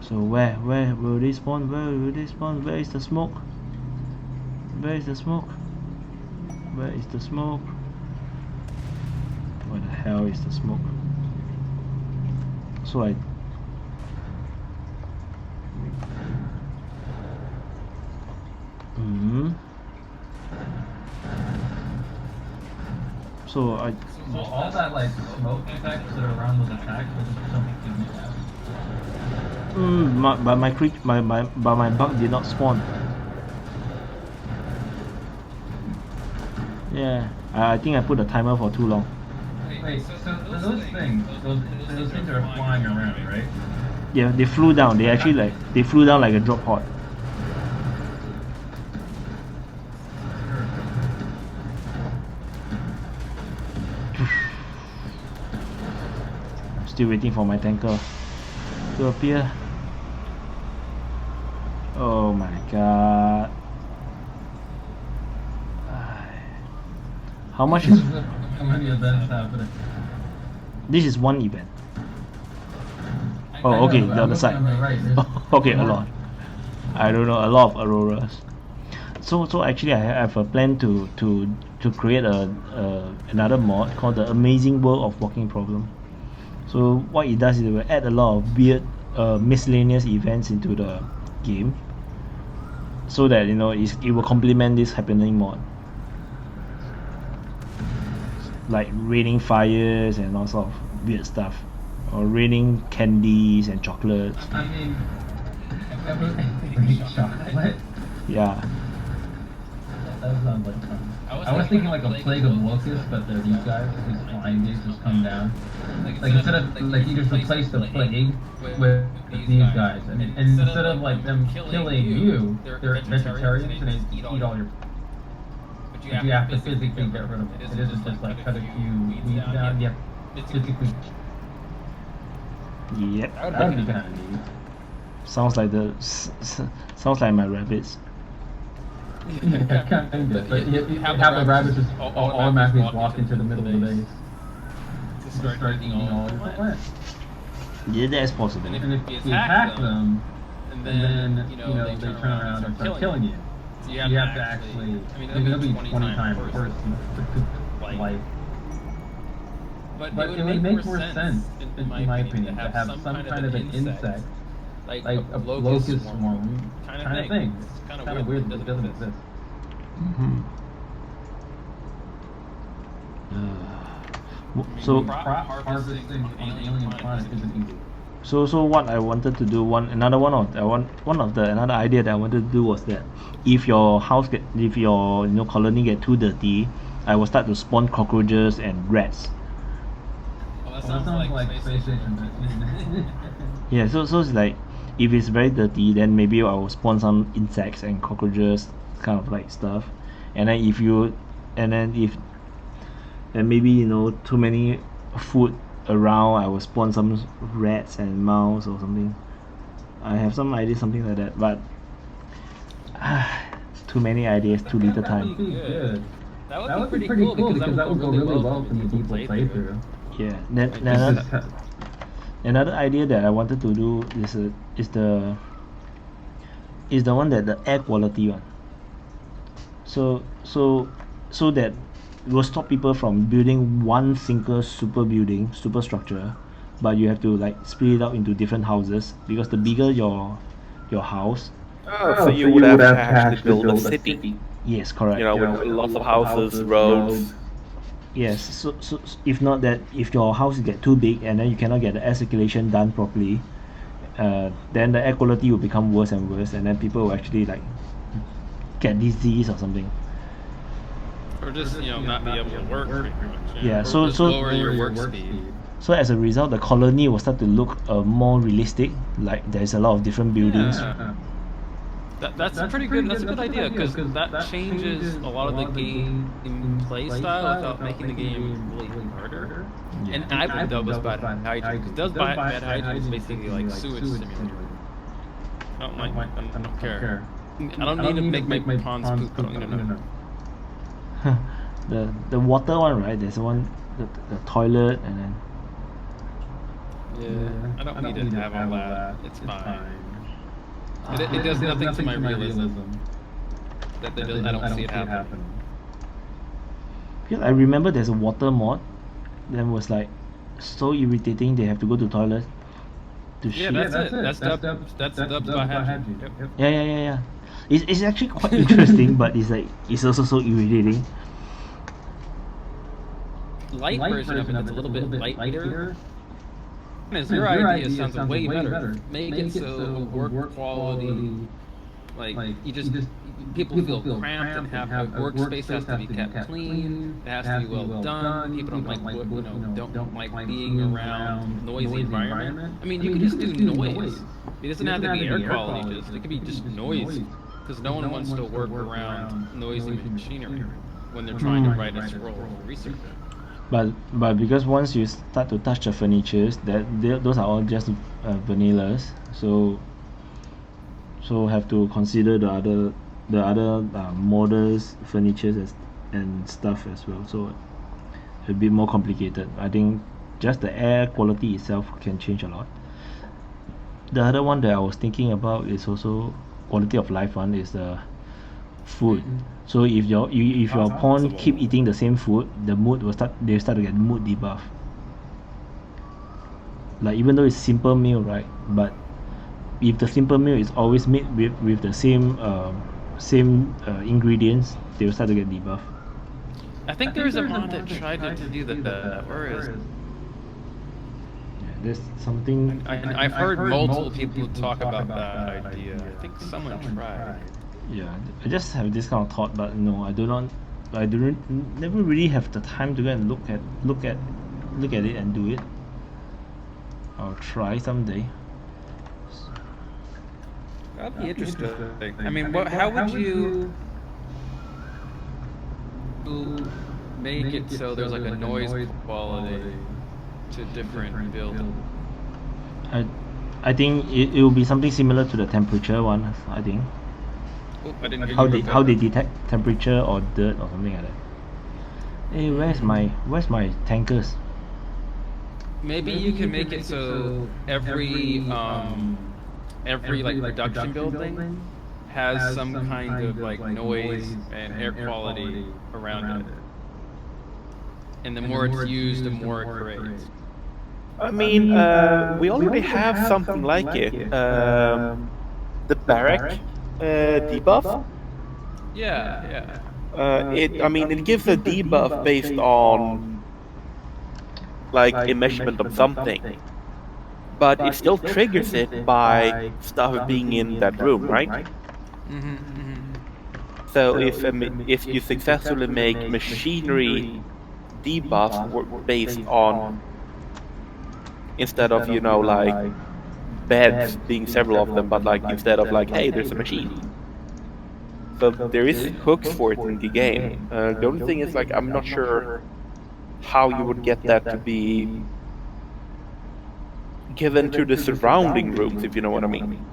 So where will they spawn? Where will they spawn? Where is the smoke? Where is the smoke? Where is the smoke? Where the hell is the smoke? So I So all that like smoke effects that are around those attacks was just something to do that. But my bug did not spawn. Yeah, I think I put the timer for too long. Wait, so those things are flying around, right? Yeah, they flew down. They actually they flew down like a drop pod. I'm still waiting for my tanker to appear. Oh my god. How much is... How many events happening? This is one event. Oh, okay, the other side. Okay, a lot. I don't know, a lot of auroras. So actually I have a plan to create another mod called the Amazing World of Walking Problem. So what it does is it will add a lot of weird miscellaneous events into the game, so that it will complement this happening mod, like raining fires and all sort of weird stuff, or raining candies and chocolates. I mean, everything chocolate. Yeah. That sounds like fun. I was thinking like a plague of locusts, but they're these guys, these flying dudes just come down. Like instead of like you just replace the plague with these guys, and instead of like them killing you, they're vegetarians and they eat all your. But you have to physically get rid of it. It isn't just like cut a few weeds down. Yep, physically. Yep. That would be kind of neat. Sounds like my rabbits. Yeah, kind of. But you have the rabbits just automatically walk into the middle of the base. Just start eating all your plants. Yeah, that's possible. And if you attack them, and then they turn around and start killing you. So you have to actually. I mean, it'll be 20 times worse than life. But it would make more sense, in my opinion, to have some kind of an insect, like a locust swarm kind of thing. It's kind of weird that it doesn't exist. So harvesting on an alien planet isn't easy. So what I wanted to do, another idea that I wanted to do was that if your colony get too dirty, I will start to spawn cockroaches and rats. Oh, that sounds like PlayStation. Yeah, so it's like, if it's very dirty, then maybe I will spawn some insects and cockroaches, kind of like stuff. And then if maybe, you know, too many food around, I will spawn some rats and mouse or something. I have some idea, something like that, but too many ideas, too little time. Good. That would be pretty cool because that would go really well for the people playthrough. Yeah, then another idea that I wanted to do is the one that the air quality one. So that it will stop people from building one single super structure, but you have to like split it out into different houses, because the bigger your house. So you would have to actually build a city. Yes, correct. You know, with lots of houses, roads. Yes, so if not that, if your house get too big and then you cannot get the air circulation done properly, then the air quality will become worse and worse, and then people will actually like get disease or something. Or just, you know, not be able to work pretty much. Yeah, so lower your work speed. So as a result, the colony will start to look more realistic, like there's a lot of different buildings. Yeah. That's pretty good. That's a good idea, because that changes a lot of the game play style without making the game really harder. Yeah. And I believe that was bad hygiene, because bad hygiene is basically like sewage simulator. I don't care. I don't need to make my ponds poop. I don't need to know. The water one, right? There's one, the toilet, and then. Yeah, I don't need to have all that. It's fine. It does nothing to my realism. I don't see it happen. Because I remember there's a water mod that was like so irritating. They have to go to toilet to shit. Yeah, that's it. That's dubs by hygiene. Yep. Yeah. It's actually quite interesting, but it's also so irritating. Light version of it's a little bit lighter. Your idea sounds way better. Make it so work quality, like you just people feel cramped and have workspace has to be kept clean. It has to be well done. People don't like being around noisy environment. I mean, you can just do noise. It doesn't have to be air quality. It could be just noise, because no one wants to work around noisy machinery when they're trying to write a scroll for research. But because once you start to touch the furnitures, those are all just vanillas, so have to consider the other models, furnitures and stuff as well. So a bit more complicated. I think just the air quality itself can change a lot. The other one that I was thinking about is also quality of life one, is the food. So if your pawn keep eating the same food, they start to get mood debuff. Like, even though it's simple meal, right? But if the simple meal is always made with the same ingredients, they will start to get debuff. I think there's a mod that tried to do that. Where is it? Yeah, there's something. I've heard multiple people talk about that idea. I think someone tried. Yeah, I just have this kind of thought, but no, I never really have the time to go and look at it and do it. I'll try someday. That'd be interesting. I mean, how would you make it so there's like a noise quality to different buildings? I think it will be something similar to the temperature one. I think. Oh, I didn't how they detect temperature or dirt or something like that. Hey, where's my tankers? Maybe you can make it so every like production building has some kind of like noise and air quality around it, and the more it's used, the more it creates. I mean, we already have something like it. The barrack debuff. Yeah. It gives a debuff based on like a measurement of something, but it still triggers it by stuff being in that room, right? So if you successfully make machinery debuff based on, instead of like beds being several of them, but like instead of like, hey, there's a machine. So there is hooks for it in the game. The only thing is, like, I'm not sure how you would get that to be given to the surrounding rooms, if you know what I mean.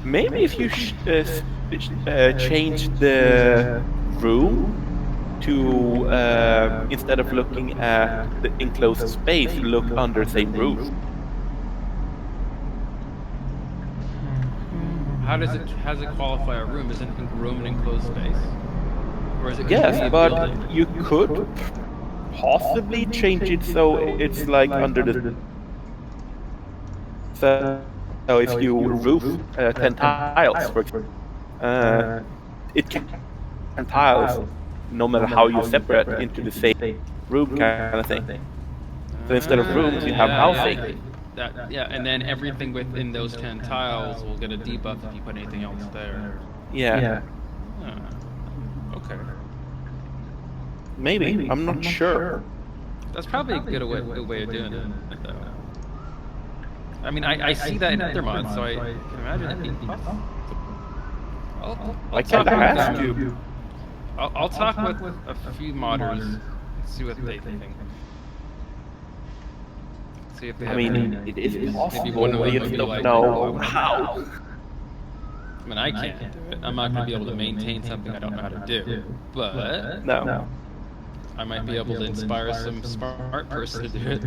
Maybe if you change the room to, instead of looking at the enclosed space, look under the same roof. How does it qualify a room? Isn't a room an enclosed space? Or is it Yes, but you could possibly change it so it's like under the. So if you roof 10 tiles, for example, it can 10 tiles no matter how you separate into the same room kind of thing. So instead of rooms, you have housing. And then everything within those 10 tiles will get a debuff if you put anything else there. Yeah. Okay. Maybe. I'm not sure. That's probably a good way of doing it, though. I mean, I see that in other mods, so I can imagine it being possible. I kind of asked you. I'll talk with a few modders and see what they think. See if they have it is possible, but you don't know how. I mean, I can't do it. I'm not going to be able to maintain something I don't know how to do. But no. I might be able to inspire some smart person to do it.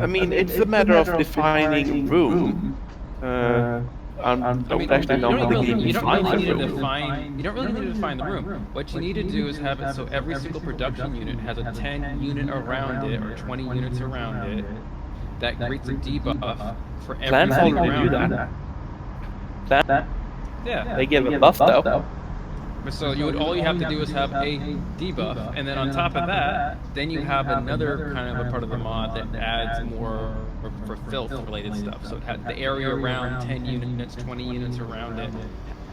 I mean, it's a matter of defining room. You don't really need to define the room. What you need to do is have it so every single production unit has a 10 unit around it or 20 units around it. That creates a debuff for everything around it. Yeah. They give a buff though. So all you have to do is have a debuff, and then on top of that, then you have another kind of a part of the mod that adds more for filth related stuff. So it had the area around 10 units, 20 units around it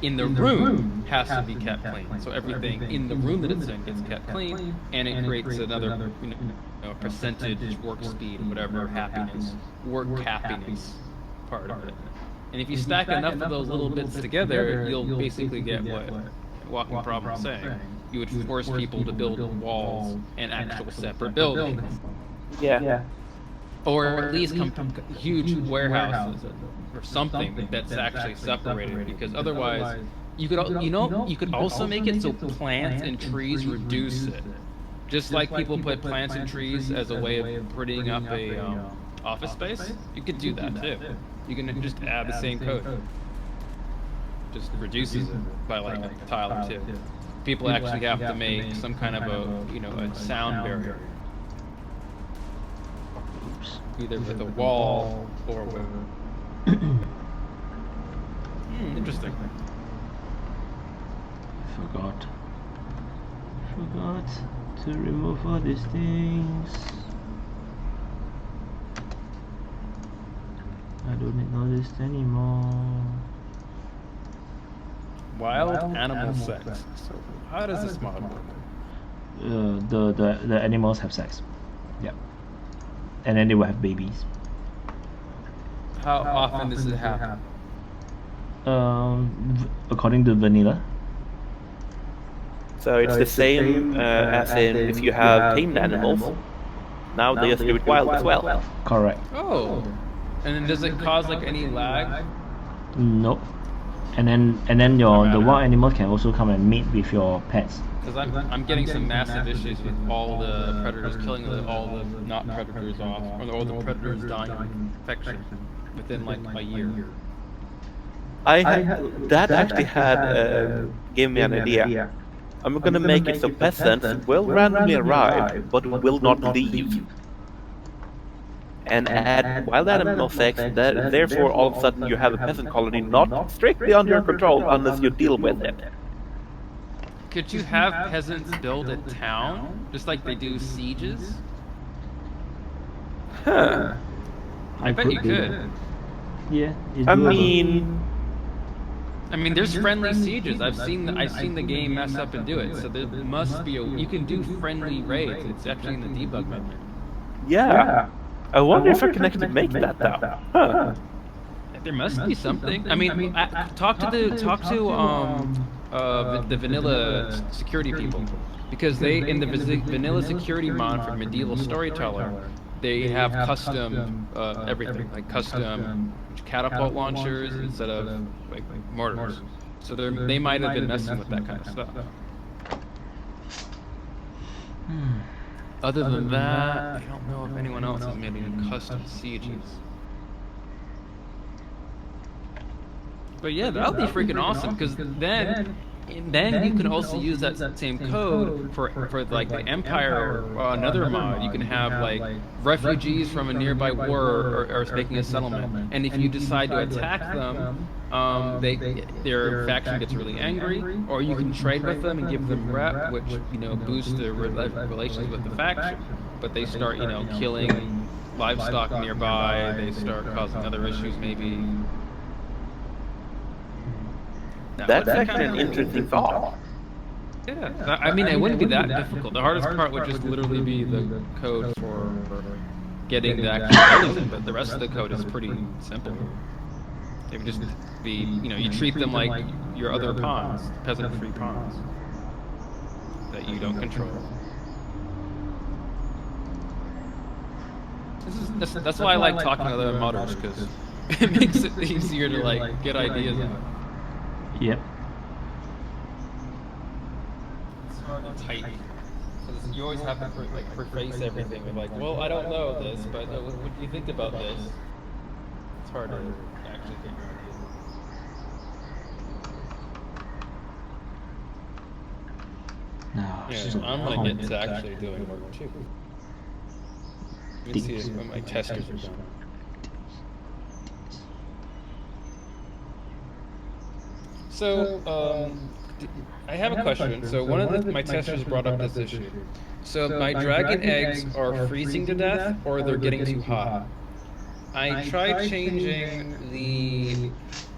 in the room has to be kept clean. So everything in the room that it's in gets kept clean, and it creates another percentage work speed, whatever work happiness part of it. And if you stack enough of those little bits together, you'll basically get what Walking Problem is saying. You would force people to build walls and actual separate buildings. Yeah. Or at least huge warehouses or something that's actually separated, because otherwise you could also make it so plants and trees reduce it. Just like people put plants and trees as a way of prettying up a office space, you could do that too. You can just add the same code. Just reduces it by like a tile or two. People actually have to make some kind of a sound barrier. Either with a wall or with... interesting. Forgot to remove all these things. I don't need all this anymore. Wild animal sex. So how does this mod work? The animals have sex. Yeah. And then they will have babies. How often does it happen? According to vanilla. So it's the same as in if you have tamed animals. Now they just do it wild as well. Correct. Oh. And then does it cause like any lag? Nope. And then the wild animals can also come and mate with your pets. Because I'm getting some massive issues with all the predators killing all the not predators off, or all the predators dying of infection within like a year. That actually gave me an idea. I'm gonna make it so peasants will randomly arrive, but will not leave. And add wild animal sex, therefore all of a sudden you have a peasant colony not strictly under your control unless you deal with it. Could you have peasants build a town, just like they do sieges? Huh. I bet you could. Yeah. I mean, I mean, there's friendly sieges. I've seen the game mess up and do it. So there must be you can do friendly raids. It's actually in the debug menu. Yeah. I wonder if I can actually make that though. Huh. There must be something. I mean, talk to the vanilla security people, because they in the vanilla security mod for Medieval Storyteller, they have custom everything, like custom catapult launchers instead of like mortars. So they might have been messing with that kind of stuff. Other than that, I don't know if anyone else has made any custom sieges. But yeah, that would be freaking awesome, because then you can also use that same code for like the Empire or another mod. You can have like refugees from a nearby war or making a settlement, and if you decide to attack them, their faction gets really angry, or you can trade with them and give them rep, which boosts their relations with the faction. But they start killing livestock nearby. They start causing other issues maybe. That's actually an interesting thought. Yeah, I mean, it wouldn't be that difficult. The hardest part would just literally be the code for getting the actual buildings in, but the rest of the code is pretty simple. It would just be, you treat them like your other pawns, peasant-free pawns, that you don't control. That's why I like talking to other modders, because it makes it easier to like get ideas out. Yep. It's hard to type. You always have to preface everything with like, well, I don't know this, but what do you think about this? It's hard to actually get your ideas. No, yeah, I'm gonna get to actually doing work too. Let me see if my testers are done. So, I have a question. So one of my testers brought up this issue. So my dragon eggs are freezing to death, or they're getting too hot. I tried changing the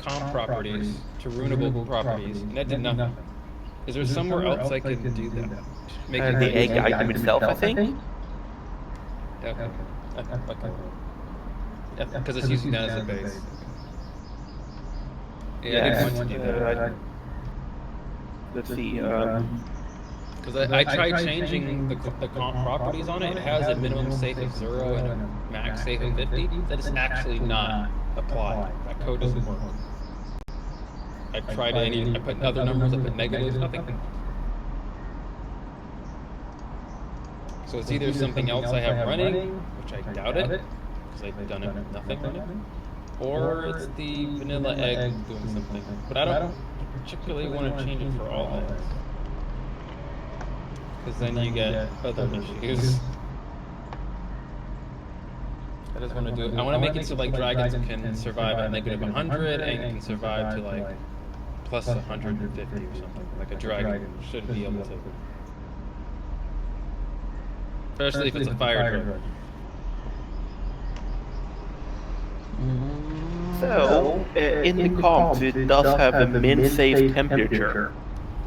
comp properties to ruinable properties, and that did nothing. Is there somewhere else I can do that? Make it The egg item itself, I think? Okay. Because it's using that as a base. Yeah, I didn't want to do that. Let's see. Because I tried changing the comp properties on it. It has a minimum safe of 0 and a max safe of 50. That is actually not applied. That code doesn't work. I tried I put other numbers, I put negatives, nothing. So it's either something else I have running, which I doubt it, because I've done it with nothing running, or it's the vanilla egg doing something. But I don't particularly want to change it for all eggs, because then you get other issues. I just want to do it. I want to make it so like dragons can survive at negative 100 and can survive to like plus 150 or something. Like a dragon should be able to. Especially if it's a fire dragon. So, in the comp, it does have a min safe temperature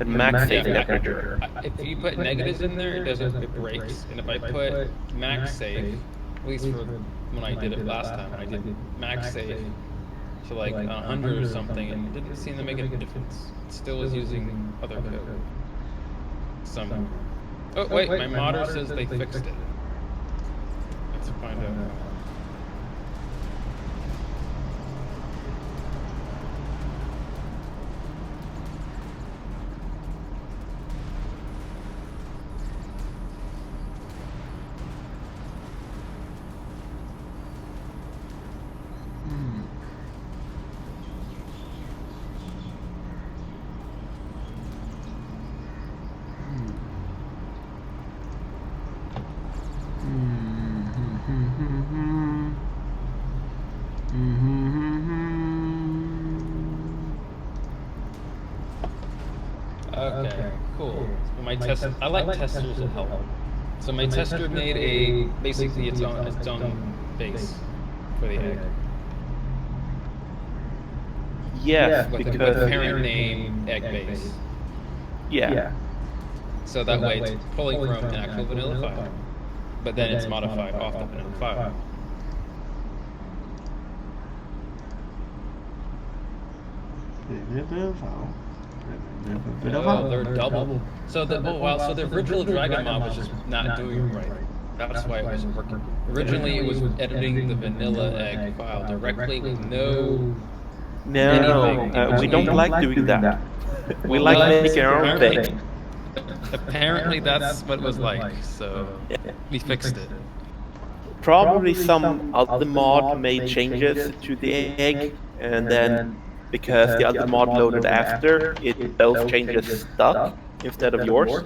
and max safe temperature. If you put negatives in there, it breaks. And if I put max safe, at least for when I did it last time, I did max safe to like 100 or something, and it didn't seem to make a difference. It still was using other code. Some. Oh wait, my modder says they fixed it. Let's find out. Okay, cool. So my I like testers to help. So my tester made basically its own base for the egg. Yes, with because a parent name egg base. yeah. So that way it's pulling from an actual vanilla file, but then it's modified off the vanilla file. Oh, they're double. So the original Dragon mod was just not doing it right. That's why it wasn't working. Originally, it was editing the vanilla egg file directly with no. No, we don't like doing that. We like making our own thing. Apparently, that's what it was like. So we fixed it. Probably some other mod made changes to the egg, and then because the other mod loaded after, those changes stuck instead of yours.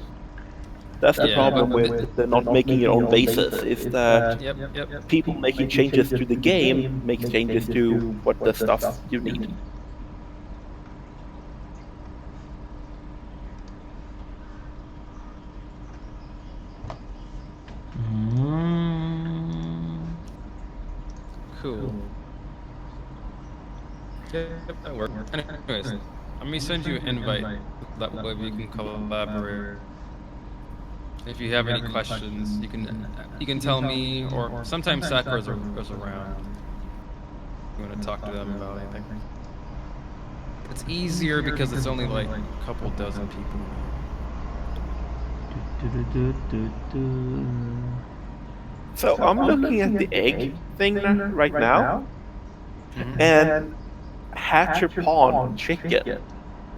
That's the problem with the not making your own bases, is that people making changes to the game make changes to what the stuff you need. Cool. Yep, that worked. Anyways, let me send you an invite. That way we can collaborate. If you have any questions, you can tell me, or sometimes Sakura goes around. You want to talk to them about anything? It's easier because it's only like a couple dozen people. So I'm looking at the egg thing right now, and hatch or pawn chicken.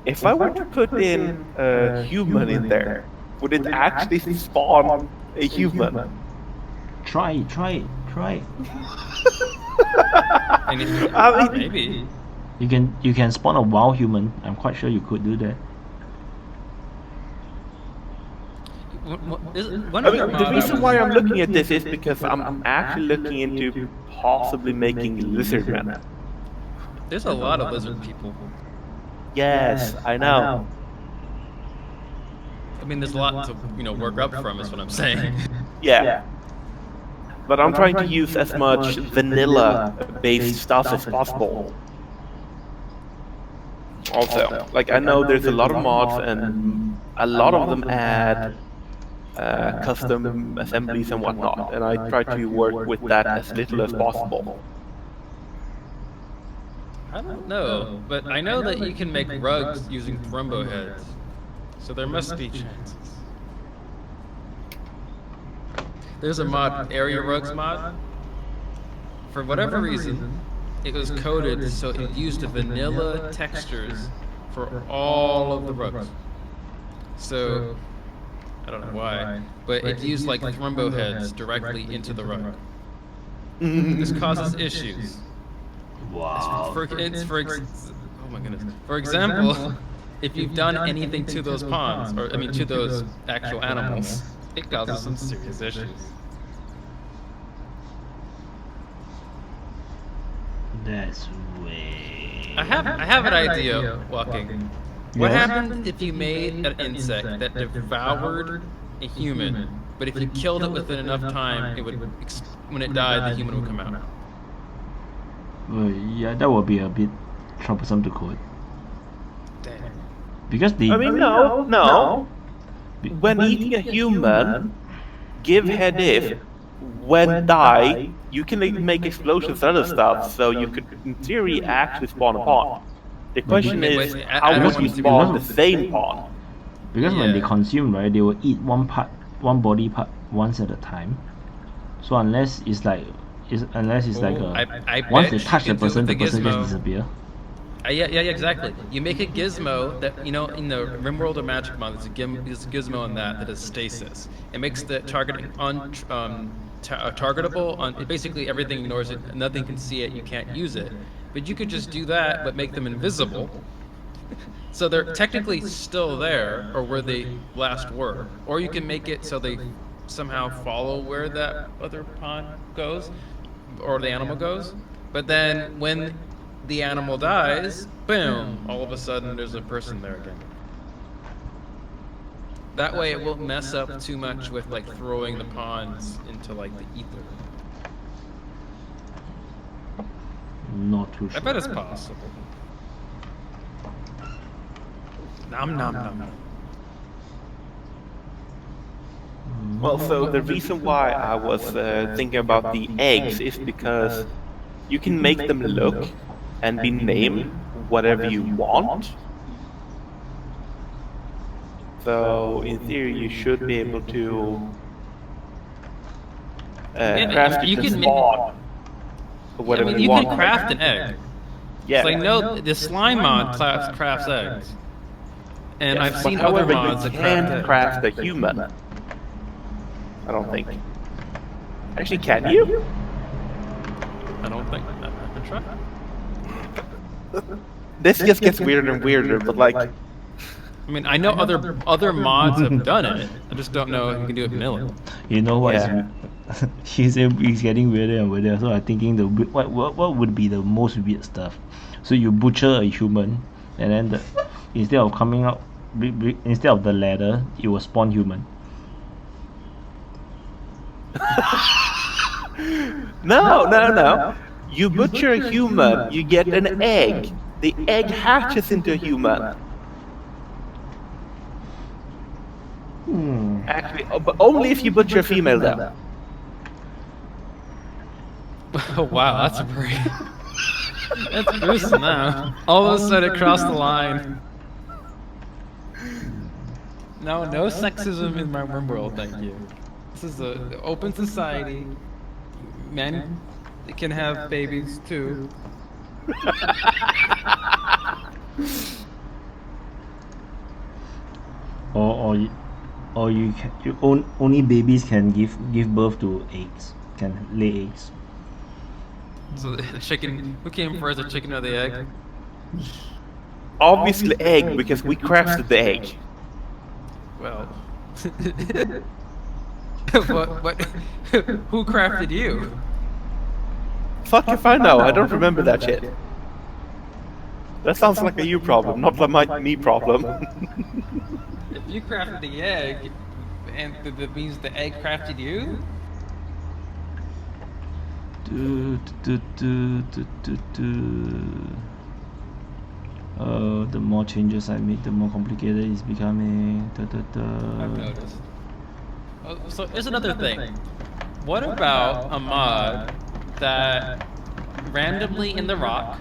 If I were to put in a human in there, would it actually spawn a human? Try it. I mean, Maybe. You can spawn a wild human. I'm quite sure you could do that. The reason why I'm looking at this is because I'm actually looking into possibly making lizardmen. There's a lot of lizard people. Yes, I know. I mean, there's a lot to work up from, is what I'm saying. Yeah. But I'm trying to use as much vanilla-based stuff as possible. Also, like, I know there's a lot of mods, and a lot of them add custom assemblies and whatnot, and I try to work with that as little as possible. I don't know, but I know that you can make rugs using Thrumbo heads, so there must be chances. There's a mod, Area Rugs mod. For whatever reason, it was coded so it used vanilla textures for all of the rugs. So, I don't know why, but it used like Thrumbo heads directly into the rug. This causes issues. Wow. Oh my goodness. For example, if you've done anything to those pawns, or to those actual animals, it causes some serious issues. That's way. I have an idea, Walking. What happened if you made an insect that devoured a human, but if you killed it within enough time, when it died, the human would come out? Yeah, that would be a bit troublesome to code. Damn. Because the. I mean, no. When eating a human, give head if. When die, you can make explosions and other stuff, so you could, in theory, actually spawn a pawn. The question is, how would you spawn the same pawn? Because when they consume, right, they will eat one body part once at a time. So unless it's like once they touch the person just disappear. Yeah, exactly. You make a gizmo that, in the Rimworld or Magic mod, there's a gizmo in that is stasis. It makes the targeting targetable. Basically, everything ignores it. Nothing can see it. You can't use it. But you could just do that, but make them invisible. So they're technically still there, or where they last were. Or you can make it so they somehow follow where that other pawn goes, or the animal goes. But then when the animal dies, boom, all of a sudden there's a person there again. That way it won't mess up too much with like throwing the pawns into like the ether. Not too sure. I bet it's possible. Nom nom nom. Well, so the reason why I was thinking about the eggs is because you can make them look and be named whatever you want. So in theory, you should be able to craft it to spawn whatever you want. You can craft an egg. Yeah. So I know the slime mod crafts eggs, and I've seen other mods that craft a human. I don't think. Actually, can you? I don't think. I can try. This just gets weirder and weirder, but like. I mean, I know other mods have done it. I just don't know if you can do it vanilla. You know what? Yeah. He's getting weirder and weirder. So I'm thinking what would be the most weird stuff? So you butcher a human, and then instead of coming out, instead of the ladder, it will spawn human. No. You butcher a human, you get an egg. The egg hatches into a human. Actually, but only if you butcher a female, though. Oh, wow, that's pretty. That's gruesome now. All of a sudden, it crossed the line. No sexism in my Rimworld, thank you. This is an open society. Men can have babies too. Only babies can give birth to eggs, can lay eggs. So the chicken, who came first, the chicken or the egg? Obviously egg, because we crafted the egg. Well, what? Who crafted you? Fuck if I know, I don't remember that shit. That sounds like a you problem, not like me problem. If you crafted the egg, and that means the egg crafted you? The more changes I make, the more complicated it's becoming. I've noticed. Oh, so here's another thing. What about a mod that randomly in the rock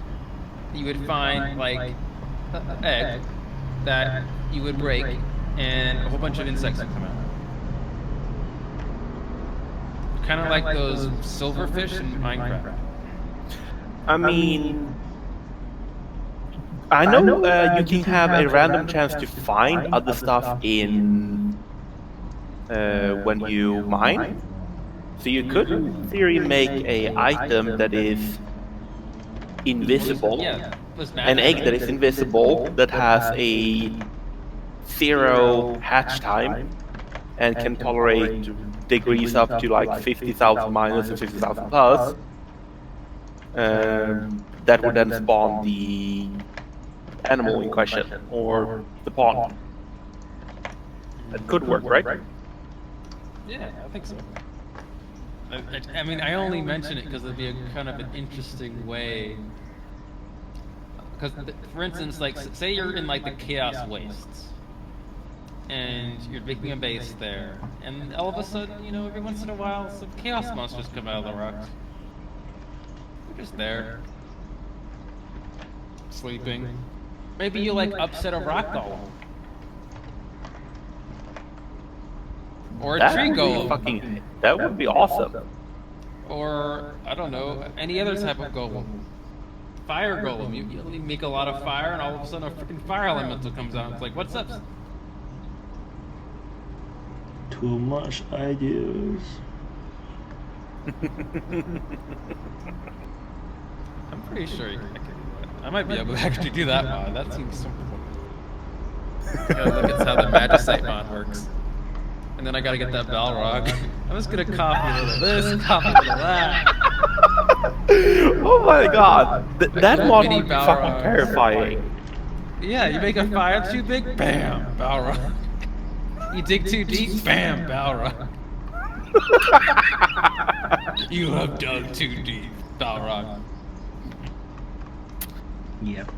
you would find like an egg that you would break and a whole bunch of insects would come out? Kind of like those silverfish in Minecraft. I mean, I know you can have a random chance to find other stuff in when you mine. So you could, in theory, make a item that is invisible, an egg that is invisible, that has a 0 hatch time, and can tolerate degrees up to like 50,000 minus and 50,000 plus. That would then spawn the animal in question, or the pawn. That could work, right? Yeah, I think so. I mean, I only mention it because it'd be a kind of an interesting way. Because, for instance, like, say you're in like the Chaos Wastes, and you're making a base there, and all of a sudden, you know, every once in a while, some Chaos monsters come out of the rocks. They're just there, sleeping. Maybe you like upset a rock golem. Or a tree golem. That would be awesome. Or, I don't know, any other type of golem. Fire golem. You make a lot of fire and all of a sudden a freaking fire elemental comes out. It's like, what's up? Too much ideas. I'm pretty sure I might be able to actually do that mod. That seems simple. Gotta look at how the Magicite mod works. And then I gotta get that Balrog. I'm just gonna copy a little of this, copy a little of that. Oh my god! That mod would be fucking terrifying. Yeah, you make a fire too big, bam, Balrog. You dig too deep, bam, Balrog. You have dug too deep, Balrog. Yep.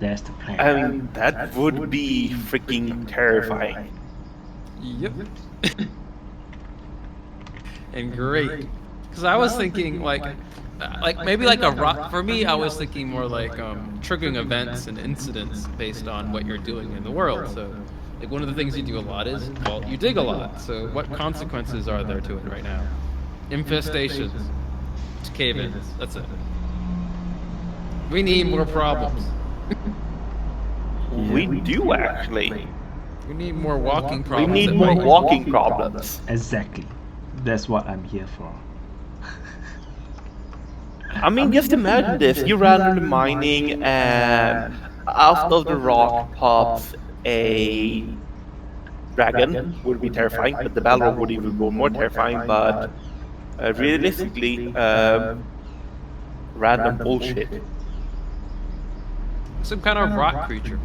That's the plan. I mean, that would be freaking terrifying. Yep. And great. Because I was thinking like maybe like a rock. For me, I was thinking more like triggering events and incidents based on what you're doing in the world. So, like one of the things you do a lot is, well, you dig a lot. So what consequences are there to it right now? Infestations, cave-ins. That's it. We need more problems. We do actually. We need more walking problems. We need more walking problems. Exactly. That's what I'm here for. I mean, just imagine this. You're randomly mining and out of the rock pops a dragon. Would be terrifying, but the Balrog would even be more terrifying, but realistically, random bullshit. Some kind of rock creature.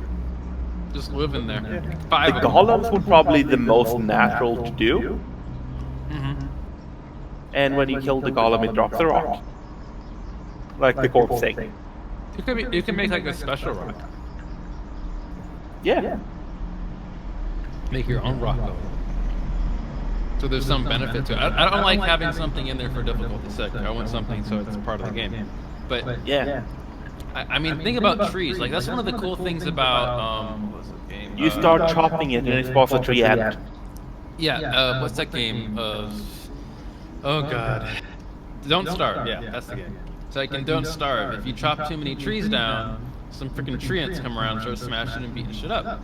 Just living there. The golems would probably be the most natural to do. And when you kill the golem, it drops the rock. Like the corpse thing. You can make like a special rock. Yeah. Make your own rock golem. So there's some benefit to it. I don't like having something in there for difficulty's sake. I want something so it's part of the game. But yeah. I mean, think about trees. Like that's one of the cool things about what was the game? You start chopping it and it spawns a tree end. Yeah. What's that game? Oh god. Don't Starve. Yeah, that's the game. So like in Don't Starve, if you chop too many trees down, some freaking tree ants come around and start smashing and beating shit up.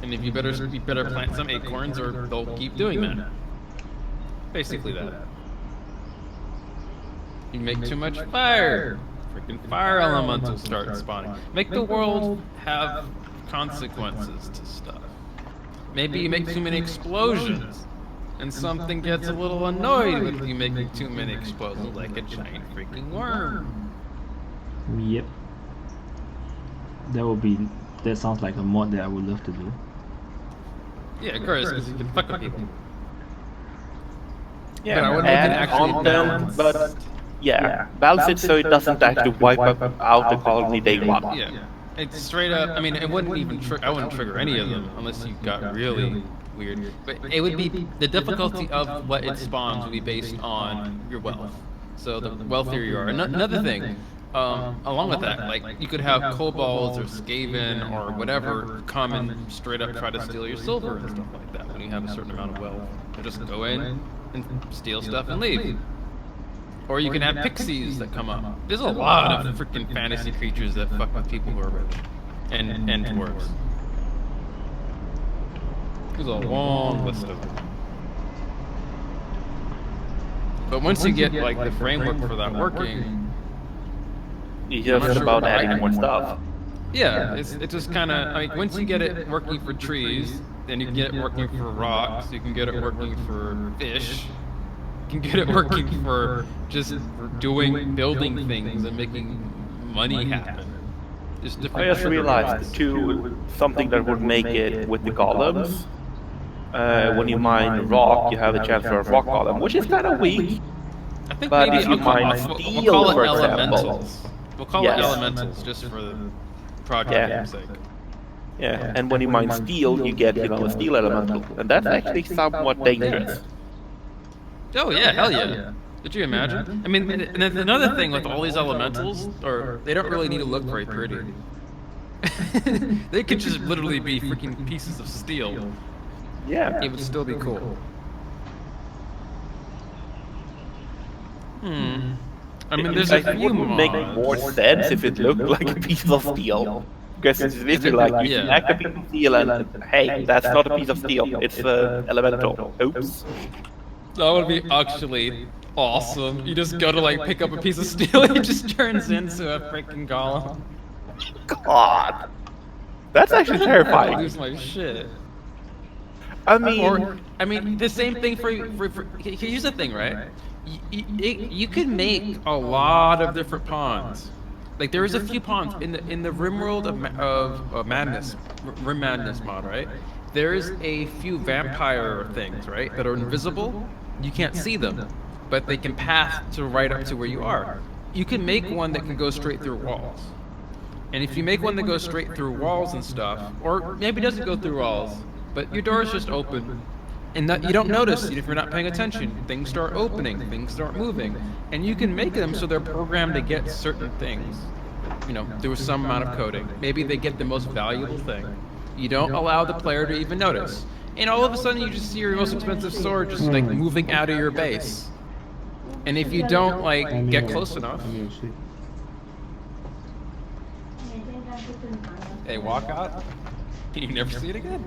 And if you better plant some acorns or they'll keep doing that. Basically that. You make too much fire. Freaking fire elementals start spawning. Make the world have consequences to stuff. Maybe you make too many explosions. And something gets a little annoyed with you making too many explosions, like a giant freaking worm. Yep. That sounds like a mod that I would love to do. Yeah, of course, because you can fuck with people. Yeah, but I wouldn't make it actually balance. But yeah, balance it so it doesn't actually wipe out the colony day one. Yeah, it's straight up. I mean, it wouldn't even. I wouldn't trigger any of them unless you got really weird. But it would be the difficulty of what it spawns would be based on your wealth. So the wealthier you are. Another thing, along with that, like you could have kobolds or Skaven or whatever come and straight up try to steal your silver and stuff like that when you have a certain amount of wealth. They'll just go in and steal stuff and leave. Or you can have pixies that come up. There's a lot of freaking fantasy creatures that fuck with people who are rich and dwarves. There's a long list of them. But once you get like the framework for that working, it's just about adding more stuff. Yeah, it's just kind of like once you get it working for trees, then you can get it working for rocks. You can get it working for fish. You can get it working for just building things and making money happen. I just realized too something that would make it with the golems. When you mine rock, you have a chance for a rock golem, which is kind of weak. I think but maybe if you mine steel, for example, we'll call it elementals just for the project's sake. Yeah, and when you mine steel, you get a steel elemental, and that's actually somewhat dangerous. Oh yeah, hell yeah. Did you imagine? I mean, and then another thing with all these elementals, they don't really need to look very pretty. They could just literally be freaking pieces of steel. Yeah. It would still be cool. I mean, there's a few mods. It would make more sense if it looked like a piece of steel. Because it's literally like, you select a piece of steel and, hey, that's not a piece of steel, it's an elemental. Oops. That would be actually awesome. You just go to like pick up a piece of steel and it just turns into a freaking golem. God. That's actually terrifying. I lose my shit. I mean, the same thing for here's the thing, right? You could make a lot of different pawns. Like there is a few pawns in the Rimworld of Madness, Rim Madness mod, right? There is a few vampire things, right, that are invisible. You can't see them, but they can path to right up to where you are. You can make one that can go straight through walls. And if you make one that goes straight through walls and stuff, or maybe doesn't go through walls, but your door is just open, and that you don't notice if you're not paying attention, things start opening, things start moving, and you can make them so they're programmed to get certain things, you know, through some amount of coding. Maybe they get the most valuable thing. You don't allow the player to even notice, and all of a sudden you just see your most expensive sword just like moving out of your base. And if you don't like get close enough, they walk out, and you never see it again.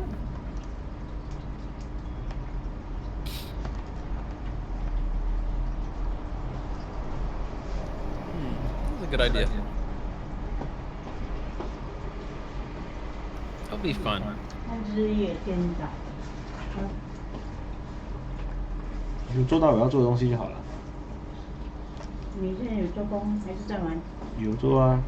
That's a good idea. That'll be fun. 有做到我要做的东西就好了。你现在有做工还是在玩？有做啊。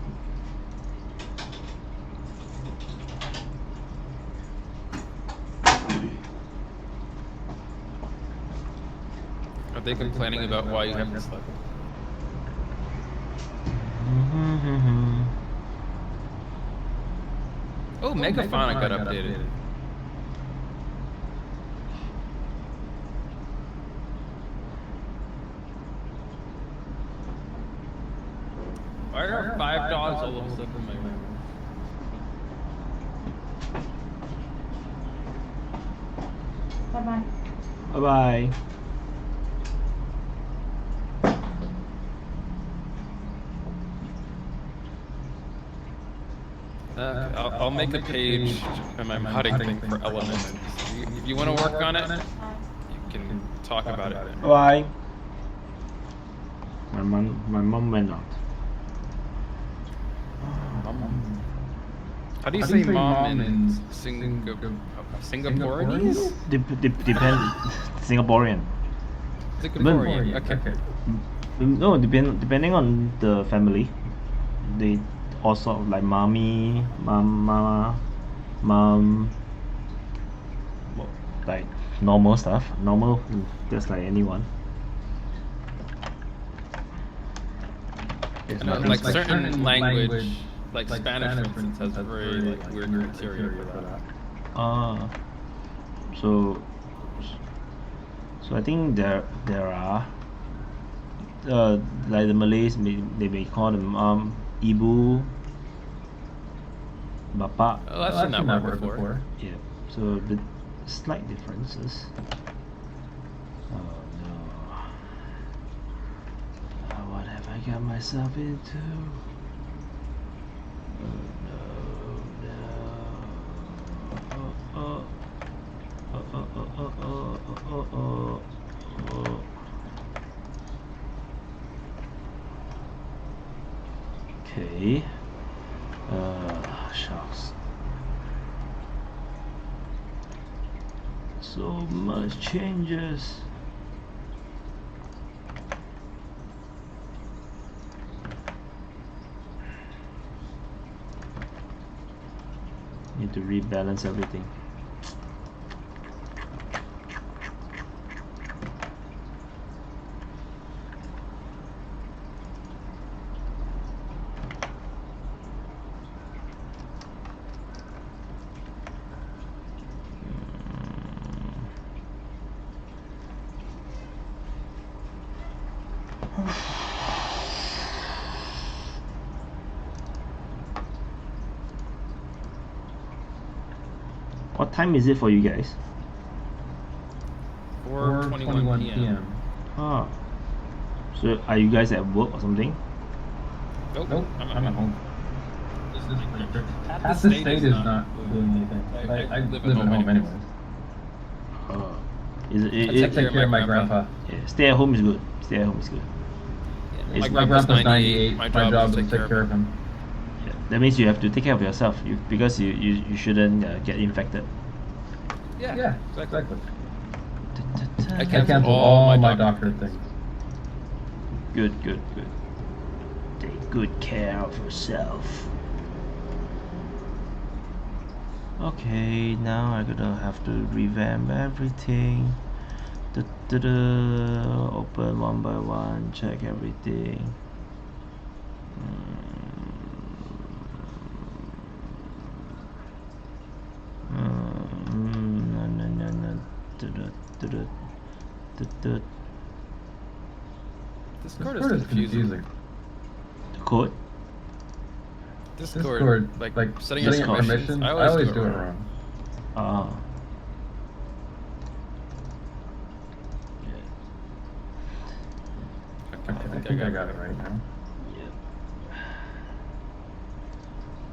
Are they complaining about why you haven't slept? Oh, Megafauna got updated. Why are there 5 dogs all of a sudden in my room? Bye bye. Bye bye. I'll make a page in my modding thing for elements. If you want to work on it, you can talk about it. Bye. My mom went out. How do you say mom in Singaporeanese? Depend. Singaporean. Singaporean. Okay. No, depending on the family, they also like mommy, mama, mom, like normal stuff. Normal, just like anyone. Like certain language, like Spanish, for instance, has very like weird criteria for that. So I think there are like the Malays they may call them ibu, bapa. Oh, I've seen that word before. Yeah. So the slight differences. Oh no. What have I got myself into? Oh no. Okay. Shucks. So much changes. Need to rebalance everything. What time is it for you guys? 4:21 p.m. Ah. So are you guys at work or something? Nope. I'm at home. Half the state is not doing anything. I live at home anyways. I take care of my grandpa. Yeah, stay at home is good. Stay at home is good. My grandpa's 98. My job is to take care of him. Yeah, that means you have to take care of yourself because you shouldn't get infected. Yeah, exactly. I cancel all my doctor things. Good. Take good care of yourself. Okay, now I'm gonna have to revamp everything. Open one by one, check everything. This card is confusing. The code? Discord, like setting your permissions. I always do it wrong. Oh. I think I got it right now. Yep.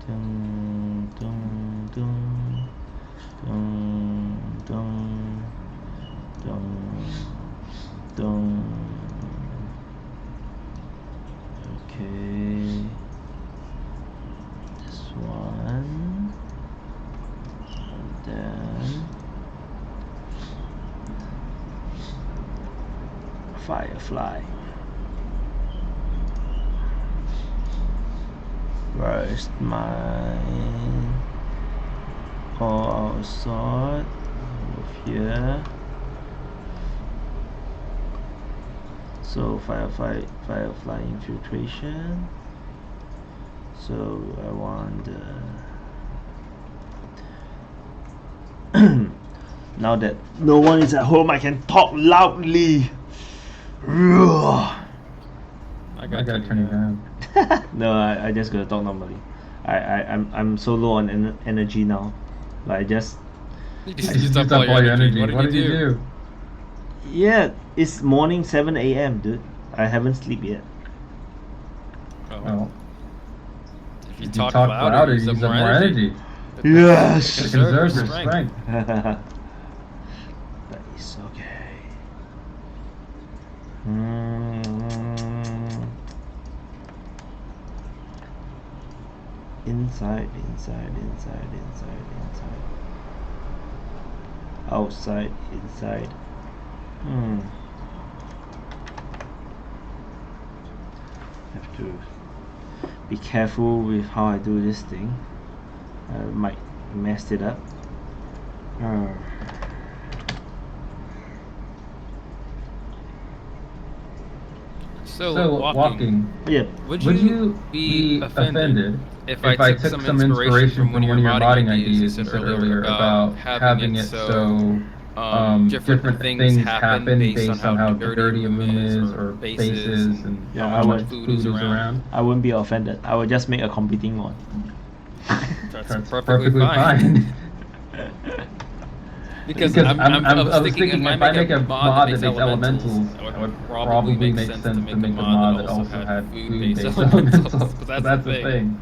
Dun, dun, dun, dun, dun, dun, dun. Okay. This one. And then Firefly. Where's mine? All sort over here. So Firefly infiltration. So I want the now that no one is at home, I can talk loudly. I gotta turn it down. No, I just gotta talk normally. I'm so low on energy now. Like I just used up all your energy. What did you do? Yeah, it's morning 7 a.m. dude. I haven't slept yet. Oh. If you talk louder, you use up more energy. Yes! It conserves your strength. That is okay. Inside. Outside, inside. Have to be careful with how I do this thing. I might mess it up. So walking. Yeah. Would you be offended if I took some inspiration from one of your modding ideas you said earlier about having it so different things happen based on how dirty a room is or bases and how much food is around? I wouldn't be offended. I would just make a competing one. That's perfectly fine. Because I was thinking if I make a mod that makes elementals, it would probably make sense to make a mod that also had food-based elementals. But that's the thing.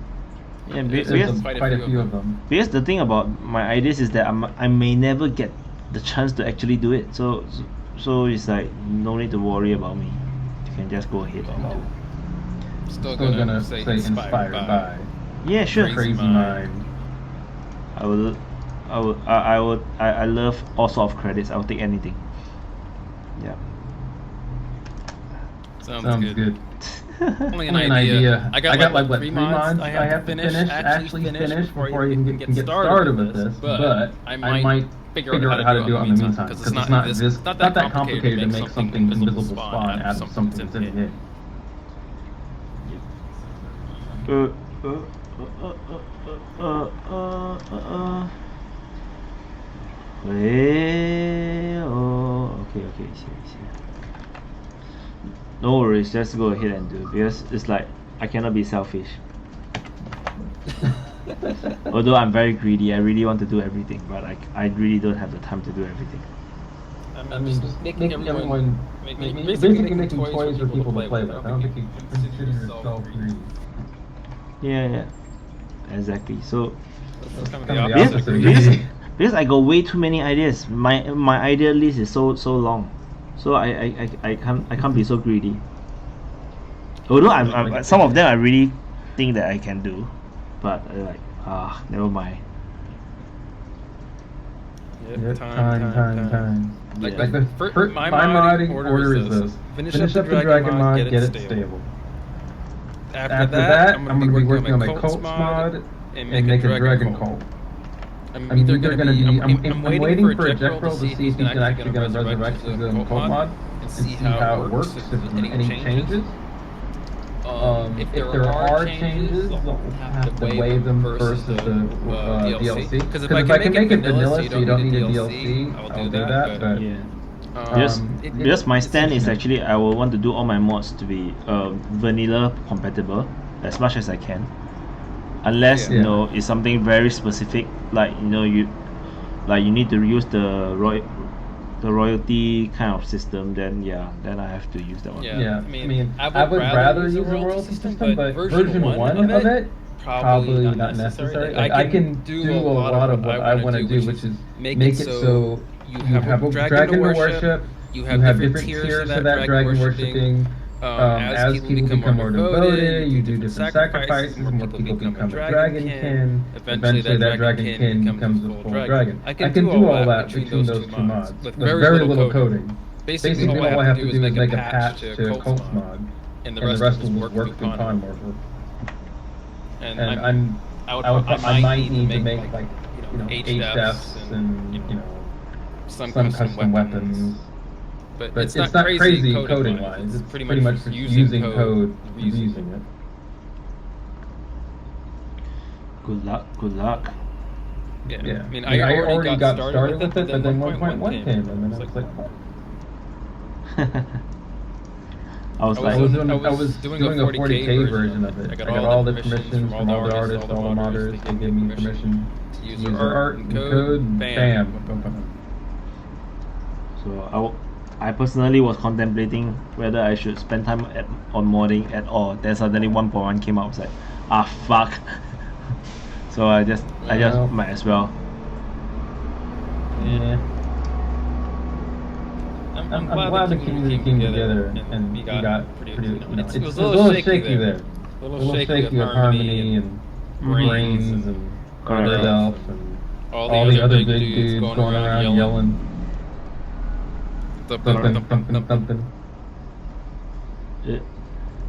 Yeah, There's quite a few of them. Because the thing about my ideas is that I may never get the chance to actually do it. So it's like no need to worry about me. You can just go ahead and do. Still gonna say inspired by. Yeah, sure. Crazy mind. I love all sort of credits. I will take anything. Yeah. Sounds good. Only an idea. I got like what, 3 mods I have to actually finish before you can get started with this. But I might figure out how to do it in the meantime, because it's not that complicated to make something invisible spawn out of something that's in it. Okay, see. No worries, just go ahead and do it, because it's like I cannot be selfish. Although I'm very greedy, I really want to do everything, but I really don't have the time to do everything. I mean, just making everyone basically making toys for people to play with. I don't think you consider yourself greedy. Yeah, exactly. So that's kind of the opposite. Because I got way too many ideas. My idea list is so long, so I can't be so greedy. Although I'm some of them I really think that I can do, but never mind. Yep, time. Like the my modding order is this: finish up the Dragon mod, get it stable. After that, I'm gonna be working on my cults mod and make a dragon cult. I'm waiting for a Jekyll to see if he's actually gonna resurrect the cult mod and see how it works, if any changes. If there are changes, I'll have to waive them versus the DLC. Because if I can make it vanilla so you don't need a DLC, I'll do that. But Because my stand is actually I will want to do all my mods to be vanilla compatible as much as I can, unless you know it's something very specific, like you need to use the royalty kind of system. Then I have to use that one. Yeah, I mean I would rather use a royalty system, but version 1 of it probably not necessary. Like, I can do a lot of what I want to do, which is make it so you have a dragon to worship, you have different tiers of that dragon worshipping. As people become more devoted, you do different sacrifices, more people become a dragonkin. Eventually that dragonkin becomes a full dragon. I can do all that between those two mods with very little coding. Basically all I have to do is make a patch to a Colts mod, and the rest will just work through Conmorph. And I might need to make like HDefs and some custom weapons. But it's not crazy coding wise. It's pretty much just using code, reusing it. Good luck. Yeah. I mean, I already got started with it, but then 1.1 came, and then I was like, what? I was doing a 40K version of it. I got all the permissions from all the artists, all the modders. They gave me permission to use their art and code, and bam. So I personally was contemplating whether I should spend time on modding at all. Then suddenly 1.1 came out. I was like, fuck. So I just might as well. Yeah. I'm glad the community came together and we got pretty it was a little shaky there. A little shaky with Harmony and Brains and Gardelf and all the other big dudes going around yelling. Thumping.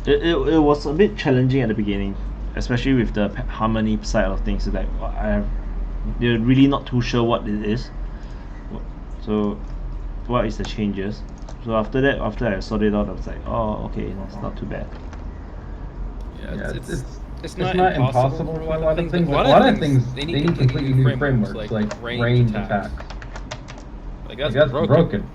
It was a bit challenging at the beginning, especially with the harmony side of things. Like they're really not too sure what it is. So what is the changes? So after I sorted it out, I was like, oh, okay, that's not too bad. Yeah, it's not impossible for a lot of things. A lot of things they need completely new frameworks, like range attacks. Like that's broken.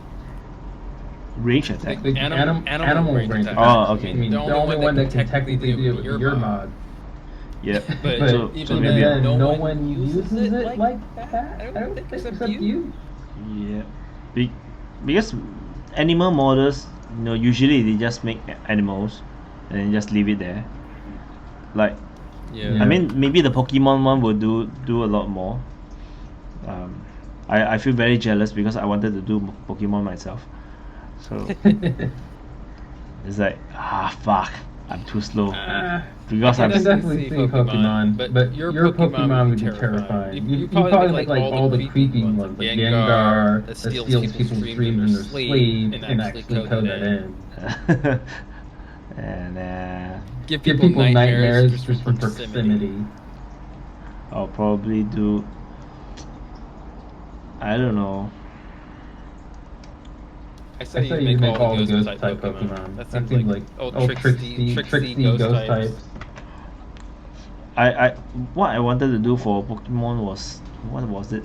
Range attack? Animal range attack. Oh, okay. I mean, the only one that can technically do it with your mod. Yeah. But even then, no one uses it like that. I don't think except you. Yeah. Because animal models, usually they just make animals and then just leave it there. Like, I mean, maybe the Pokemon one will do a lot more. I feel very jealous because I wanted to do Pokemon myself. So it's like, fuck, I'm too slow. Because I can definitely see Pokemon, but your Pokemon would be terrifying. You probably make like all the creepy ones, like Gengar, that steals people's dreams in their sleep, and actually code that in. And give people nightmares just from proximity. I'll probably do, I don't know. I say you make all the ghost type Pokemon. That seems like tricksy ghost types. What I wanted to do for Pokemon was, what was it?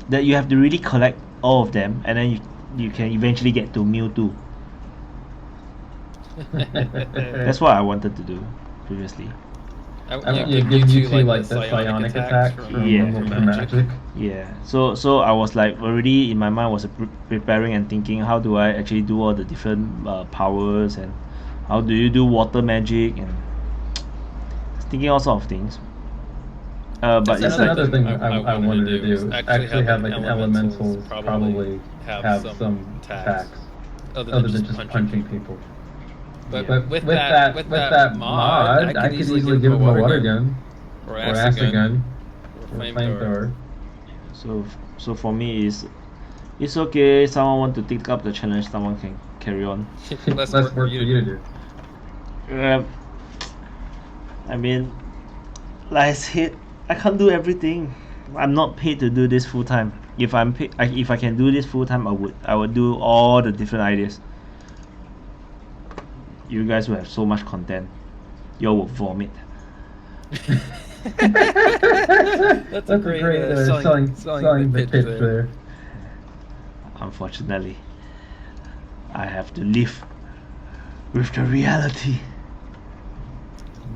That you have to really collect all of them, and then you can eventually get to Mewtwo. That's what I wanted to do previously. Give Mewtwo like the psionic attack from Magic. Yeah. So I was like already in my mind was preparing and thinking, how do I actually do all the different powers, and how do you do water magic, and thinking all sorts of things. But that's it's another thing I wanted to do. Actually have like an elementals probably have some attacks other than just punching people. But with that mod, I could easily give him a water gun, or acid gun, or flamethrower. So for me, it's okay. Someone want to take up the challenge. Someone can carry on. Less work for you to do. I mean, like I said, I can't do everything. I'm not paid to do this full time. If I'm paid, if I can do this full time, I would do all the different ideas. You guys will have so much content. You will vomit. That's a great selling the pitch there. Unfortunately. I have to live with the reality.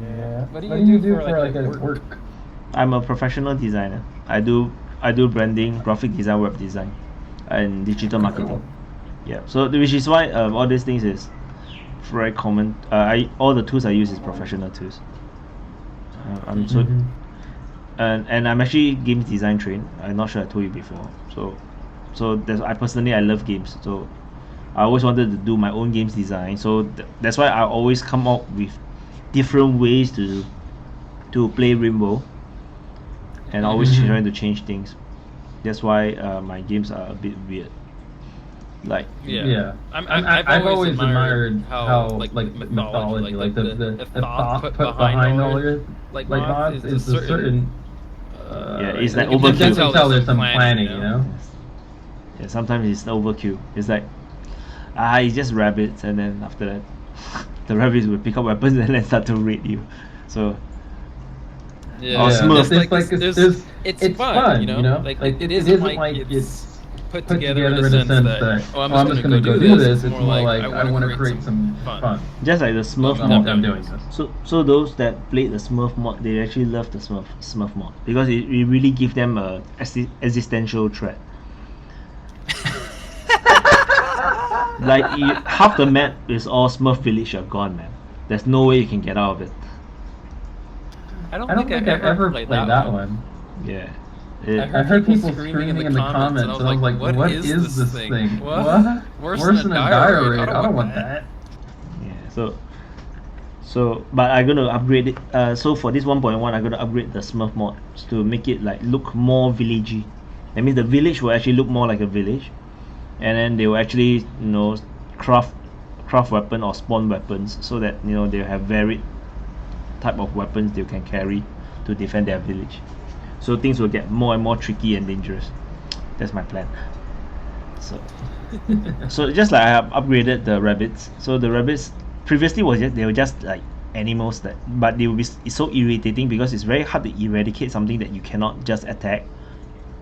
Yeah. What do you do for like a work? I'm a professional designer. I do branding, graphic design, web design, and digital marketing. Yeah. So which is why all these things is very common. All the tools I use is professional tools. I'm so and I'm actually games design trained. I'm not sure I told you before. So I personally love games. So I always wanted to do my own games design. So that's why I always come up with different ways to play Rimworld, and always trying to change things. That's why my games are a bit weird. Like I've always admired how like mythology, like the thought put behind all your like mods is a certain. It's like you can overkill. tell there's some planning, you know. Yeah, sometimes it's overkill. It's like it's just rabbits, and then after that, the rabbits will pick up weapons and then start to raid you. So. Yeah, Smurf. It's fun, you know. Like it isn't like it's put together in a sense that I'm just gonna go do this. It's more like I want to create some fun. Just like the Smurf I'm mod. doing this. So those that played the Smurf mod, they actually love the Smurf mod because it really gives them a existential threat. Like half the map is all Smurf village are gone, man. There's no way you can get out of it. I don't think I've ever played that one. Yeah. I heard people screaming in the comments, and I was like, what is this thing? What? Worse than a diary. I don't want that. Yeah, so but I'm gonna upgrade it. So for this 1.1, I'm gonna upgrade the Smurf mod to make it like look more villagey. That means the village will actually look more like a village, and then they will actually craft weapon or spawn weapons so that they have varied type of weapons they can carry to defend their village. So things will get more and more tricky and dangerous. That's my plan. So just like I have upgraded the rabbits. So the rabbits previously they were just like animals but they will be it's so irritating because it's very hard to eradicate something that you cannot just attack,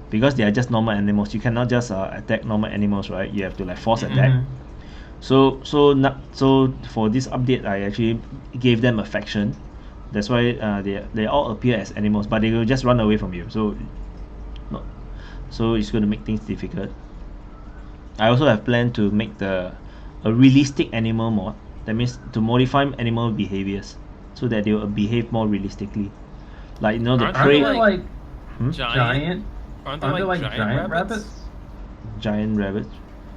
because they are just normal animals. You cannot just attack normal animals, right? You have to like force attack. So for this update, I actually gave them a faction. That's why they all appear as animals, but they will just run away from you. So it's going to make things difficult. I also have planned to make a realistic animal mod. That means to modify animal behaviors so that they will behave more realistically. Like the prey. Like giant? Aren't they like giant rabbits? Giant rabbits.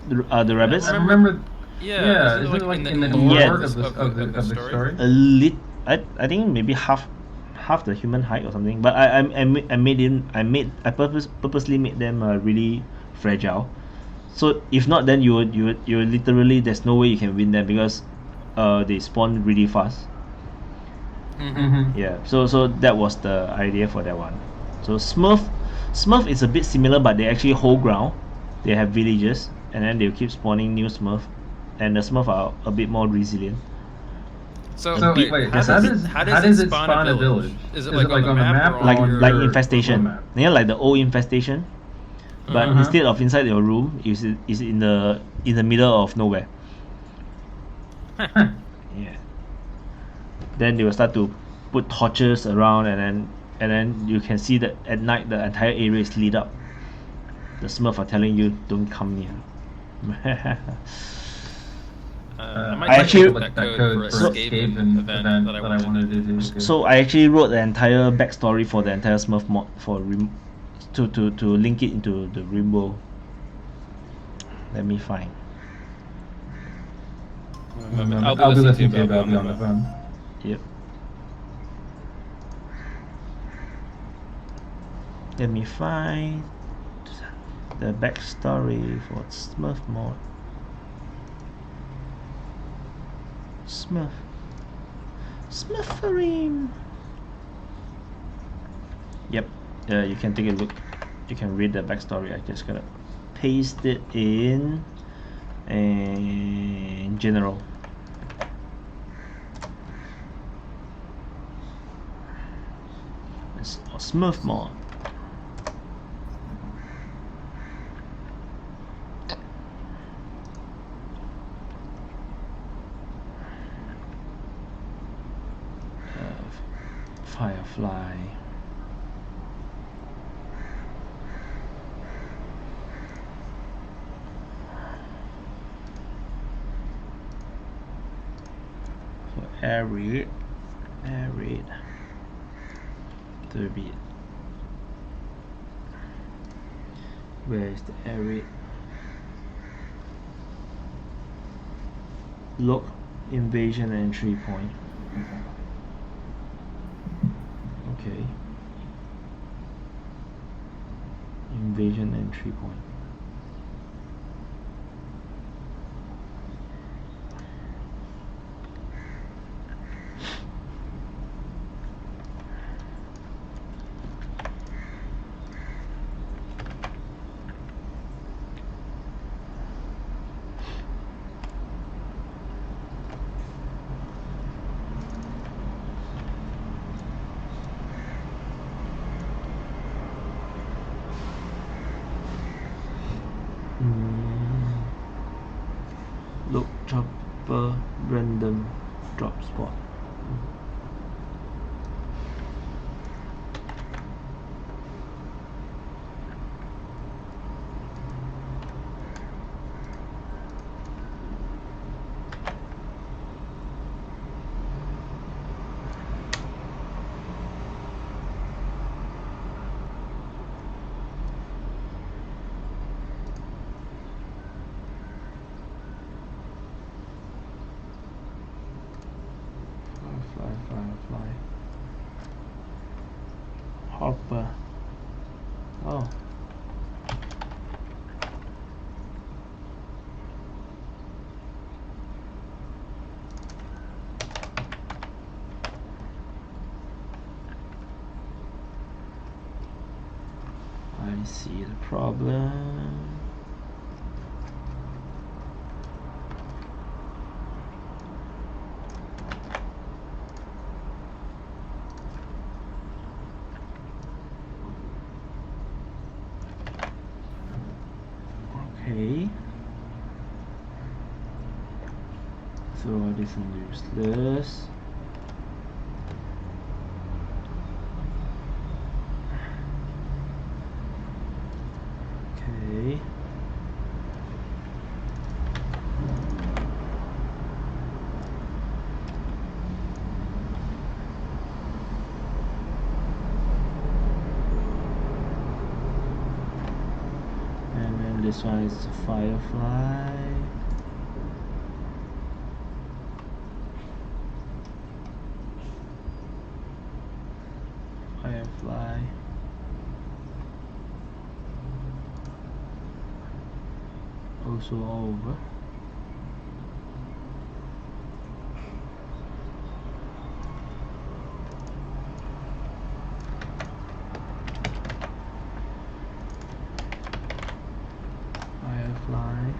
The rabbits. I remember. Yeah, isn't it like in the part of the story? A little. I think maybe half the human height or something. But I purposely made them really fragile. So if not, then you literally there's no way you can win them because they spawn really fast. Yeah. So that was the idea for that one. So Smurf is a bit similar, but they actually hold ground. They have villages, and then they'll keep spawning new Smurf, and the Smurf are a bit more resilient. So wait, how does it spawn a village? Is it like on the map or like infestation? Like the old infestation, but instead of inside your room, is in the middle of nowhere. Yeah. Then they will start to put torches around, and then you can see that at night the entire area is lit up. The Smurf are telling you, don't come near. I actually wrote that code for escape event that I wanted to do. So I actually wrote the entire backstory for the entire Smurf mod for to link it into the Rimworld. Let me find. I'll be listening to you about on the phone. Yep. Let me find the backstory for Smurf mod. Smurferine. Yep. You can take a look. You can read the backstory. I just gotta paste it in general. It's Smurf mod. Firefly. So air raid, turbid. Where is the air raid? Look, invasion entry point. Okay. Invasion entry point. Look, chopper, random drop spot. Firefly. Hopper. Oh. I see the problem. Okay. So this is useless. Okay. And then this one is the Firefly. Firefly. Also over. Firefly.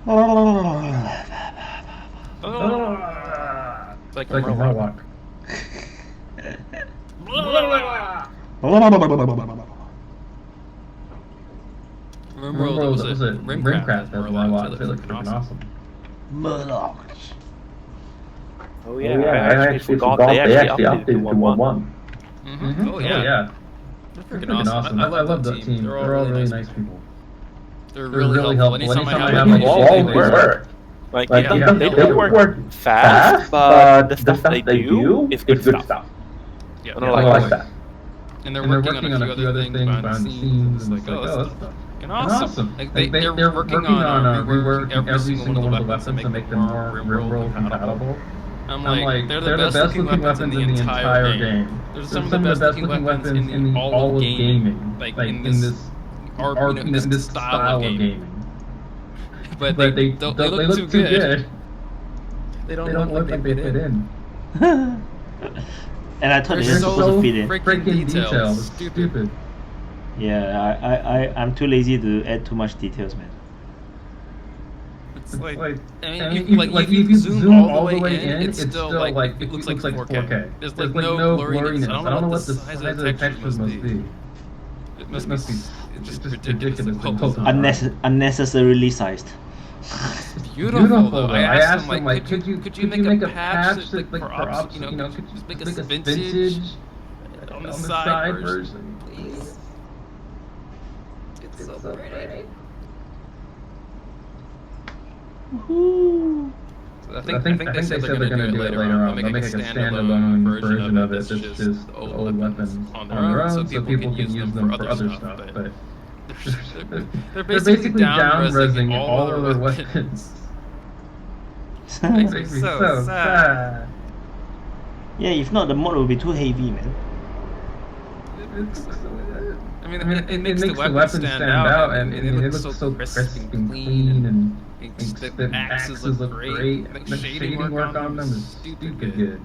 It's like a Murloc. Rimworld was a Rimcraft as Murloc. They look freaking awesome. Murlocs. Oh yeah, I actually forgot they actually updated to 1.1. Oh yeah. They're freaking awesome. I love that team. They're all really nice people. They're really helpful. Anytime I have an issue, they work. Like they don't work fast, but the stuff they do is good stuff. Yeah, I like that. And they're working on a few other things behind the scenes. It's like, oh, that's fucking awesome. Like they're working on reworking every single one of the weapons to make them more Rimworld compatible. I'm like, they're the best looking weapons in the entire game. They're some of the best looking weapons in all of gaming. Like in this style of gaming. But they look too good. They don't look like they fit in. And I thought they were supposed to fit in. Freaking detailed. Stupid. Yeah, I'm too lazy to add too much details, man. It's like if you zoom all the way in, it's still like it looks like 4K. There's like no blurriness. I don't know what the size of the textures must be. It must be. It's just ridiculous. Unnecessarily sized. It's beautiful though. I asked them like, could you make a patch like for ops? Could you just make a vintage on the side version, please? It's so pretty. Woohoo! I think they said they're gonna do it later on. They'll make a standalone version of it that's just old weapons on their own, so people can use them for other stuff. But they're basically down-resing all of their weapons. Makes me so sad. Yeah, if not, the mod will be too heavy, man. I mean, it makes the weapons stand out, and it looks so crisp and clean, and the axes look great. The shading work on them is stupid good.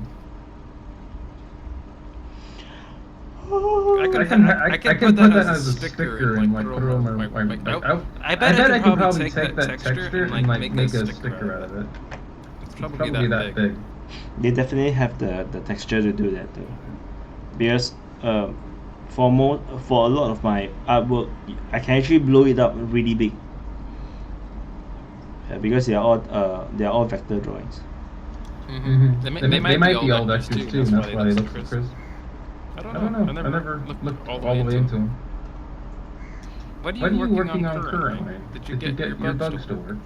I can put that as a sticker and like put it on my. I bet I could probably take that texture and like make a sticker out of it. It's probably that big. They definitely have the texture to do that though, because for a lot of my artwork, I can actually blow it up really big. Because they are all vector drawings. They might be all vectors too, and that's why they look so crisp. I don't know. I never looked all the way into them. What are you working on currently? Did you get your bugs to work?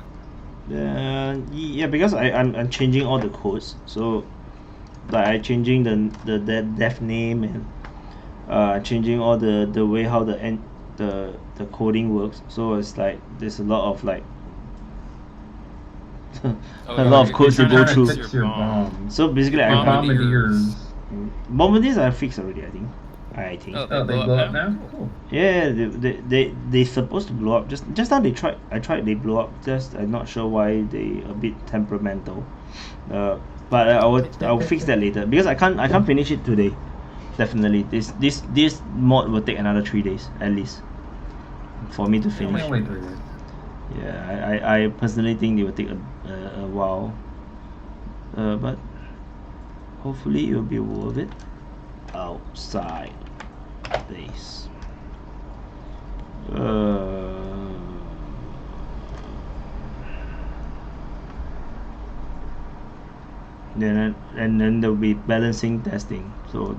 Yeah, because I'm changing all the codes. So, like I'm changing the dev name and changing all the way how the coding works. So it's like there's a lot of like a lot of codes to go through. So basically, Bombardiers are fixed already, I think. Oh, they blow up now? Cool. Yeah, they supposed to blow up. Just now I tried they blow up. Just I'm not sure why they a bit temperamental. But I'll fix that later because I can't finish it today. Definitely, this mod will take another 3 days at least for me to finish. Yeah, I personally think it will take a while. But hopefully it will be worth it. Outside base. Then there will be balancing testing. So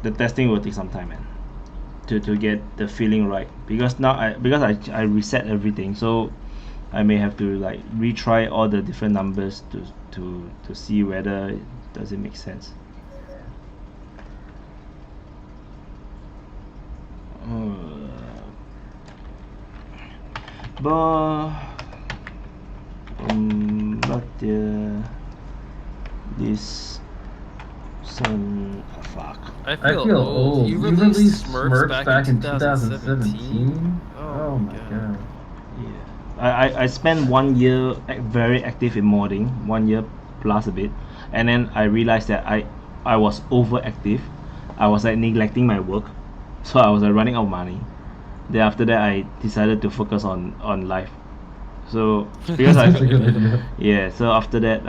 the testing will take some time, man, to get the feeling right. Because now I reset everything, so I may have to like retry all the different numbers to see whether does it make sense. This some fuck. I feel old. You released Smurfs back in 2017? Oh my god. Yeah. I spent 1 year very active in modding, 1 year plus a bit, and then I realized that I was overactive. I was like neglecting my work, so I was like running out of money. Then after that, I decided to focus on life. So because That's a good idea. yeah, so after that,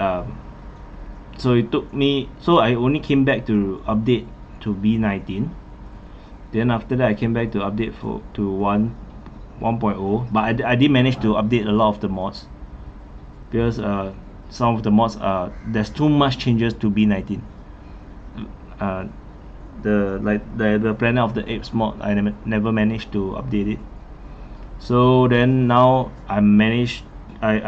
so it took me. So I only came back to update to B19. Then after that, I came back to update to 1.0. But I did manage to update a lot of the mods because some of the mods there's too much changes to B19. The Planet of the Apes mod, I never managed to update it. So then now I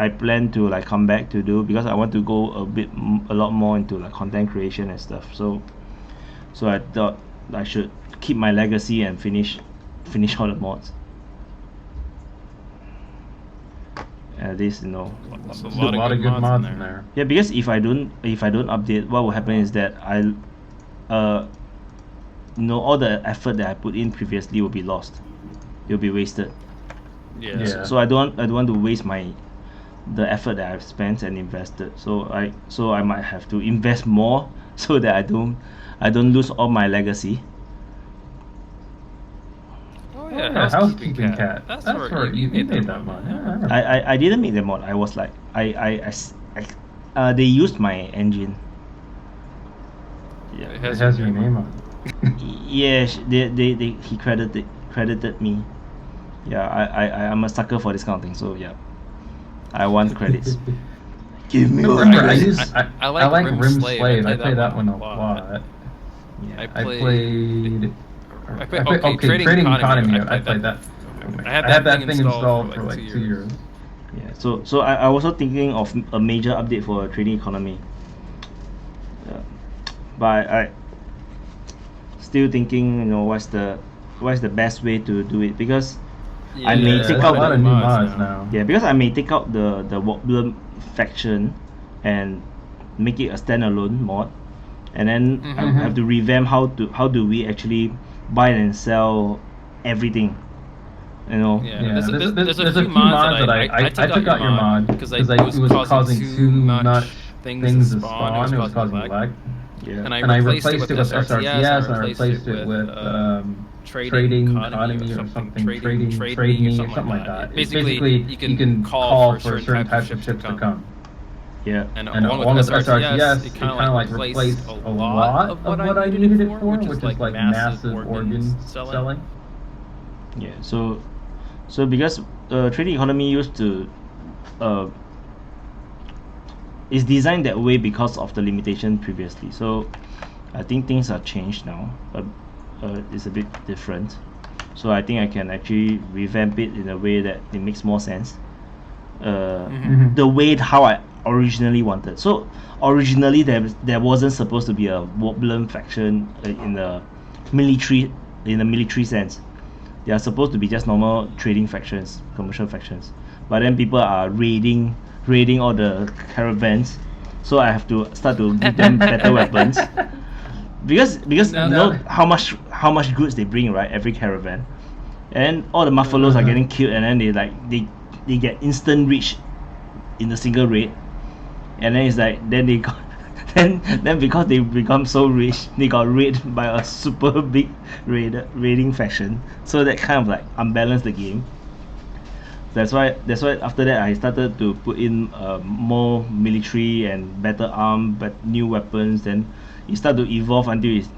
plan to like come back to do, because I want to go a lot more into like content creation and stuff. So I thought I should keep my legacy and finish all the mods. At least, you know. There's A lot of good mods in there. Yeah, because if I don't update, what will happen is that all the effort that I put in previously will be lost. It will be wasted. Yeah. So I don't want to waste the effort that I've spent and invested. So I might have to invest more so that I don't lose all my legacy. Oh yeah, Housekeeping cat. That's That's where where you made that mod. Yeah. I didn't make the mod. I was like they used my engine. Yeah. It It has your name on it. Yes, he credited me. Yeah, I'm a sucker for this kind of thing. So yeah, I want credits. Give me Remember, credits. I like Rim Slave. I play that one a lot. Yeah. I played. Okay, Trading Economy. I played that. I had that thing installed for like 2 years. Yeah. So I also thinking of a major update for Trading Economy. But I still thinking, what's the best way to do it, because I may take out a lot of new mods now. Yeah, because I may take out the Wobbler faction and make it a standalone mod, and then I have to revamp how do we actually buy and sell everything. Yeah, there's a few mods that I took out your mod because it was causing too much things to spawn. It was causing lag. Yeah. And I replaced it with SRTS, and I replaced it with Trading Economy or something, Trade Me or something like that. Basically, you can call for certain types of ships to come. Yeah. And along with SRTS, it kind of like replaced a lot of what I needed it for, which is like massive organ selling. Yeah. So because Trading Economy used to is designed that way because of the limitation previously. So I think things are changed now. It's a bit different. So I think I can actually revamp it in a way that it makes more sense. The way how I originally wanted. So originally there wasn't supposed to be a Wobbler faction in the military sense. They are supposed to be just normal trading factions, commercial factions. But then people are raiding all the caravans, so I have to start to give them better weapons. Because you know how much goods they bring, right? Every caravan, and all the muffalos are getting killed, and then they get instant reach in a single raid, and then it's like then they got then because they become so rich, they got raided by a super big raiding faction. So that kind of like unbalanced the game. That's why after that I started to put in more military and better armed, but new weapons. Then it started to evolve until it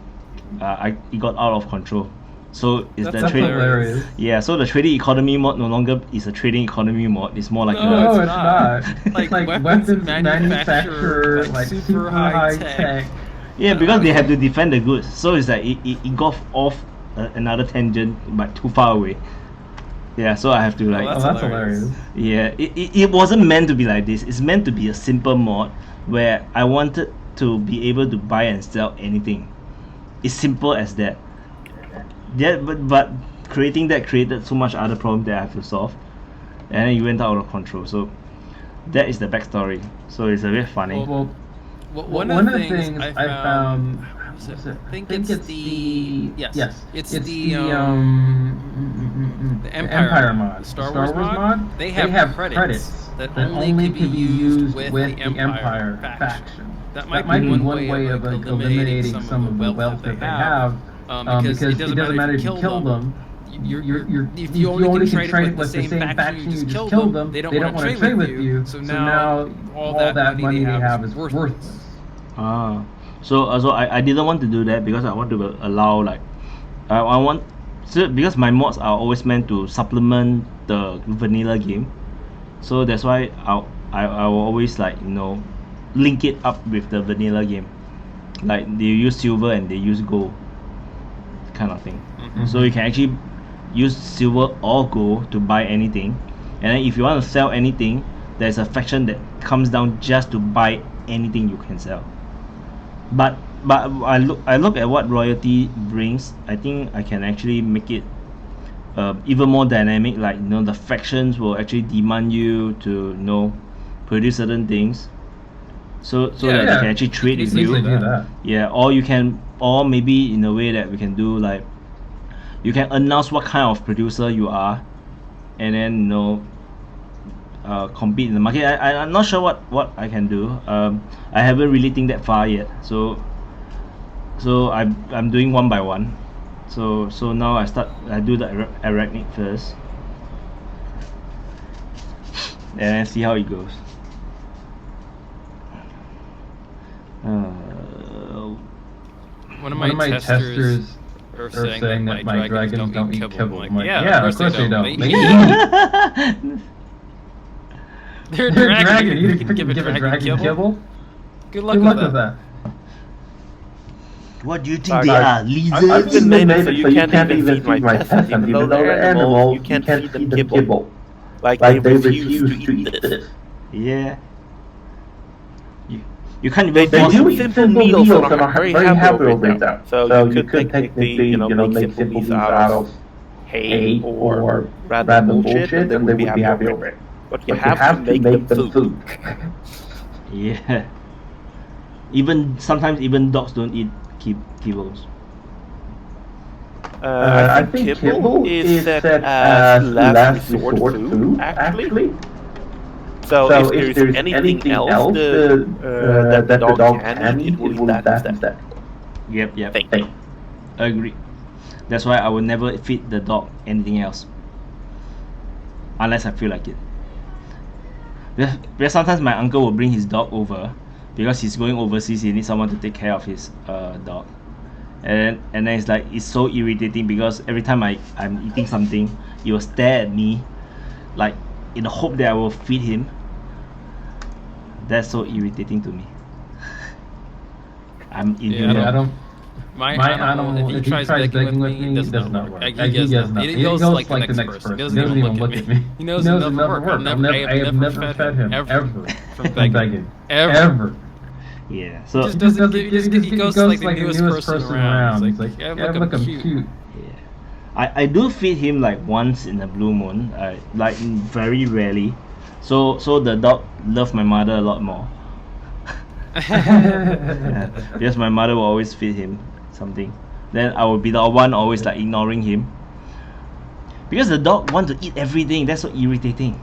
got out of control. So it's That's hilarious. Yeah, so the Trading Economy mod no longer is a Trading Economy mod. It's more like no, it's not. Like weapons manufacturer, like super high tech. Yeah, because they have to defend the goods. So it's like it got off another tangent, but too far away. Yeah, so I have to like. Oh, that's hilarious. Yeah, it wasn't meant to be like this. It's meant to be a simple mod where I wanted to be able to buy and sell anything. It's simple as that. Yeah, but creating that created so much other problem that I have to solve, and then it went out of control. So that is the backstory. So it's a bit funny. Well, one of the things I found. I think it's the Empire mod, the Star Wars mod. They have credits that only can be used with the Empire faction. That might be one way of like eliminating some of the wealth that they have, because it doesn't matter if you kill them. if you only can trade it with the same faction, you just kill them. They don't want to trade with you. So now all that money they have is worthless. So I didn't want to do that because I want to allow like I want because my mods are always meant to supplement the vanilla game, so that's why I will always like link it up with the vanilla game, like they use silver and they use gold kind of thing. So you can actually use silver or gold to buy anything, and then if you want to sell anything, there's a faction that comes down just to buy anything you can sell. But I look at what royalty brings. I think I can actually make it even more dynamic. Like the factions will actually demand you to produce certain things, so that they can actually trade with you. Yeah, or maybe in a way that we can do like you can announce what kind of producer you are, and then compete in the market. I'm not sure what I can do. I haven't really think that far yet, so I'm doing one by one. So now I do the Arachnid first, and then see how it goes. One of my testers are saying that my dragons don't eat kibble. I'm like, yeah, of course they don't. They're a dragon. You can give a dragon kibble? Good luck with that. What do you think they are? Lizards? I've been made it so you can't even feed my peasants. Even though they're animals, you can't feed them kibble. Like they refuse to eat this. Yeah. You can't even They do simple meals and are very happy with them. So you could technically, make simple meals out of hay or random bullshit, and they would be happy over it. But you have to make them food. Yeah. Sometimes even dogs don't eat kibbles. I think kibble is set as last resort food, actually. So if there's anything else that the dog can eat, it will eat that instead. Yep. I agree. That's why I will never feed the dog anything else, unless I feel like it. Because sometimes my uncle will bring his dog over because he's going overseas. He needs someone to take care of his dog, and then it's so irritating because every time I'm eating something, he will stare at me, like in the hope that I will feed him. That's so irritating to me. I'm inhuman. My animal, if he tries begging with me, it does not work. He goes like the next person. He doesn't even look at me. He knows it'll never work. I have never fed him ever from begging. Ever. Yeah. So he goes like the newest person around. He's like, yeah, look, I'm cute. Yeah. I do feed him like once in a blue moon, like very rarely. So the dog loves my mother a lot more. Yeah, because my mother will always feed him something. Then I will be the one always like ignoring him. Because the dog wants to eat everything. That's so irritating.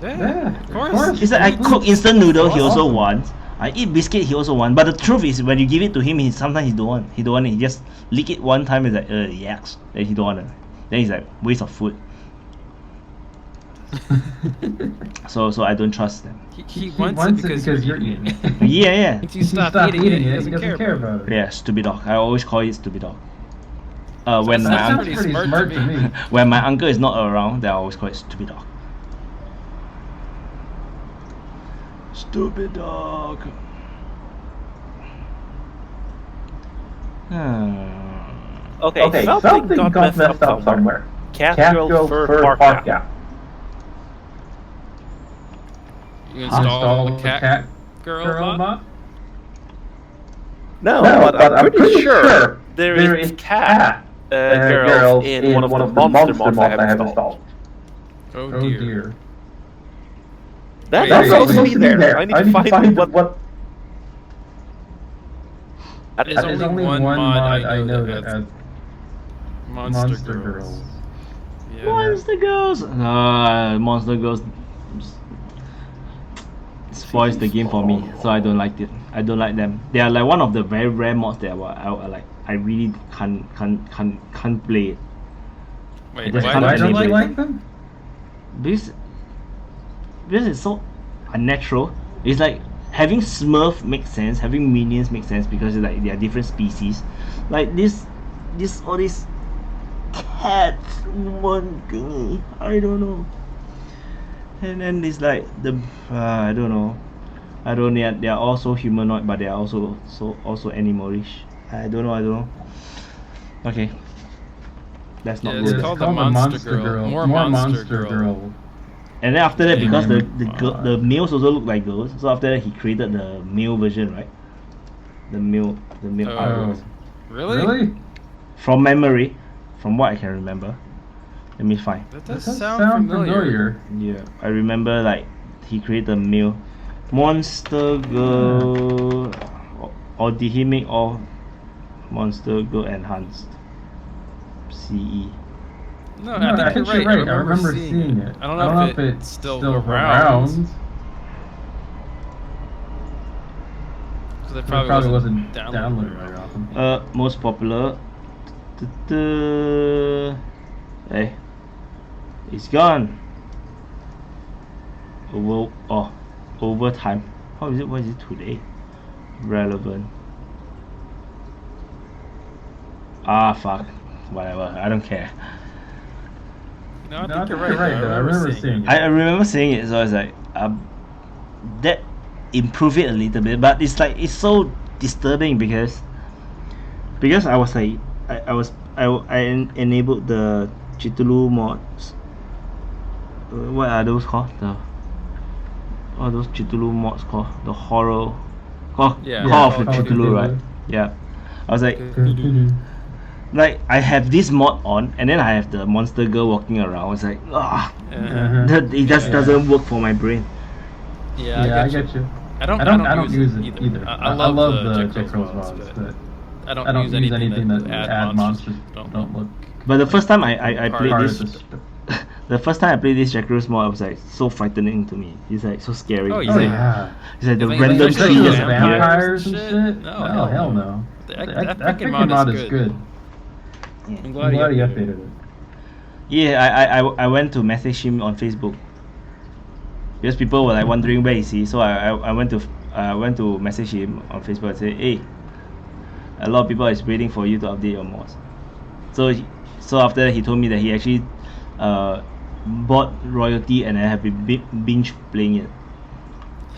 Yeah, of course. It's like I cook instant noodle, he also wants. I eat biscuit, he also wants. But the truth is, when you give it to him, sometimes he don't want. He don't want it. He just lick it one time. It's like yaks. Then he don't want it. Then he's like waste of food. so I don't trust them. He wants it because you're eating it. Yeah. If you stop eating it, he doesn't care about it. Yeah, stupid dog. I always call it stupid dog. When that's pretty smart to me. When my uncle is not around, then I always call it stupid dog. Stupid dog. Okay, something got messed up somewhere. Catgirl fur park out. You install the cat girl mod? No, but I'm pretty sure there is cat girls in one of the monster mods I have installed. Oh dear. That's supposed to be there. I need to find what. There's only one mod I know that has Monster Girls. Yeah. Monster Girls! Monster Girls spoils the game for me, so I don't like it. I don't like them. They are like one of the very rare mods that I really can't play it. Wait, just why can't don't you enable like it. them? Because it's so unnatural. It's like having Smurf makes sense, having minions makes sense because like they are different species. Like all these cats, one thingy, I don't know. And then it's like I don't know. They are also humanoid, but they are also animalish. I don't know. Okay, that's not It's good. called the Monster Girl. More Monster Girl. And then after that, Yeah. because the males also look like girls, so after that he created the male version, right? The male artworks. Really? From memory, from what I can remember. Let me find. That does sound familiar. Yeah, I remember like he created a male Monster Girl, or did he make all Monster Girl enhanced? CE. No, I think you're right. I remember seeing it. I don't know if it's still around. Because it probably wasn't downloaded very often. Most popular. Hey, it's gone. Over time. How is it? What is it today? Relevant. Fuck. Whatever. I don't care. No, I think you're right. I remember seeing it. I remember seeing it, so I was like, that improved it a little bit, but it's like it's so disturbing because I was like, I enabled the Chitulu mods. What are those called? What are those Chitulu mods called? The horror. Call of the Chitulu, right? Yeah. I was like I have this mod on, and then I have the Monster Girl walking around. I was like, it just doesn't work for my brain. Yeah, I get you. I don't use it either. I love the Jack Rose mods, but I don't use anything that add monsters don't look. But the first time I played this, the first time I played this Jack Rose mod, I was like so frightening to me. It's like so scary. Oh yeah. It's like the random trees appear. Vampires and shit. No, hell no. That fucking mod is good. I'm glad he updated it. Yeah, I went to message him on Facebook because people were like wondering where is he. So I went to message him on Facebook and say, hey, a lot of people is waiting for you to update your mods. So after that, he told me that he actually bought Royalty and I have been binge playing it.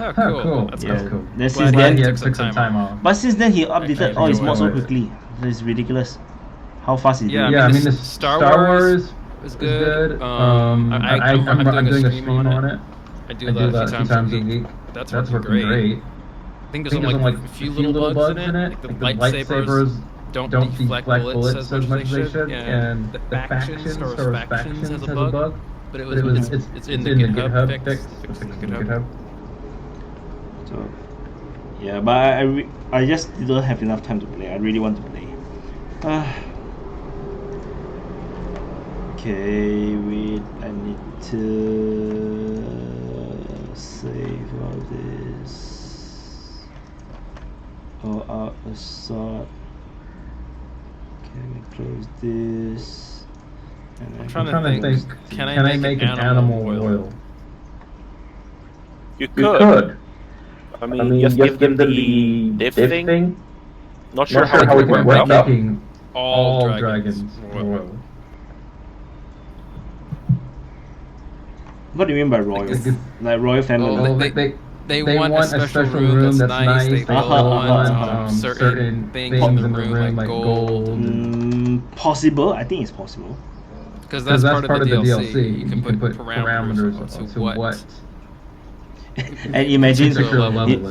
Oh, cool. That's cool. Then since then, he took some time off. But since then, he updated all his mods so quickly. It's ridiculous. How fast is it? Yeah, I mean the Star Wars is good. I'm doing a stream on it. I do that a few times a week. That's working great. I think there's like a few little bugs in it. Like the lightsabers don't deflect bullets as much as they should. And the factions, Star Wars Factions has a bug. But it's in the GitHub fix. GitHub. So, yeah, but I just didn't have enough time to play. I really want to play. Okay, wait, I need to save all this. Out assault. Can we close this? I'm trying to think. Can I make an animal oil? You could. I mean, just give them the diff thing. Not sure how it would work out. Making all dragons oil. What do you mean by royal? Like royal family? They want a special room that's nice. They want certain things in the room, like gold. Possible. I think it's possible. Because that's part of the DLC. You can put parameters to what. And imagine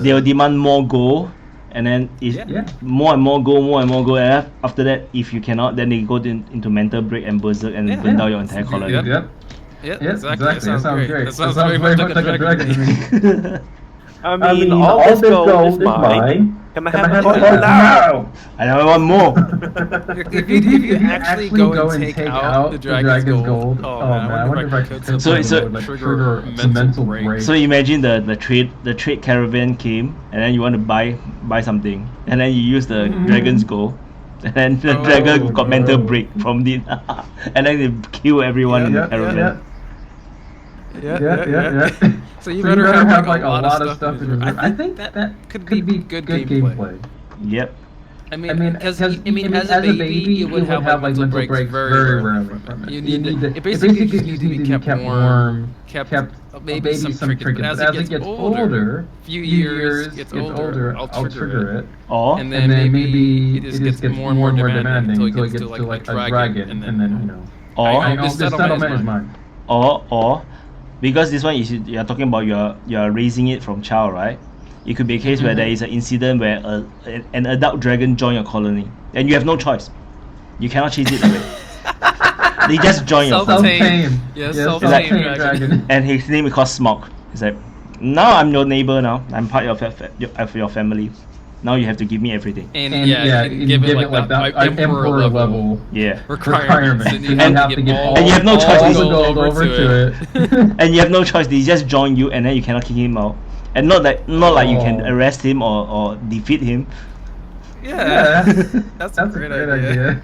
they'll demand more gold, and then more and more gold, and after that, if you cannot, then they go into mental break and berserk and burn down your entire colony. Yeah, exactly. That sounds great. That sounds very much like a dragon to me. I mean, all this gold is mine. Can I have it now? I don't want more. If you actually go and take out the dragon's gold, I wonder if I could trigger a mental break. So imagine the trade caravan came, and then you want to buy something, and then you use the dragon's gold, And then the dragon got mental break from it. And then they kill everyone in the caravan. Yeah. So you better have like a lot of stuff in your. I think that could be good gameplay. Yep. I mean, as a baby, you would have like mental breaks very rarely from it. You need to, it basically just needs to be kept warm, kept maybe some trinkets. But as it gets older, few years gets older, I'll trigger it. And then maybe it just gets more and more demanding until it gets to like a dragon, and then you know. This settlement is mine. Or because this one is you're talking about you're raising it from child, right? It could be a case where there is an incident where an adult dragon join your colony, and you have no choice. You cannot chase it away. They just join your colony. Self-tame. Yes, self-tame dragon. And his name is called Smog. He's like, now I'm your neighbor now. I'm part of your family. Now you have to give me everything. And give it like that emperor level requirements. And you have to give all, and you have no choice. All the gold over to it. And you have no choice. They just join you, and then you cannot kick him out. And not like you can arrest him or defeat him. Yeah, that's a great idea.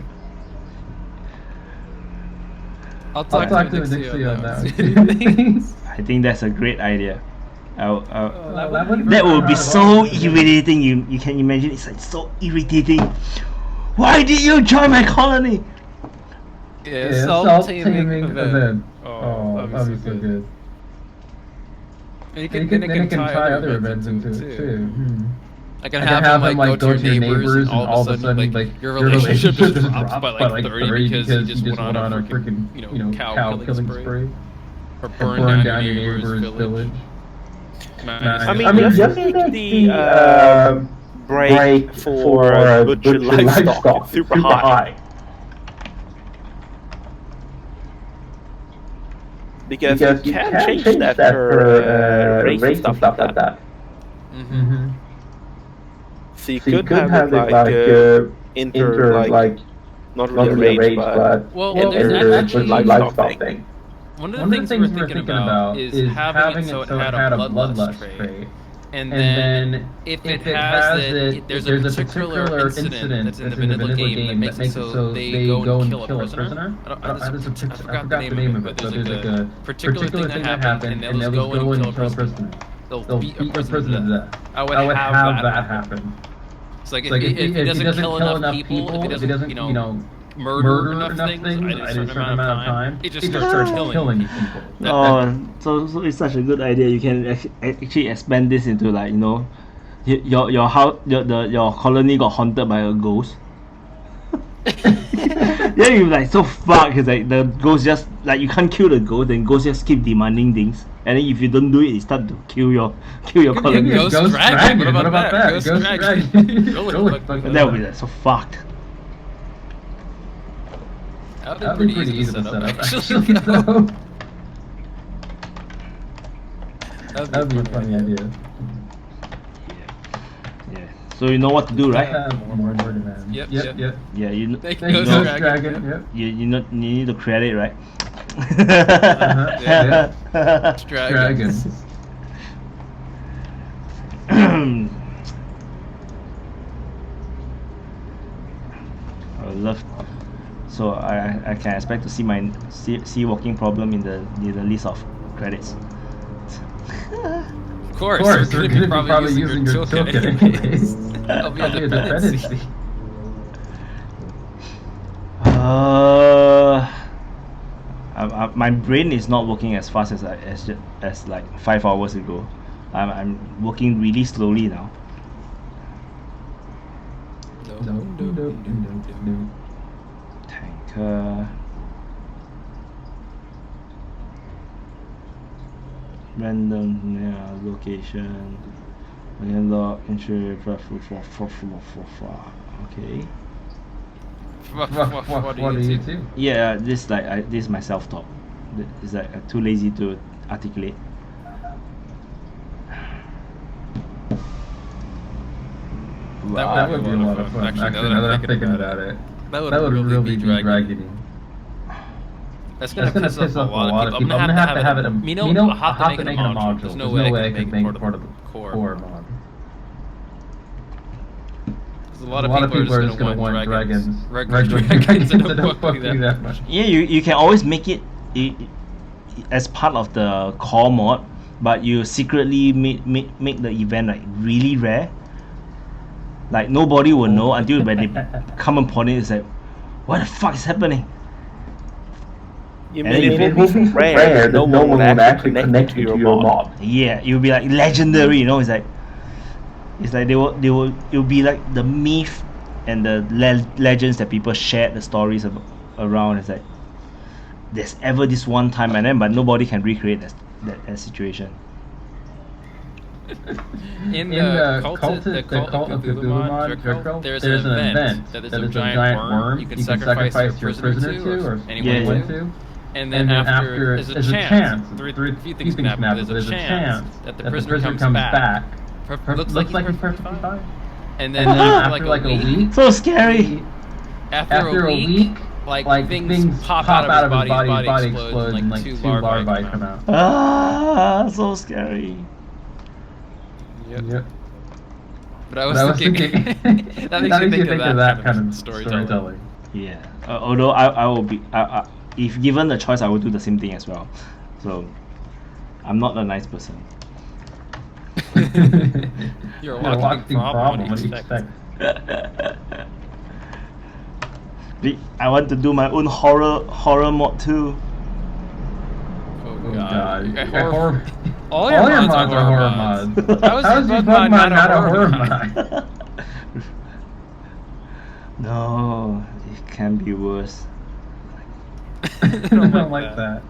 I'll talk to Dixie on that. I think that's a great idea. That would be so irritating. You can imagine, it's like so irritating. Why did you join my colony? Yeah, self-taming event. Oh, that'd be so good. And you can tie other events into it too. I can have him like go to your neighbors, and all of a sudden like your relationship just drops by like 30 because you just went on a freaking cow killing spree, or burn down your neighbor's village. I mean, just make the break for butcher livestock super high. Because you can change that for race and stuff like that. So you could have it like inter like not really rage, but livestock thing. One of the things we're thinking about is having it so it had a bloodlust trait. And then if it has it, there's a particular incident that's in the vanilla game that makes it so they go and kill a prisoner. I forgot the name of it, but there's like a particular thing that happens, and they'll just go and kill a prisoner. They'll beat a prisoner to death. I would have that happen. It's like if it doesn't kill enough people, if it doesn't, murder enough things in a certain amount of time, it just starts killing people. So it's such a good idea. You can actually expand this into like your house, your colony got haunted by a ghost. Yeah, you're like so fuck. It's like the ghost just like you can't kill the ghost, then ghost just keep demanding things, and then if you don't do it, it start to kill your colony. Ghost dragon. What about that? Ghost dragon. That would be like so fucked. That would be pretty easy to set up, actually. That'd be a funny idea. Yeah. So you know what to do, right? Yep. Yeah, you know. Dragon. Yep. You need to create it, right? Dragons. I would love. So I can expect to see my sea walking problem in the list of credits. Of course, you're gonna be probably using your toolkit anyways. That'll be a dependency. My brain is not working as fast as like 5 hours ago. I'm working really slowly now. No. Random location, log entry. Okay. What do you do? Yeah, this is my self-talk. It's like too lazy to articulate. That would be a lot of fun. Actually, now that I'm thinking about it. That would really be dragging. That's gonna piss off a lot of people. I'm gonna have to have it. I'll have to make it a module. There's no way I can make it part of the core mod. a lot of people are just gonna want dragons. Regular dragons instead of fucking that much. Yeah, you can always make it as part of the core mod, but you secretly make the event like really rare. Like nobody will know until when they come upon it. It's like, what the fuck is happening? You mean it will be rare that no one will actually connect to your mod. Yeah, it will be like legendary. You know, it's like it'll be like the myth and the legends that people shared the stories around. It's like there's ever this one time, and then but nobody can recreate that situation. In the cult of Cthulhu mod, there's an event that is a giant worm you can sacrifice your prisoner to, or anyone to. And then after there's a chance, a few things can happen. There's a chance that the prisoner comes back. Looks like he's perfectly fine. And then after like a week, so scary. After a week, like things pop out of his body explodes, and like two larvae come out. Ah, so scary. Yep. But I was thinking, that makes me think of that kind of storytelling. Yeah. Although I will be, if given the choice, I will do the same thing as well. So, I'm not a nice person. You're a walking problem. What do you expect? I want to do my own horror mod too. Oh god. All your mods are horror mods. How is your mod not a horror mod? No, it can be worse. I don't like that.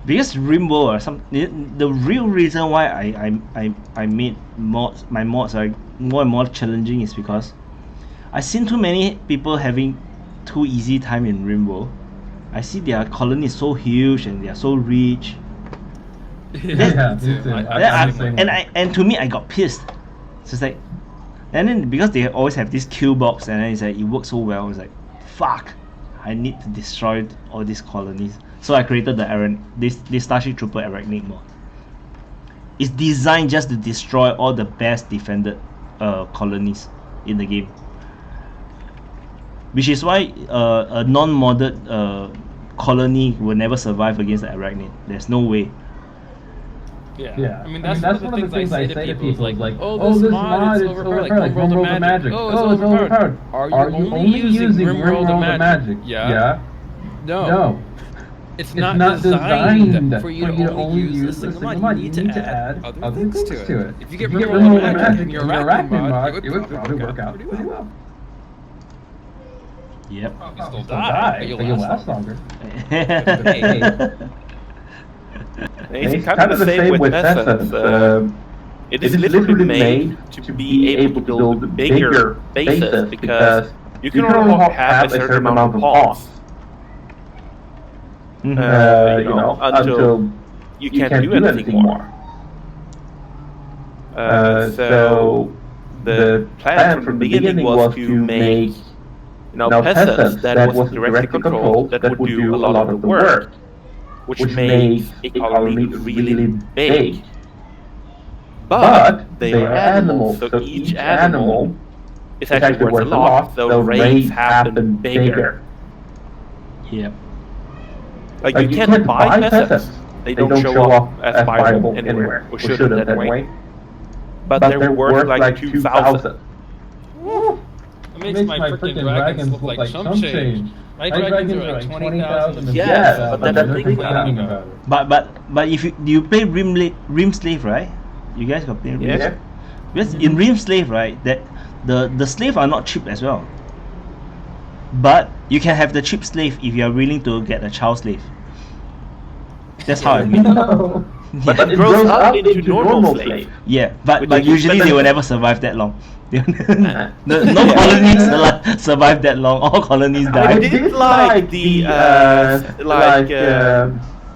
Because Rimworld or some, the real reason why I made my mods are more and more challenging is because I've seen too many people having too easy time in Rimworld. I see their colony is so huge and they are so rich. Yeah, me too. And to me I got pissed. So it's like, and then because they always have this kill box and then it's like it works so well, it's like fuck, I need to destroy all these colonies. So I created this Starship Trooper Arachnid mod. It's designed just to destroy all the best defended colonies in the game. Which is why a non-modded colony will never survive against the Arachnid. There's no way. Yeah. I mean, that's one of the things I say to people. Like, oh, this mod is overpowered. Like, Rimworld of Magic. Oh, it's overpowered. Are you only using Rimworld of Magic? Yeah. No. It's not designed for you to only use a single mod. You need to add other things to it. If you get Rimworld of Magic in your Arachnid mod, it would probably work out pretty well. Yep. You still die, but you'll last longer. It's kind of the same with Essence. It is literally made to be able to build bigger bases because you can only have a certain amount of pawns. Until you can't do anything more. So the plan from the beginning was to make peasants that was directly controlled that would do a lot of the work, which makes a colony really big. But they are animals, so each animal is actually worth a lot, so raids happen bigger. Yep. Like you can't buy peasants. They don't show up as viable anywhere, or shouldn't anyway. But they're worth like 2,000. It makes my freaking dragons look like some change. My dragons are like 20,000. Yes, but that's the thing about it. But if you play Rim Slave, right? You guys got play Rim Slave? Yeah. Because in Rim Slave, right, that the slave are not cheap as well. But you can have the cheap slave if you are willing to get a child slave. That's how I mean. No. But it grows up into normal slave. Yeah, but usually they will never survive that long. No colonies survive that long. All colonies die. I did like the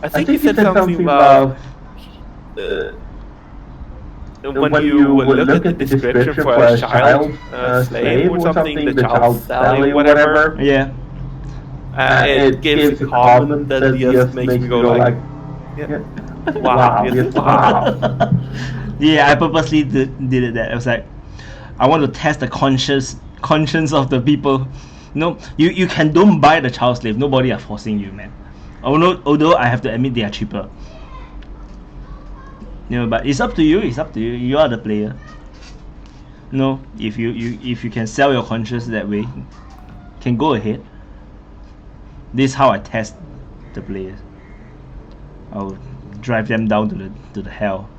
I think you said something about when you look at the description for a child slave or something, the child Sally, whatever. Yeah. It gives a comment that just makes me go like, wow, yes, wow. Yeah, I purposely did it that. I was like, I want to test the conscience of the people. No, you can don't buy the child slave. Nobody are forcing you, man. Although I have to admit they are cheaper. But it's up to you. It's up to you. You are the player. If you can sell your conscience that way, can go ahead. This is how I test the players. I'll drive them down to the hell.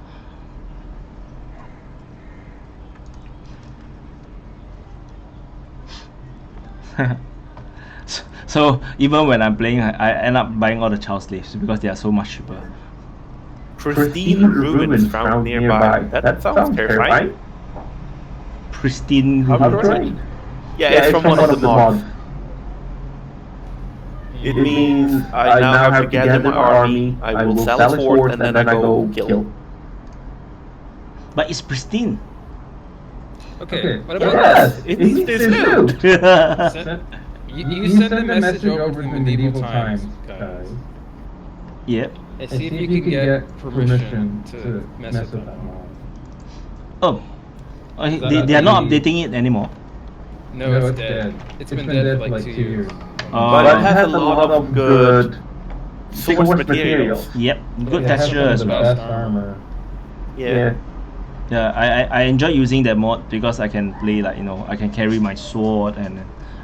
So even when I'm playing, I end up buying all the child slaves because they are so much cheaper. Pristine ruins found nearby. That sounds terrifying. Pristine ruins? Yeah, it's from one of the mods. It means I now have to gather my army, I will sell it forth, and then I go kill. But it's pristine. Okay, what about this? It's this. You send a message over to medieval times, guys. Yep. And see if you can get permission to mess with that mod. Oh, they are not updating it anymore. No, it's dead. It's been dead for like 2 years. But it has a lot of good source materials. Yep, good texture as well. Best armor. Yeah. Yeah, I enjoy using that mod because I can play like I can carry my sword and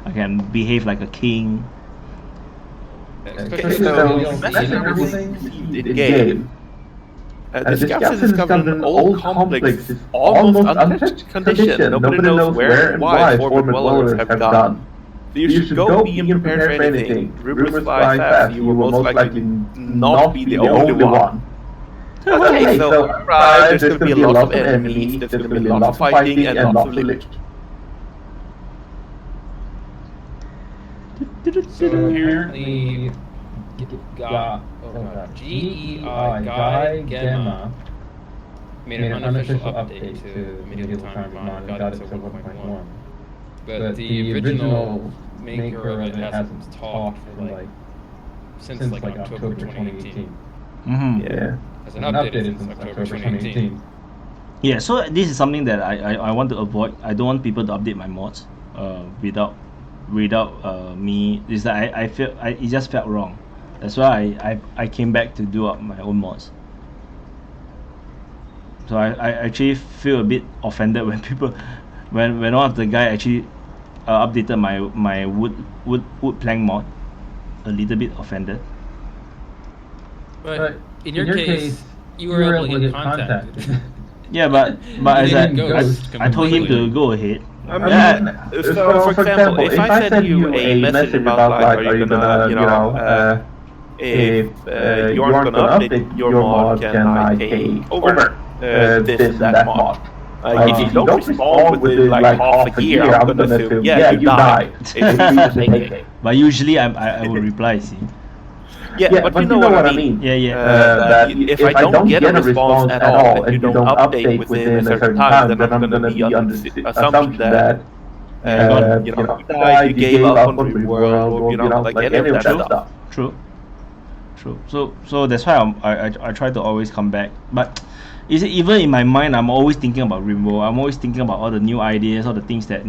I can behave like a king. Okay, so in game. This castle is discovered in an old complex, almost untouched condition. Nobody knows where and why former dwellers have gone. So you should go be prepared for anything. Rumors fly fast. You will most likely not be the only one. Okay, so there's going to be a lot of enemies. There's going to be lots of fighting and lots of loot. So apparently, Guy Gemma made an unofficial update to Medieval Times mod and got it to 1.1. But the original maker of it hasn't talked for since October 2018. Yeah. Has an update since October 2018. Yeah, so this is something that I want to avoid. I don't want people to update my mods without me. Is that I feel it just felt wrong. That's why I came back to do up my own mods. So I actually feel a bit offended when people when one of the guy actually updated my wood plank mod. A little bit offended. But in your case, you were able to get contacted. Yeah, but as I told him to go ahead. So for example, if I send you a message about are you gonna, if you aren't gonna update your mod, can I take over this and that mod? If you don't respond within half a year, I'm gonna assume, yeah, you died. But usually I will reply, see. Yeah, but you know what I mean. Yeah. If I don't get a response at all and you don't update within a certain time, then I'm gonna be under the assumption that you died, you gave up on Rimworld, or like any of that stuff. True. So that's why I try to always come back. But even in my mind, I'm always thinking about Rimworld. I'm always thinking about all the new ideas, all the things that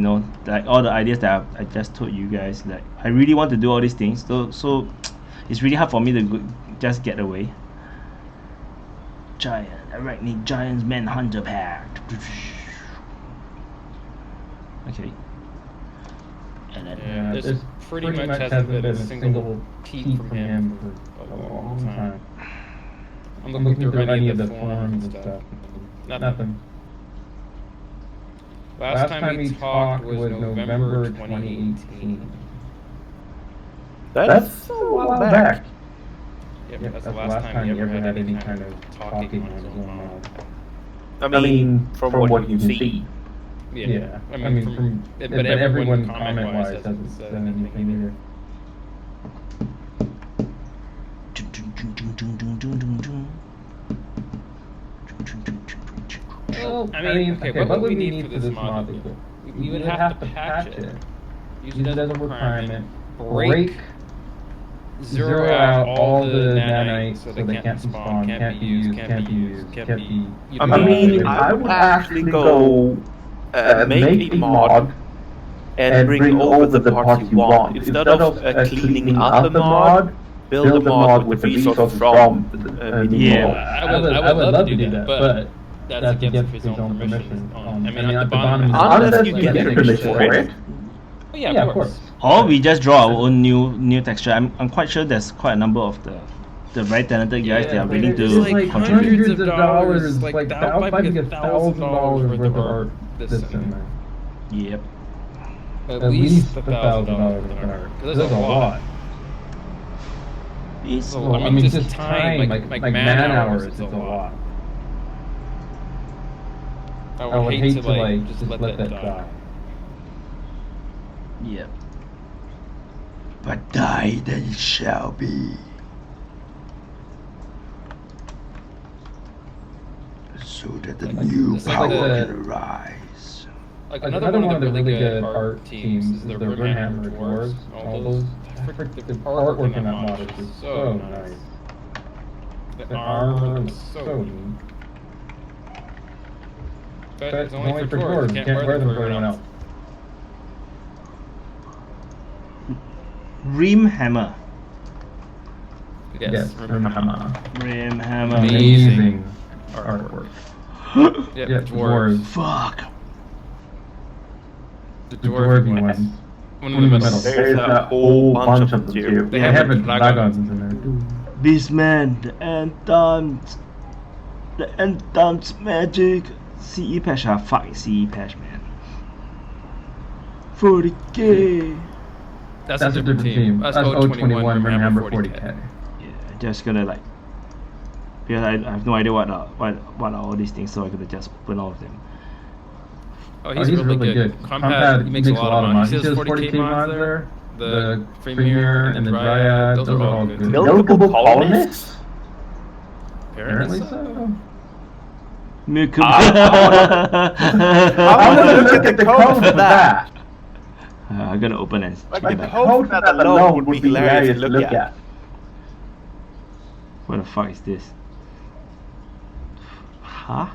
like all the ideas that I just told you guys. Like I really want to do all these things. So it's really hard for me to just get away. Giant Arachnid Giants Manhunter Pact. Okay. And then there's pretty much hasn't been a single peep from him for a long time. I'm looking through any of the forums and stuff. Nothing. Last time we talked was November 2018. That's a while back. Yeah, but that's the last time you ever had any kind of talking on his own mod. I mean, from what you can see. Yeah. I mean, but everyone comment-wise hasn't said anything either. Well, I mean, okay, what would we need for this mod? We would have to patch it. Use it as a requirement. Break zero out all the nanites so they can't spawn, can't be used, can't be. I mean, I would actually go make a mod and bring over the parts you want. Instead of cleaning up the mod, build a mod with the resources from yeah, I would love to do that, but that's against his own permission. I mean, at the bottom, unless you get permission for it. Oh, yeah, of course. Or we just draw our own new texture. I'm quite sure there's quite a number of the very talented guys that are willing to like contribute. Hundreds of dollars, like that might be $1,000 worth of art this in there. Yep. At least $1,000 worth of art. That's a lot. It's, I mean, just time, like man hours, it's a lot. I would hate to like just let that die. yep. But die then it shall be. So that the new power can arise. Like another one of the really good art teams is the Rimworld Dwarves. All those, the artwork in that mod is just so nice. The armor is so neat. But it's only for dwarves, you can't wear them for anyone else. Rim Hammer. Yes, Rimhammer. Rim Hammer. Amazing artwork. Yeah, dwarves. Fuck. The Dwarven dwarven ones. one in the middle. There's a whole bunch of them too. They have dragons in there too. Beastman, the end times magic. CE patch, fuck CE patch, man. 40k. That's a different team. That's O21, remember 40k. Yeah, just gonna like, because I have no idea what are all these things, so I'm gonna just open all of them. Oh, he's really good. Compad, he makes a lot of money. He does 40k mods there. The Premier and the Dryad, those are all good. Milkable colonists? Apparently so. Milkable. I want to look at the code for that. I'm gonna open and check Like it the out. code for that alone would be hilarious to look at. What the fuck is this? Huh?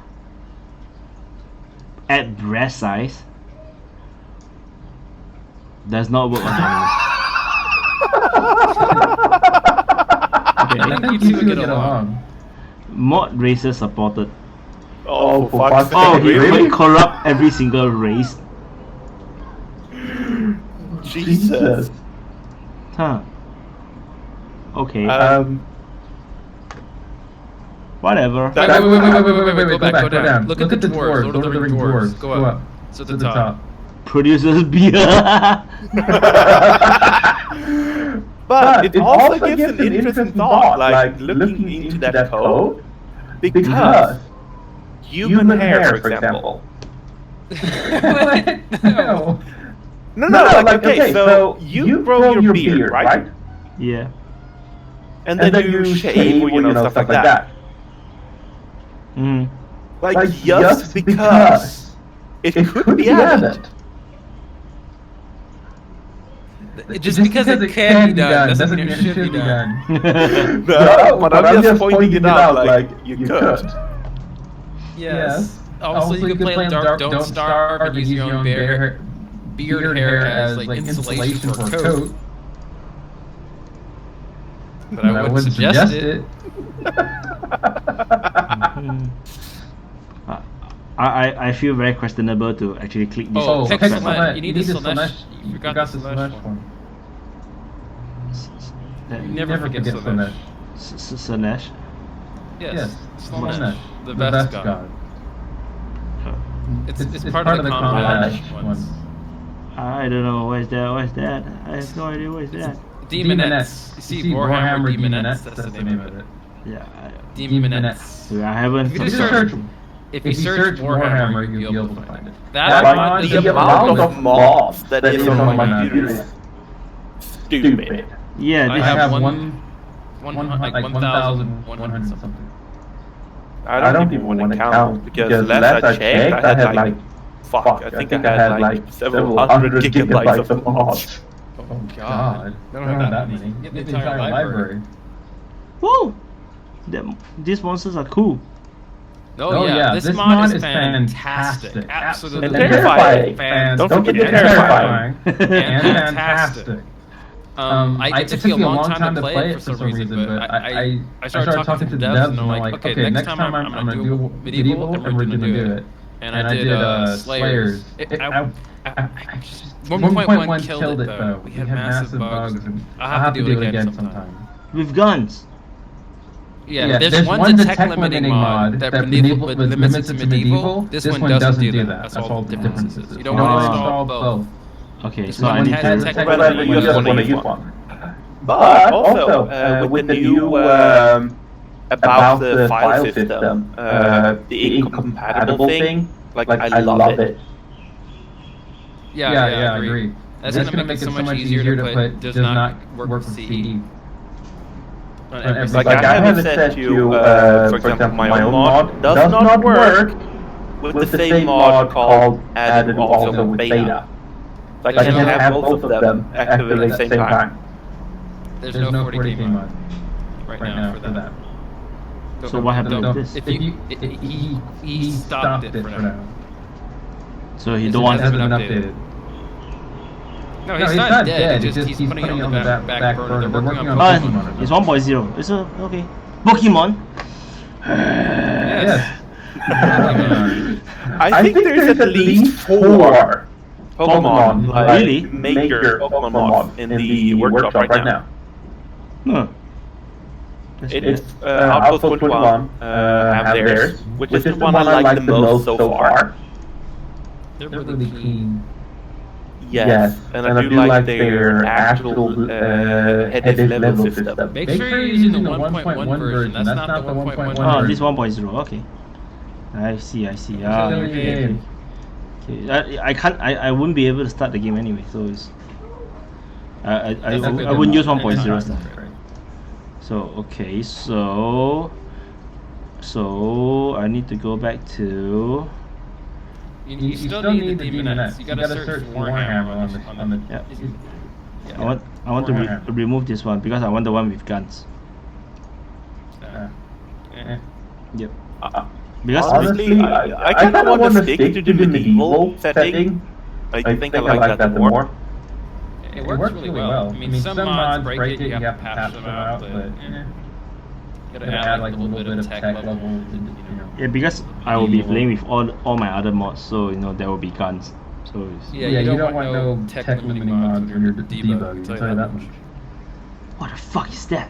At breast size? Does not work on animals. I think you two would get along. Mod races supported. Oh, for fuck's sake, Oh, you really? can corrupt every single race. Jesus. Huh. Okay. Um, Whatever. Wait, go down. Look at the dwarves, Lord of the Ring dwarves. Go up. So at the top. Produces beer. but it also gives an interesting thought, like looking into that code, because human hair, for example. What? No. No, like, okay, so you grow your beard, right? Yeah. And then you shave, or, stuff like that. Mm. Like, just because it could be added. Just because it can be done doesn't mean it should be done. No, but I'm just pointing it out, like, you could. Yes. Also, you can play Dark Don't Starve and use your own beard hair as like insulation for a coat. But I wouldn't suggest it. I feel very questionable to actually click this. Oh, Hex you need a Slanesh. You forgot the Slanesh one. You never forget Slanesh. Slanesh? Yes, Slanesh. The best god. It's part of the combat ones. I don't know, what is that? I have no idea what is that. Demonettes. You see Warhammer Demonettes, that's the name of it. Yeah. Demonettes. I haven't. If you search Warhammer, you'll be able to find it. That's the amount of mobs that is on my computer is stupid. Yeah, I have one like 1,100 something. I don't even want to count, because last I checked, I had like, I think I had like several hundred gigabytes of mobs. Oh Oh God. They don't have that many. Get the entire library. Whoa! These monsters are cool. Oh yeah, this mod is fantastic. Absolutely terrifying. Fantastic. Don't forget the terrifying. And fantastic. It took me a long time to play it for some reason, but I started talking to the devs and I'm like, okay, next time I'm gonna do medieval and we're gonna do it. And I did Slayers. 1.1 killed it though. We had massive bugs. And I'll have to do it again sometime. With guns. Yeah, there's one detect limiting mod that limits it to medieval. This one doesn't do that. That's all the differences. You don't want to install both. Okay, This so I one need has to... detect Whether limiting you just mod. want to use one. But also, with the new about the file system, the incompatible thing, like I love it. Yeah, I agree. That's gonna make it so much easier to put does not work with CE. Like I have it set to, for example, my own mod does not work with the same mod called added also with beta. Like I can have both of them activate at the same time. There's no 40k mod right now for that. So what happened with this? If you, he stopped it for now. So he don't want... Hasn't been updated. No, he's not dead. He's putting it on the back burner. They're working on Pokemon. It's 1.0. It's okay. Pokemon. Yes. I think there's at least 4 Pokemon Really? major Pokemon mods in the workshop right now. Huh. It's Outpost 21 have theirs, which is the one I like the most so far. They're really keen. Yes, and I do like their actual headed level system. Make sure you're using the 1.1 version. That's not the 1.1 Oh, version. this 1.0. Okay. I see. Okay. I wouldn't be able to start the game anyway, so it's... I wouldn't use 1.0 stuff. So, okay, so I need to go back to... You still need the demoness. You gotta search Warhammer on the... Yeah. I want to remove this one because I want the one with guns. Yep. Because honestly, I kind of want to stick to the medieval setting. I think I like that more. It works really well. I mean, some mods break it, you have to patch them out, but you gotta add like a little bit of tech level. Yeah, because I will be playing with all my other mods, so there will be guns. So it's... Yeah, you don't want no tech limiting mods when you're debugging, I'll tell you that much. What the fuck is that?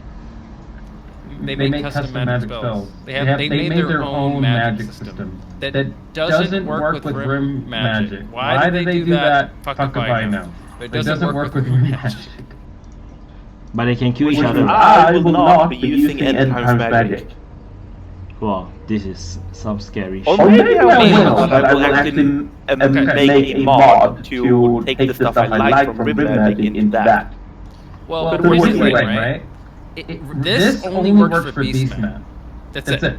They make custom magic spells. They made their own magic system that doesn't work with Rim magic. Why did they do that? Fuck if I know. But it doesn't work with Rim magic. But they can kill each other. I will not be using end times magic. Wow, this is some scary shit. Or maybe I will. I will actually make a mod to take the stuff I like from Rim magic into that. Well, But but here's here's the the thing, thing, right? This only works for Beastman. That's it.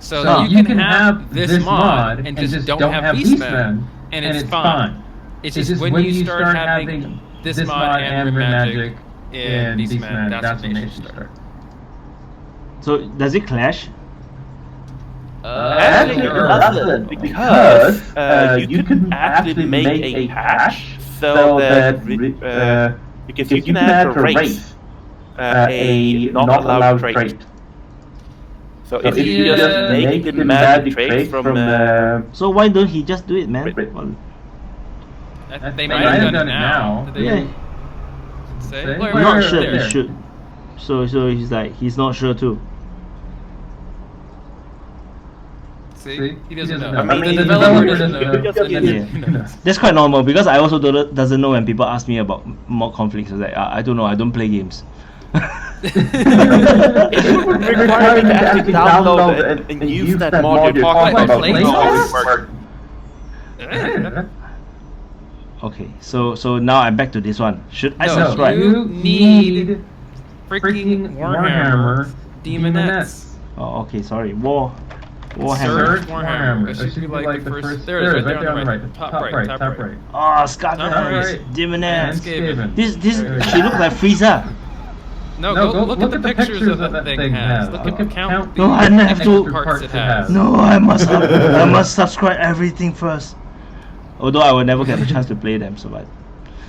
So you can have this mod and just don't have Beastman, and it's fine. It's just when you start having this mod and Rim magic in Beastman, that's when they should start. So does it clash? Actually, it doesn't, because you can actually make a patch so that because you can add a race a not allowed trait. So if you just make the magic trait from So why don't he just do it, man? They might have done it now. Yeah. I'm not sure he should. So he's like, he's not sure too. See? He doesn't know. I mean, the developer doesn't know. Yeah. That's quite normal because I also doesn't know when people ask me about mod conflicts. I was like, I don't know, I don't play games. It would require me to actually download and use that mod you're talking about. Okay, so now I'm back to this one. Should I No, subscribe? you need freaking Warhammer Demonettes. Oh, okay, sorry. War. Surge Warhammer. It should be like the first. There it is, right there on the right. Top right. Oh, Scarface, Demonair. This she look like Frieza. No, go look at the pictures of that thing has. Look at count the I have to. parts it has. No, I must subscribe everything first. Although I will never get a chance to play them, so but.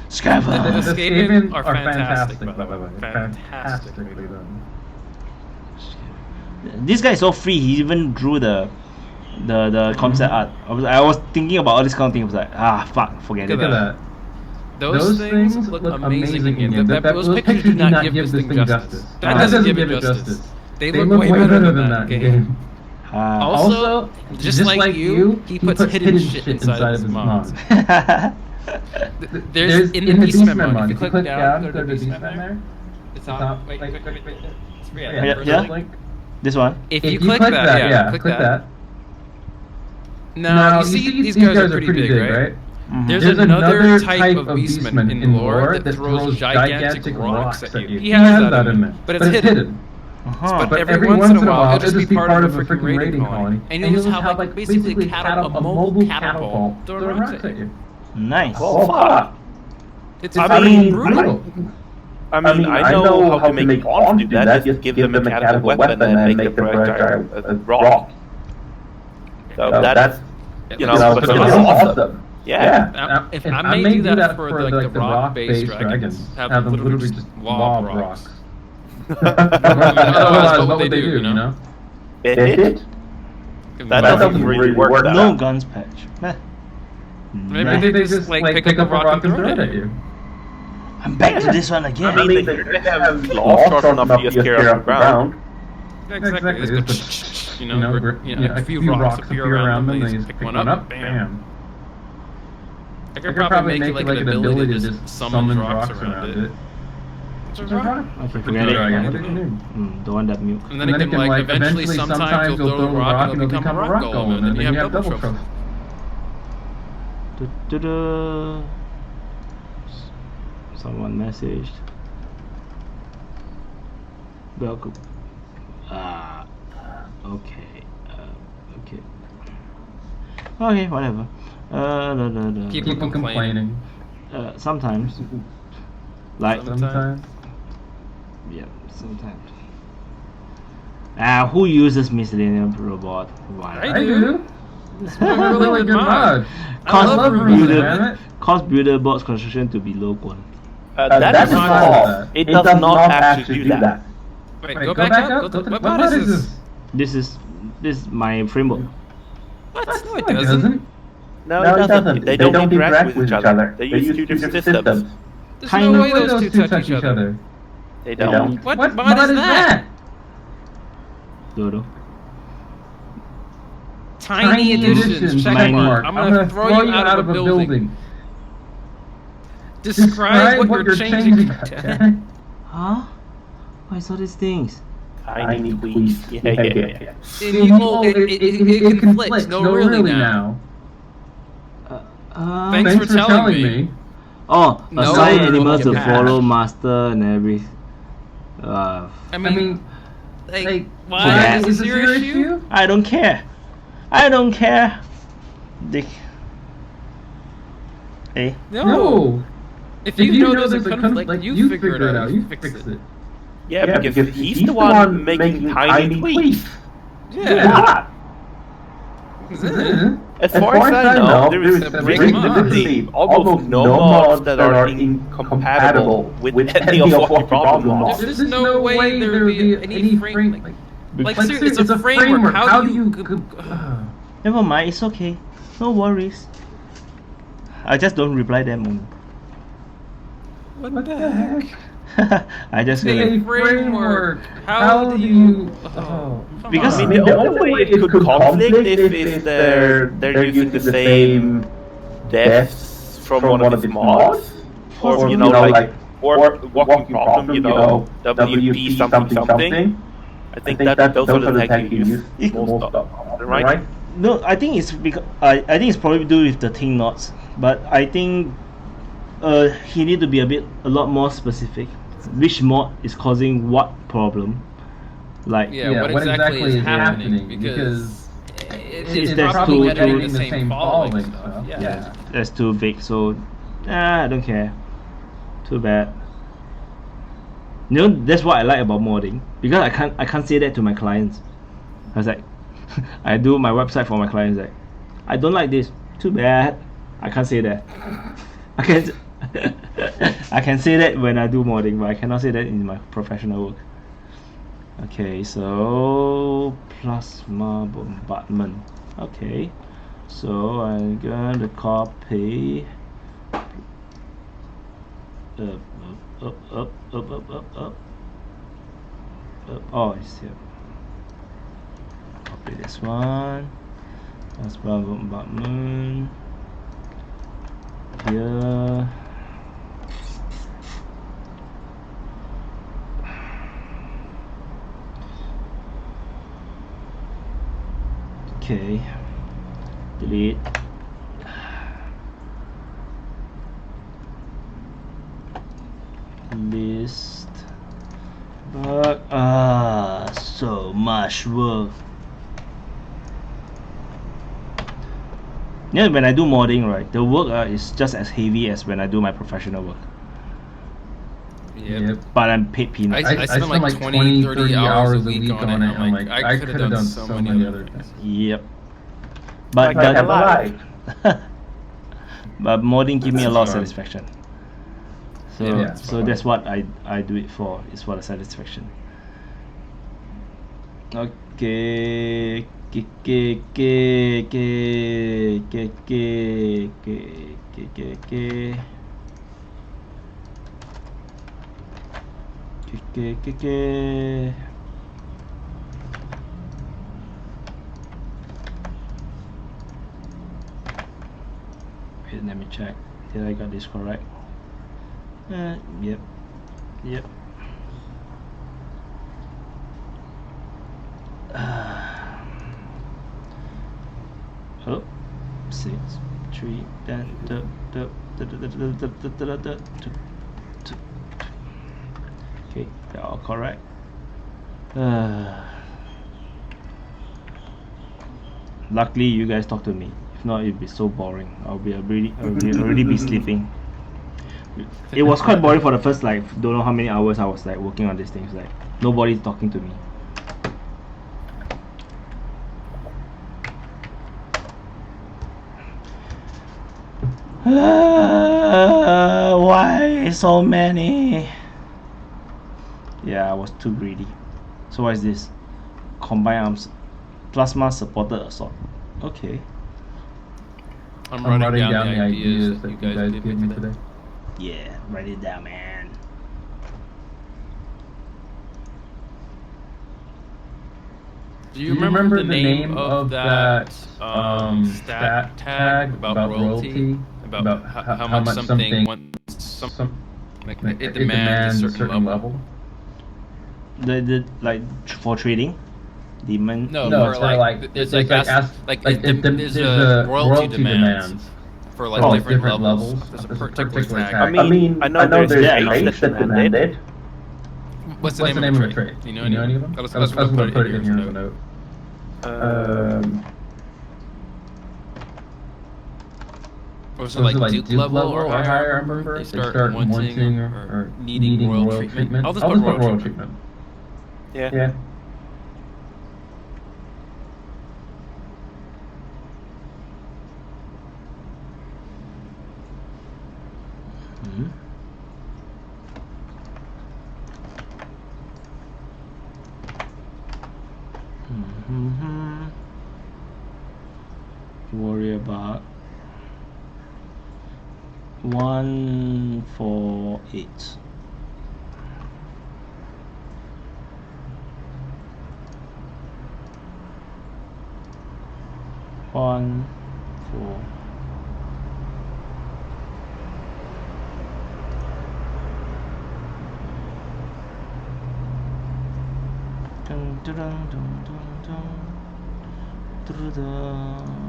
The Scarface. Skaven are fantastic, by the way. Fantastically done. This guy is so free. He even drew the concept art. I was thinking about all this kind of things. I was like, fuck, forget it. Look at that. Those things look amazing in game. Those pictures do not give this thing justice. That doesn't give it justice. They look way better than that game. Also, just like you, he puts hidden shit inside of his mods. There's in the Beastman mod. If you click down, go to the Beastman there. It's on. Wait. Yeah. This one. If you click that, click that. Now, you see these guys are pretty big, right? Mm-hmm. There's another type of beastman in lore that throws gigantic rocks at you. He has that in there, but it's hidden. But every once in a while, it'll just be part of a freaking raiding colony. And you'll just have like basically a mobile catapult throwing rocks at you. Nice. Oh, fuck. It's brutal. I know how to make pawns do that. Just give them a mechanical weapon and make the projectile a rock. So that's, but it's awesome. Yeah. If I may do that for the rock-based dragons, have them literally just lob rocks. Otherwise, what would they do, you know? That doesn't really work. No guns patch. Maybe they just like pick up a rock and throw it at you. I'm back to this one again. I mean, they have laws short enough to get carried off the ground. Exactly. A few rocks appear around them, and they just pick one up, bam. I could probably make like an ability to just summon rocks around it. It's a rock. Forget it. The one that milk. And then it can like eventually sometimes you'll throw a rock and it'll become a rock golem, and then you have double trophy. Someone messaged. Welcome. Okay. Okay, whatever. Keep complaining. Sometimes. Like. Sometimes. Yeah, sometimes. Who uses Miscellaneous Robot? Why? I do. It's a really good mod. Cause builder bots construction to be low quality. That is false. It does not actually do that. Wait, go back up. What mod is this? This is my framework. What? No, it doesn't. No, it doesn't. They don't interact with each other. They use two different systems. There's no way those two touch each other. They don't. What mod is that? Dodo. Tiny editions. Check mark. I'm gonna throw you out of a building. Describe what you're changing to. Huh? Why is all these things? Tiny tweaks. Yeah. It conflicts. No, really now. Thanks for telling me. Oh, assign animals to follow master and everything. I mean, like, why? Is this your issue? I don't care. Dick. Hey. No. If you know there's a conflict, you figure it out. You fix it. Yeah, because he's the one making tiny tweaks. Yeah. As far as I know, there is literally almost no mods that are incompatible with any of what problem mods. There's no way there would be any frame. Like seriously, it's a framework. How do you? Never mind. It's okay. No worries. I just don't reply them. What the heck? I just a framework. How do you? Because the only way it could conflict if they're using the same devs from one of the mods, or or walking problem, WP something. I think that those are the tags you use most of, right? No, I think it's because I think it's probably to do with the thing knots, but I think he need to be a lot more specific. Which mod is causing what problem? Like what exactly is happening? Because it's that's probably too getting the the same falling stuff. Yeah. that's too big. So I don't care. Too bad. You know, that's what I like about modding, because I can't say that to my clients. I was like, I do my website for my clients, like, I don't like this. Too bad. I can't say that. I can I can say that when I do modding, but I cannot say that in my professional work. Okay, so plasma bombardment. Okay, so I'm gonna copy up. Oh, it's here. Copy this one. Plasma bombardment. Here. Okay. Delete. List. But so much work. Yeah, when I do modding, right, the work is just as heavy as when I do my professional work. Yep. But I'm paid peanuts. I spend like 20, 30 hours a week on it. I'm like, I could have done so many other things. Yep. But but modding give me a lot of satisfaction. So so that's what I do it for. It's for the satisfaction. Okay. Wait, let me check. Did I got this correct? Yep. Oh, 6, 3, then okay, they're all correct. Luckily, you guys talk to me. If not, it'd be so boring. I'll already be sleeping. It was quite boring for the first like don't know how many hours I was like working on these things. Like nobody's talking to me. Why so many? Yeah, I was too greedy. So what is this? Combined arms, plasma supported assault. Okay. I'm writing down the ideas that you guys gave me today. Yeah, write it down, man. Do you remember the name of that stat tag about royalty? About how much something wants it demands a certain level? The like for trading? Demand? No, for like there's like there's a royalty demands for like different levels. There's a particular tag. I mean, I know there's rates that demand it. What's the name of a trade? You know any of them? I was gonna put it in here as a note. Was it like Duke level or higher? I remember they start wanting or needing royal treatment. I'll just put royal treatment. Yeah. Worry about 148. One, 4. Dun, dun, dun, dun, dun, dun, dun.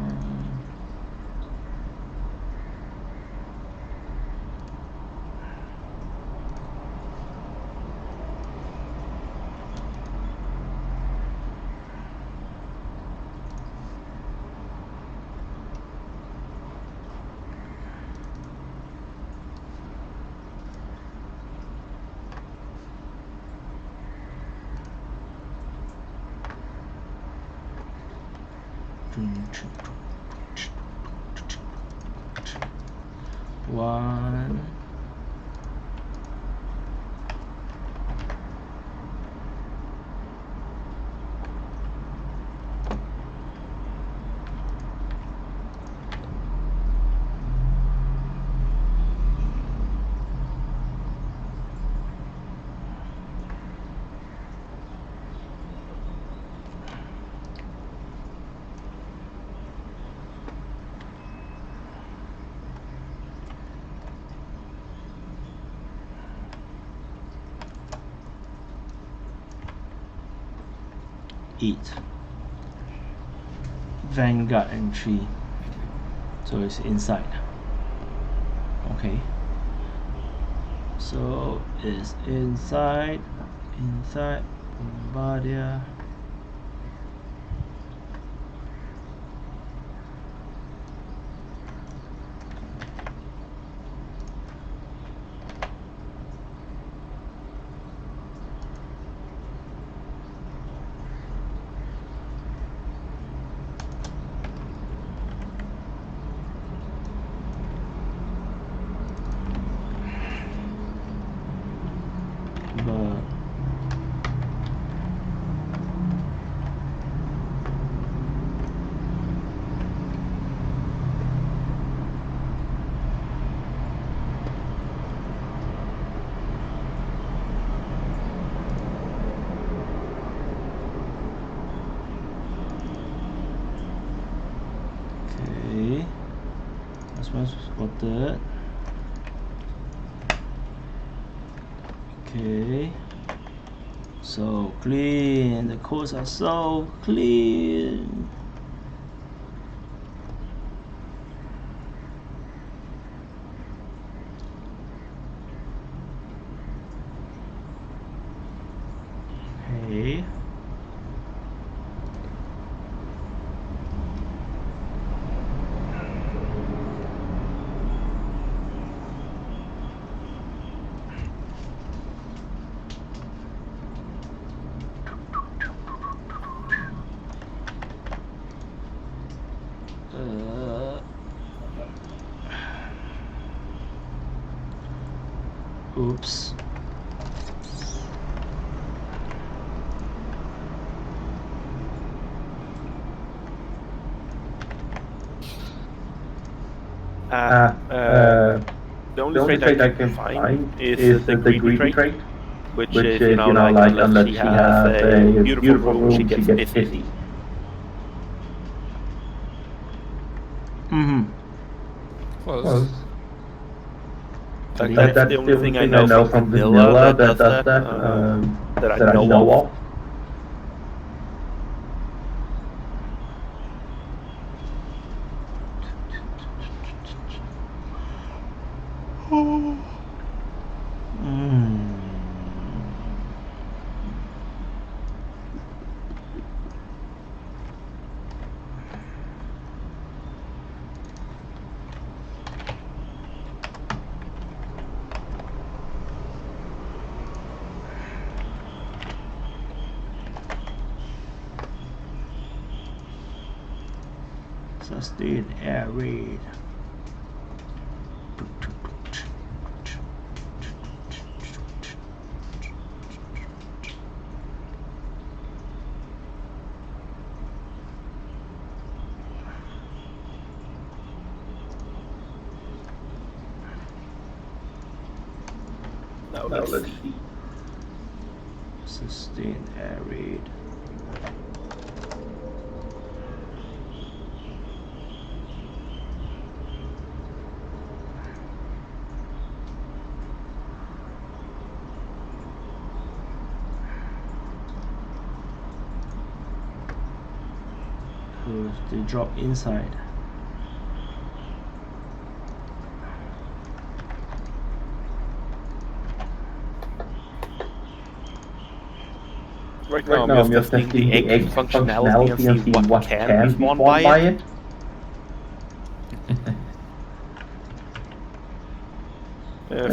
One. Eat. Vanguard entry. So it's inside. Okay. So it's inside Bombardier. Okay, that's one spotted. Okay, so clean, the codes are so clean. Okay. Oops. The only trait I can find is the greedy trait, which is, you know, like unless she has a beautiful room, she gets pissy. Mm-hmm. Close. Like, that's the only thing I know from vanilla that does that I know of. Sustained air raid. Now let's see. Sustained air raid. They drop inside. Right now I'm just testing the egg functionality and see what can be spawned by it.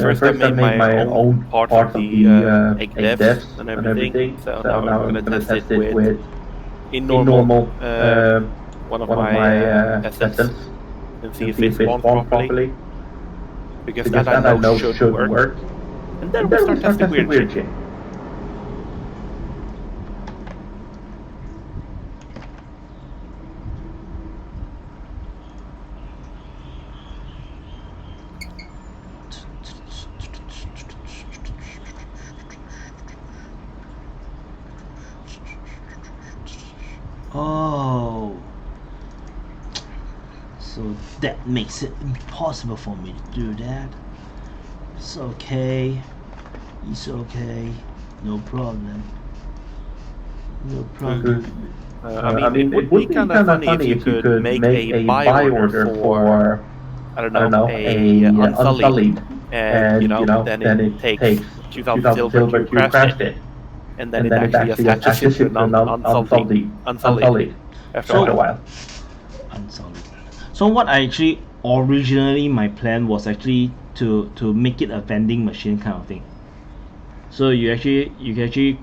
First I made my own part of the egg devs and everything, so now I'm gonna test it with in normal one of my peasants and see if they spawn properly. Because that I know should work. And then we'll start testing weird shit. Oh, so that makes it impossible for me to do that. It's okay. It's okay. No problem. No problem. I mean, it would be kind of funny if you could make a buy order for, I don't know, a unsullied, and then it takes 2,000 silver to craft it, and then it actually attaches into an unsullied after a while. Unsullied. So what I actually originally my plan was actually to make it a vending machine kind of thing. So you can actually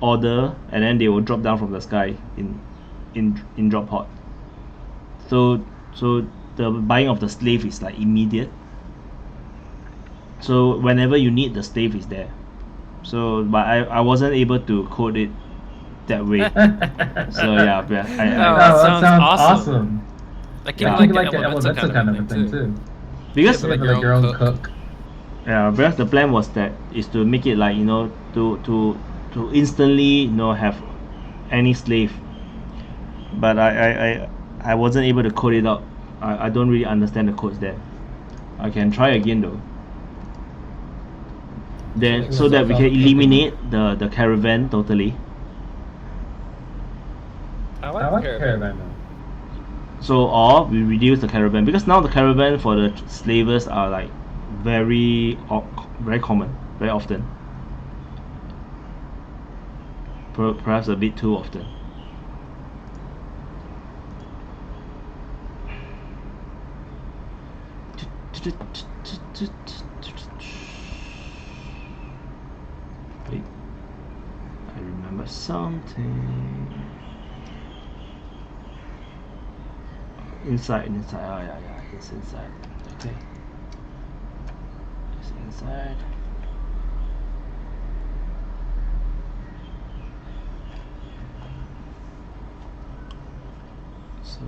order and then they will drop down from the sky in drop pod. So the buying of the slave is like immediate. So whenever you need, the slave is there. So but I wasn't able to code it that way. So yeah, but that sounds awesome. Like like an elemental kind of a thing too. Because like your own cook. Yeah, because the plan was that is to make it like to instantly have any slave. But I wasn't able to code it out. I don't really understand the codes there. I can try again though. Then so that we can eliminate the caravan totally. I like caravan though. So or we reduce the caravan, because now the caravan for the slavers are like very common, very often. Perhaps a bit too often. Wait, I remember something. Inside. Oh yeah, it's inside. Okay. It's inside. So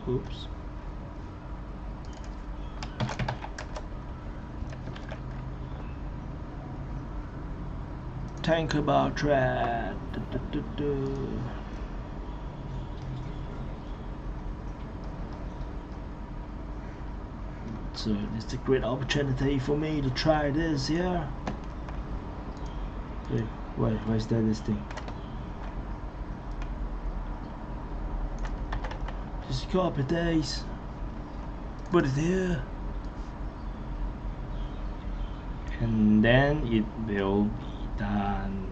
oops. Tank about trad. So it's a great opportunity for me to try this here. Hey, where's that this thing? Just copy days. Put it here. And then it will be done.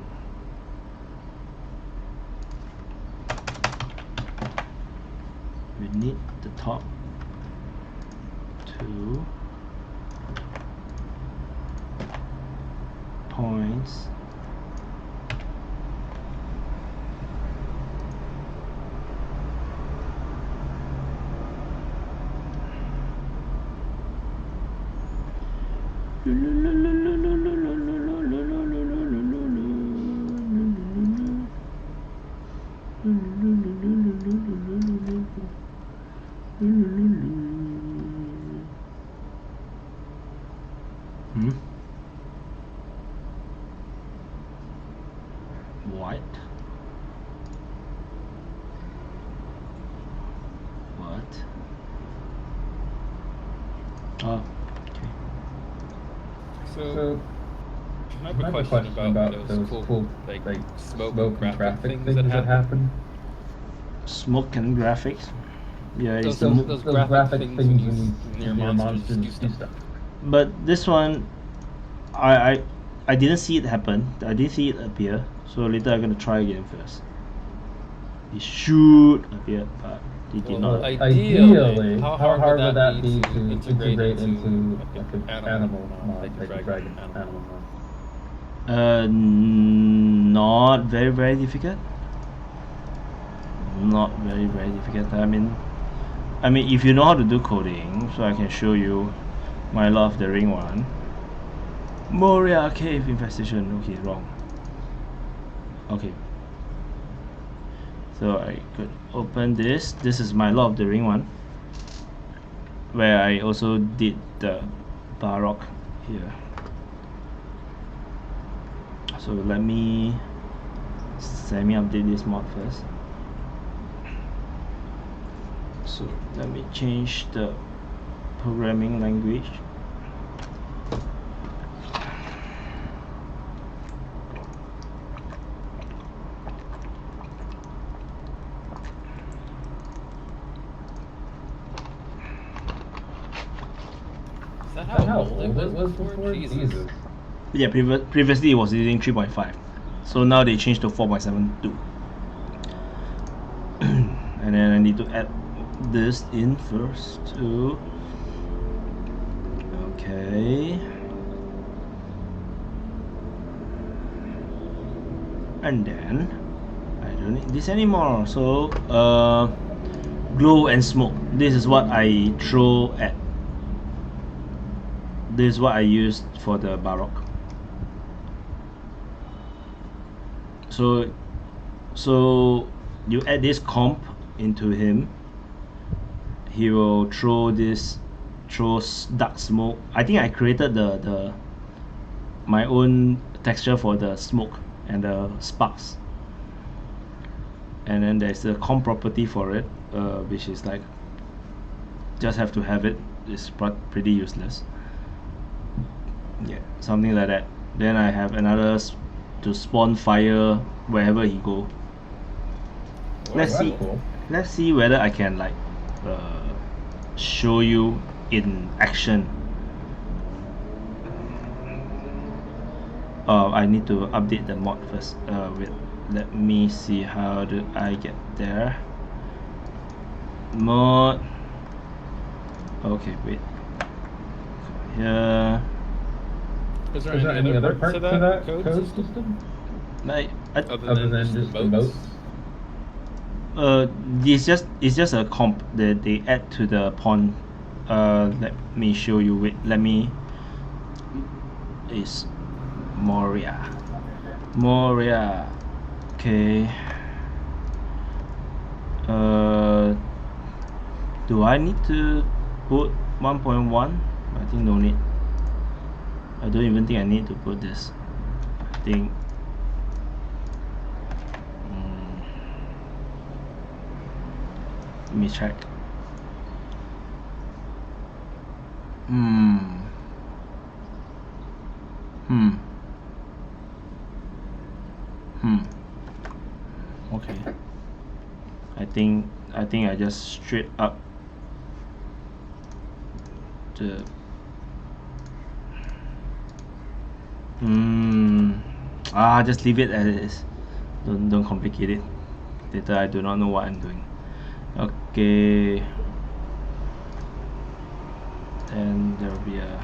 We need the top 2 points. What? Oh, okay. So I have a question about those cool like smoke and graphic things that happen. Smoke and graphics? Yeah, those graphic things when you near monsters do stuff. But this one, I didn't see it happen. I didn't see it appear. So later I'm gonna try again first. It should appear, but it did not. Ideally, how hard would that be to integrate into like an animal mod, like a dragon animal mod? Not very difficult. Not very difficult. I mean, if you know how to do coding, so I can show you my Lord of the Ring one. Moria cave infestation. Okay, wrong. Okay. So I could open this. This is my Lord of the Ring one, where I also did the Baroque here. So let me update this mod first. So let me change the programming language. Is that how old it was before? Jesus. Yeah, previously it was using 3.5, so now they changed to 4.72. And then I need to add this in first too. Okay. And then I don't need this anymore. So glow and smoke. This is what I throw at. This is what I used for the Baroque. So you add this comp into him, he will throw dark smoke. I think I created the my own texture for the smoke and the sparks, and then there's a comp property for it, which is like just have to have it. It's pretty useless. Yeah, something like that. Then I have another to spawn fire wherever he go. Let's see whether I can like show you in action. I need to update the mod first. Wait, let me see how do I get there. Mod. Okay, wait. Here. Is there any other parts to that code system? Like, Other than just the boats? It's just a comp that they add to the pawn. Let me show you. Wait, let me. Is Moria. Okay. Do I need to put 1.1? I think no need. I don't even think I need to put this. I think. Let me check. Okay. I think I just straight up the just leave it as it is. Don't complicate it. Later I do not know what I'm doing. Okay. And there will be a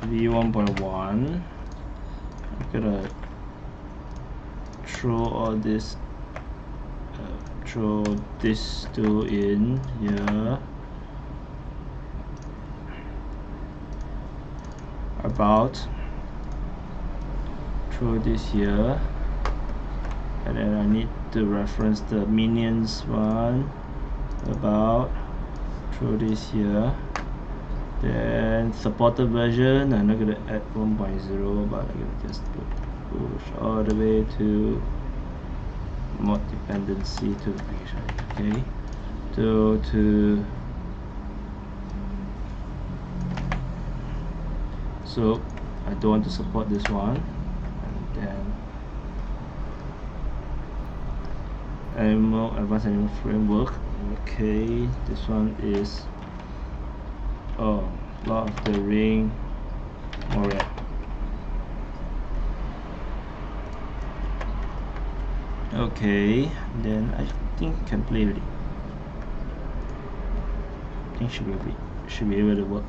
v1.1. I'm gonna throw all this, throw this two in here. Throw this here, and then I need to reference the minions one. Throw this here. Then supported version, I'm not gonna add 1.0, but I'm gonna just push all the way to mod dependency to okay, to so I don't want to support this one, and then advanced animal framework. Okay, this one is Lord of the Ring Moria. Okay, then I think can play already. I think should be able to work.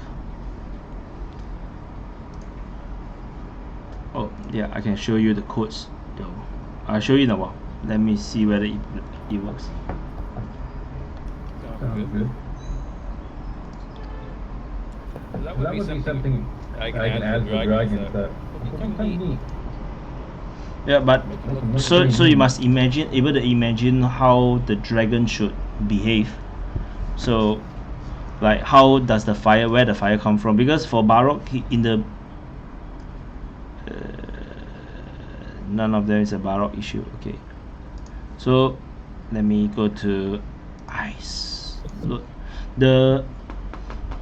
Oh yeah, I can show you the codes though. I'll show you in a while. Let me see whether it works. Sounds good. That would be something I can add to the dragon stuff. Yeah, but so you must able to imagine how the dragon should behave. So, like how does where the fire come from? Because for Barok, in the none of them is a Barok issue. Okay, so let me go to ice. Look,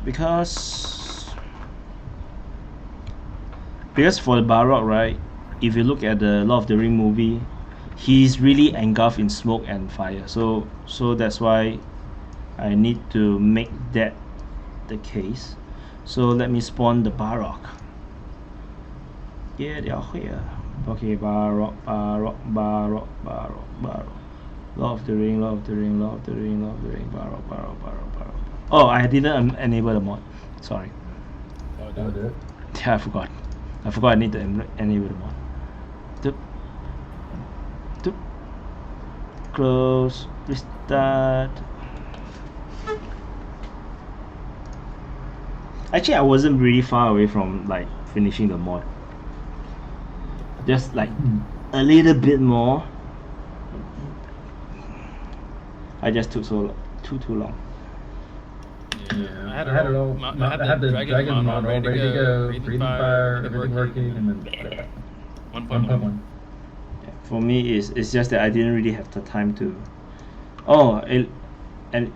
because for the Barok, right? If you look at the Lord of the Ring movie, he's really engulfed in smoke and fire. So that's why I need to make that the case. So let me spawn the Barok. Yeah, they are here. Okay, Barok. Lord of the Ring, Barok. Oh, I didn't enable the mod. Sorry. Yeah, I forgot I need to enable the mod. Close, restart. Actually, I wasn't really far away from like finishing the mod. Just like a little bit more. I just took too long. Yeah, I had the dragon mod ready to go, breathing fire, everything working, and then 1.1. For me, it's just that I didn't really have the time to. Oh, an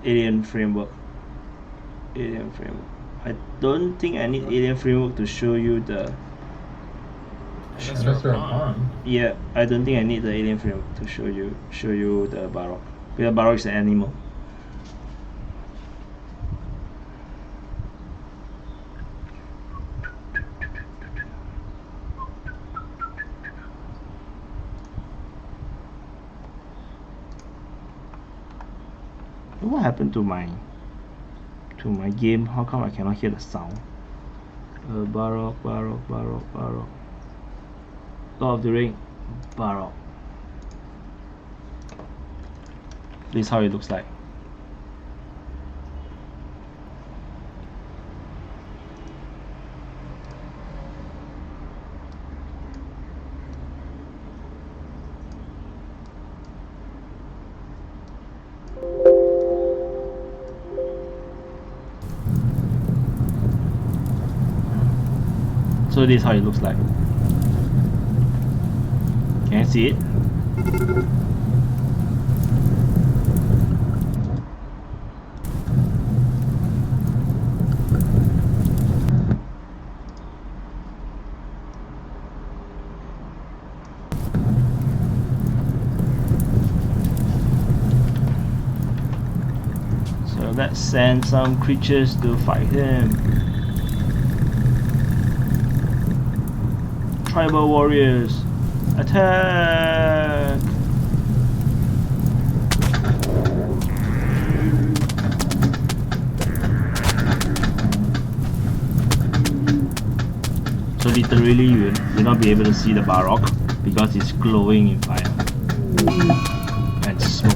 alien framework. I don't think I need alien framework to show you the. Yeah, I don't think I need the alien framework to show you the Barok. Because Barok is an animal. What happened to my game? How come I cannot hear the sound? Barok. Lord of the Ring, Barok. This is how it looks like. So this is how it looks like. Can you see it? So let's send some creatures to fight him. Tribal warriors, attack! So literally you will not be able to see the Barok because it's glowing in fire and smoke.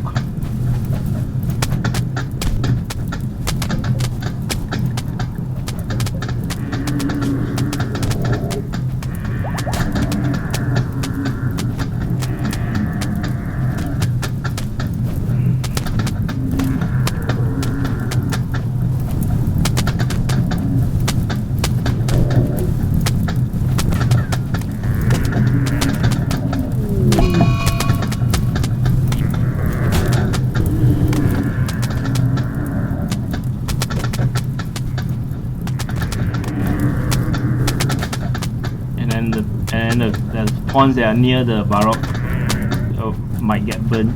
The pawns that are near the Barok might get burned.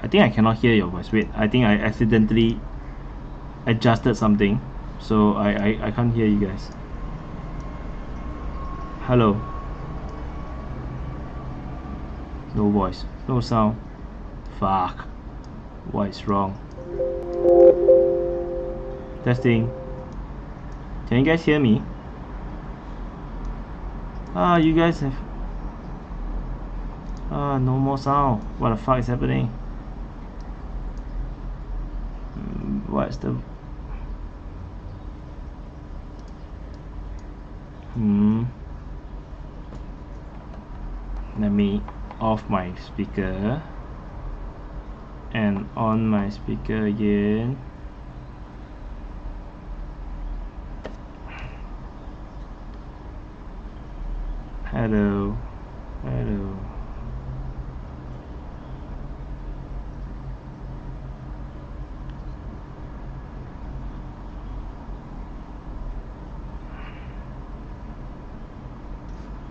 I think I cannot hear your voice. Wait, I think I accidentally adjusted something, so I can't hear you guys. Hello. No voice, no sound. Fuck. What is wrong? Testing. Can you guys hear me? Ah, you guys have... Ah, no more sound. What the fuck is happening? What's the... Let me off my speaker and on my speaker again. Hello. Hello.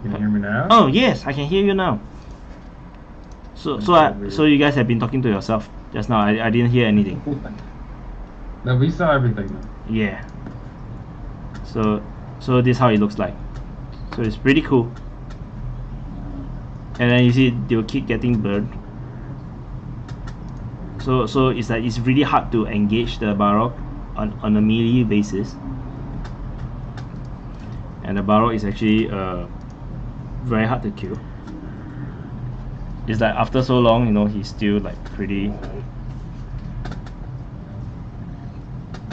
Can you hear me now? Oh yes, I can hear you now. So you guys have been talking to yourself just now. I didn't hear anything. No, we saw everything. Yeah. So this is how it looks like. So it's pretty cool. And then you see they will keep getting burned. So it's like it's really hard to engage the Balrog on a melee basis. And the Balrog is actually very hard to kill. It's like after so long, you know, he's still like pretty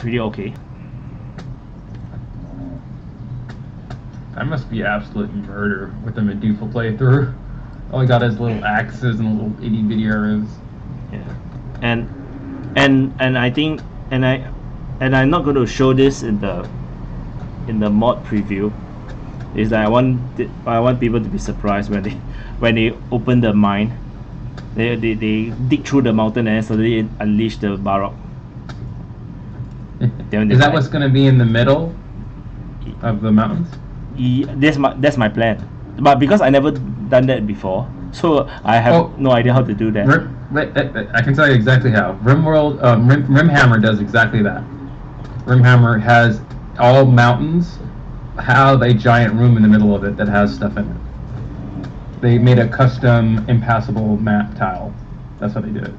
okay. That must be absolute murder with the Medusa playthrough. All he got is little axes and little itty bitty arrows. Yeah, and I think and I'm not going to show this in the mod preview. Is that I want people to be surprised when they open the mine. They dig through the mountain and suddenly unleash the Balrog. Is that what's going to be in the middle of the mountains? That's my plan. But because I never done that before, so I have no idea how to do that. I can tell you exactly how. Rimworld, Rimhammer does exactly that. Rimhammer has all mountains have a giant room in the middle of it that has stuff in it. They made a custom impassable map tile. That's how they did it.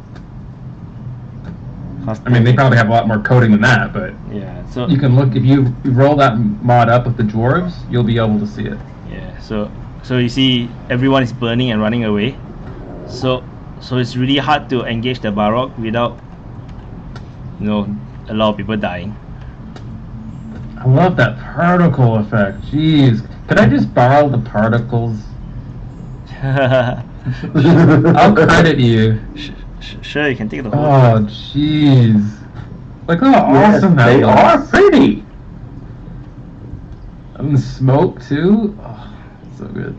I mean, they probably have a lot more coding than that, but yeah. So you can look, if you roll that mod up with the dwarves, you'll be able to see it. Yeah. So you see, everyone is burning and running away. So it's really hard to engage the Balrog without, you know, a lot of people dying. I love that particle effect. Jeez, could I just borrow the particles? I'll credit you. Sure, you can take the whole. Oh, jeez! Look how awesome that they looks. are pretty. And the smoke too. Oh, so good.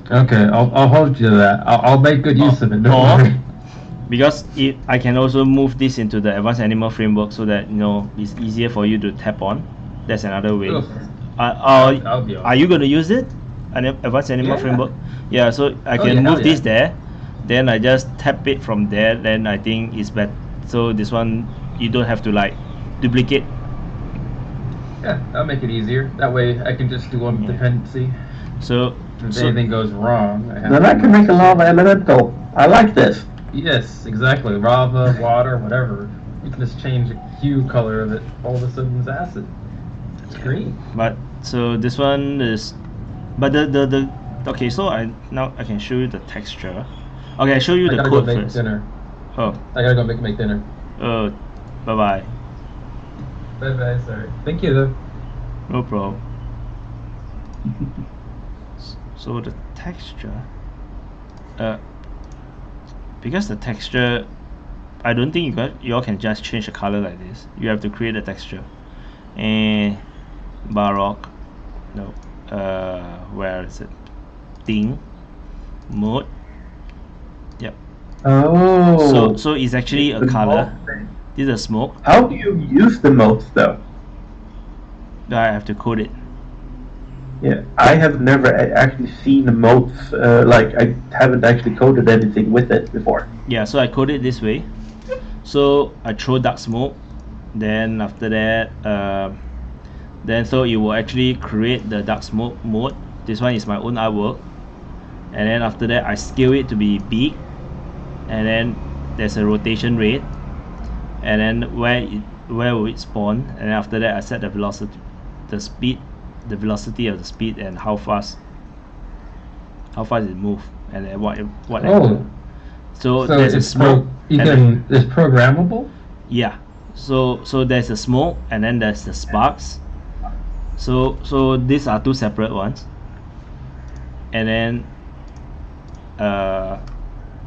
Yeah. Okay, I'll hold you to that. I'll make good use of it. Don't worry. Because I can also move this into the advanced animal framework so that, you know, it's easier for you to tap on. That's another way. Are you going to use it? An advanced animal framework? Yeah, so I can move this there. Then I just tap it from there. Then I think it's better. So this one, you don't have to like duplicate. Yeah, that'll make it easier. That way I can just do one dependency. So if anything goes wrong, Then I can make a lava elemental. I like this. Yes, exactly. Lava, water, whatever. You can just change the hue color of it. All of a sudden it's acid. It's green. But so this one is, but the okay. So I can show you the texture. Okay, I show you the code go make first. Dinner. Oh. I gotta go make dinner. Oh, bye bye. Bye bye. Sorry. Thank you though. No problem. So the texture, because the texture, I don't think you all can just change the color like this. You have to create a texture. And Balrog, no, where is it? Thing, mode. Yep. Oh. So it's actually a color. This is a smoke. How do you use the modes though? I have to code it. Yeah, I have never actually seen the modes. Like I haven't actually coded anything with it before. Yeah, so I code it this way. So I throw dark smoke, then after that then so it will actually create the dark smoke mode. This one is my own artwork, and then after that I scale it to be big, and then there's a rotation rate, and then where will it spawn, and then after that I set the velocity, the speed, the velocity of the speed, and how fast it move, and then what Oh. So there's a smoke. It's programmable? Yeah. So there's a smoke, and then there's the sparks. So these are two separate ones. And then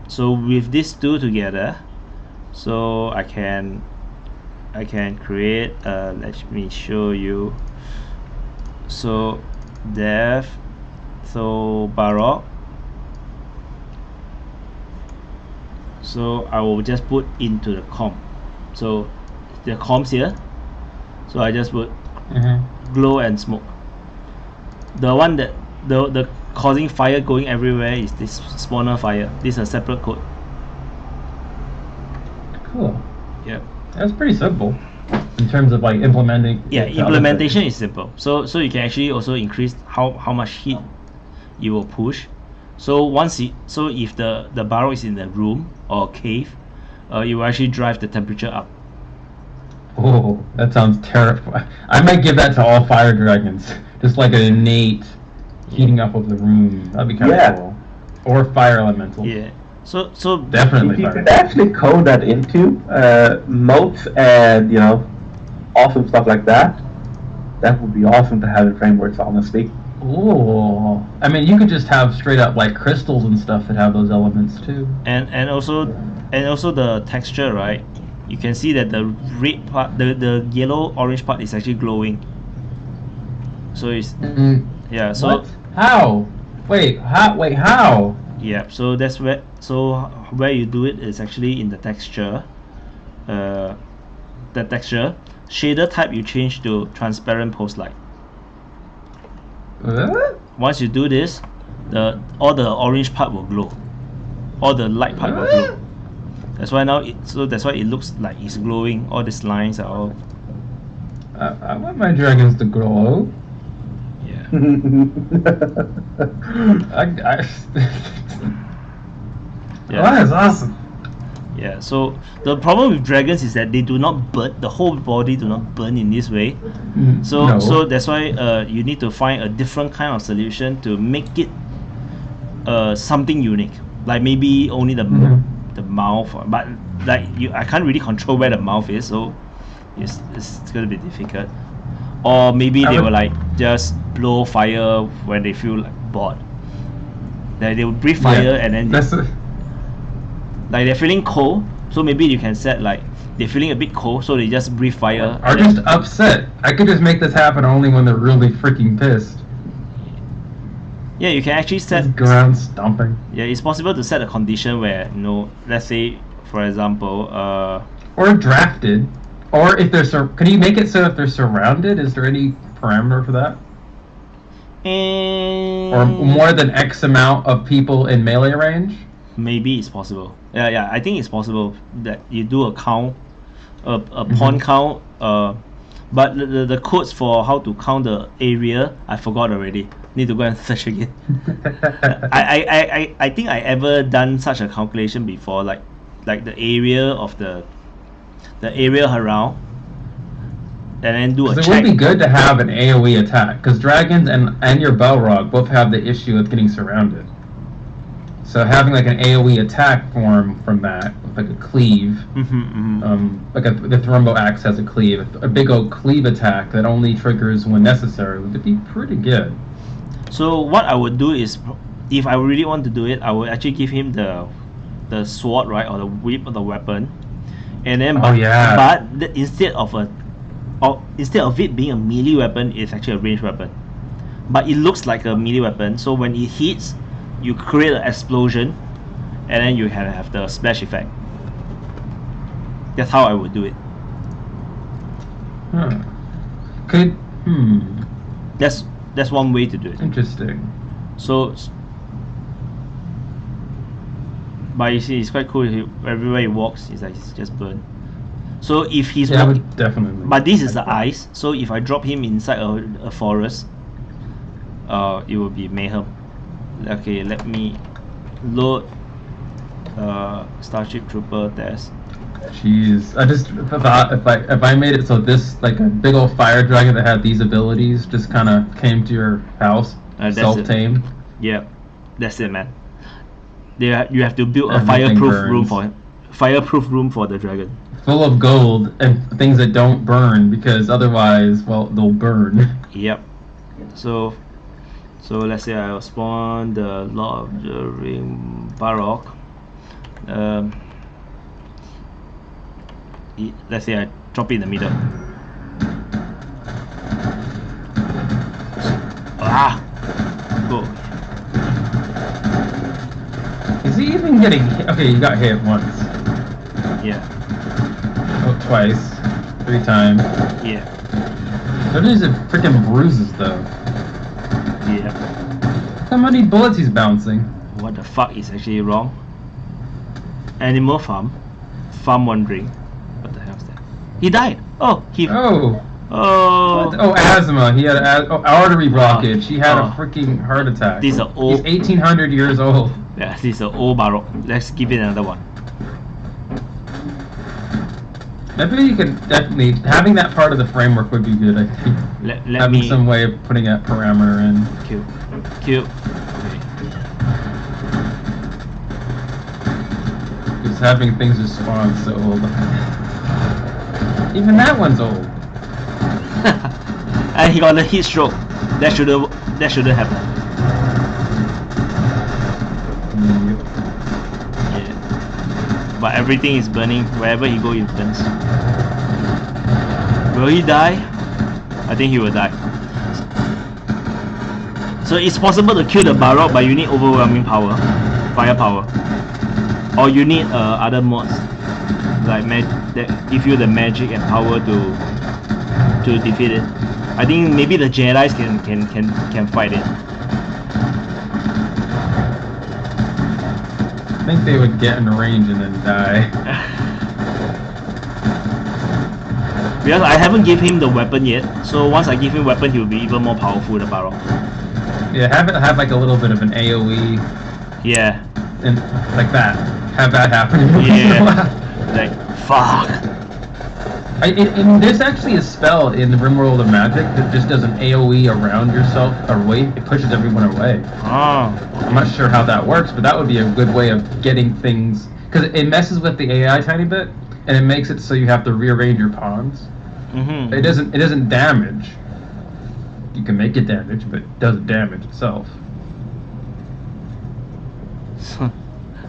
so with these two together, so I can create let me show you. So depth, so baroque. So I will just put into the comp. So the comps here, so I just put glow and smoke. The one that the causing fire going everywhere is this spawner fire. This is a separate code. Cool. Yeah, that's pretty simple in terms of like implementing. Yeah, implementation is simple. So you can actually also increase how much heat you will push. So if the barrel is in the room or cave, it will actually drive the temperature up. Oh, that sounds terrifying. I might give that to all fire dragons, just like an innate heating up of the room. That'd be kind of cool. Or fire elemental. Yeah. So definitely. If you could actually code that into modes and awesome stuff like that, that would be awesome to have in frameworks, honestly. Oh, I mean, you could just have straight up like crystals and stuff that have those elements too. And also the texture, right? You can see that the red part, the yellow orange part is actually glowing. So it's yeah. So what? How? Wait, how? Yeah. So that's where you do it is actually in the texture. The texture shader type you change to transparent post light. Once you do this, all the orange part will glow, all the light part will glow. That's why that's why it looks like it's glowing. All these lines are all. I want my dragons to glow. Yeah. Yeah. Oh, that's awesome. Yeah. So the problem with dragons is that they do not burn. The whole body do not burn in this way. So that's why you need to find a different kind of solution to make it something unique. Like maybe only the mouth, but like I can't really control where the mouth is, so it's gonna be difficult. Or maybe they will like just blow fire when they feel like bored. Like they will breathe fire and then like they're feeling cold, so maybe you can set like they're feeling a bit cold, so they just breathe fire. Or just upset. I could just make this happen only when they're really freaking pissed. Yeah, you can actually set ground stomping. Yeah, it's possible to set a condition where let's say for example or drafted, or if they're can you make it so if they're surrounded? Is there any parameter for that? Or more than X amount of people in melee range? Maybe it's possible. Yeah, I think it's possible that you do a count, a pawn count. But the codes for how to count the area I forgot already. Need to go and search again. I think I ever done such a calculation before, like the area of the area around, and then do a check. It would be good to have an AoE attack, because dragons and your Balrog both have the issue of getting surrounded. So having like an AoE attack form from that, like a cleave, like the Thrumbo Axe has a cleave, a big old cleave attack that only triggers when necessary, would be pretty good. So what I would do is, if I really want to do it, I would actually give him the sword, right, or the whip, or the weapon, and then instead of it being a melee weapon, it's actually a ranged weapon. But it looks like a melee weapon, so when it hits, you create an explosion, and then you can have the splash effect. That's how I would do it. That's one way to do it. Interesting. So, but you see, it's quite cool. Everywhere he walks, it's like it's just burn. So if he's Yeah, I would definitely. but this is the ice. So if I drop him inside a forest, it will be mayhem. Okay, let me load Starship Trooper test. Jeez, I just thought if I made it so this like a big old fire dragon that had these abilities just kind of came to your house, self-tamed. Yeah, that's it, man. You have to build a Everything fireproof room for the dragon. Full of gold and things that don't burn because otherwise, well, they'll burn. Yep. So let's say I spawn the Lord of the Ring Barrock. Let's say I drop it in the middle. Go. Is he even getting hit? Okay, you got hit once. Yeah. Oh, twice. 3 times. Yeah. Those are freaking bruises though. Yeah. How many bullets he's bouncing? What the fuck is actually wrong? Animal farm wandering. What the hell is that? He died. Oh, he. Oh. Oh. What? Oh, asthma. He had artery blockage. He had a freaking heart attack. These are old. He's 1800 years old. Yeah, this is an old Barrock. Let's give it another one. Maybe you could definitely having that part of the framework would be good. I think. Having some way of putting that parameter in. Kill. Okay. Just having things just spawn so old. Even that one's old. And he got a heat stroke. That shouldn't happen. Yeah. But everything is burning. Wherever he goes, it burns. Will he die? I think he will die. So it's possible to kill the Barrock, but you need overwhelming power, firepower, or you need other mods like that give you the magic and power to defeat it. I think maybe the Jedi's can fight it. I think they would get in range and then die. Because I haven't given him the weapon yet, so once I give him weapon, he will be even more powerful, the Barrock. Yeah, have it have like a little bit of an AoE. Yeah. And like that. Have that happen. Yeah. Like, fuck. There's actually a spell in the Rimworld of Magic that just does an AoE around yourself, or away. It pushes everyone away. Oh. I'm not sure how that works, but that would be a good way of getting things, because it messes with the AI a tiny bit, and it makes it so you have to rearrange your pawns. Mm-hmm. It doesn't damage. You can make it damage, but it doesn't damage itself.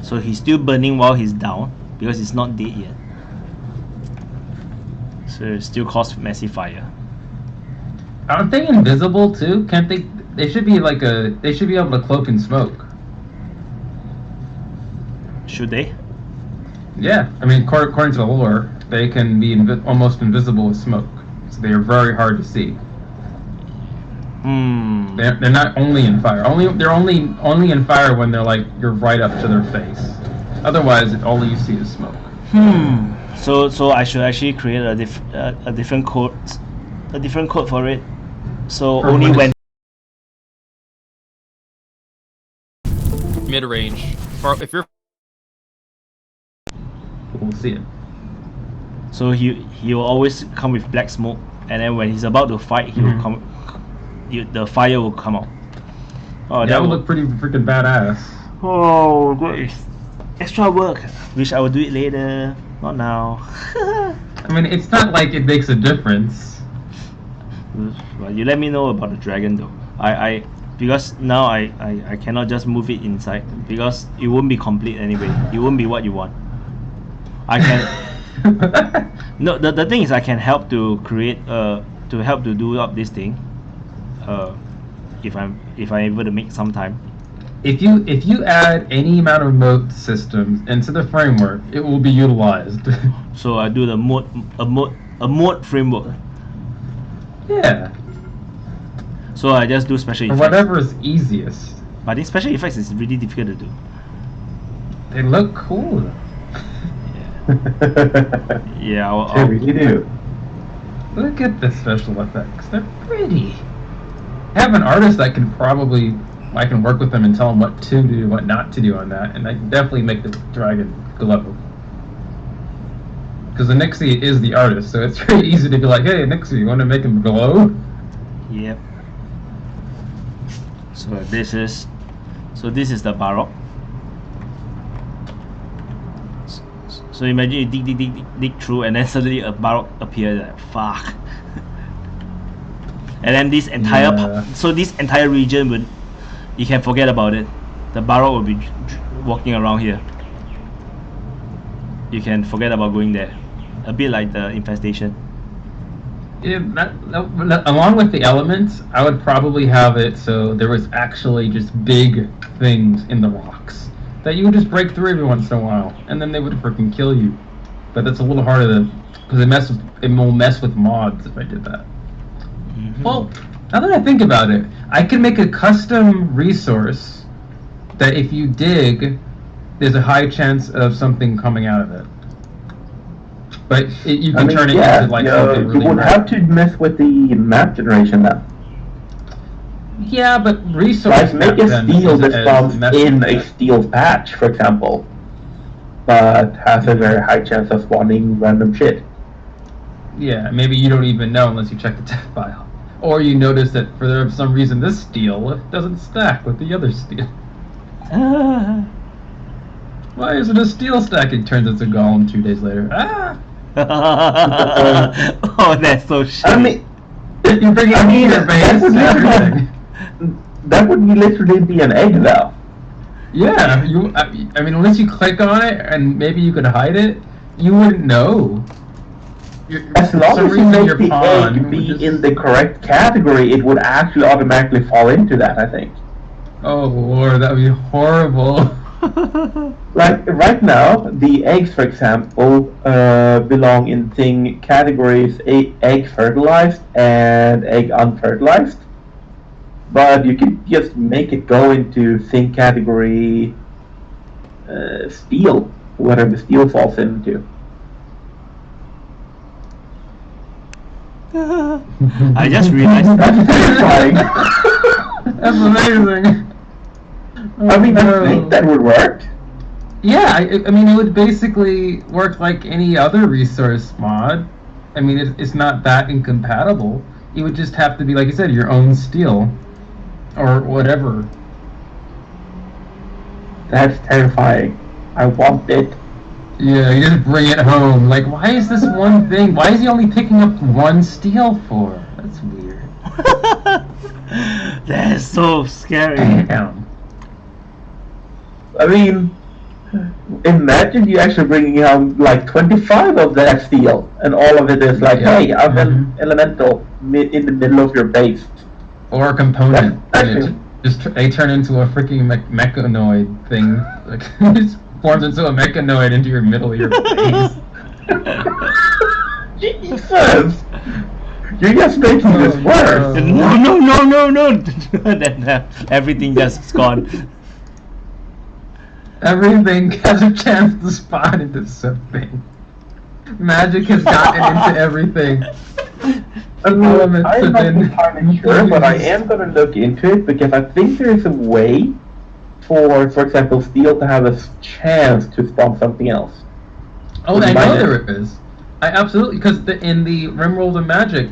So he's still burning while he's down because he's not dead yet. So it still causes massive fire. Aren't they invisible too? Can't they? They should be like they should be able to cloak in smoke. Should they? Yeah, I mean, according to the lore, they can be almost invisible with smoke, so they are very hard to see. Hmm. They're not only in fire. They're only in fire when they're like you're right up to their face. Otherwise, all you see is smoke. So I should actually create a different code, for it. So For only when mid-range. If you're we'll see it. So he will always come with black smoke, and then when he's about to fight, he will come. The fire will come out. Oh, yeah, that would look pretty freaking badass. Oh, that is extra work. Wish I would do it later, not now. I mean, it's not like it makes a difference. Well, you let me know about the dragon though. Because now I cannot just move it inside because it won't be complete anyway. It won't be what you want. I can. No, the thing is I can help to create to help to do up this thing. If I'm able to make some time. If you add any amount of mode systems into the framework, it will be utilized. So I do the mode framework. Yeah. So I just do special effects. Or whatever is easiest. But these special effects is really difficult to do. They look cool. Yeah. Yeah, They really do. Look at the special effects. They're pretty. I have an artist that can probably... I can work with them and tell them what to do, what not to do on that, and I can definitely make the dragon glow. Because the Nixie is the artist, so it's very easy to be like, hey, Nixie, you want to make him glow? Yep. So this is the Baroque. So imagine you dig through, and then suddenly a Baroque appears. Like, fuck. And then this entire this entire region would, you can forget about it. The Baroque will be walking around here. You can forget about going there. A bit like the infestation. Yeah, along with the elements, I would probably have it so there was actually just big things in the rocks that you would just break through every once in a while, and then they would freaking kill you. But that's a little harder to, because it will mess with mods if I did that. Well, now that I think about it, I can make a custom resource that if you dig, there's a high chance of something coming out of it. But you can turn it into like something really you would have to mess with the map generation then. Yeah, but resource Like make a steel that spawns in a steel patch, for example, but has a very high chance of spawning random shit. Yeah, maybe you don't even know unless you check the text file. Or you notice that for some reason this steel doesn't stack with the other steel. Why isn't a steel stack? It turns into golem 2 days later. Oh, that's so shit. I mean, you're bringing your base and everything. That would literally be an egg, though. Yeah, I mean, unless you click on it and maybe you could hide it, you wouldn't know. As long as you make the egg be in the correct category, it would actually automatically fall into that, I think. Oh lord, that would be horrible. Like, right now, the eggs, for example, belong in thing categories egg fertilized and egg unfertilized. But you can just make it go into thing category steel, whatever steel falls into. I just realized That's terrifying. That's amazing. I mean, I think that would work. Yeah, I mean, it would basically work like any other resource mod. I mean, it's not that incompatible. It would just have to be, like you said, your own steel. Or whatever. That's terrifying. I want it. Yeah, you just bring it home. Like, why is this one thing? Why is he only picking up one steel for? That's weird. That is so scary. Damn. I mean, imagine you actually bringing home like 25 of that steel, and all of it is like, hey, I'm an elemental in the middle of your base. Or a component. And they turn into a freaking mechanoid thing. Like, it just forms into a mechanoid into your middle of your base. Jesus! You're just making this worse. No. Then everything just gone. Everything has a chance to spawn into something. Magic has gotten into everything. I'm not entirely sure, but I am going to look into it because I think there is a way for example, steel to have a chance to spawn something else. Oh, I know there is. I absolutely, because in the Rimworld of Magic,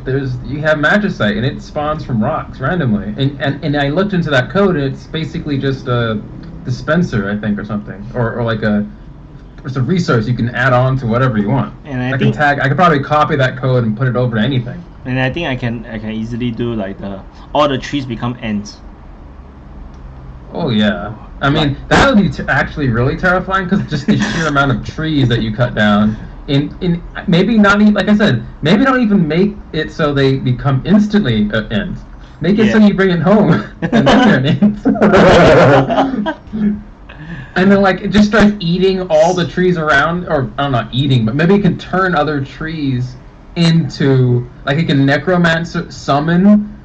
you have Magicite and it spawns from rocks randomly, and I looked into that code and it's basically just a dispenser, I think, or something, or like it's a resource you can add on to whatever you want. And I could probably copy that code and put it over to anything. And I think I can easily do like all the trees become ants. Oh yeah, I mean that would be actually really terrifying because just the sheer amount of trees that you cut down. In maybe not even, like I said, maybe don't even make it so they become instantly ants. Make it so you bring it home and then they're ants. And then like it just starts eating all the trees around, or I'm not eating, but maybe it can turn other trees into, like it can necromancer summon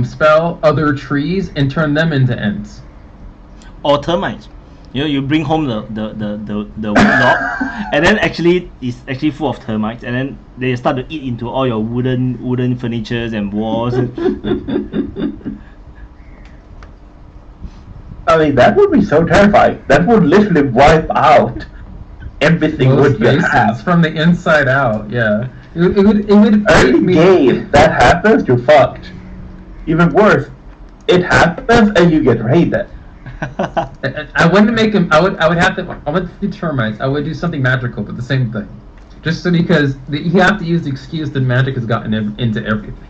spell other trees and turn them into ents. Or termites. You know, you bring home the woodlock, and then actually it's actually full of termites, and then they start to eat into all your wooden furnitures and walls. I mean, that would be so terrifying. That would literally wipe out everything Most would you have. bases from the inside out. Yeah, it would Early game, that happens, you're fucked. Even worse, it happens and you get raided. I wouldn't make him. I would have to. I would do termites. I would do something magical, but the same thing. Just so because you have to use the excuse that magic has gotten into everything.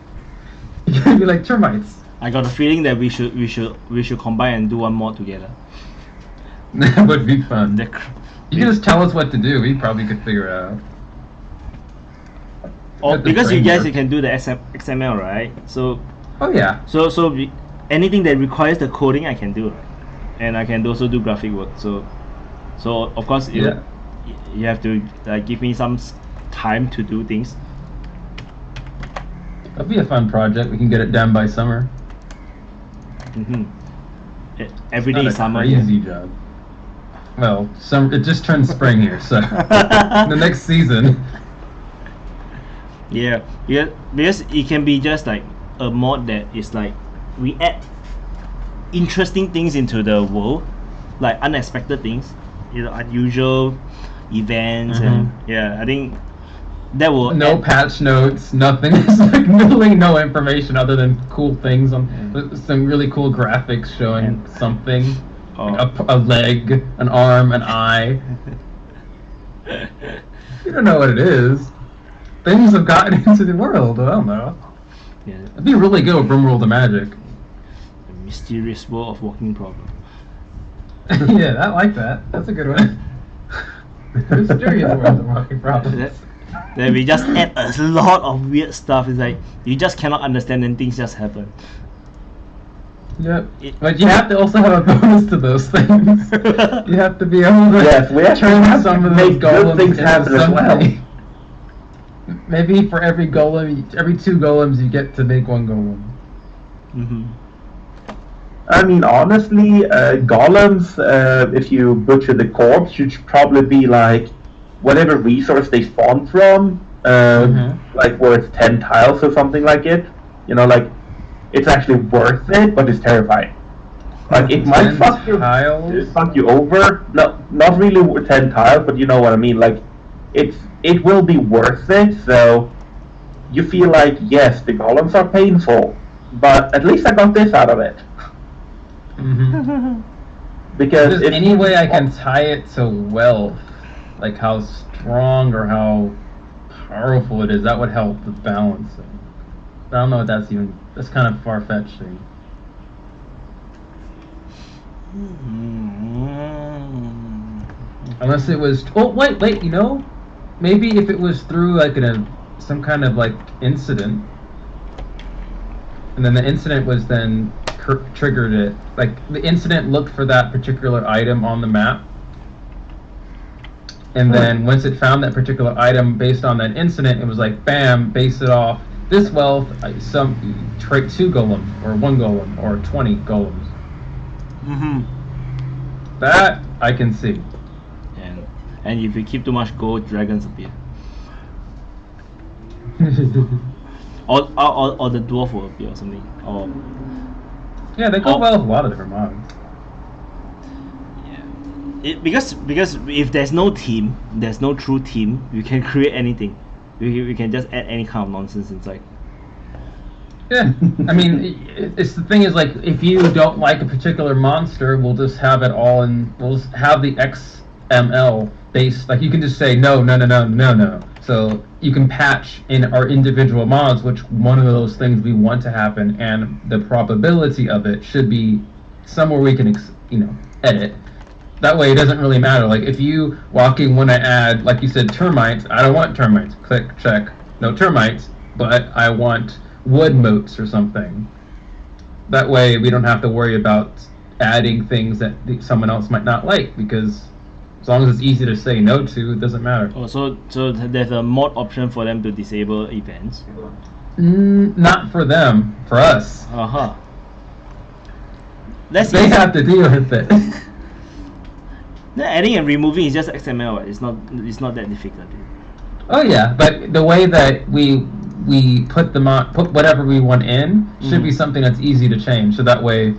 You're gonna be like termites. I got a feeling that we should combine and do one more together. That would be fun. The You can just tell us what to do. We probably could figure it out. Oh, Get the because you guys framework. can do the XML, right? So Oh yeah. anything that requires the coding, I can do, and I can also do graphic work. So of course you have to give me some time to do things. That'd be a fun project. We can get it done by summer. Every day Not is a summer. crazy job. Well, it just turned spring here, so the next season. Yeah, because it can be just like a mod that is like we add interesting things into the world, like unexpected things, unusual events, and I think that will No patch notes, nothing. It's like really no information other than cool things on some really cool graphics showing something. Like a leg, an arm, an eye. You don't know what it is. Things have gotten into the world. I don't know. Yeah, It'd be really good with Rimworld of Magic. the mysterious world of walking problem. Yeah, I like that. That's a good one. Mysterious world of walking problems. Then we just add a lot of weird stuff. It's like you just cannot understand, and things just happen. Yep. But you have to also have a bonus to those things. You have to be able to Yes, we actually turn have some to of those make good golems things into happen as well. something. Maybe for every golem, every 2 golems, you get to make 1 golem. I mean, honestly, golems, if you butcher the corpse, should probably be like whatever resource they spawn from, like worth 10 tiles or something like it. You know, like it's actually worth it, but it's terrifying. Like it might 10 fuck you over. No, not really worth 10 tiles, but you know what I mean. Like it will be worth it. So you feel like yes, the golems are painful, but at least I got this out of it. Because If there's any way I can tie it to wealth, like how strong or how powerful it is, that would help with balancing. I don't know if that's kind of far-fetched thing. Unless it was, wait, you know, maybe if it was through like some kind of like incident, and then the incident was then triggered it. Like the incident looked for that particular item on the map, and then once it found that particular item based on that incident, it was like bam, base it off this wealth, trade 2 golems or 1 golem or 20 golems. That I can see. And if you keep too much gold, dragons appear. or the dwarf will appear or something. Yeah, they go well with a lot of different mods. Yeah. Because if there's no team, there's no true team, you can create anything. We can just add any kind of nonsense inside. Yeah, I mean, it's the thing is like if you don't like a particular monster, we'll just have it all in. We'll just have the XML based. Like you can just say no. So you can patch in our individual mods which one of those things we want to happen, and the probability of it should be somewhere we can edit. That way it doesn't really matter. Like if you walking want to add, like you said, termites, I don't want termites. Click, check, no termites, but I want wood moats or something. That way we don't have to worry about adding things that someone else might not like, because as long as it's easy to say no to, it doesn't matter. Oh, so there's a mod option for them to disable events? Not for them, for us. They have to deal with it. No, adding and removing is just XML. Right? It's not that difficult. Oh yeah, but the way that we put whatever we want in should be something that's easy to change. So that way, we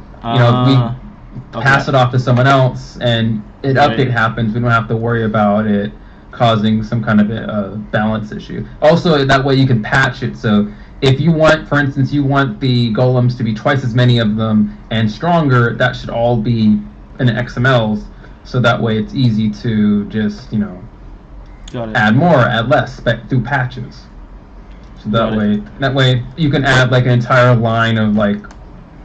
pass it off to someone else, and an update happens. We don't have to worry about it causing some kind of a balance issue. Also, that way you can patch it. So if you want, for instance, you want the golems to be twice as many of them and stronger, that should all be in XMLs. So that way it's easy to just, add more, add less, through patches. So that way you can add like an entire line of like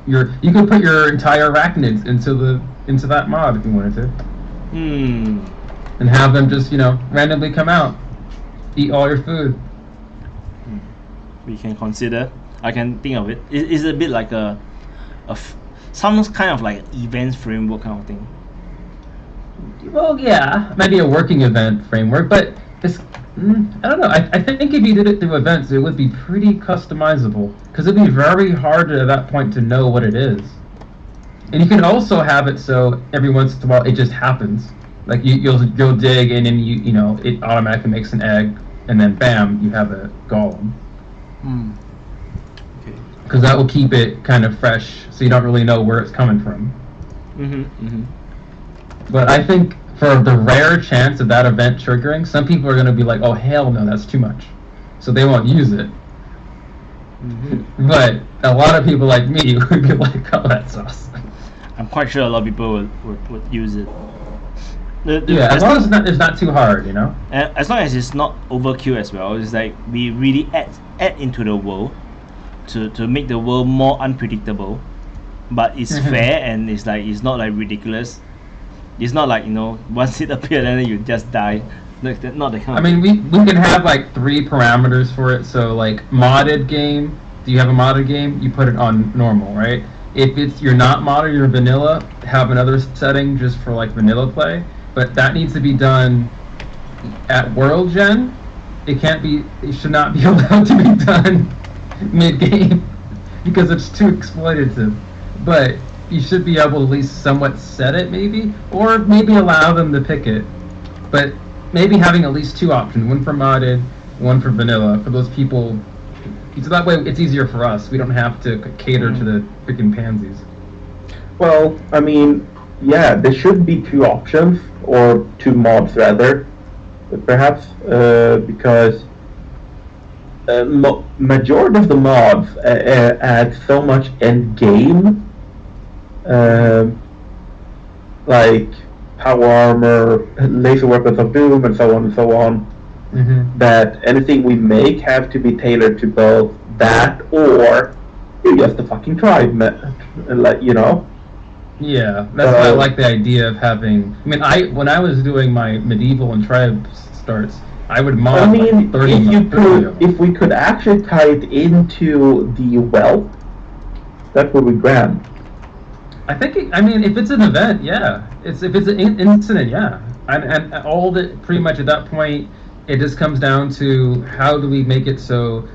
you can put your entire arachnids into that mod if you wanted to. And have them just, randomly come out, eat all your food. We can consider. I can think of it. It's a bit like some kind of like events framework kind of thing. Well, yeah, maybe a working event framework, but it's, I don't know. I think if you did it through events, it would be pretty customizable, because it'd be very hard at that point to know what it is. And you can also have it so every once in a while it just happens. Like you'll dig, and then it automatically makes an egg, and then bam, you have a golem. Okay. Because that will keep it kind of fresh, so you don't really know where it's coming from. But I think for the rare chance of that event triggering, some people are going to be like, "Oh hell no, that's too much," so they won't use it. But a lot of people like me would be like, "Oh, that's awesome." I'm quite sure a lot of people would use it. As long as it's not too hard, As long as it's not overkill as well. It's like we really add into the world to make the world more unpredictable, but it's fair, and it's not like ridiculous. It's not like once it appears and then you just die. Not the kind. I mean, we can have like 3 parameters for it. So like modded game. Do you have a modded game? You put it on normal, right? If you're not modded, you're vanilla. Have another setting just for like vanilla play. But that needs to be done at World Gen. It should not be allowed to be done mid-game because it's too exploitative. But you should be able to at least somewhat set it, maybe, or maybe allow them to pick it. But maybe having at least 2 options, one for modded, one for vanilla, for those people. So that way it's easier for us. We don't have to cater to the freaking pansies. Well, I mean, yeah, there should be 2 options, or 2 mods rather, perhaps, because majority of the mods add so much end game, like power armor, laser weapons of doom, and so on, that anything we make have to be tailored to both that or you're just a fucking tribe, Yeah, that's why I like the idea of having. I mean, when I was doing my medieval and tribe starts, I would mod. I mean, 30 if we could actually tie it into the wealth, that would be grand. I think. If it's an event, yeah. If it's an incident, yeah. And all that pretty much at that point, it just comes down to how do we make it so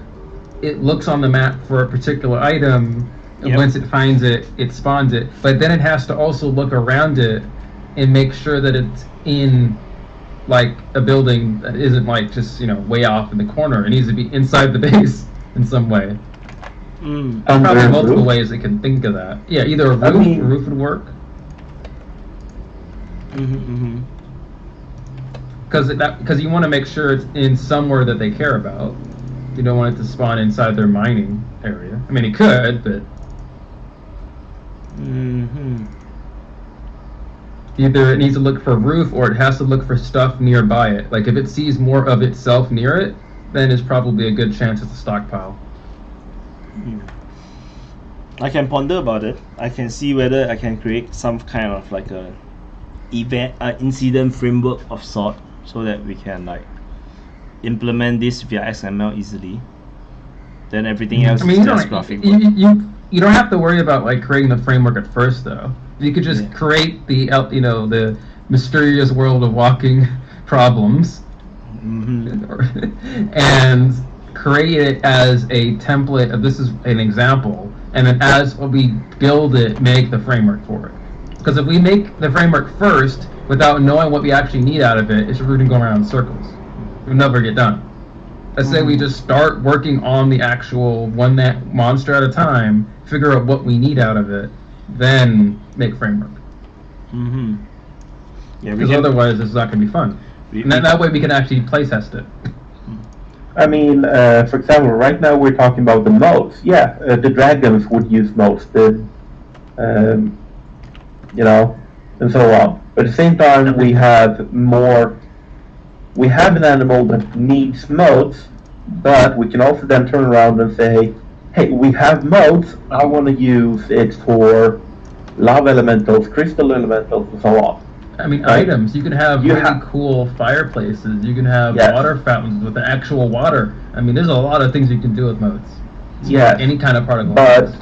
it looks on the map for a particular item. And once it finds it, it spawns it. But then it has to also look around it and make sure that it's in like a building that isn't like just way off in the corner. It needs to be inside the base in some way. Probably multiple ways they can think of that. Yeah, either a roof would work. Because you want to make sure it's in somewhere that they care about. You don't want it to spawn inside their mining area. I mean, it could, but. Either it needs to look for a roof or it has to look for stuff nearby it. Like if it sees more of itself near it, then it's probably a good chance it's a stockpile. I can ponder about it. I can see whether I can create some kind of like a incident framework of sort, so that we can like implement this via XML easily. Then everything else is just graphic work. You don't have to worry about like creating the framework at first, though. You could just create the mysterious world of walking problems, and create it as a template of this is an example, and then as we build it, make the framework for it. Because if we make the framework first without knowing what we actually need out of it, it's we're gonna go around in circles. We'll never get done. Let's say we just start working on the actual one monster at a time, figure out what we need out of it, then make framework. Mm-hmm. Yeah, because otherwise it's not going to be fun. And that way we can actually playtest it. I mean, for example, right now we're talking about the modes. Yeah, the dragons would use modes, and so on. But at the same time, we have an animal that needs modes, but we can also then turn around and say, hey, we have modes, I want to use it for lava elementals, crystal elementals, and so on. I mean, items. You can have really cool fireplaces. You can have water fountains with the actual water. I mean, there's a lot of things you can do with modes. Yeah. Any kind of particle. But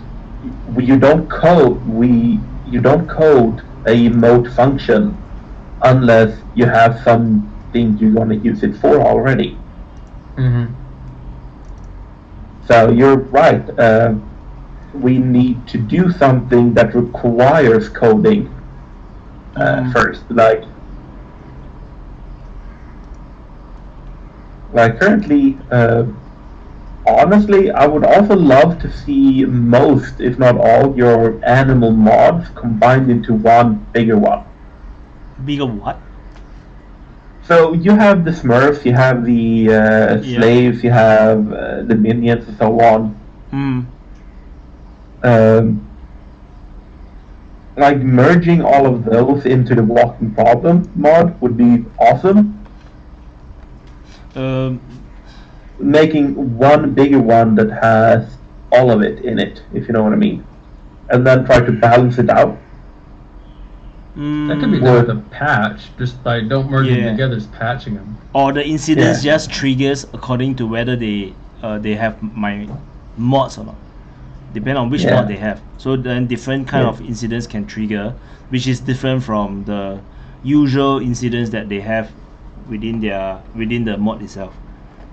you don't code a mode function unless you have something you want to use it for already. Mm-hmm. So you're right. We need to do something that requires coding first. Like currently, honestly, I would also love to see most, if not all, your animal mods combined into one bigger one. Bigger what? So you have the Smurfs, you have the slaves, you have the minions, and so on. Like merging all of those into the walking problem mod would be awesome. Making one bigger one that has all of it in it, if you know what I mean, and then try to balance it out. That could be done with a patch, just by don't merge them together, just patching them. Or the incidents just triggers according to whether they have my mods or not. Depend on which mod they have. So then different kind of incidents can trigger, which is different from the usual incidents that they have within the mod itself,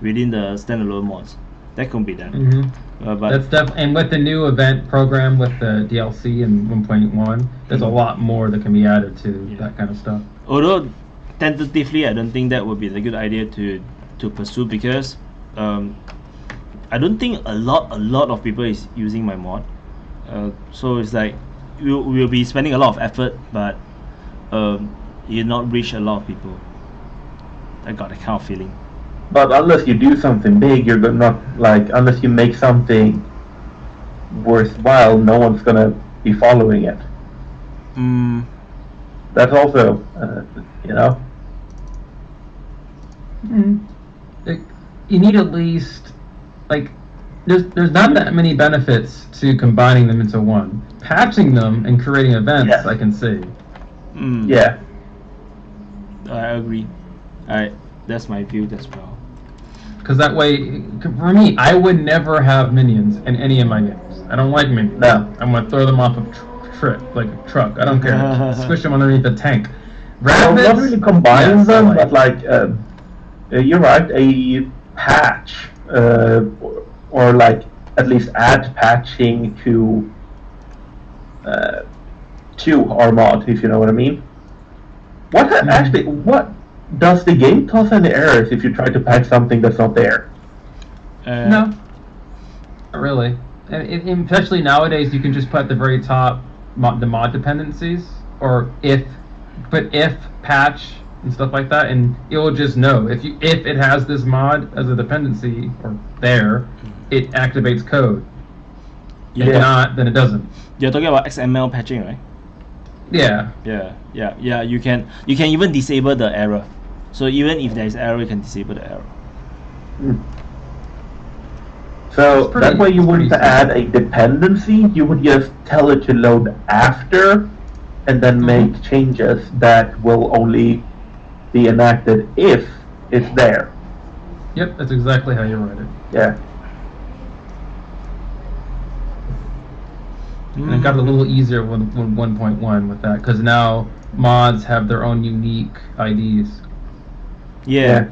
within the standalone mods. That can be done. But that's and with the new event program with the DLC in 1.1, there's a lot more that can be added to that kind of stuff. Although tentatively, I don't think that would be a good idea to pursue, because I don't think a lot of people is using my mod. So it's like we'll be spending a lot of effort, but you'll not reach a lot of people. I got that kind of feeling. But unless you do something big, you're not unless you make something worthwhile, no one's gonna be following it. That's also, You need at least there's not that many benefits to combining them into one. Patching them and creating events, I can see. Yeah. I agree. That's my view as well. Because that way, for me, I would never have minions in any of my games. I don't like minions. No. I'm gonna throw them off like a truck. I don't care. Squish them underneath the tank. Rabbits, not really combine them, but you're right. A patch, or at least add patching to our mod, if you know what I mean. What does the game cause any errors if you try to patch something that's not there? No, not really. And especially nowadays, you can just put at the very top the mod dependencies, or if patch and stuff like that, and it will just know if it has this mod as a dependency or there, it activates code. If not, then it doesn't. You're talking about XML patching, right? Yeah. Yeah. You can even disable the error. So even if there is error, you can disable the error. So that way you wouldn't add a dependency, you would just tell it to load after, and then make changes that will only be enacted if it's there. Yep, that's exactly how you write it. Yeah. And it got a little easier with 1.1 with that, because now mods have their own unique IDs. Yeah.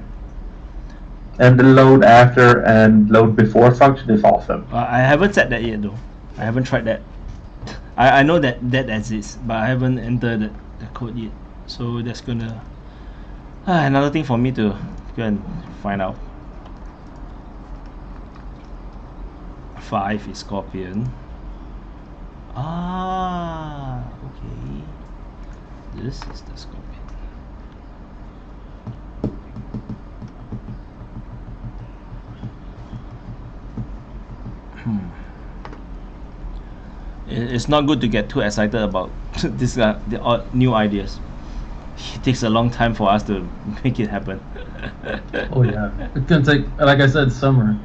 And the load after and load before function is awesome. I haven't said that yet though. I haven't tried that. I know that exists, but I haven't entered the code yet. So that's gonna another thing for me to go and find out. 5 is Scorpion. Okay. This is the Scorpion. It's not good to get too excited about this new ideas. It takes a long time for us to make it happen. Oh yeah, it's gonna take, like I said, summer.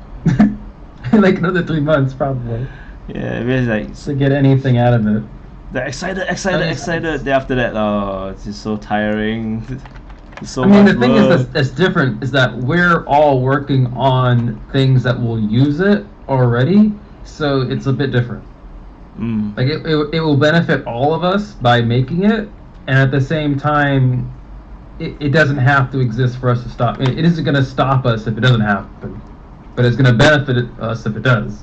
Like another 3 months probably. Yeah, it's like to get anything out of it. The excited. Then after that, it's just so tiring. So I mean, the much thing work. is that's different is that we're all working on things that will use it already, so it's a bit different. Like it will benefit all of us by making it, and at the same time, it doesn't have to exist for us to stop. It isn't going to stop us if it doesn't happen, but it's going to benefit us if it does.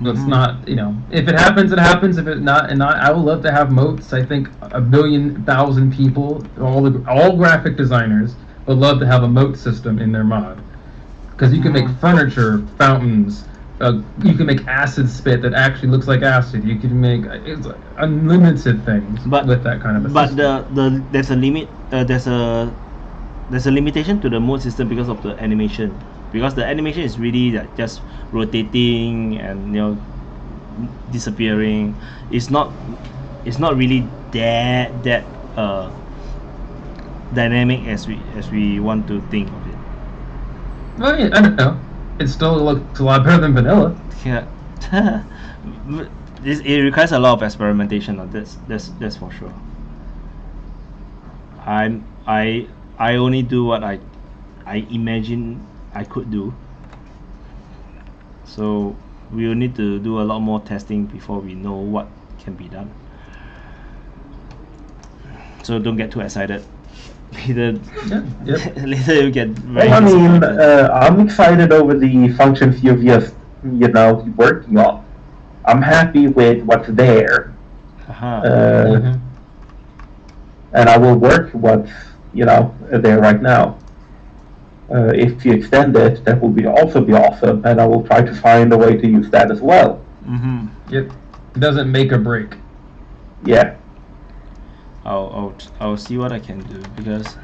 It's not, if it happens, it happens. If it not, I would love to have moats. I think 1,000,000 people, all graphic designers, would love to have a moat system in their mod, because you can make furniture, fountains. You can make acid spit that actually looks like acid. You can make unlimited things with that kind of a system. But there's a limit. There's a limitation to the mode system because of the animation. Because the animation is really like just rotating and disappearing. It's not really that dynamic as we want to think of it. Well, yeah, I don't know. It still looks a lot better than vanilla. Yeah. It requires a lot of experimentation. That's for sure. I only do what I imagine I could do. So we will need to do a lot more testing before we know what can be done. So don't get too excited. Later you get very I'm excited over the functions you've just working on. I'm happy with what's there. And I will work what's there right now. If you extend it, that will also be awesome, and I will try to find a way to use that as well. Yep. It doesn't make or break. Yeah. I'll see what I can do, because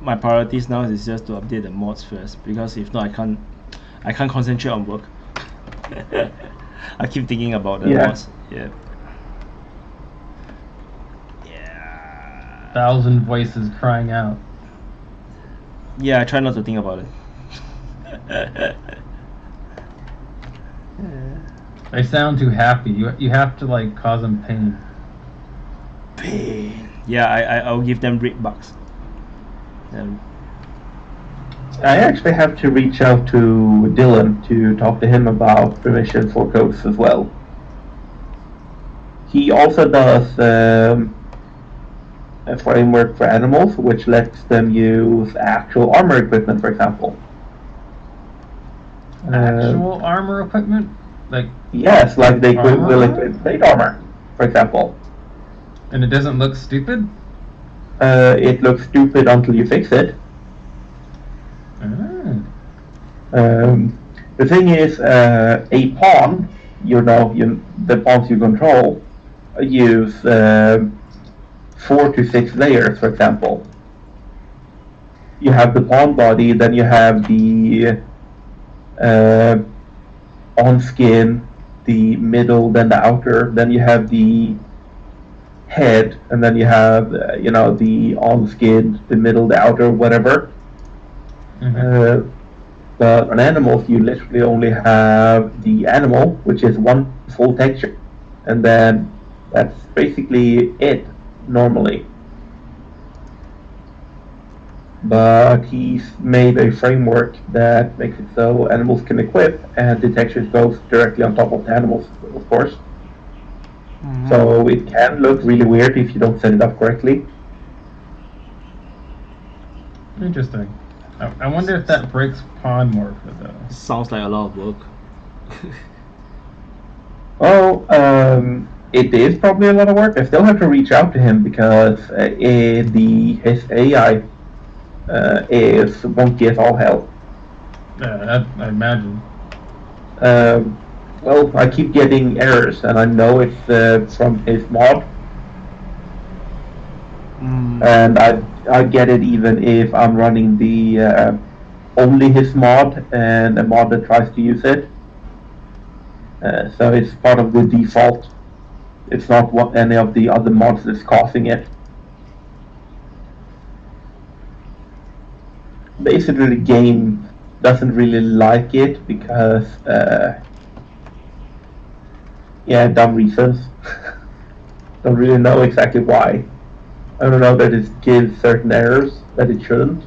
my priorities now is just to update the mods first, because if not I can't concentrate on work. I keep thinking about the mods. Yeah. 1,000 voices crying out. Yeah, I try not to think about it. They sound too happy. You have to cause them pain. Yeah, I'll give them red bucks. I actually have to reach out to Dylan to talk to him about permission for codes as well. He also does a framework for animals, which lets them use actual armor equipment, for example. Actual armor equipment? Yes, like they will equip plate armor, for example. And it doesn't look stupid? It looks stupid until you fix it. The thing is, a pawn, the pawns you control, use 4 to 6 layers, for example. You have the pawn body, then you have the on skin, the middle, then the outer, then you have the head, and then you have the on skin, the middle, the outer, whatever. But on animals, you literally only have the animal, which is one full texture, and then that's basically it normally. But he's made a framework that makes it so animals can equip, and the textures goes directly on top of the animals, of course. So it can look really weird if you don't set it up correctly. Interesting. I wonder if that breaks pawn morph though. Sounds like a lot of work. Oh, it is probably a lot of work. I still have to reach out to him because his AI is wonky as all hell. Yeah, I imagine. Well, I keep getting errors, and I know it's from his mod. And I get it even if I'm running the only his mod and a mod that tries to use it. So it's part of the default. It's not what any of the other mods that's causing it. Basically, the game doesn't really like it because, yeah, dumb reasons. Don't really know exactly why. I don't know that it gives certain errors that it shouldn't.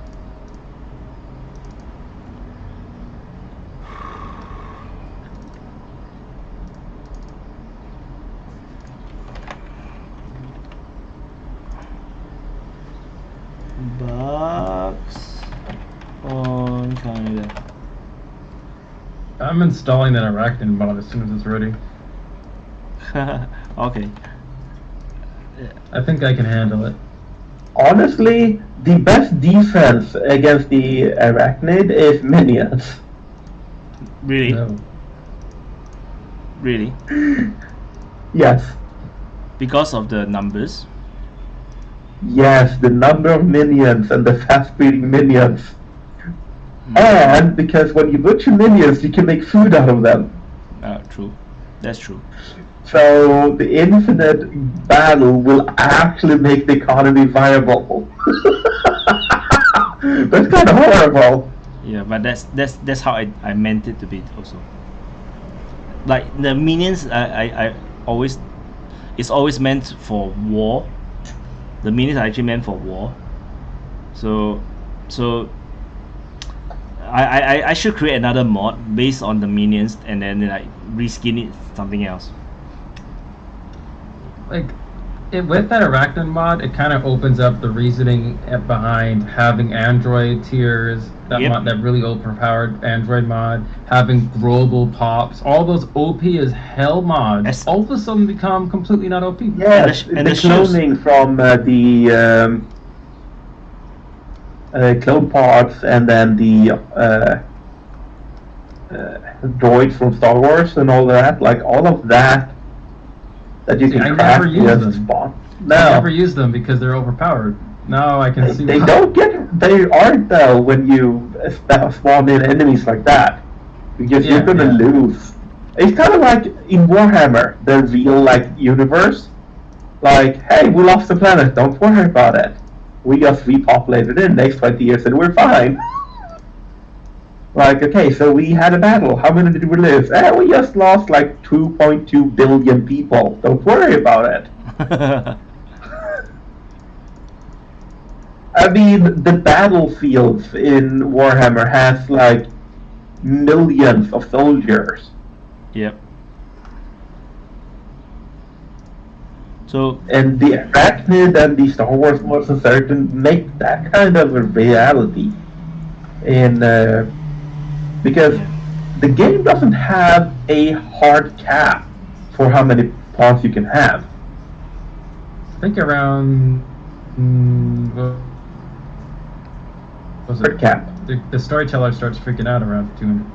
Bugs on Canada. I'm installing that Arachnid mod as soon as it's ready. Okay. I think I can handle it. Honestly, the best defense against the Arachnid is minions. Really? No. Really? Yes. Because of the numbers? Yes, the number of minions and the fast-breeding minions. And because when you butcher minions, you can make food out of them. True. That's true. So the infinite battle will actually make the economy viable. That's kind of horrible. Yeah, but that's how I meant it to be also. Like the minions, I always, it's always meant for war. The minions are actually meant for war. So I should create another mod based on the minions and then like reskin it something else. Like, with that Arachnid mod, it kind of opens up the reasoning behind having Android tiers, that Yep. mod, that really overpowered Android mod, having global pops, all those OP as hell mods, Yes. all of a sudden become completely not OP. Yes, And the the shows- cloning from the clone pods and then the droids from Star Wars and all that, like all of that you See, can I craft never use as a them. spawn. I No, never use them because they're overpowered. Now I can see they why. don't get. They aren't though when you spawn in enemies like that, because you're gonna Yeah. lose. It's kind of like in Warhammer, the real like universe. Like, hey, we lost the planet. Don't worry about it. We just repopulated it next 20 years and we're fine. Like, okay, so we had a battle. How many did we lose? We just lost like 2.2 billion people. Don't worry about it. I mean, the battlefields in Warhammer has like millions of soldiers. Yep. So And the Arachnid and the Star Wars mods and certain make that kind of a reality. Because the game doesn't have a hard cap for how many pawns you can have. I think around. What was Hard it? cap. The storyteller starts freaking out around 200.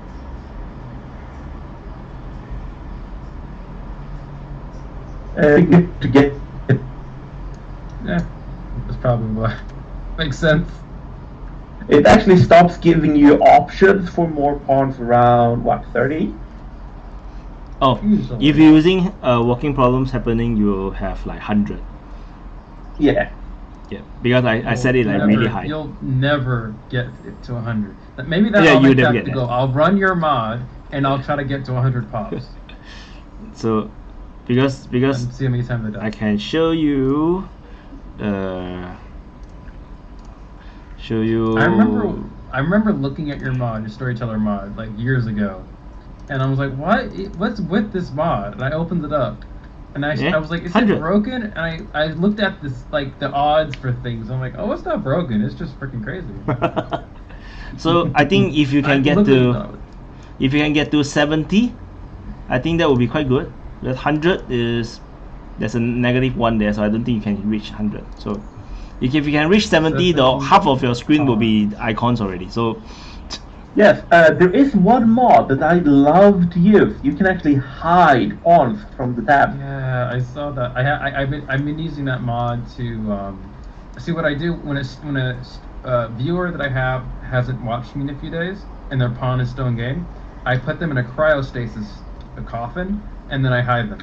To get Yeah, that's probably why. Makes sense. it actually stops giving you options for more pawns around what 30. Usually. if you're using walking problems happening, you'll have like 100. Yeah. Yeah, because I set it like Never- really high. You'll never get it to 100. Maybe that Yeah, I'll you make never that get to go. that. I'll run your mod and I'll try to get to 100 pops So because and see how many times I die. I can show you I remember looking at your mod, your storyteller mod, like years ago, and I was like, what's with this mod? And I opened it up, and Yeah, I was like, is 100. it broken? And I looked at this, like the odds for things. I'm like, oh, it's not broken. It's just freaking crazy. So I think if you I can get looked at to the odds. if you can get to 70, I think that would be quite good. That 100 is, there's a -1 there, so I don't think you can reach 100. So if you can reach 70, the half of your screen will be icons already. So yes, there is one mod that I love to use. You can actually hide pawns from the tab. Yeah, I saw that. I've been using that mod to see what I do when a viewer that I have hasn't watched me in a few days and their pawn is still in game. I put them in a cryostasis, a coffin, and then I hide them.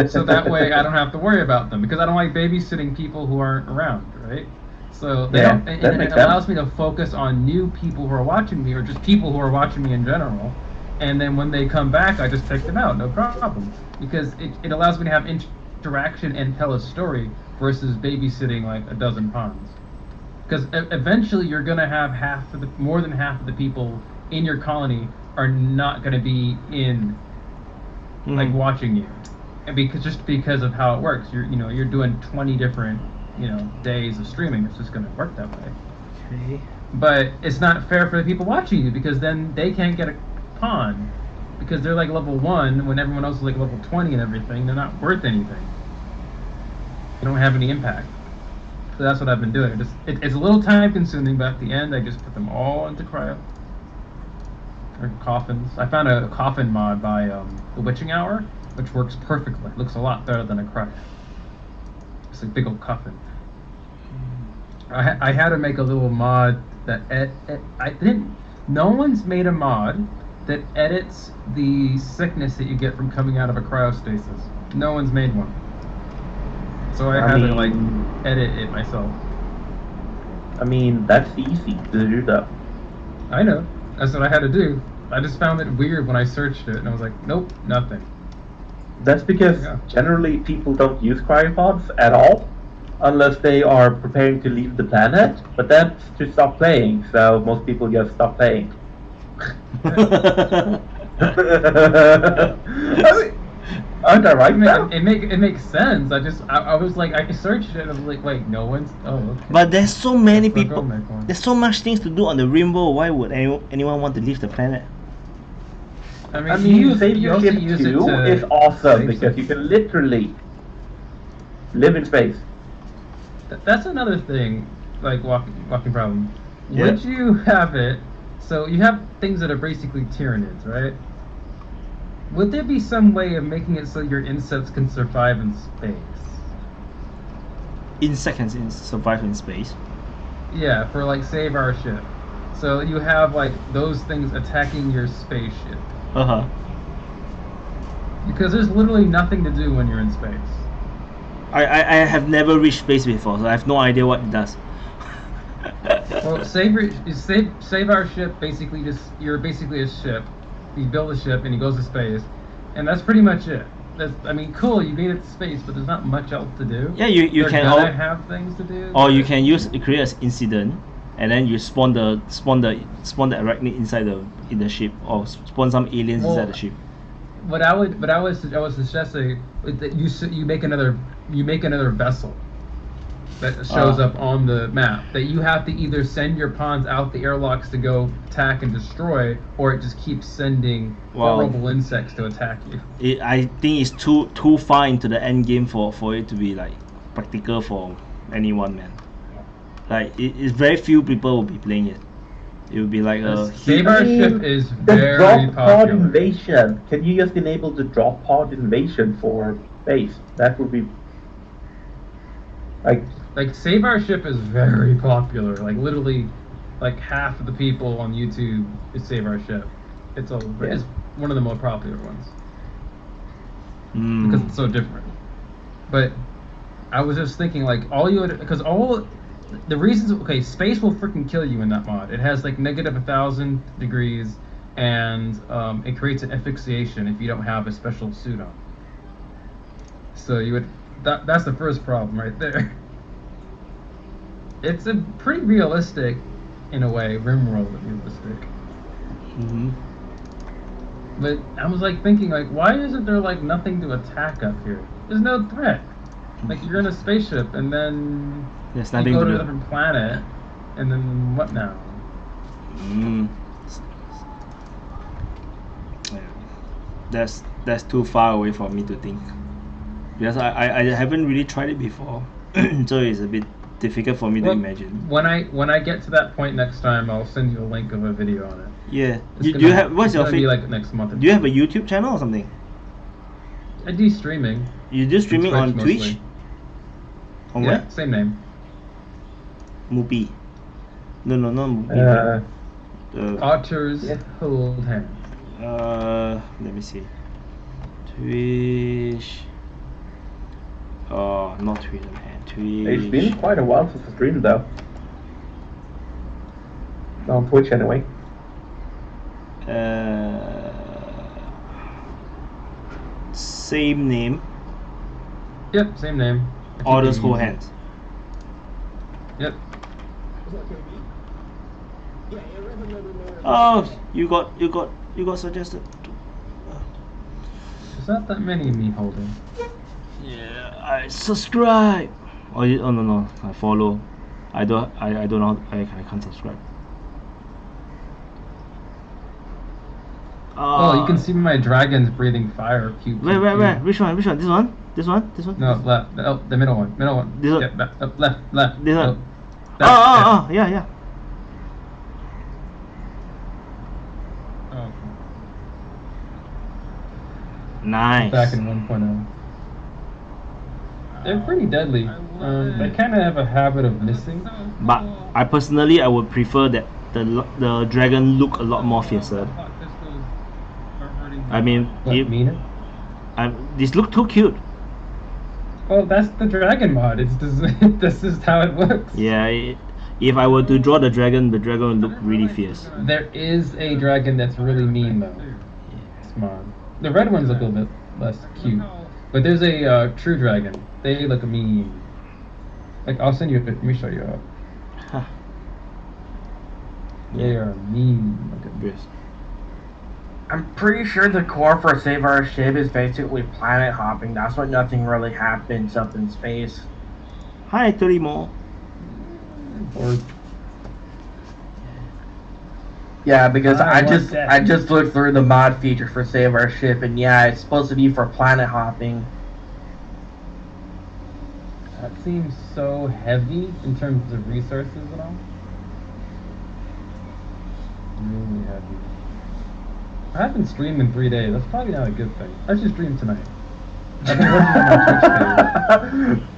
So that way I don't have to worry about them, because I don't like babysitting people who aren't around, right? So they don't, and it allows me to focus on new people who are watching me, or just people who are watching me in general. And then when they come back, I just take them out, no problem. Because it allows me to have interaction and tell a story versus babysitting like a dozen pawns. Because eventually you're gonna have more than half of the people in your colony are not gonna be in like watching you, and because of how it works, you're doing 20 different days of streaming. It's just gonna work that way. okay. But it's not fair for the people watching you, because then they can't get a pawn because they're like level 1 when everyone else is like level 20 and everything. They're not worth anything. They don't have any impact. So that's what I've been doing. It's a little time consuming, but at the end I just put them all into cryo or coffins. I found a coffin mod by the Witching Hour, which works perfectly. It looks a lot better than a cryo. It's a big old coffin. I had to make a little mod that no one's made a mod that edits the sickness that you get from coming out of a cryostasis. No one's made one. So I had to like edit it myself. I mean, that's easy to do that. I know. That's what I had to do. I just found it weird when I searched it, and I was like, nope, nothing. That's because generally people don't use cryopods at all, unless they are preparing to leave the planet, but that's to stop playing, so most people just stop playing. Aren't I right now? It makes sense. I was like, I searched it and I was like, wait, no one's. Oh, okay. But there's so many people. There's so much things to do on the Rimworld. Why would anyone want to leave the planet? I mean, Savior Ship 2 is awesome because you can literally live in space. That's another thing, like walking problem. Yeah. Would you have it? So you have things that are basically Tyranids, right? Would there be some way of making it so your insects can survive in space? Insects can survive in space? Yeah, for like save our ship. So you have like those things attacking your spaceship. Uh-huh. Because there's literally nothing to do when you're in space. I have never reached space before, so I have no idea what it does. Well, save our ship. Basically, you're basically a ship. You build a ship and he goes to space, and that's pretty much it. Cool. You made it to space, but there's not much else to do. Yeah, you can have things to do. Or you can create an incident, and then you spawn the arachnid inside the ship, or spawn some aliens inside the ship. What I was suggesting that you make another vessel that shows up on the map, that you have to either send your pawns out the airlocks to go attack and destroy, or it just keeps sending horrible insects to attack you. I think it's too far into the end game for it to be like practical for anyone, man. Like it's very few people will be playing it. It will be like a Save Our Ship is very drop popular. pod invasion. Can you just enable the drop pod invasion for base? That would be like Save Our Ship is very popular. Like literally, like half of the people on YouTube is Save Our Ship. It's one of the more popular ones because it's so different. But I was just thinking, like the reasons. Space will freaking kill you in that mod. It has like -1,000 degrees, and it creates an asphyxiation if you don't have a special suit on. So that's the first problem right there. It's a pretty realistic, in a way, Rimworld realistic. But I was like thinking, like, why isn't there like nothing to attack up here? There's no threat. Like you're in a spaceship and then there's you nothing go to to do. a different planet, and then what now? that's too far away for me to think. Because I haven't really tried it before, so it's a bit difficult for me to imagine. When I get to that point next time, I'll send you a link of a video on it. Yeah. Do you have what's your like next month? Do you have a YouTube channel or something? I do streaming. You do streaming on mostly. Twitch? On Yeah, what? same name. Mubi. No, not Mubi. Otters hold hands. Let me see. Twitch. Oh, not Twitch, man. Twitch. It's been quite a while since I streamed though. On Twitch anyway. Same name. Yep, same name. Orders hold hands. Yep. Oh, you got suggested. There's not that many of me holding. Yeah, I subscribe. Oh, no, I follow. I don't know. I can't subscribe. Oh, you can see my dragons breathing fire. Cube. Where? Which one? This one? No, left. Oh, the middle one. This one? Yeah, left. This one? Oh, Yeah. Oh. Nice. Back in 1.0. They're pretty deadly. They kind of have a habit of missing. But I personally would prefer that the dragon look a lot more fiercer. I mean, this look too cute. Well, that's the dragon mod. This is how it works. Yeah, if I were to draw the dragon would look really fierce. There is a dragon that's really mean though. This mod. The red ones look a little bit less cute, but there's a true dragon. They look mean. Like I'll send you a picture. Let me show you. Huh. They are mean. Look at this. I'm pretty sure the core for Save Our Ship is basically planet hopping. That's why nothing really happens up in space. Hi, 30 more. Yeah, because I just looked through the mod feature for Save Our Ship, and yeah, it's supposed to be for planet hopping. That seems so heavy in terms of resources and all. Really heavy. I haven't streamed in 3 days. That's probably not a good thing. I should stream tonight. I've been working on my Twitch page.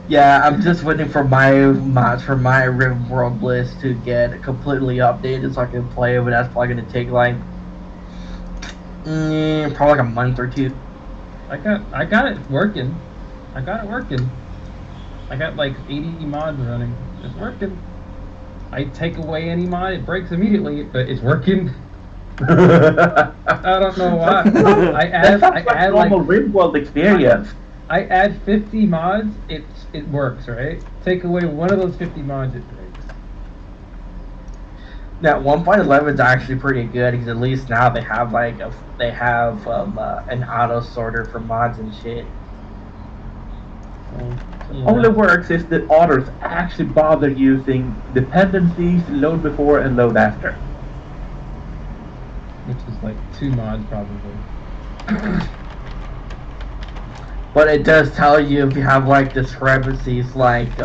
Yeah, I'm just waiting for my mods for my Rimworld list to get completely updated so I can play it, but that's probably going to take like probably like a month or two. I got it working. I got like 80 mods running. It's working. I take away any mod, it breaks immediately, but it's working. I don't know why. I add normal Rimworld experience. I add 50 mods, it works, right? Take away one of those 50 mods, it breaks. Now 1.11 is actually pretty good because at least now they have like an auto sorter for mods and shit. Yeah. All it works is that authors actually bother using dependencies, load before and load after. Which is like 2 mods probably. But it does tell you if you have like discrepancies like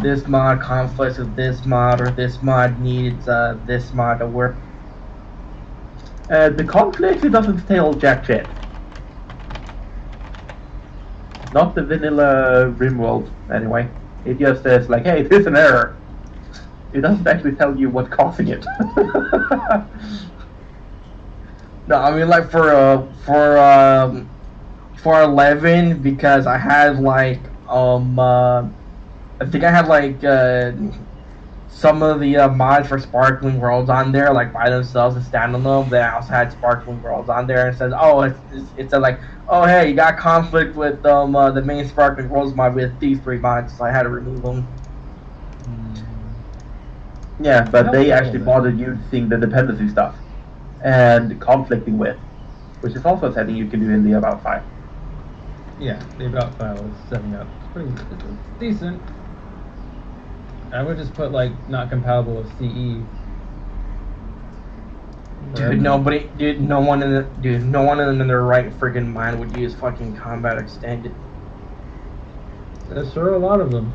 this mod conflicts with this mod or this mod needs this mod to work. The conflict, it doesn't tell jack shit. Not the vanilla Rimworld, anyway. It just says like, hey, there's an error. It doesn't actually tell you what's causing it. No, I mean like for 11 because I had like I think I had like some of the mods for Sparkling Worlds on there like by themselves and standalone. Then I also had Sparkling Worlds on there and it says, oh, it's like, oh hey, you got conflict with the main Sparkling Worlds mod with these 3 mods, so I had to remove them. Yeah, but they actually bothered using the dependency stuff and conflicting with, which is also a setting you can do in the About file. Yeah, the About file is setting up. It's decent. I would just put like not compatible with CE. Dude, no one in their right friggin' mind would use fucking combat extended. There's sure a lot of them.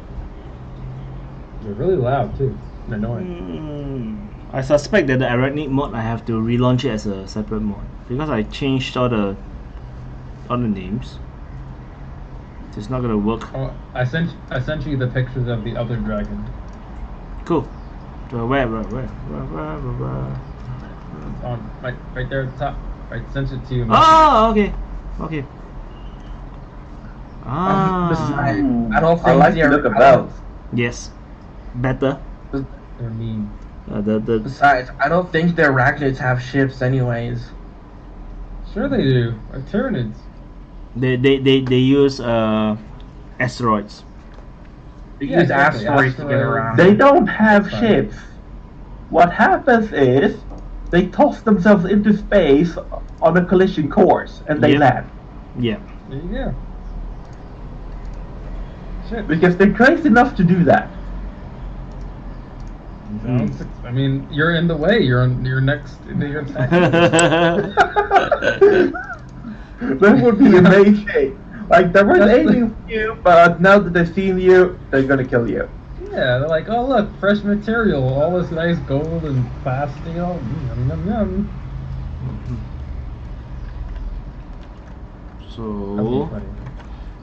They're really loud too. And annoying. I suspect that the Arachnid mod I have to relaunch it as a separate mod because I changed all the names. It's not gonna work. Oh, I sent you the pictures of the other dragon. Cool. So where? It's on right there at the top. I sent it to you. Oh, okay. Ah. I don't think I like the look of those. Yes. Better. They're mean. Besides, I don't think the Arachnids have ships anyways. Sure they do. They're Tyranids. They use asteroids. They use asteroids to get around. They don't have ships. What happens is they toss themselves into space on a collision course and they land. Yeah. There you go. Shit. Because they're crazy enough to do that. I mean, you're in the way. You're next into your attack. That would be amazing. Like, they weren't aiming for you, but now that they've seen you, they're gonna kill you. Yeah, they're like, oh look, fresh material, all this nice gold and plastic, yum yum yum.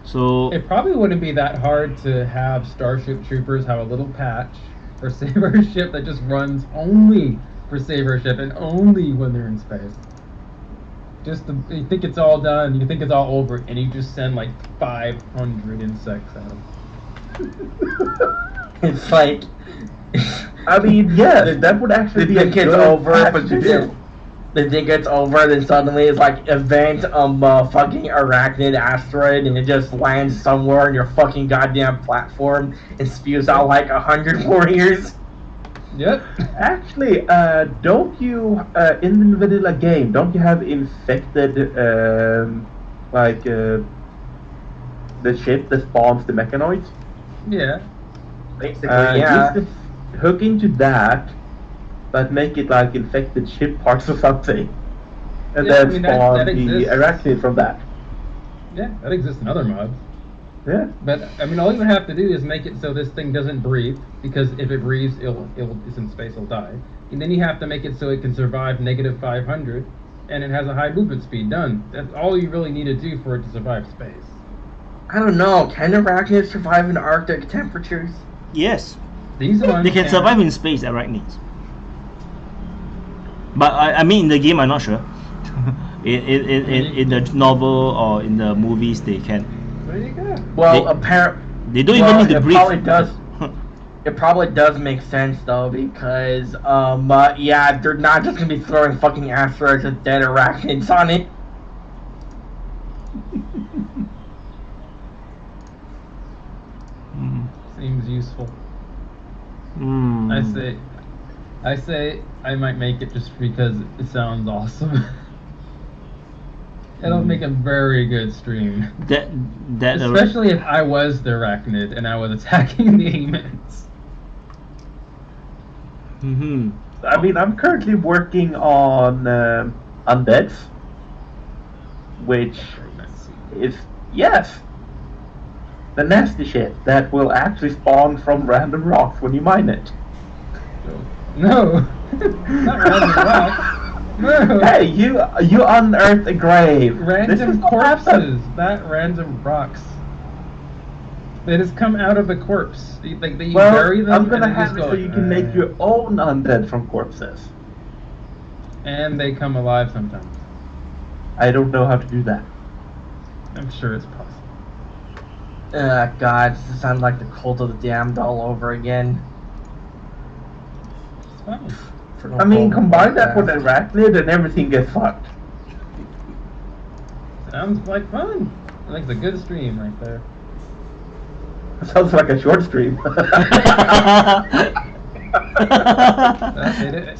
So it probably wouldn't be that hard to have Starship Troopers have a little patch for Saber Ship that just runs only for Saber Ship and only when they're in space. You think it's all done, you think it's all over, and you just send like 500 insects at them. It's like, I mean, yeah, that would actually be a think it's good over, patch but to do. they think it's over, then suddenly it's like event fucking Arachnid asteroid, and it just lands somewhere on your fucking goddamn platform and spews out like 100 warriors. Yep. Actually, don't you in the vanilla game? Don't you have infected the ship that spawns the mechanoids? Yeah. Basically, yeah. Use the hook into that, but make it like infected ship parts or something, and Yeah, then I mean, spawn that the exists. Arachnid from that. Yeah, that exists in other mods. Yeah. But I mean, all you have to do is make it so this thing doesn't breathe, because if it breathes, it's in space, it'll die. And then you have to make it so it can survive negative 500, and it has a high movement speed. Done. That's all you really need to do for it to survive space. I don't know. Can Arachnids survive in Arctic temperatures? yes, These ones they can survive in space, Arachnids. But I mean, in the game, I'm not sure. in the novel or in the movies, they can. There you go. Well, They- apparently, They don't even need to breathe. It probably does make sense though, because yeah, they're not just gonna be throwing fucking asteroids with dead Arachnids on it. Seems useful. Mm. I say I might make it just because it sounds awesome. It'll make a very good stream. That Especially if I was the Arachnid and I was attacking the humans. Mm-hmm. I mean, I'm currently working on undeads, which is the nasty shit that will actually spawn from random rocks when you mine it. No, not random rocks. No. Hey, you unearthed a grave. This Random is what happens. corpses, not random rocks. They just come out of the corpse. You bury them. I'm gonna and they have just it go, so you can make your own undead from corpses. And they come alive sometimes. I don't know how to do that. I'm sure it's possible. God, this sounds like the Cult of the Damned all over again. It's fine. I mean, combine that with Arachnid and everything gets fucked. Sounds like fun. I think it's a good stream right there. Sounds like a short stream.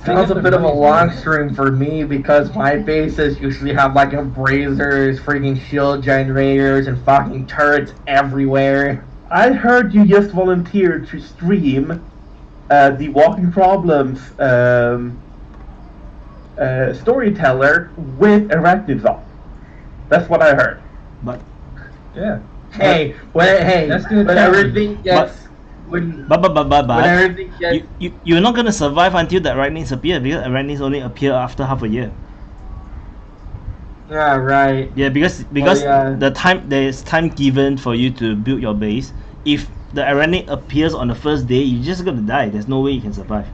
Sounds a bit of a long stream for me because my bases usually have like braziers, freaking shield generators, and fucking turrets everywhere. I heard you just volunteered to stream the Walking Problems storyteller with Arachnids on. That's what I heard. But Yeah. Hey, that's good. But everything gets when everything gets. You're not gonna survive until the arachnids appear, because arachnids only appear after half a year. Yeah, right. Yeah, because there's time given for you to build your base. If the arachnid appears on the first day, you're just gonna die. There's no way you can survive.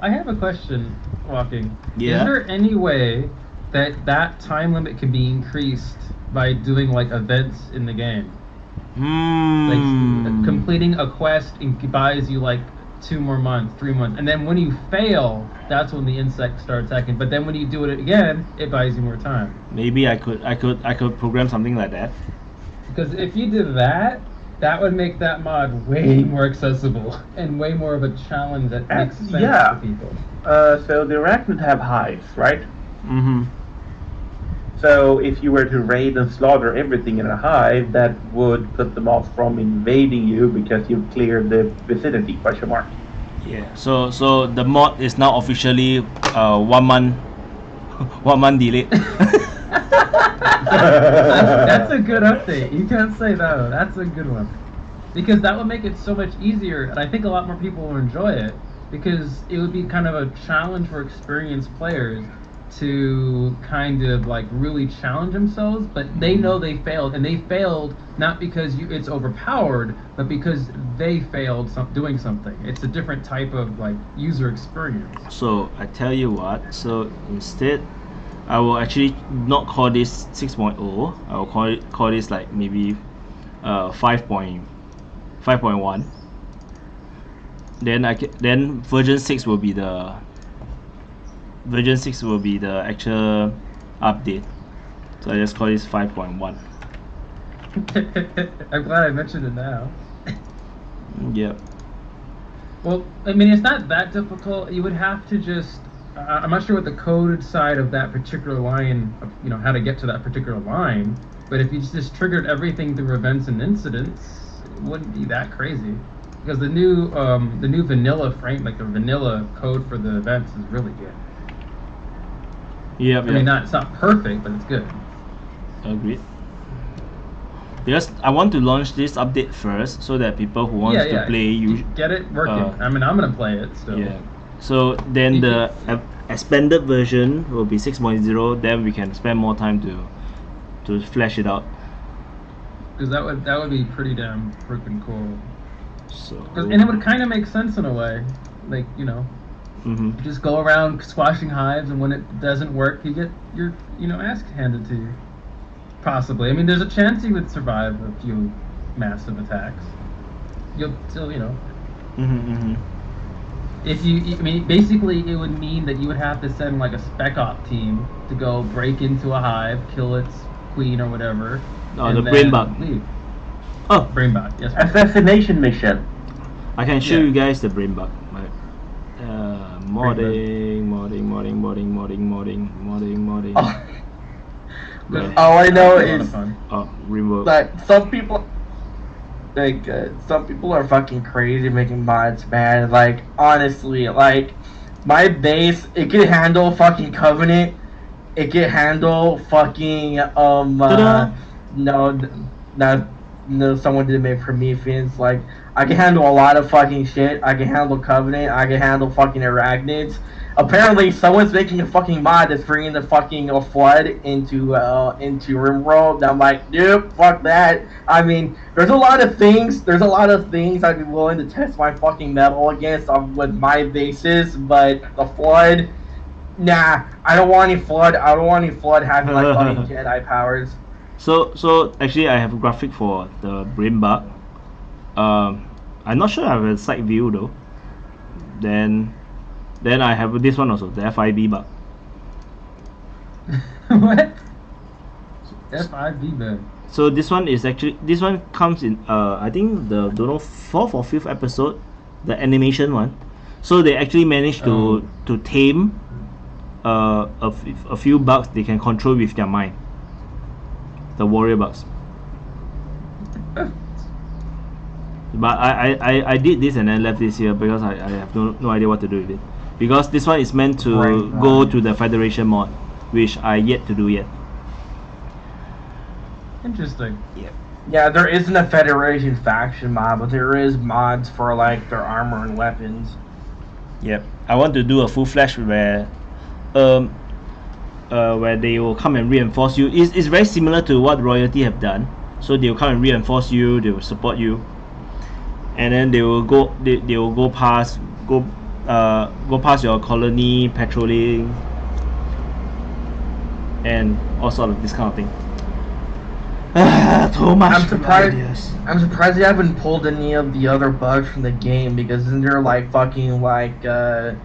I have a question, Walking. Yeah. Is there any way that time limit can be increased by doing like events in the game? Like completing a quest buys you like 2 more months, 3 months, and then when you fail, that's when the insects start attacking. But then when you do it again, it buys you more time. Maybe I could program something like that. Because if you did that, that would make that mod way more accessible and way more of a challenge that makes sense yeah. to people. So the Arachnid have hives, right? Mm-hmm. So if you were to raid and slaughter everything in a hive, that would put them off from invading you because you've cleared the vicinity, question mark. Yeah. So the mod is now officially 1 month 1 month delayed. That's a good update. You can't say that. That's a good one. Because that would make it so much easier, and I think a lot more people will enjoy it, because it would be kind of a challenge for experienced players to kind of like really challenge themselves, but they know they failed, and they failed not because it's overpowered, but because they failed doing something. It's a different type of like user experience. So I tell you what, so instead I will actually not call this 6.0. I will call this like maybe 5.1. Then version 6 will be the actual update. So I just call this 5.1. I'm glad I mentioned it now. Yep. Well, I mean, it's not that difficult. You would have to just I'm not sure what the code side of that particular line, how to get to that particular line, but if you just triggered everything through events and incidents, it wouldn't be that crazy. Because the new vanilla frame, like the vanilla code for the events, is really good. Yeah. I mean, it's not perfect, but it's good. Agreed. Because I want to launch this update first, so that people who want to play get it working. I mean, I'm gonna play it still. Yeah. So then the expanded version will be 6.0. Then we can spend more time to flesh it out. Because that would be pretty damn freaking cool. So. And it would kind of make sense in a way, like you just go around squashing hives, and when it doesn't work, you get your ass handed to you. Possibly. I mean, there's a chance you would survive a few massive attacks. You'll still, If basically it would mean that you would have to send like a spec op team to go break into a hive, kill its queen or whatever. Oh, the brain bug. Leave. Oh, brain bug. Yes. Assassination mission. I can show you guys the brain bug. Modding. Oh. All I know is Rimworld. that some people are fucking crazy making mods, man. Like, honestly, like, my base, it can handle fucking Covenant. It can handle fucking, someone did make Prometheans. Like, I can handle a lot of fucking shit. I can handle Covenant. I can handle fucking Arachnids. Apparently, someone's making a fucking mod that's bringing the fucking flood into Rimworld. And I'm like, nope, fuck that. I mean, there's a lot of things I'd be willing to test my fucking metal against with my bases, but the flood, nah, I don't want any flood. I don't want any flood having like fucking Jedi powers. So actually, I have a graphic for the brain bug. I'm not sure I have a side view though. Then I have this one also, the FIB bug. What? FIB bug. So this one comes in I think the 4th or 5th episode, the animation one. So they actually managed to tame a few bugs they can control with their mind. The warrior bugs. But I did this and then left this here because I have no idea what to do with it. because this one is meant to go to the Federation mod, which I yet to do yet. Interesting. Yeah, there isn't a Federation faction mod, but there is mods for like their armor and weapons. Yep, I want to do a full flash where they will come and reinforce you. It's very similar to what Royalty have done. So they will come and reinforce you, they will support you, and then they will go past your colony patrolling and all sort of this kind of thing. Too much. I'm surprised they haven't pulled any of the other bugs from the game, because isn't there like fucking like Tiger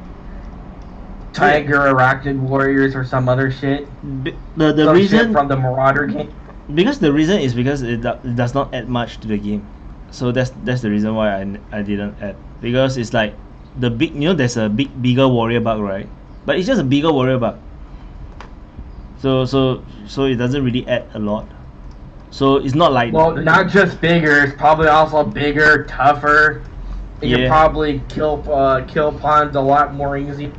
Arachnid Warriors or some other shit? The reason from the Marauder game. Because the reason is because it does not add much to the game, so that's the reason why I didn't add, because it's like the big, there's a bigger warrior bug, right? But it's just a bigger warrior bug, so it doesn't really add a lot. So it's not like, well, not just bigger, it's probably also bigger, tougher. You can probably kill pawns a lot more easy.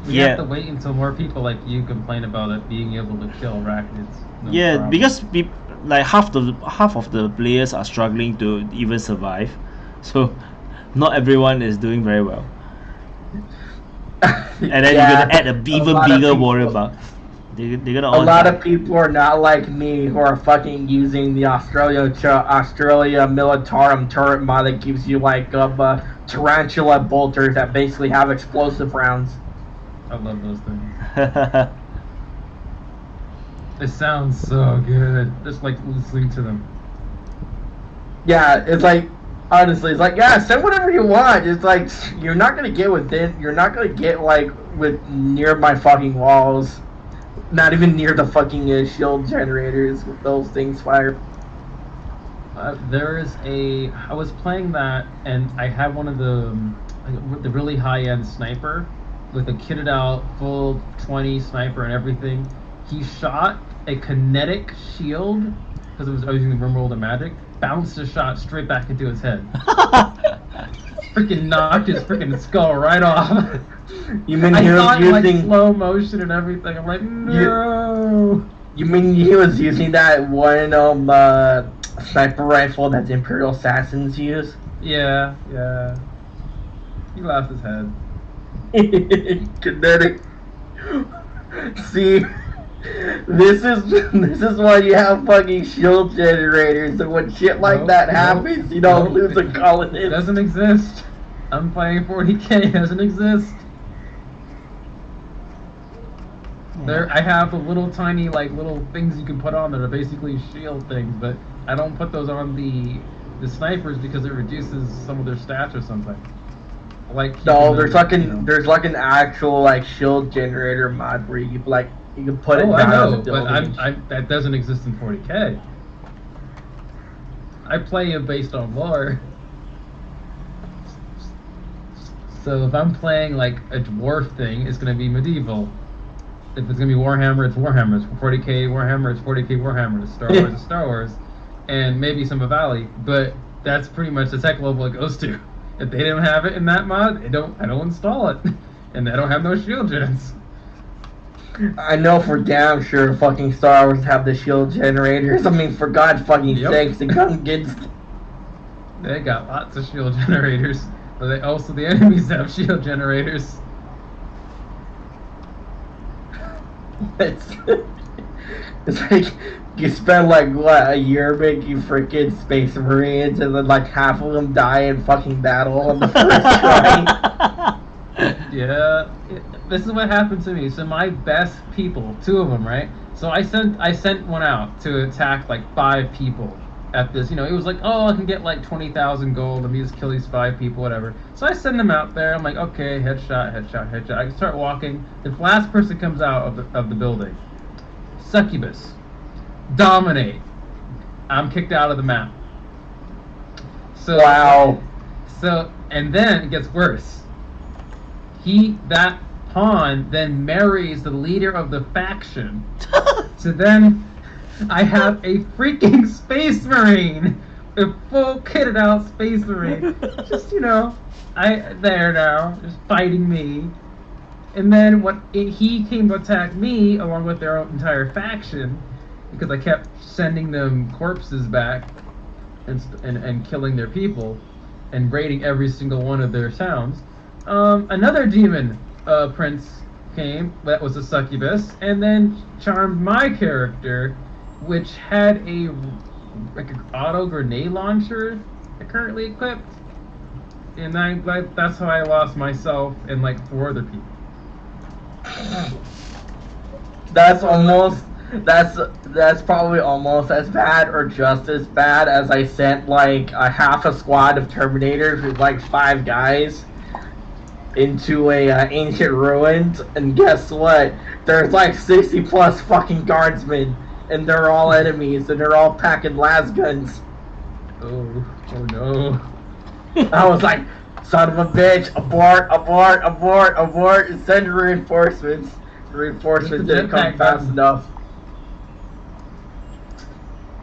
You have to wait until more people like you complain about it being able to kill arachnids. No problem. Because like half of the players are struggling to even survive, so not everyone is doing very well. And then you're gonna add an even bigger warrior bug. They're gonna a lot of people are not like me, who are fucking using the Australia Militarum turret mod that gives you like tarantula bolters that basically have explosive rounds. I love those things. It sounds so good. Just like listening to them. Yeah, it's like, honestly, it's like, yeah, send whatever you want. It's like, you're not gonna get like near my fucking walls. Not even near the fucking shield generators with those things fired. I was playing that, and I had one of the really high-end sniper with a kitted out full 20 sniper and everything. He shot a kinetic shield because I was using Rimworld and magic. Bounced a shot straight back into his head. Freaking knocked his freaking skull right off. You mean he was using like slow motion and everything? I'm like, no. You mean he was using that one sniper rifle that the Imperial Assassins use? Yeah. He lost his head. Kinetic. See, this is why you have fucking shield generators, and when shit like that happens, you don't lose a colonist. It doesn't exist. I'm playing 40k. It doesn't exist. There, I have the little tiny little things you can put on that are basically shield things, but I don't put those on the snipers because it reduces some of their stats or something. There's like an actual shield generator mod where you can put it down. I know, but that doesn't exist in 40k. I play it based on lore. So if I'm playing like a dwarf thing, it's gonna be medieval. If it's gonna be Warhammer, it's Warhammer. It's 40k Warhammer, it's 40k Warhammer. It's Star Wars, it's Star Wars, and maybe some Valley. But that's pretty much the tech level it goes to. If they don't have it in that mod, I don't install it, and I don't have no shield gens. I know for damn sure fucking Star Wars have the shield generators. I mean, for God fucking sakes, the Gungans. They got lots of shield generators, but the enemies have shield generators. It's like you spend a year making freaking Space Marines, and then half of them die in fucking battle on the first try. Yeah, this is what happened to me. So my best people, 2 of them, right? So I sent one out to attack 5 people at this. It was I can get 20,000 gold. Let me just kill these 5 people, whatever. So I send them out there. I'm like, okay, headshot. I start walking. The last person comes out of the building. Succubus. Dominate. I'm kicked out of the map. So wow. So and then it gets worse. That pawn then marries the leader of the faction. So then I have a freaking Space Marine a full kitted out Space Marine, just there now, just fighting me. And then he came to attack me along with their entire faction because I kept sending them corpses back and killing their people and raiding every single one of their towns. Another demon prince came that was a succubus and then charmed my character, which had an auto grenade launcher currently equipped, and that's how I lost myself and like 4 other people. That's probably almost as bad or just as bad as I sent like a half a squad of Terminators with like 5 guys into a ancient ruins, and guess what? There's like 60 plus fucking guardsmen, and they're all enemies, and they're all packing las guns. Oh no! I was like, son of a bitch, abort, and send reinforcements. Reinforcements didn't come fast enough.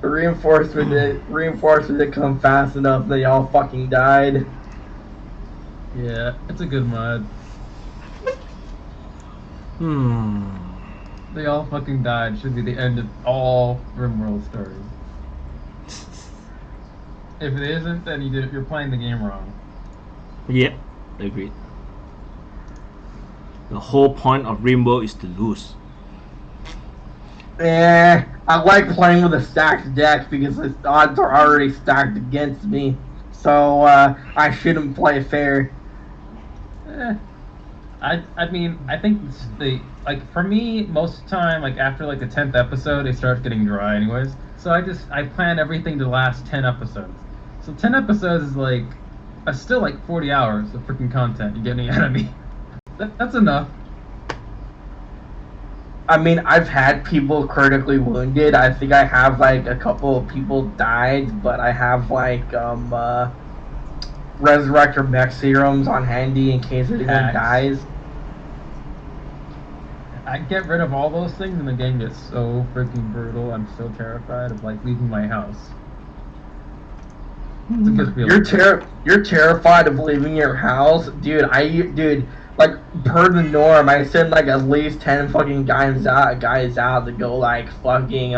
Reinforcements didn't come fast enough, they all fucking died. Yeah, it's a good mod. They all fucking died. Should be the end of all Rimworld stories. If it isn't, then you're playing the game wrong. Yep, agreed. The whole point of Rimworld is to lose. I like playing with a stacked deck because the odds are already stacked against me. So I shouldn't play fair. I mean, I think for me, most of the time, like after like the 10th episode, it starts getting dry anyways. So I plan everything to last 10 episodes. So 10 episodes is like, still like 40 hours of freaking content you're getting out of me. That's enough. I mean, I've had people critically wounded. I think I have like a couple of people died, but I have like Resurrector mech serums on handy in case anyone dies. I get rid of all those things and the game gets so freaking brutal. I'm so terrified of like leaving my house. It's a good feeling. You're terrified of leaving your house, dude. Like per the norm, I send like at least 10 fucking guys out to go like fucking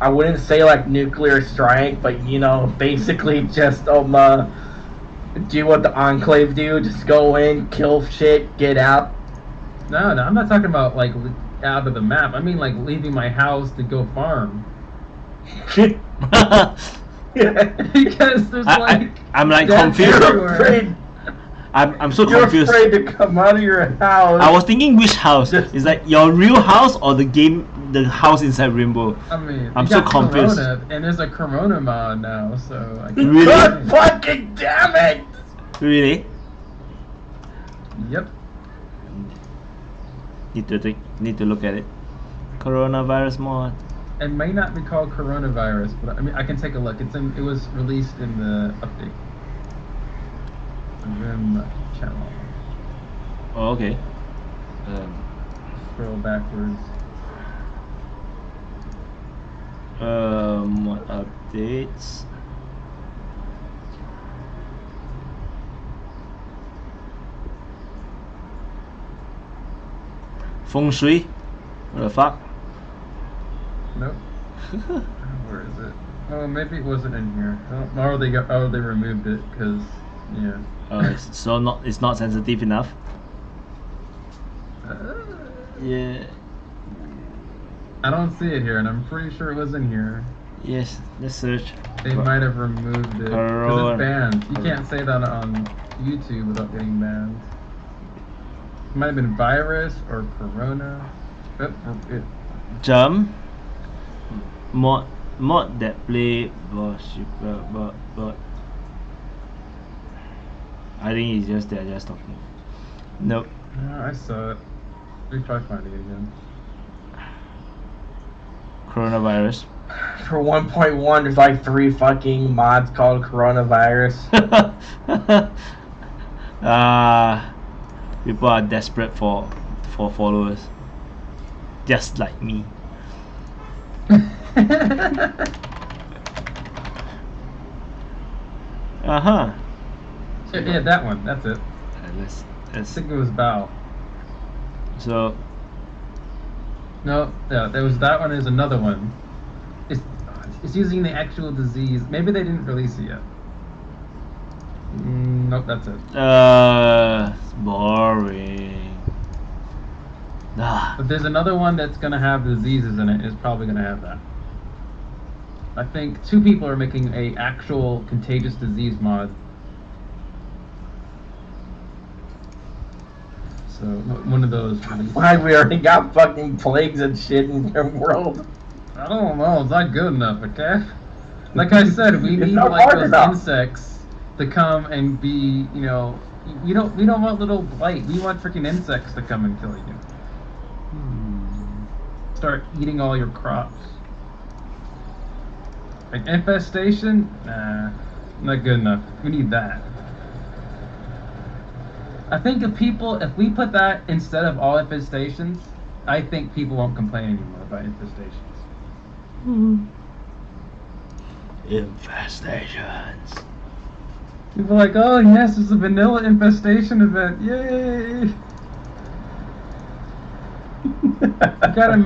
I wouldn't say like nuclear strike, but basically just do what the Enclave do, just go in, kill shit, get out. No, I'm not talking about like out of the map. I mean like leaving my house to go farm. Because there's I'm like confused. I'm so confused. You're afraid to come out of your house. I was thinking which house? Is that your real house or the house inside Rimworld? I mean, I'm so confused. Corona, and there's a Corona mod now, so I really? God fucking damn it! Really? Yep. Need to look at it. Coronavirus mod. It may not be called coronavirus, but I mean I can take a look. It was released in the update. Rim channel. Oh, okay. Scroll backwards. What updates? Feng Shui? What the fuck? Nope. Where is it? Oh, maybe it wasn't in here. Oh, they removed it because yeah. It's not sensitive enough. Yeah. I don't see it here, and I'm pretty sure it was in here. Yes, let's search. They might have removed it because it's banned. You can't say that on YouTube without getting banned. It might have been virus or corona. Jump mod that play but I think it's just they're just talking. Nope. I saw it. We try finding it again. Coronavirus. For 1.1, there's like 3 fucking mods called coronavirus. People are desperate for followers, just like me. Uh-huh. Yeah, that one. That's it. Let's I think it was Bao. so No, there was that one. There's another one. It's using the actual disease. Maybe they didn't release it yet. Nope, that's it. it's boring. But there's another one that's gonna have diseases in it. It's probably gonna have that. I think 2 people are making a actual contagious disease mod. So one of those. Why we already got fucking plagues and shit in your world? I don't know. It's not good enough, okay? Like I said, we need not like hard those enough. insects to come and be, you know, we don't want little blight. We want freaking insects to come and kill you. Start eating all your crops. Like infestation? Nah, not good enough. We need that. I think if we put that instead of all infestations, I think people won't complain anymore about infestations. Infestations. People are like, oh yes, it's a vanilla infestation event. Yay! You gotta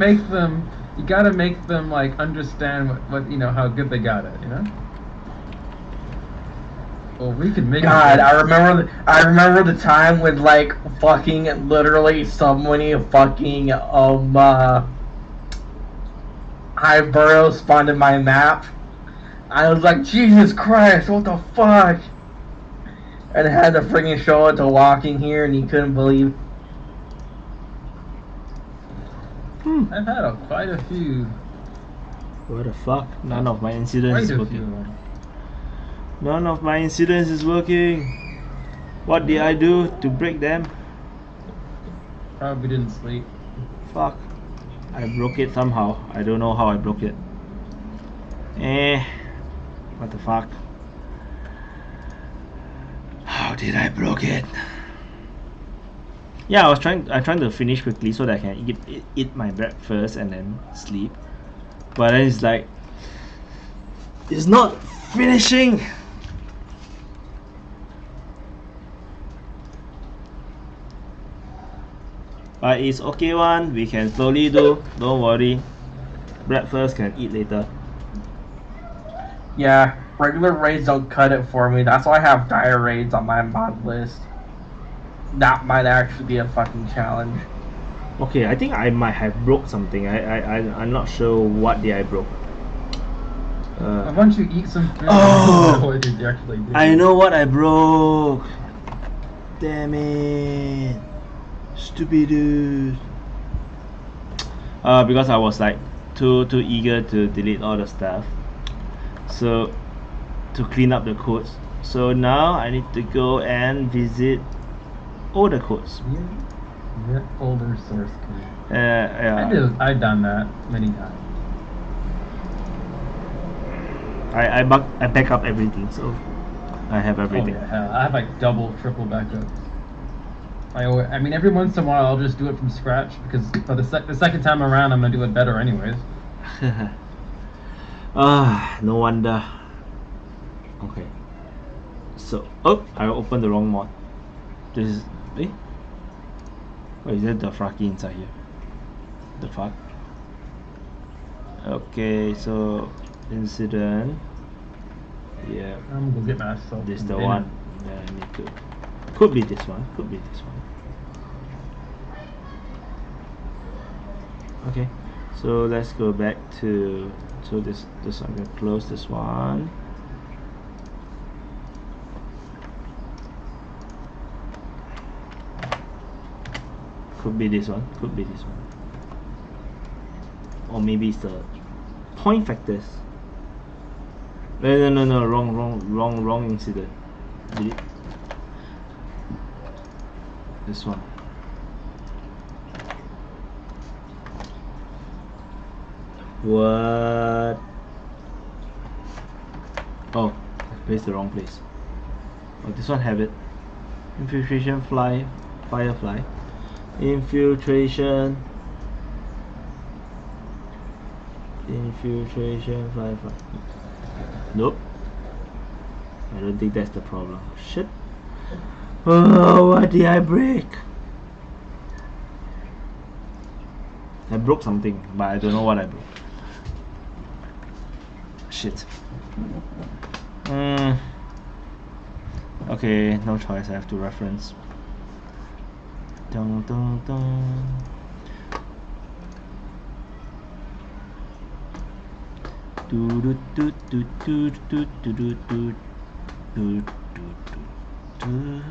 make them like understand what you know, how good they got it, you know? Well, we could make God, I remember the time when like fucking literally so many fucking Hyburrows spawned in my map. I was like, Jesus Christ, what the fuck? And I had to freaking show it to Walking here, and he couldn't believe. I've had quite a few. What the fuck? None of my incidents Quite is a working. few. None of my incidents is working. What did I do to break them? Probably didn't sleep. Fuck. I broke it somehow. I don't know how I broke it. What the fuck? How did I broke it? Yeah, I'm trying to finish quickly so that I can eat my breakfast and then sleep. But then it's like, it's not finishing. But it's okay one, we can slowly do, don't worry. Breakfast can eat later. Yeah, regular raids don't cut it for me. That's why I have dire raids on my mod list. That might actually be a fucking challenge. Okay, I think I might have broke something. I'm not sure what did I broke. Why don't you eat some food? Oh! What did you actually do? I know what I broke. Damn it. Stupid dude. Because I was like too eager to delete all the stuff. So to clean up the codes. So now I need to go and visit all the codes. Yeah, older source code. Yeah. I've done that many times. I back up everything, so I have everything. Oh, yeah, hell, I have like double, triple backups. I mean, every once in a while I'll just do it from scratch because for the second time around I'm gonna do it better anyways. No wonder. Okay. So, I opened the wrong mod. This is what is that? The Fraki inside here. The fuck? Okay, so incident. Yeah. I'm gonna get myself. This is the one. Yeah, I need to. Could be this one. Could be this one. Okay, so let's go back to this. I'm gonna close this one. Could be this one. Could be this one. Or maybe it's the point factors. No. Wrong incident. Delete. This one. What? Oh, I placed the wrong place. Oh, this one have it. Infiltration firefly. Infiltration firefly. Nope. I don't think that's the problem. Shit. Oh, what did I break? I broke something, but I don't know what I broke. Shit. Okay, no choice, I have to reference. Dun, dun, dun. Do do do do do do do do do do do do.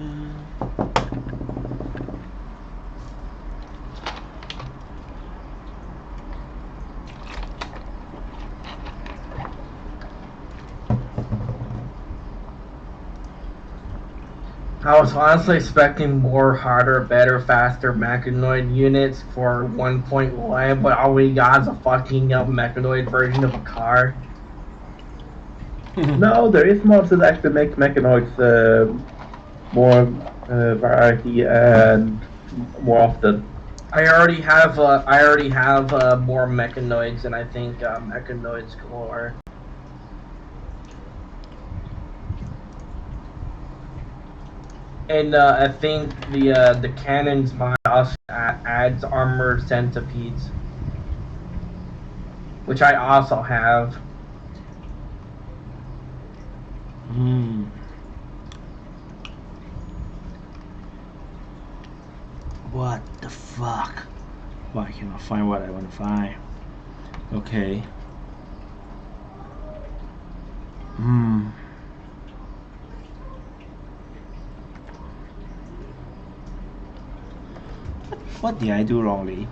I was honestly expecting more harder, better, faster mechanoid units for 1.1, but all we got is a fucking mechanoid version of a car. No, there is mods that actually make mechanoids more variety and more often. I already have more mechanoids than I think mechanoids galore. And I think the cannons mod also adds armored centipedes, which I also have. What the fuck? Well, I cannot find what I want to find. Okay. What did I do wrongly?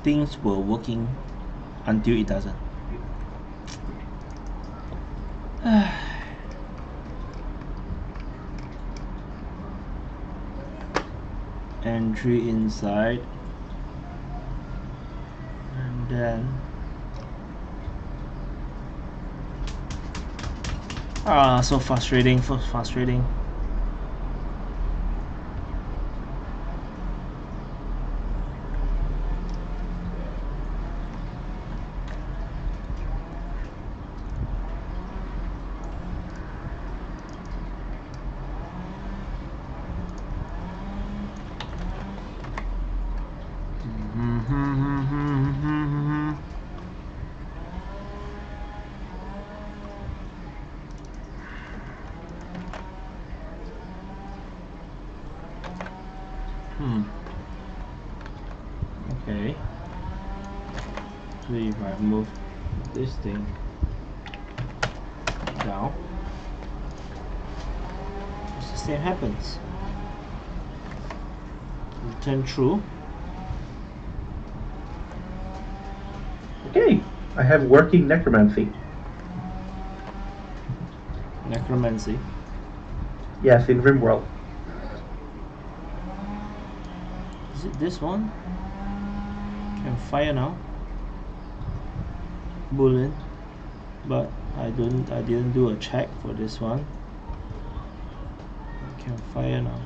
Things were working until it doesn't. Entry inside, and then so frustrating, Okay. So if I move this thing down, the same happens. Return true. Okay, I have working necromancy. Necromancy. Yes, in Rimworld. Is it this one? Can fire now. Boolean. But I didn't do a check for this one. I can fire now.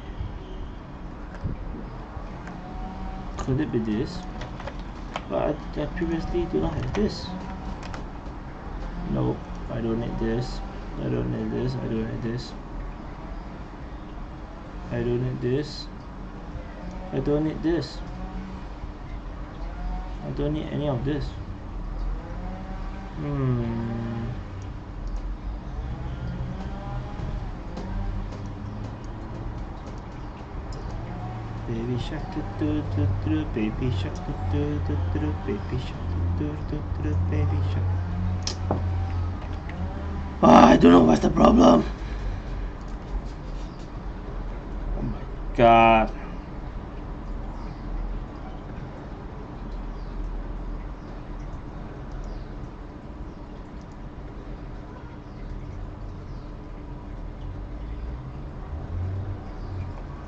Could it be this? But I previously do not have this. Nope, I don't need this. I don't need this. I don't need this. I don't need this. I don't need this. I don't need any of this. Baby shark do do do, baby shark do do do, baby shark do do do, baby shark. I don't know what's the problem. Oh my god.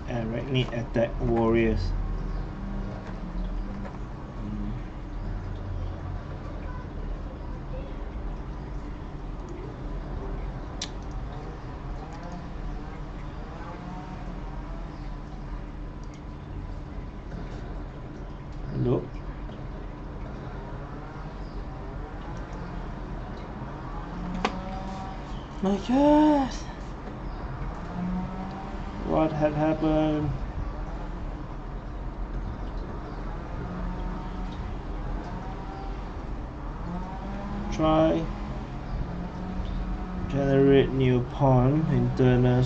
Arachnid attack warriors. My God! What had happened? Try generate new pawn internal.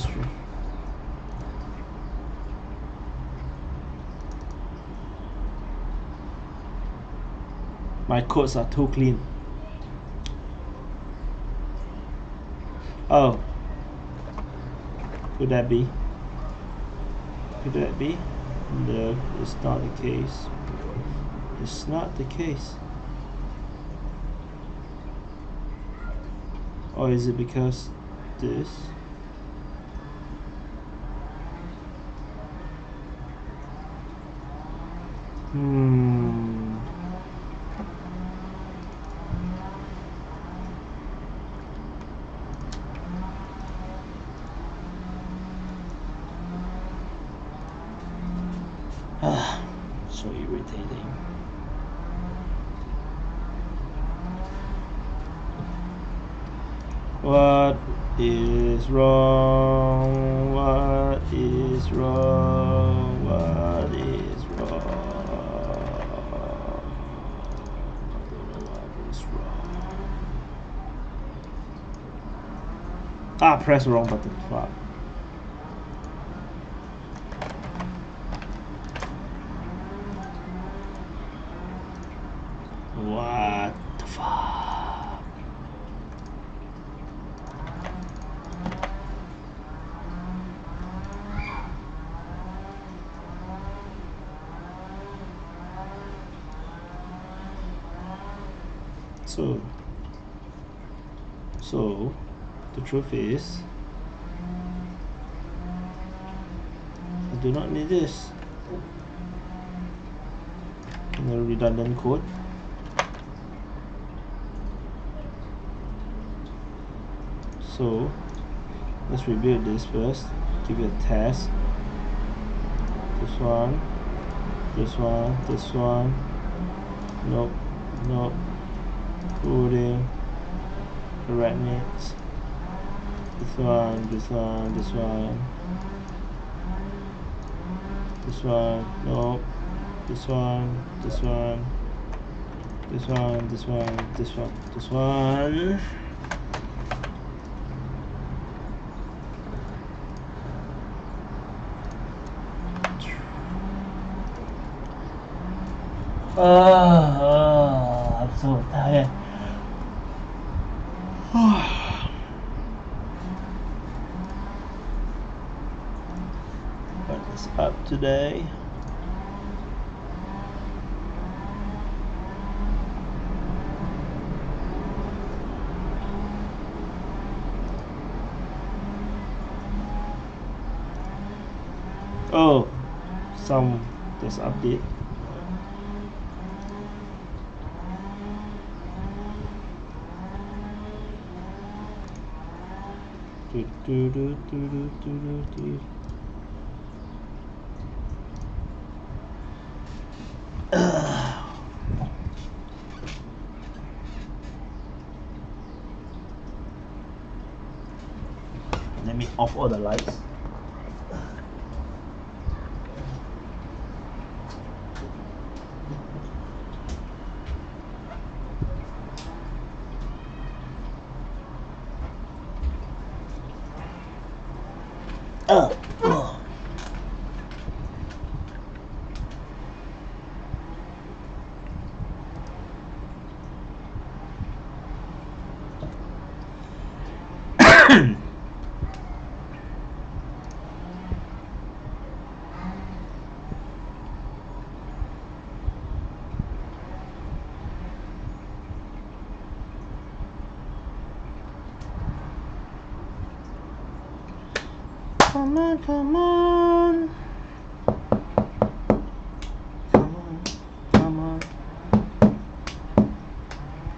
My codes are too clean. Oh, could that be? Could that be? No, it's not the case. It's not the case. Or is it because this? So irritating. What is wrong? What is wrong? What is wrong? I don't know what is wrong. Ah, press the wrong button. Fuck. What the fuck? So the truth is, I do not need this. No redundant code. So let's rebuild this first. Give it a test. This one, this one, this one. Nope, nope. Coding. Arachnids. This one, this one, this one. This one, nope. This one, this one. This one, this one, this one, this one. I'm so tired. What is up today? Oh, there's update. Let me off all the lights. Come on, come on. Come on, come on.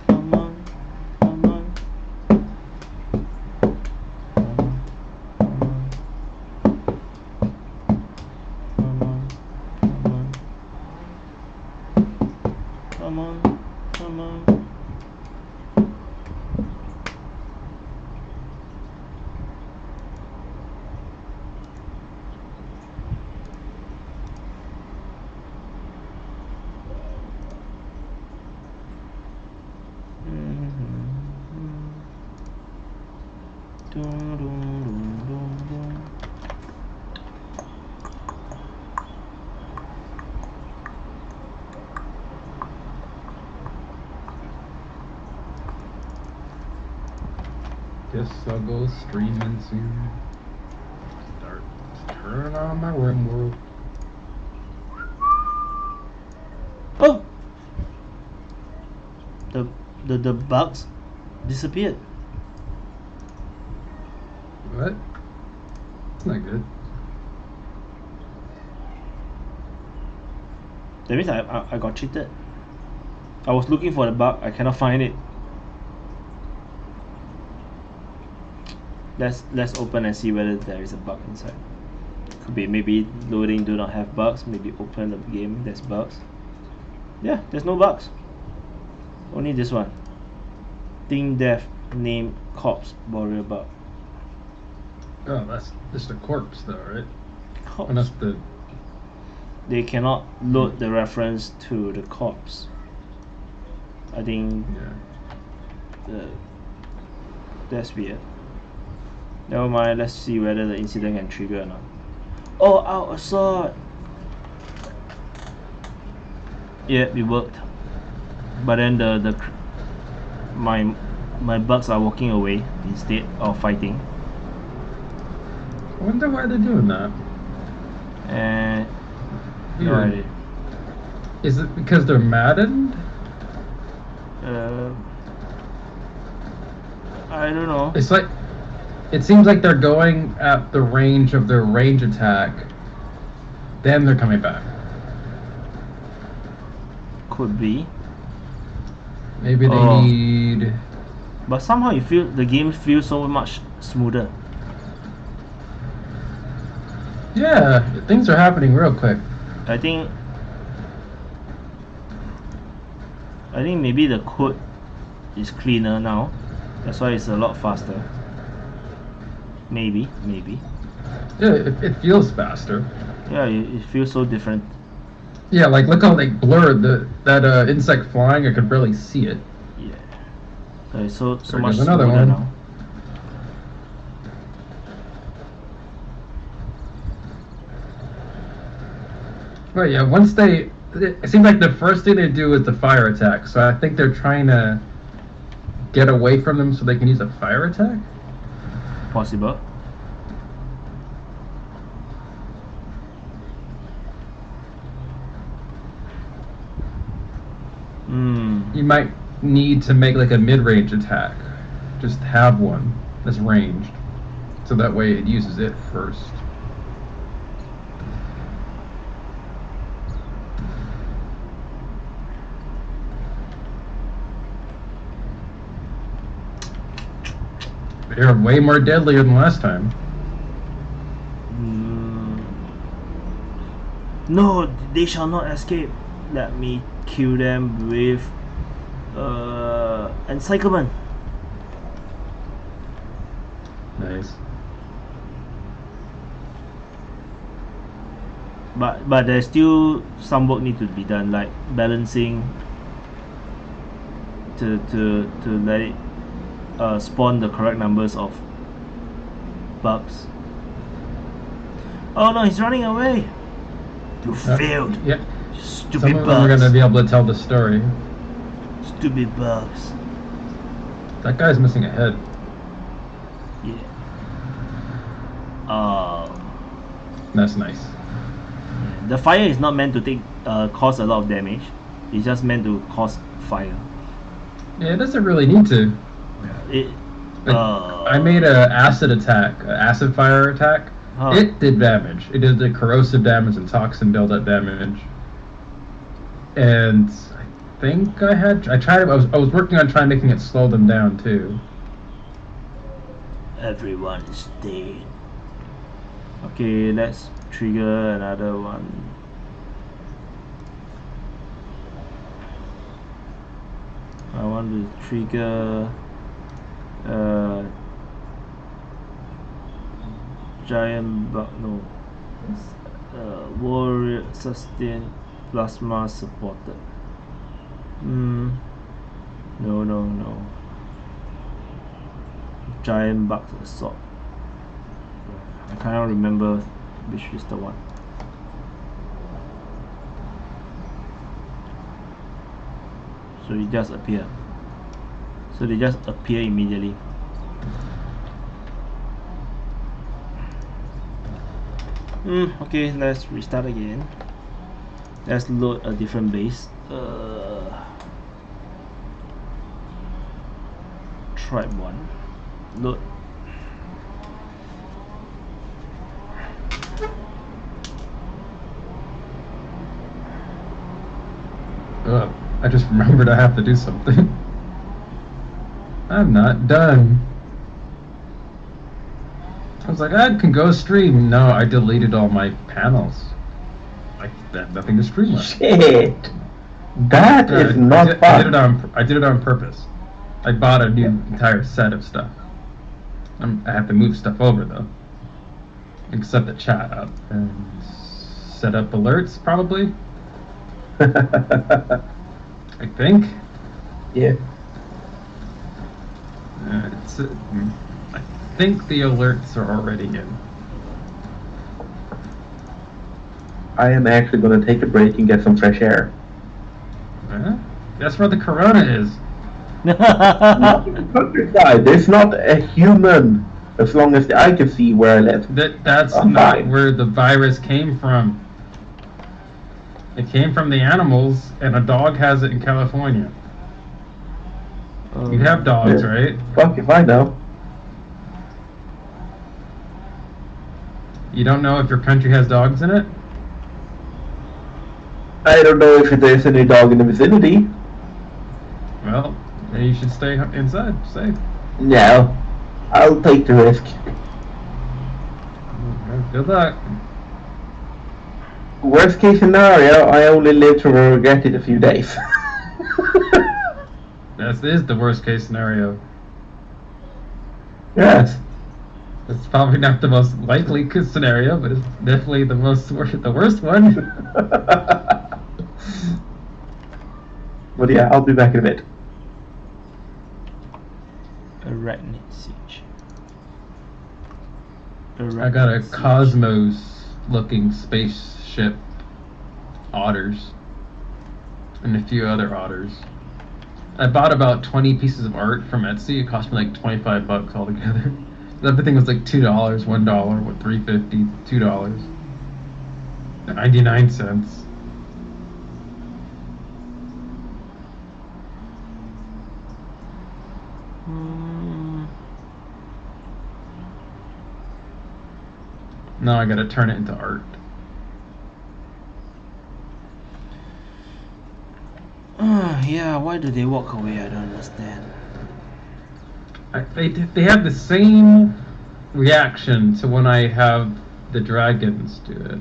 Come on, come on. Come on, come on. Come on, come on. Guess I'll go streaming soon. Start turning on my Rimworld. Oh! The bugs disappeared. What? That's not good. That means I got cheated. I was looking for the bug, I cannot find it. Let's open and see whether there is a bug inside. Could be maybe loading do not have bugs, maybe open the game, there's bugs. Yeah, there's no bugs. Only this one. Thing death name corpse warrior bug. Oh, that's just a corpse though, right? Corpse. And that's the... They cannot load the reference to the corpse. I think that's weird. Never mind, let's see whether the incident can trigger or not. Oh, ow, a sword! Yeah, it worked. But then my bugs are walking away instead of fighting. I wonder why they're doing that. And no Weird. idea. Is it because they're maddened? I don't know. It's like... It seems like they're going at the range of their range attack, then they're coming back. Could be. Maybe they need... But somehow you feel the game feels so much smoother. Yeah, things are happening real quick. I think maybe the code is cleaner now. That's why it's a lot faster. Maybe. Yeah, it feels faster. Yeah, it feels so different. Yeah, like look how like blurred that insect flying. I could barely see it. Yeah. Okay, so There much goes another smoother one. now. But yeah, once it seems like the first thing they do is the fire attack. So I think they're trying to get away from them so they can use a fire attack. Possible. You might need to make like a mid-range attack. Just have one that's ranged, so that way it uses it first. They're way more deadlier than last time. No, they shall not escape. Let me kill them with encyclement. Nice. But there's still some work need to be done, like balancing to let it spawn the correct numbers of bugs. Oh no, he's running away! You failed! Yep. Stupid Some of them bugs! are gonna be able to tell the story. Stupid bugs. That guy's missing a head. Yeah. That's nice. The fire is not meant to cause a lot of damage. It's just meant to cause fire. Yeah, it doesn't really need to. I made a acid attack, an acid fire attack. Huh. It did damage. It did the corrosive damage and toxin buildup damage. And I think I was working on trying making it slow them down too. Everyone is dead. Okay, let's trigger another one. I want to trigger giant bug. No, warrior sustain plasma supported. No. giant bug assault. I cannot remember which is the one. So it just appear. So they just appear immediately. Okay, let's restart again. Let's load a different base. Tribe 1. Load. I just remembered I have to do something. I'm not done. I was like, I can go stream. No, I deleted all my panels. I have nothing to stream with. Shit! That is not fun. I did it on purpose. I bought a new entire set of stuff. I have to move stuff over though. And set the chat up and set up alerts probably. I think. Yeah. I think the alerts are already in. I am actually going to take a break and get some fresh air. That's where the corona is. Not in the countryside. There's not a human, as long as I can see where I live. That's not where the virus came from. It came from the animals, and a dog has it in California. You have dogs, right? Fuck if I know. You don't know if your country has dogs in it? I don't know if there's any dog in the vicinity. Well, then you should stay inside, safe. No. I'll take the risk. Good luck. Worst case scenario, I only live to regret it a few days. That is the worst case scenario. Yes. It's probably not the most likely scenario, but it's definitely the worst one. But yeah, I'll be back in a bit. Arachnid siege. I got a Cosmos-looking spaceship, otters, and a few other otters. I bought about 20 pieces of art from Etsy. It cost me like $25 altogether. Everything was like $2, $1, what, $3.50, $2, 99 cents. Now I gotta turn it into art. Yeah, why do they walk away? I don't understand. They have the same reaction to when I have the dragons do it.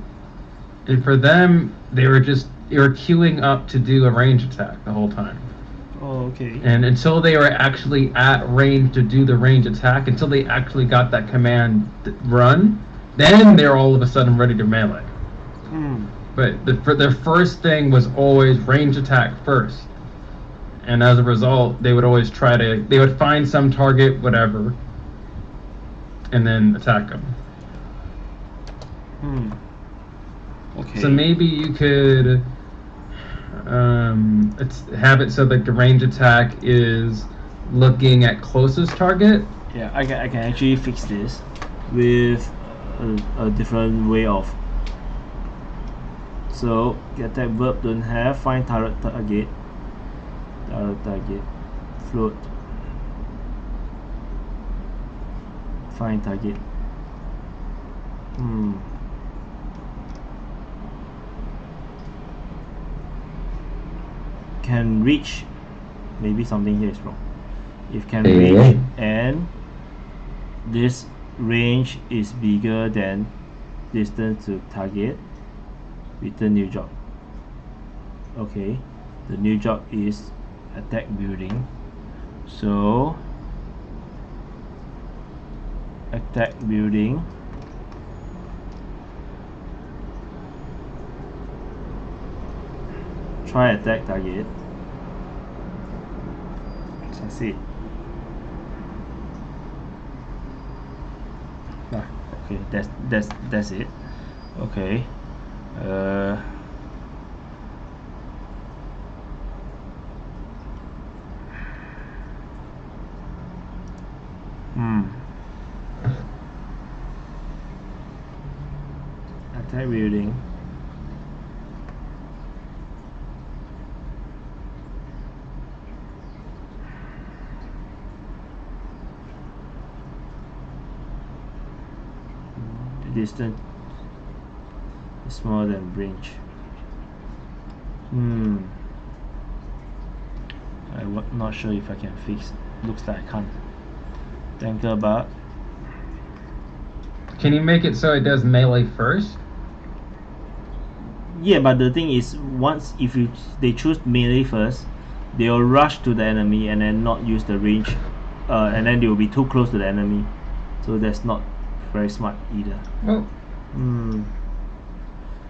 And for them, they were queuing up to do a range attack the whole time. Oh, okay. And until they were actually at range to do the range attack, until they actually got that command run, then they're all of a sudden ready to melee. But their first thing was always range attack first. And as a result, they would always they would find some target, whatever, and then attack them. Okay. So maybe you could have it so that the range attack is looking at closest target. Yeah, I can actually fix this with a different way of. So get that verb don't have, find target, float, find target. Can reach, maybe something here is wrong. If can reach and this range is bigger than distance to target, return new job. Okay, the new job is attack building. So attack building, try attack target, succeed. Okay, that's it. Okay. Attack building. The distance is smaller than range. I'm not sure if I can fix. Looks like I can't. Tanker bar. Can you make it so it does melee first? Yeah, but the thing is, once they choose melee first, they'll rush to the enemy and then not use the range, and then they will be too close to the enemy. So that's not very smart either. Oh.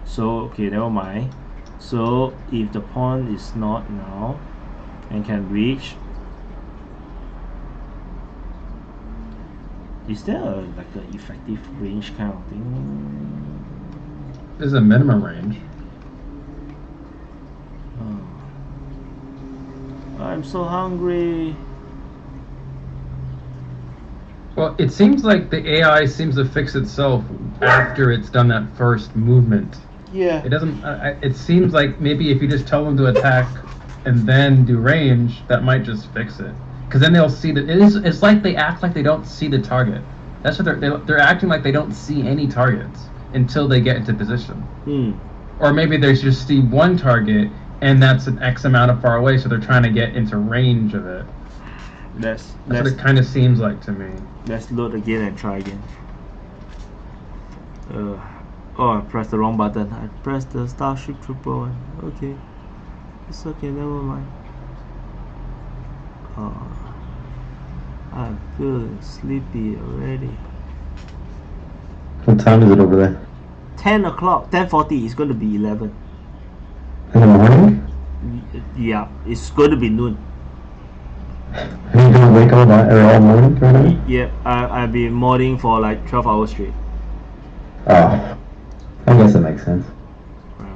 So okay, never mind. So if the pawn is not now and can reach, is there like an effective range kind of thing? There's a minimum range. I'm so hungry. Well, it seems like the AI seems to fix itself after it's done that first movement. Yeah. It doesn't. It seems like maybe if you just tell them to attack and then do range, that might just fix it. Because then they'll see that it's like they act like they don't see the target. That's what they're acting like they don't see any targets until they get into position. Or maybe they just see one target and that's an X amount of far away, so they're trying to get into range of it. That's what it kind of seems like to me. Let's load again and try again. Oh, I pressed the wrong button. I pressed the Starship Trooper one. Okay. It's okay, never mind. Oh, I'm feeling sleepy already. What time is it over there? 10 o'clock, 10:40. It's going to be 11. In the morning? Yeah, it's going to be noon. Are you gonna wake up all morning right now? Yeah, I've been modding for like 12 hours straight. Oh, I guess that makes sense.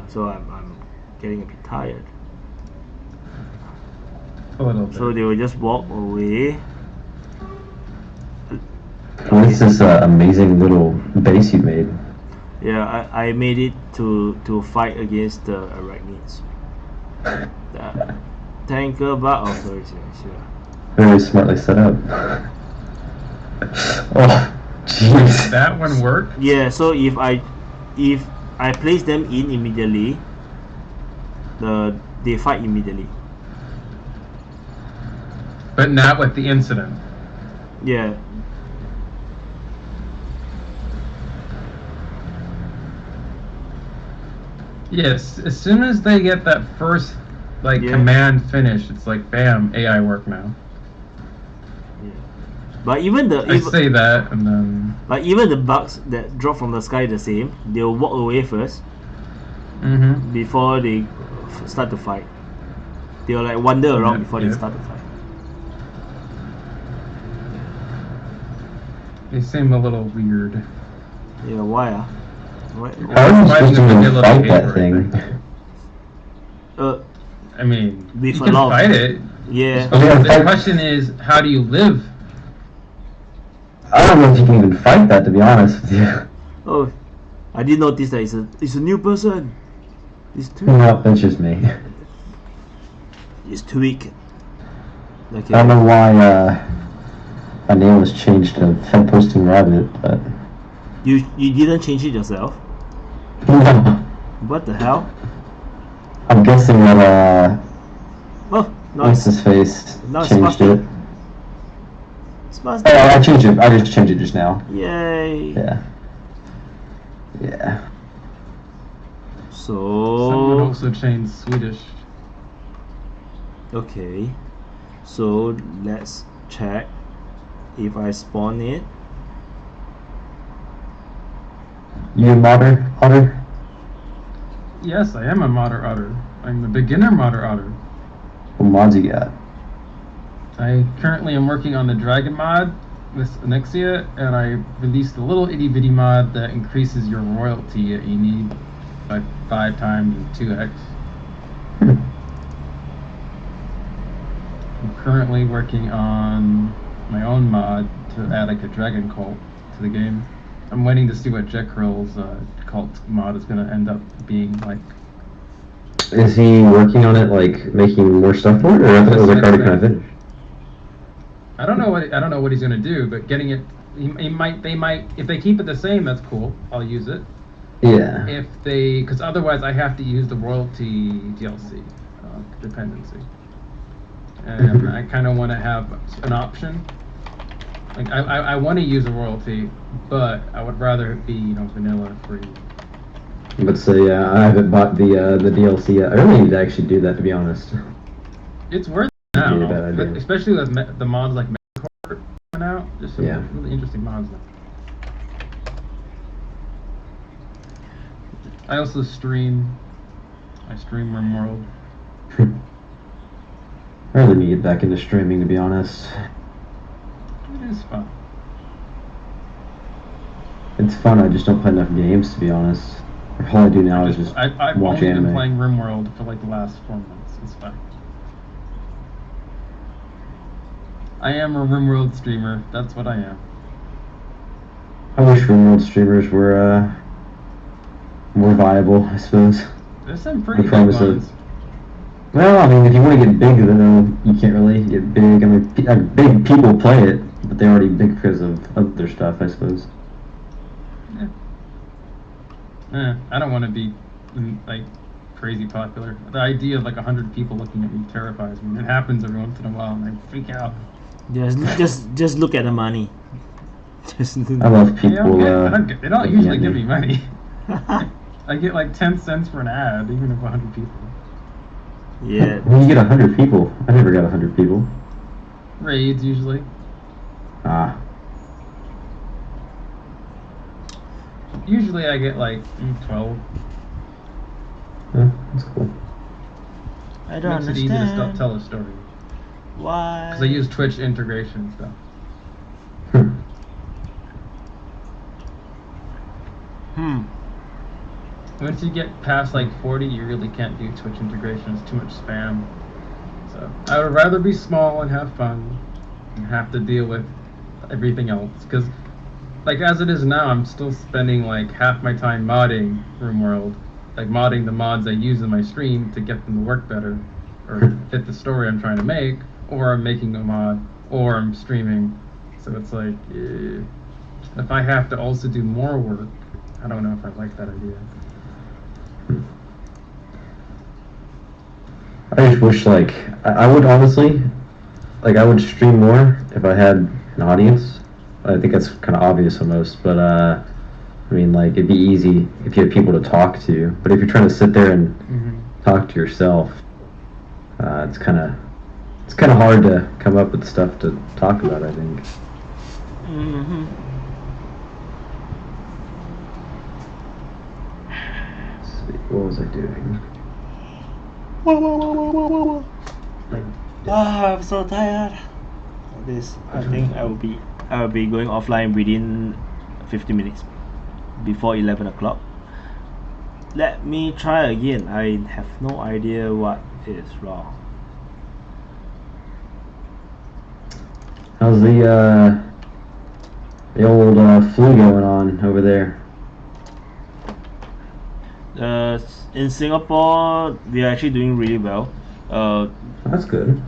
So I'm getting a bit tired. A little bit. So they will just walk away. What's this amazing little base you made? Yeah, I made it to fight against the Arachnids. Tanker bar. Oh, sorry. Very smartly set up. Oh, jeez. That one work? Yeah. So if I place them in immediately, they fight immediately. But not with the incident. Yeah. Yes, as soon as they get that first command finished, it's like bam, AI work now. Yeah. But even I say that and then even the bugs that drop from the sky the same, they'll walk away first. Before they start to fight. They'll like wander around before they start to fight. They seem a little weird. Yeah, why? How are you supposed to even fight that thing? I mean, you can fight it. Yeah. The question is, how do you live? I don't know if you can even fight that, to be honest with you. Oh, I did notice that it's a new person. It's too. No, that's just me. It's too weak. Okay. I don't know why my name was changed to Head Posting Rabbit, but you didn't change it yourself? no. What the hell? I'm guessing that Oh, no. what's his face No, changed it. Smashed Oh, I changed it. I just changed it just now. Yay. Yeah. Someone So also changed Swedish. okay. So let's check if I spawn it. You a modder, Otter? Yes, I am a modder otter. I'm a beginner modder otter. What mods you got? I currently am working on the dragon mod, with Anexia, and I released a little itty bitty mod that increases your royalty that you need by 5 times and 2x. I'm currently working on my own mod to add like a dragon cult to the game. I'm waiting to see what Jekrill's cult mod is going to end up being like. Is he working on it, like making more stuff for it, or I thought it was like already kind of finished? I don't know what he's gonna do, but getting it, they might if they keep it the same, that's cool. I'll use it. Yeah. If they, because otherwise I have to use the royalty DLC dependency, and I kind of want to have an option. Like I want to use a royalty, but I would rather it be vanilla free. But say I haven't bought the DLC yet. I really need to actually do that, to be honest. It's worth it now, but especially with the mods like Megacore coming out. Just some really interesting mods now. I also stream. I stream Rimworld. I really need to get back into streaming, to be honest. It is fun. It's fun. I just don't play enough games, to be honest. All I do now is just I've watch only anime. been playing Rimworld for like the last 4 months. It's fun. I am a Rimworld streamer. That's what I am. I wish Rimworld streamers were more viable, I suppose. There's some pretty big ones. Well, I mean, if you want to get big, then you can't really get big. I mean, big people play it, but they're already big because of other stuff, I suppose. I don't want to be like crazy popular. The idea of like 100 people looking at me terrifies me. It happens every once in a while, and I freak out. Just look at the money. I love people. They don't usually give me money. I get like 10 cents for an ad, even if 100 people. Yeah. When you get 100 people, I never got 100 people. Raids usually. Ah. Usually I get like 12. Yeah, that's cool. I don't Makes understand. it easy to tell a story. Why? Because I use Twitch integration and stuff. Once you get past like 40, you really can't do Twitch integration. It's too much spam. So I would rather be small and have fun and have to deal with everything else. Because like as it is now, I'm still spending like half my time modding Rimworld. Like modding the mods I use in my stream to get them to work better or fit the story I'm trying to make, or I'm making a mod, or I'm streaming. So it's like, if I have to also do more work, I don't know if I like that idea. I just wish, like, I would honestly, like, I would stream more if I had an audience. I think that's kind of obvious almost, but, I mean, like, it'd be easy if you had people to talk to. But if you're trying to sit there and talk to yourself, it's kind of hard to come up with stuff to talk about, I think. Let's see, what was I doing? I'm so tired. I think I will be going offline within 50 minutes before 11 o'clock. Let me try again. I have no idea what is wrong. How's the old flu going on over there? In Singapore, we are actually doing really well. That's good.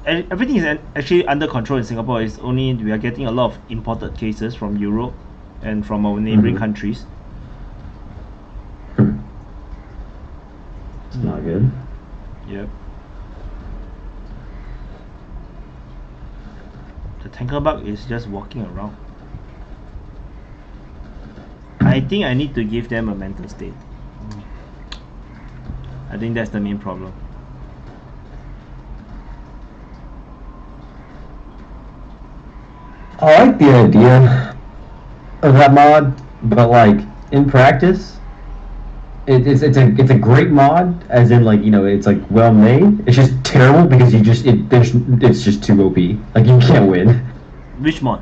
Everything is actually under control in Singapore. It's only we are getting a lot of imported cases from Europe and from our neighboring countries. It's not good. Yep. The tanker bug is just walking around. I think I need to give them a mental state. I think that's the main problem. I like the idea of that mod, but like in practice, it's a great mod, as in like, you know, it's like well made. It's just terrible because it's just too OP. Like you can't win. Which mod?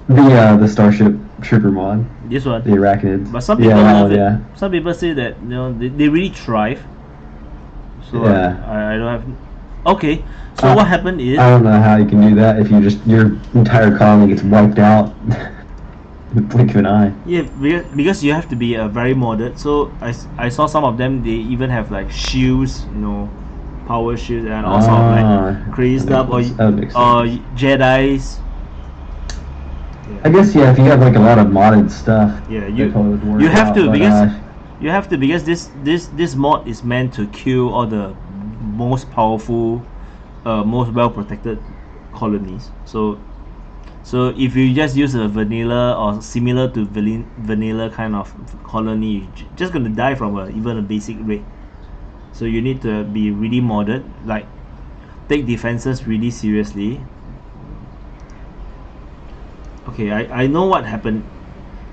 The Starship Trooper mod. This one. The Arachnids. But some people that love one, it. yeah. Some people say that they really thrive. So Yeah. I don't have. Okay. So what happened is. I don't know how you can do that if your entire colony gets wiped out. in the blink of an eye. Yeah, because you have to be very modded. So I saw some of them. They even have like shields, power shields and all sort of like crazy stuff or Jedi's. I guess yeah, if you have like a lot of modded stuff. Yeah, you have to because this mod is meant to kill all the most powerful, most well protected colonies. So if you just use a vanilla or similar to vanilla kind of colony, you're just gonna die from even a basic raid. So you need to be really modded, like take defenses really seriously. Okay, I know what happened.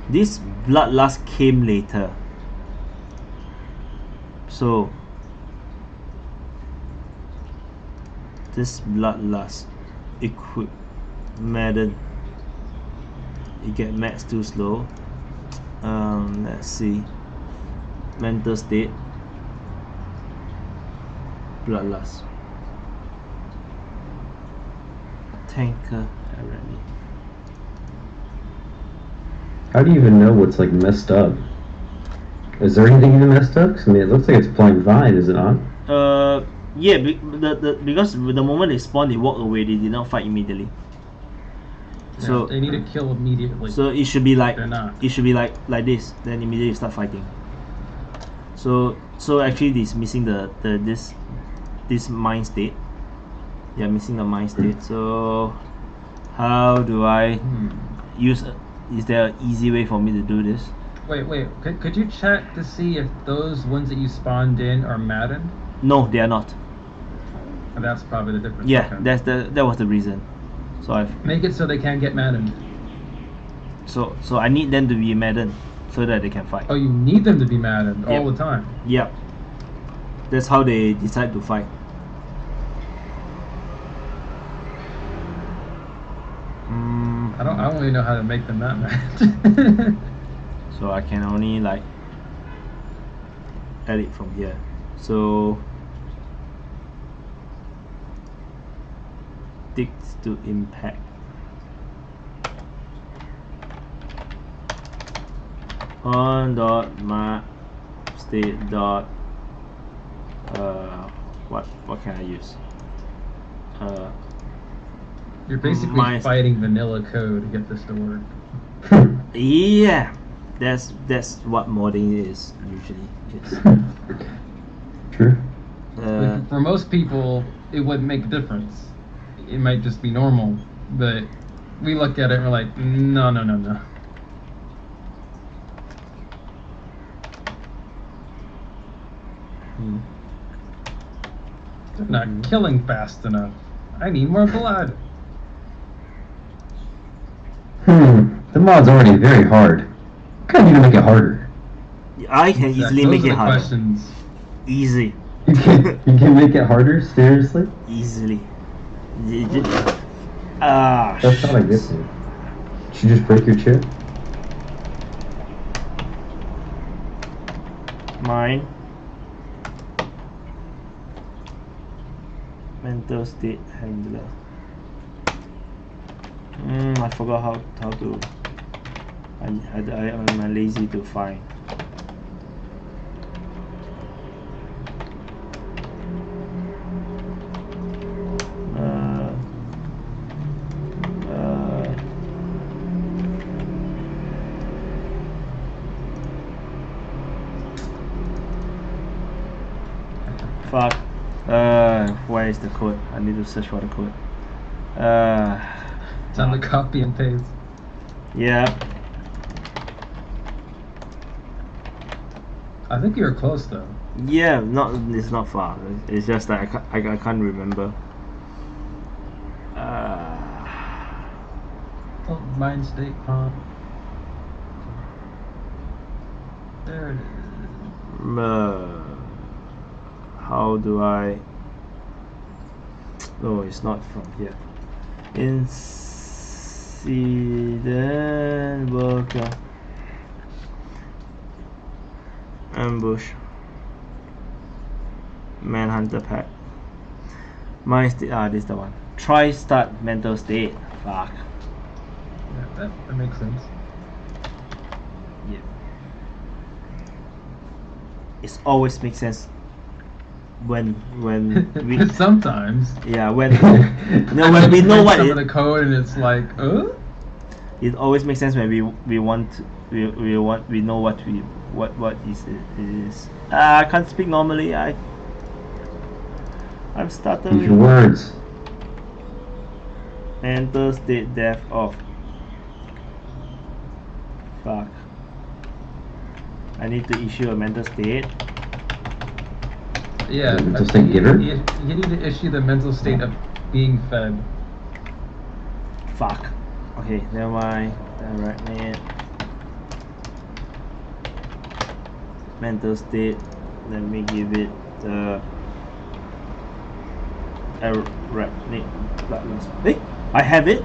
This bloodlust came later. So this bloodlust equip Madden. You get max too slow. Let's see. Mental state. Bloodlust. Tanker Arachnid. How do you even know what's like messed up? Is there anything even messed up? 'Cause, I mean, it looks like it's playing fine, is it not? Yeah, because the moment they spawn, they walk away. They did not fight immediately. So they need to kill immediately. So it should be like They're not. It should be like this. Then immediately start fighting. So actually, this missing this mind state. Yeah, missing the mind state. So how do I use? Is there an easy way for me to do this? Wait. Could you check to see if those ones that you spawned in are Madden? No, they are not. And that's probably the difference. Yeah, okay. that was the reason. So I've Make it so they can't get Madden. so I need them to be Madden so that they can fight. Oh, you need them to be Madden all the time. Yep. That's how they decide to fight. I don't really know how to make them that mad. So I can only like edit from here. So sticks to impact. On dot map state dot what can I use? You're basically fighting vanilla code to get this to work. Yeah, that's what modding is usually. True. For most people, it wouldn't make a difference. It might just be normal, but we look at it and we're like, no. They're not killing fast enough. I need more blood. The mod's already very hard. Can't even make it harder. I can easily make it harder. Questions. Easy. You can make it harder? Seriously? Easily. That's not a good thing. Did you just break your chip? Mine. Mental state handler. I forgot how to. I'm lazy to find. Fuck. Where is the code? I need to search for the code. It's on the copy and paste. Yeah. I think you're close though. Yeah, it's not far. It's just that I can't remember. Oh, mind state pump. There it is. How do I? No, it's not from here. Accident worker. Ambush. Manhunter pack. Mind state. This is the one. Try start mental state. Fuck. Yeah, that makes sense. Yeah. It always makes sense when we sometimes. Yeah, when when we know what some of the code and it's like, it always makes sense when we know what is. I can't speak normally. I'm stuttering. Use your words. Mental state depth off. Fuck. I need to issue a mental state. Yeah, mental state giver? You need to issue the mental state of being fed. Fuck. Okay, never mind. Arachnid. Mental state. Let me give it the Arachnid bloodlust. Hey, I have it.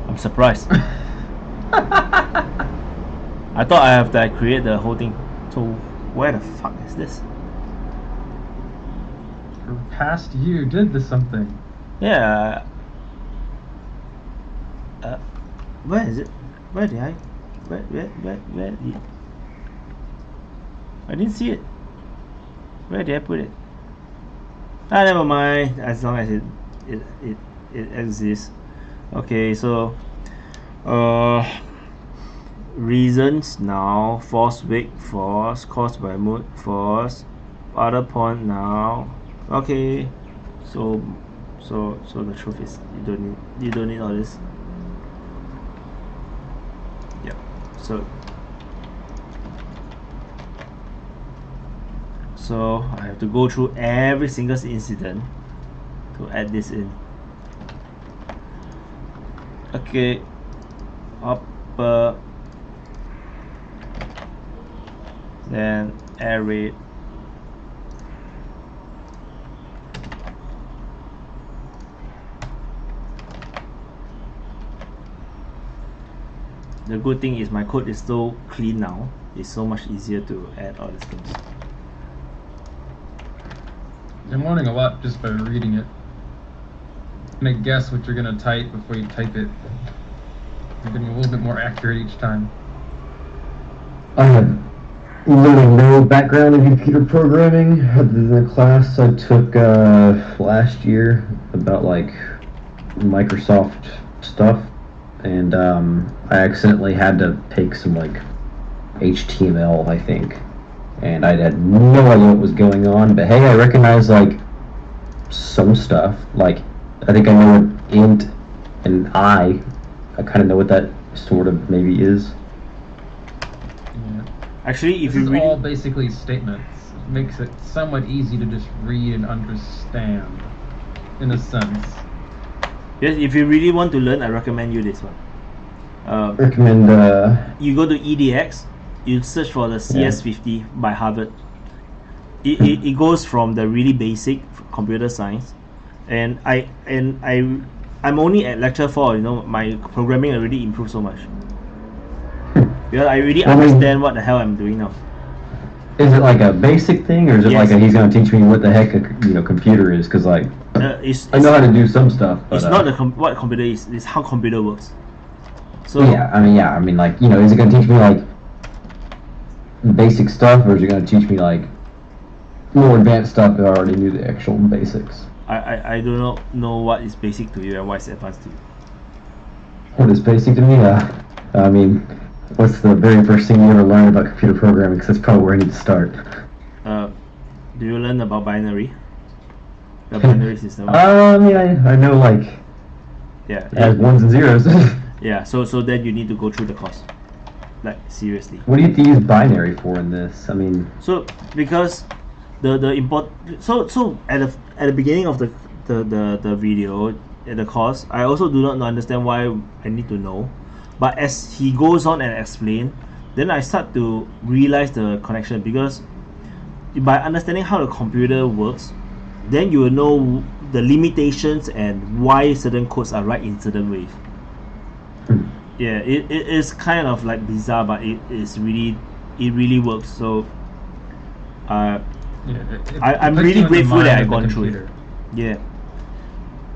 I'm surprised. I thought I have to create the whole thing. So where the fuck is this? Your past you did this something. Yeah. Where is it? Where did I? Where did I didn't see it. Where did I put it? Never mind. As long as it exists. Okay, so reasons now. Force weak force caused by mood force. Other point now. Okay. So the truth is you don't need all this. Yep. So I have to go through every single incident to add this in. Okay. Upper. Then array. The good thing is my code is so clean now. It's so much easier to add all these things. I'm learning a lot just by reading it. I'm gonna guess what you're gonna type before you type it. You're getting a little bit more accurate each time. I have really no background in computer programming other than the class I took last year about like Microsoft stuff, and I accidentally had to take some like HTML, I think, and I had no idea what was going on. But hey, I recognize like some stuff. Like I think I know what int and I kind of know what that sort of maybe is. Actually, if this you is all basically statements. It makes it somewhat easy to just read and understand, in a sense. Yes, if you really want to learn, I recommend you this one. Recommend. You go to EDX, you search for the CS50 by Harvard. It goes from the really basic computer science, and I'm only at lecture 4. You know, my programming already improved so much. Because I really understand what the hell I'm doing now. Is it like a basic thing, or is it like he's going to teach me what the heck a computer is? Because like I know how to do some stuff. But, it's not what computer is. It's how computer works. So I mean, like is it going to teach me like basic stuff, or is it going to teach me like more advanced stuff that I already knew the actual basics? I do not know what is basic to you and what is advanced to you. What is basic to me? I mean, what's the very first thing you ever learned about computer programming? Because that's probably where I need to start. Do you learn about binary? The binary system? I know like it has ones and zeros. Yeah, so then you need to go through the course. Like seriously. What do you have to use binary for in this? I mean, so because the import so at the beginning of the video at the course, I also do not understand why I need to know, but as he goes on and explain, then I start to realize the connection, because by understanding how the computer works, then you will know the limitations and why certain codes are right in certain ways. yeah, it is kind of like bizarre, but it really works. So I'm really grateful that I gone through it. Yeah.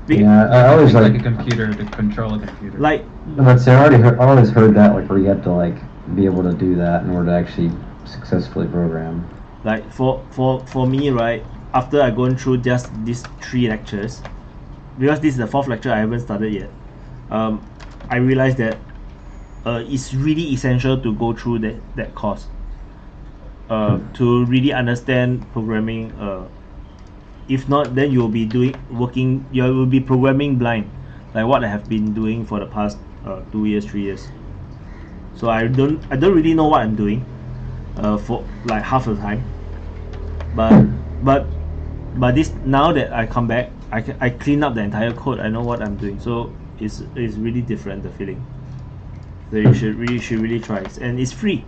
Yeah, I always like a computer to control a computer. Like, let's say I always heard that, like, where you have to like be able to do that in order to actually successfully program. like for me, right, after I gone through just these 3 lectures, because this is the 4th lecture, I haven't started yet. I realized that it's really essential to go through that course to really understand programming. If not, then you will be you will be programming blind, like what I have been doing for the past 2 years, 3 years. So I don't really know what I'm doing for like half the time. But this, now that I come back, I clean up the entire code. I know what I'm doing. So it's really different, the feeling. So you should really try it, and it's free.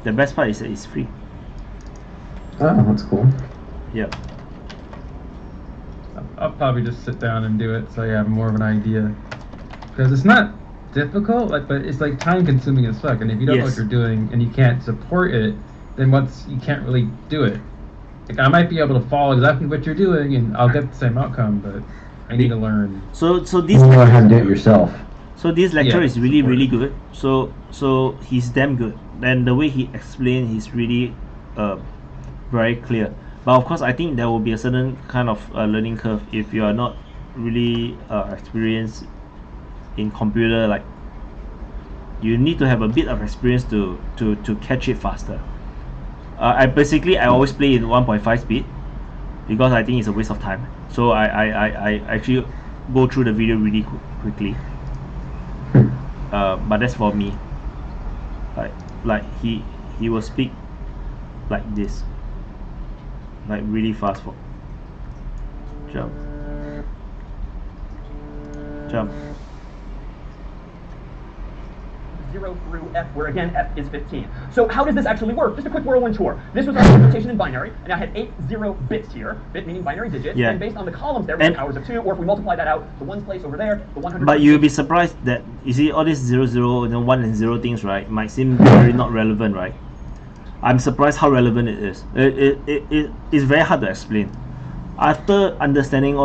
The best part is that it's free. Oh, that's cool. Yep. I'll probably just sit down and do it so I have more of an idea. Because it's not difficult, like, but it's like time consuming as fuck. And if you don't know what you're doing and you can't support it, then you can't really do it. Like, I might be able to follow exactly what you're doing and I'll get the same outcome, but I need to learn. So this you learn how to do it yourself. So this lecture is really good. So he's damn good. And the way he explained, he's really very clear. But of course, I think there will be a certain kind of learning curve if you are not really experienced in computer. Like, you need to have a bit of experience to catch it faster. I always play in 1.5 speed because I think it's a waste of time. So I actually go through the video really quickly. But that's for me. Like he will speak like this, like really fast. For jump. Jump. 0 through F, where again F is 15. So how does this actually work? Just a quick whirlwind tour. This was our implementation in binary, and I had 8 0 bits here, bit meaning binary digits, and based on the columns there we have powers of 2, or if we multiply that out, the ones place over there, the 100. But you'll be surprised that, you see, all these 0 0 and then 1 and 0 things, right, might seem very not relevant, right? I'm surprised how relevant it is. It's very hard to explain. After understanding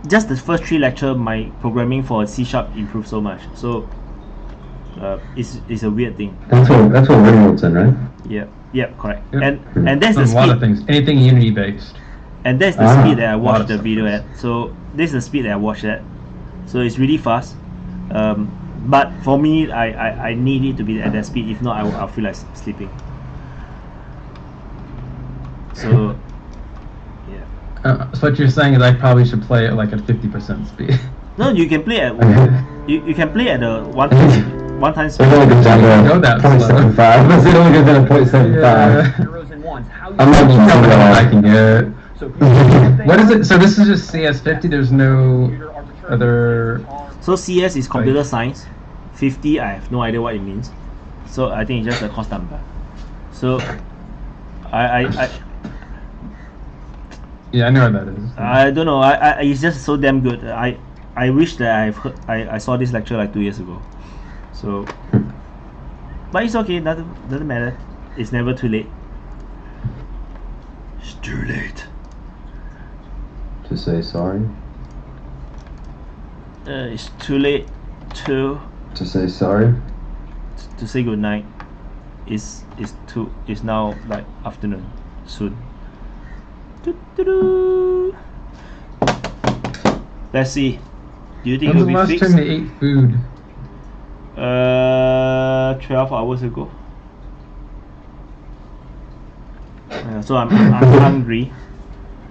just the first 3 lectures, my programming for C# improved so much. So it's a weird thing. That's what Rimworld's in, right? Yep, correct. Yep. And that's the speed. A lot of things. Anything Unity based. And that's the speed that I watched the video at. So this is the speed that I watched at. So it's really fast. But for me, I need it to be at that speed. If not, I'll feel like sleeping. So yeah. So what you're saying is I probably should play it like at 50% speed. No, you can play at you can play at the one time speed. It only goes down to 0.75. It only goes down to 0.75. Zeros and ones. How I'm not even sure what I can get. So What is it? So this is just CS50. There's no other. So CS is computer science. 50, I have no idea what it means. So I think it's just a course number. So I yeah, I know what that is. I don't know. It's just so damn good. I wish that I saw this lecture like 2 years ago. So, but it's okay. Doesn't matter. It's never too late. It's too late. To say sorry. It's too late to say sorry. To say good night. It's now like afternoon soon. Let's see. Do you think it'll be fixed? When's the last time they ate food? 12 hours ago. So I'm hungry.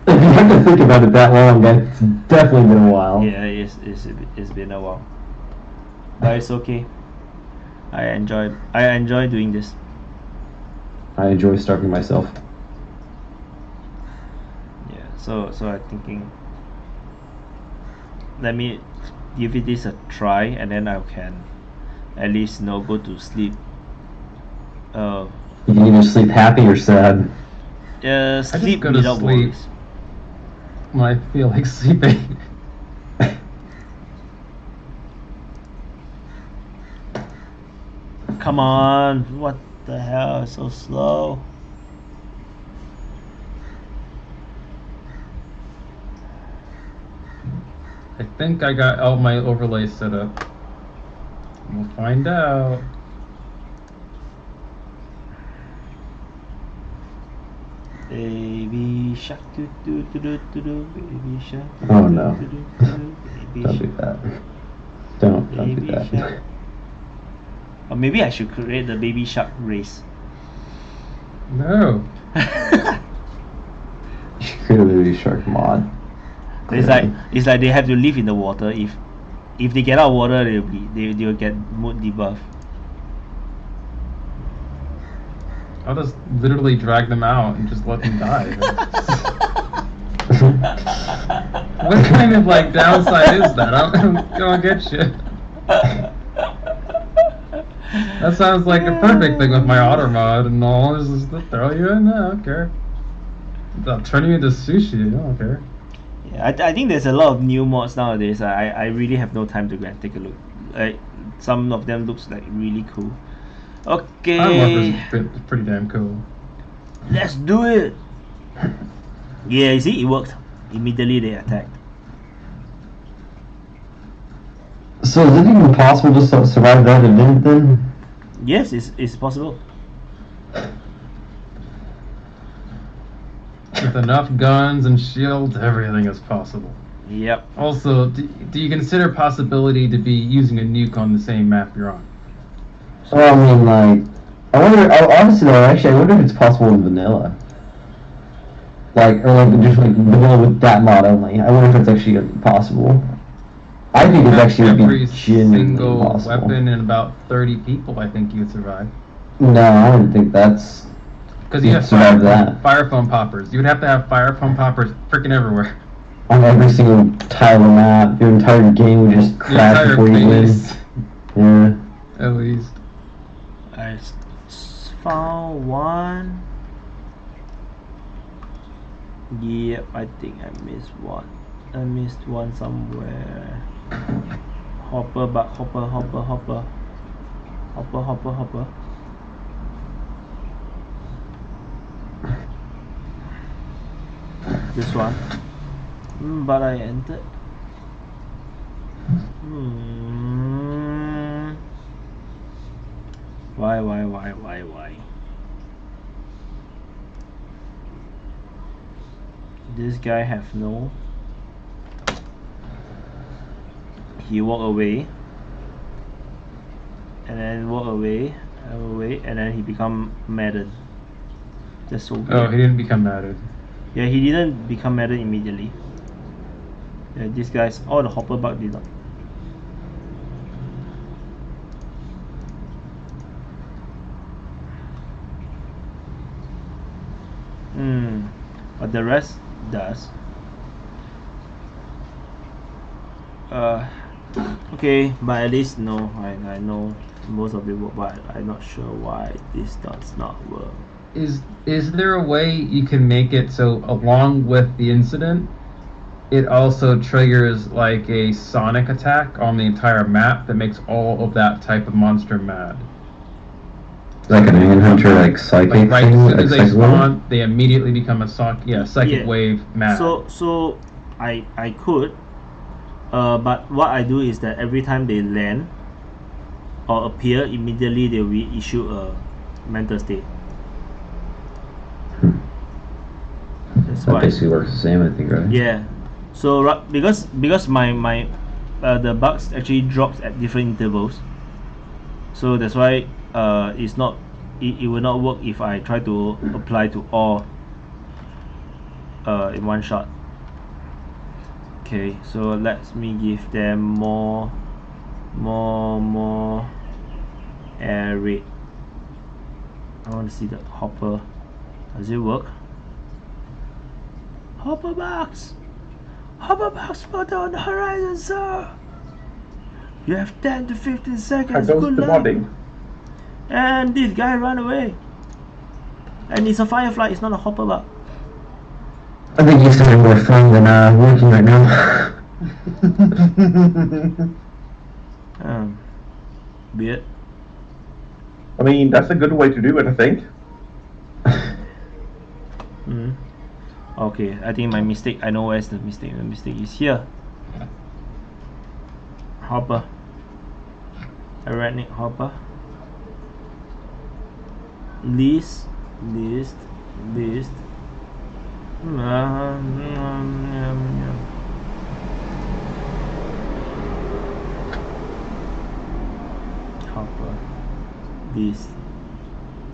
If you have to think about it that long, that's definitely been a while. Yeah, it's been a while. But it's okay. I enjoy doing this. I enjoy starving myself. Yeah, so I'm thinking, let me give it this a try, and then I can at least go to sleep. You can either sleep happy or sad. Sleep go to without sleep worries. when I feel like sleeping. come on! What the hell? It's so slow. I think I got all my overlays set up. We'll find out. Baby shark, do do do do do do. Baby shark. Oh no! Baby Don't do that. Don't do that. Or maybe I should create the baby shark race. No. You should create a baby shark mod. It's like they have to live in the water. If they get out of water, they'll get mood debuff. I'll just literally drag them out and just let them die. What kind of like downside is that? I don't get you. That sounds like a perfect thing with my otter mod and all. Is just to throw you in there. I don't care. I'll turn you into sushi. I don't care. Yeah, I think there's a lot of new mods nowadays. I really have no time to go and take a look. Like some of them looks like really cool. Okay. Is pretty damn cool. Let's do it. Yeah, you see, it worked. Immediately they attacked. So is it even possible to survive that event then? Yes, it's possible. With enough guns and shields, everything is possible. Yep. Also, do you consider possibility to be using a nuke on the same map you're on? Well, I mean, like, I wonder. Honestly, though, actually, I wonder if it's possible in vanilla. Like, or like just like vanilla with that mod only. I wonder if it's actually possible. I think it's actually would be genuinely single possible. Weapon and about 30 people, I think you would survive. No, I don't think that's. Because you have fire foam poppers. You would have to have fire foam poppers freaking everywhere. On every single tile of the map, your entire game would just crash before you win. Yeah. At least. I found one. Yep, I think I missed one. I missed one somewhere. Hopper, but hopper. This one. But I entered. Why? This guy have no. He walk away. And then walk away, and then he become maddened. That's so weird. Oh, he didn't become maddened. Yeah, he didn't become maddened immediately. Yeah, these guys, all the hopper bug did not. But the rest does. Okay, but at least no, I know most of it work, but I'm not sure why this does not work. Is there a way you can make it so along with the incident, it also triggers like a sonic attack on the entire map that makes all of that type of monster mad? Like an alien hunter, like psychic like right thing? as soon as they spawn, they immediately become a psychic wave mad. So I could, but what I do is that every time they land or appear, immediately they will issue a mental state. That basically works the same, I think, right? Yeah. So because my the bugs actually drops at different intervals. So that's why it will not work if I try to apply to all in one shot. Okay, so let me give them more air rate. I want to see the hopper. Does it work? Hopper box spotted on the horizon, sir. You have 10 to 15 seconds. Good luck. And this guy ran away. And it's a firefly. It's not a hopper bug. I think he's having more fun than working right now. Weird. I mean, that's a good way to do it, I think. Okay, I think my mistake, I know where's the mistake. The mistake is here. Hopper. Arachnid hopper. List. Hopper. List.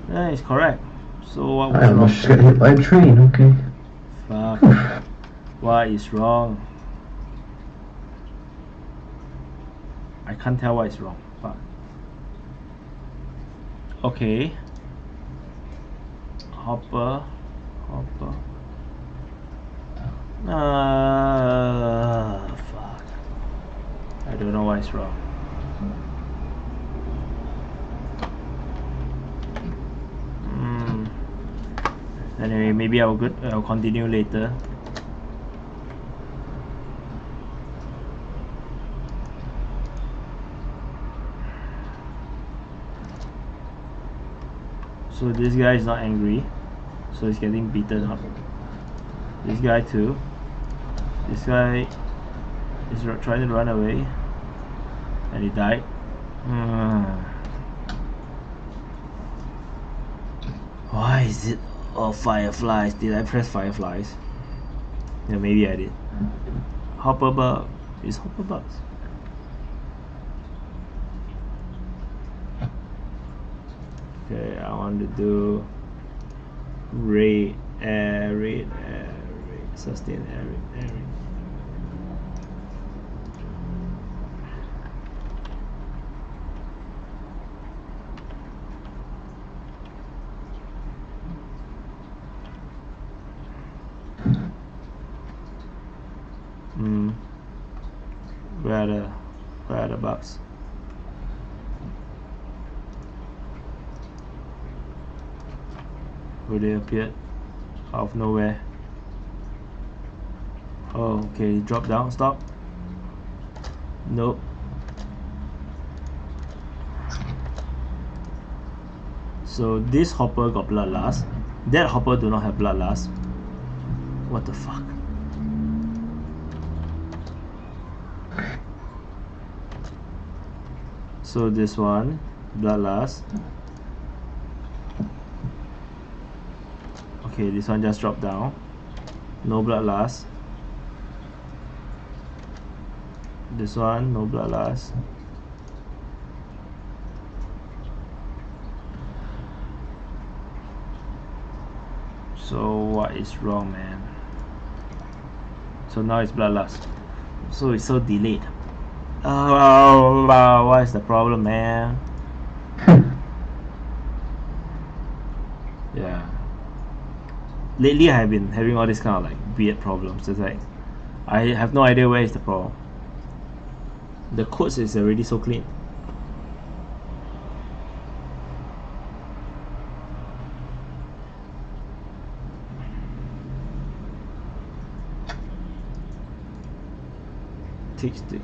That is correct. So what was I almost just got hit by a train, okay. Fuck. What is wrong? I can't tell what is wrong. Fuck. Okay. Hopper. Fuck. I don't know what is wrong. Anyway, maybe I'll continue later. So this guy is not angry, so he's getting beaten up. This guy too. This guy is trying to run away, and he died. Why is it all fireflies? Did I press fireflies? Yeah, maybe I did. Hopper bug. It's hopper bugs. Okay, I want to do raid, sustain air. Where are the bugs? Where they appeared out of nowhere. Oh, okay, drop down, stop. Nope. So this hopper got bloodlust. That hopper do not have bloodlust. What the fuck? So this one, bloodlust. Okay, this one just dropped down. No bloodlust. This one, no bloodlust. So what is wrong, man? So now it's bloodlust. So it's so delayed. Oh, what is the problem, man? Yeah. Lately I have been having all this kind of like weird problems. It's like I have no idea where is the problem. The codes is already so clean. Teach the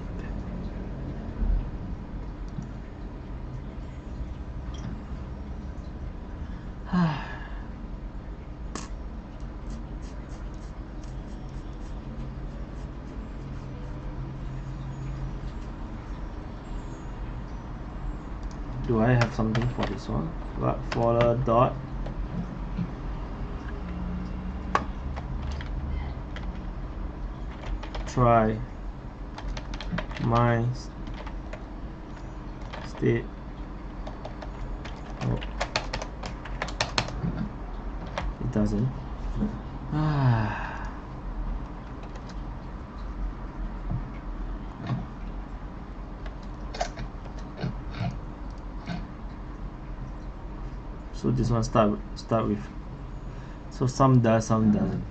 Do I have something for this one? But for the dot, try my state. Oh. It doesn't. So this one start with. So some does, some doesn't.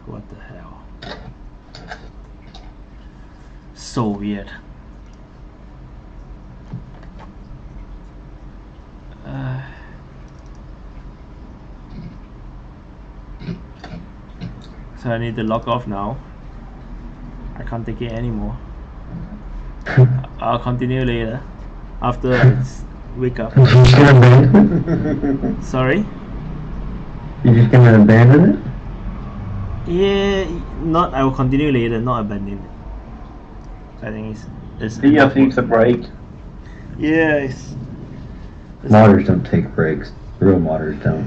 What the hell? So weird. So I need to log off now. I can't take it anymore. I'll continue later. after I wake up. You just gonna abandon it? Sorry? You just gonna abandon it? Yeah, not. I will continue later, not abandon it. I think it's. Dia needs a break. Yeah, it's Modders don't take breaks. Real modders don't.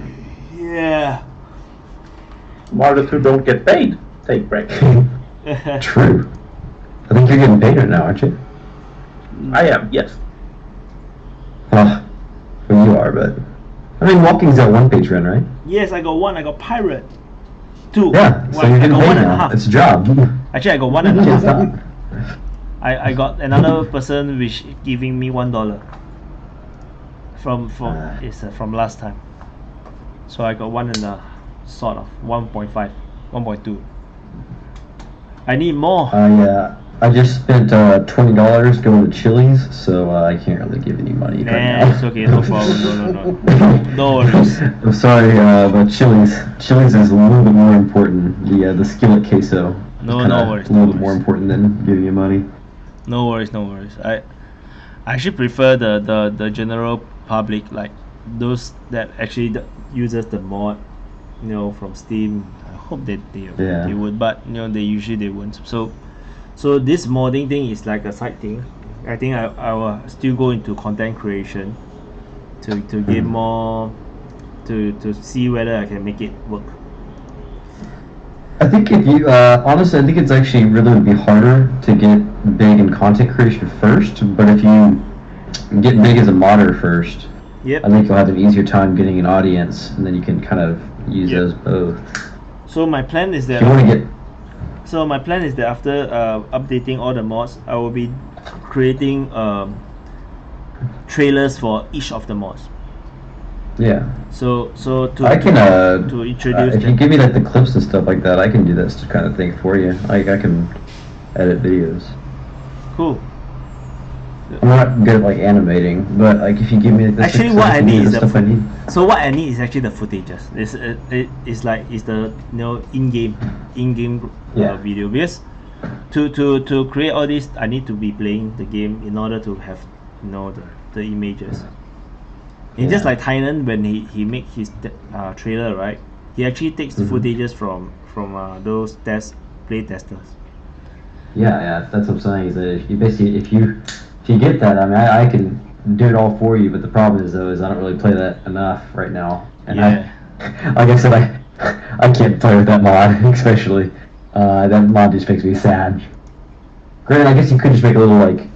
yeah. Modders who don't get paid take breaks. True. I think you're getting paid right now, aren't you? I am, yes. Well, you are, but I mean, Walking's got one Patreon, right? Yes, I got one. I got pirate. Two. Yeah, so One, you're I getting got paid one and a now. half. It's a job. Actually, I got one and a Can't half. stop. I got another person which giving me $1 from last time. So I got one and a sort of 1.5, 1.2. I need more. I just spent $20 going to Chili's, so I can't really give any money right now. It's okay, no problem. No. No worries. I'm sorry, but Chili's is a little bit more important. The skillet queso. No worries. A little bit more important than giving you money. No worries. I actually prefer the general public, like those that actually uses the mod, from Steam. I hope they would, but they usually won't. So this modding thing is like a side thing. I think I will still go into content creation to get more to see whether I can make it work. I think if you honestly, I think it's actually really would be harder to get big in content creation first. But if you get big as a modder first, yep. I think you'll have an easier time getting an audience, and then you can kind of use those both. So my plan is that. So my plan is that after updating all the mods, I will be creating trailers for each of the mods. Yeah. So to introduce. If you give me like the clips and stuff like that, I can do this kind of thing for you. I can edit videos. Cool. I'm not good at like animating, but like if you give me like the actually what I need is the stuff I need. So what I need is actually the footages. It's the in-game video, because to create all this I need to be playing the game in order to have the images. It's just like Tynan when he make his trailer, right? He actually takes the footages from those play testers. Yeah, that's what I'm saying. Is that if you get that, I mean, I can do it all for you. But the problem is though, I don't really play that enough right now. And like I said, I can't play with that mod, especially. That mod just makes me sad. Granted, I guess you could just make a little like,